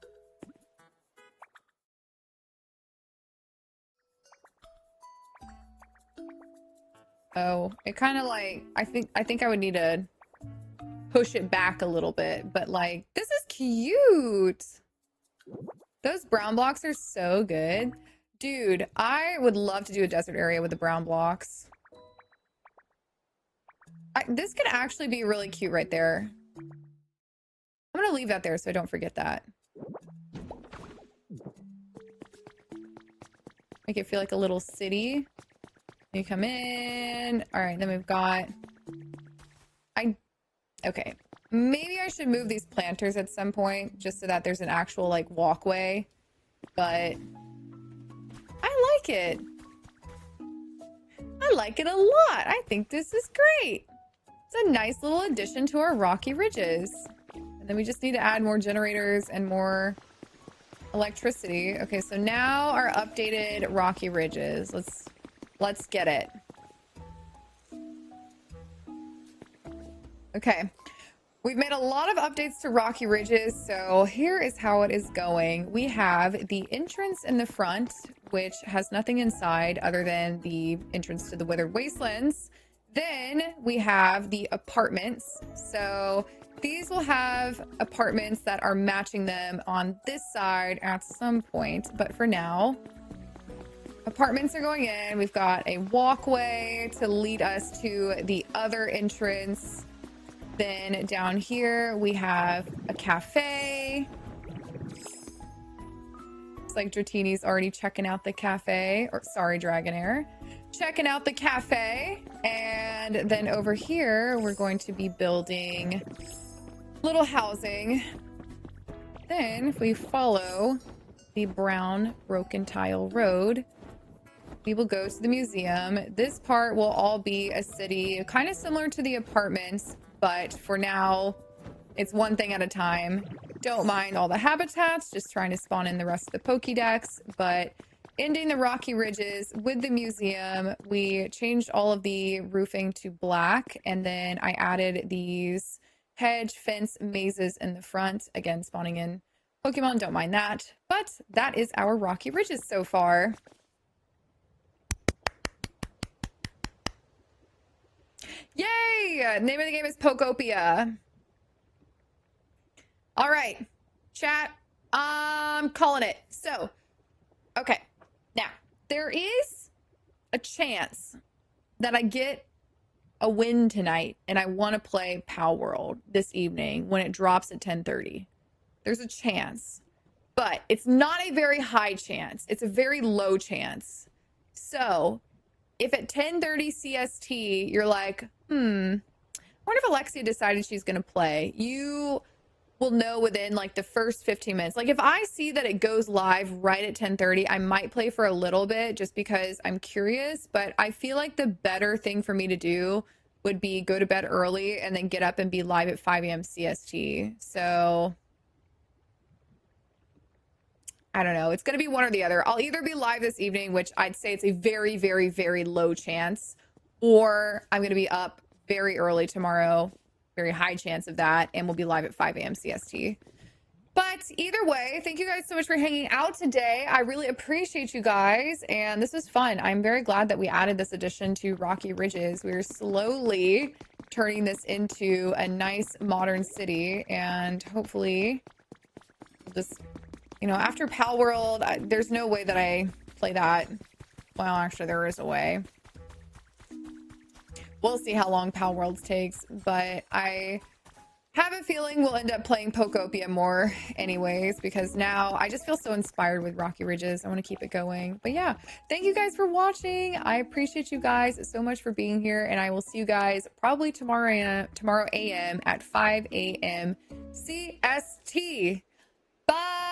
Oh, it kind of like, I think I would need to push it back a little bit, but like, this is cute. Those brown blocks are so good. Dude, I would love to do a desert area with the brown blocks. This could actually be really cute right there. I'm gonna leave that there so I don't forget that. Make it feel like a little city. You come in. All right, then we've got... Okay. Maybe I should move these planters at some point just so that there's an actual, like, walkway. But... I like it. I like it a lot. I think this is great. It's a nice little addition to our rocky ridges. And then we just need to add more generators and more electricity. Okay, so now our updated rocky ridges. Let's get it. Okay. We've made a lot of updates to Rocky Ridges, so here is how it is going. We have the entrance in the front, which has nothing inside other than the entrance to the Withered Wastelands. Then we have the apartments. So these will have apartments that are matching them on this side at some point, but for now, apartments are going in. We've got a walkway to lead us to the other entrance. Then down here, we have a cafe. Looks like Dratini's already checking out the cafe. Or, sorry, Dragonair. Checking out the cafe. And then over here, we're going to be building little housing. Then, if we follow the brown broken tile road, we will go to the museum. This part will all be a city, kind of similar to the apartments, but for now, it's one thing at a time. Don't mind all the habitats, just trying to spawn in the rest of the Pokédex, but ending the Rocky Ridges with the museum, we changed all of the roofing to black, and then I added these hedge fence mazes in the front. Again, spawning in Pokemon, don't mind that. But that is our Rocky Ridges so far. Yay! Name of the game is Pokopia. All right, chat. I'm calling it. So, okay. Now, there is a chance that I get a win tonight and I want to play Pow World this evening when it drops at 10:30. There's a chance, but it's not a very high chance. It's a very low chance. So, if at 10:30 CST, you're like, I wonder if Alexia decided she's going to play, you will know within like the first 15 minutes. Like if I see that it goes live right at 10:30, I might play for a little bit just because I'm curious, but I feel like the better thing for me to do would be go to bed early and then get up and be live at 5 a.m. CST. So I don't know. It's going to be one or the other. I'll either be live this evening, which I'd say it's a very, very, very low chance, or I'm going to be up very early tomorrow. Very high chance of that. And we'll be live at 5 a.m. CST. But either way, thank you guys so much for hanging out today. I really appreciate you guys. And this was fun. I'm very glad that we added this addition to Rocky Ridges. We're slowly turning this into a nice modern city. And hopefully we'll just... You know, after Pal World, there's no way that I play that. Well, actually, there is a way. We'll see how long Pal Worlds takes, but I have a feeling we'll end up playing Pokopia more anyways, because now I just feel so inspired with Rocky Ridges. I want to keep it going. But yeah, thank you guys for watching. I appreciate you guys so much for being here, and I will see you guys probably tomorrow AM at 5 a.m. CST. Bye!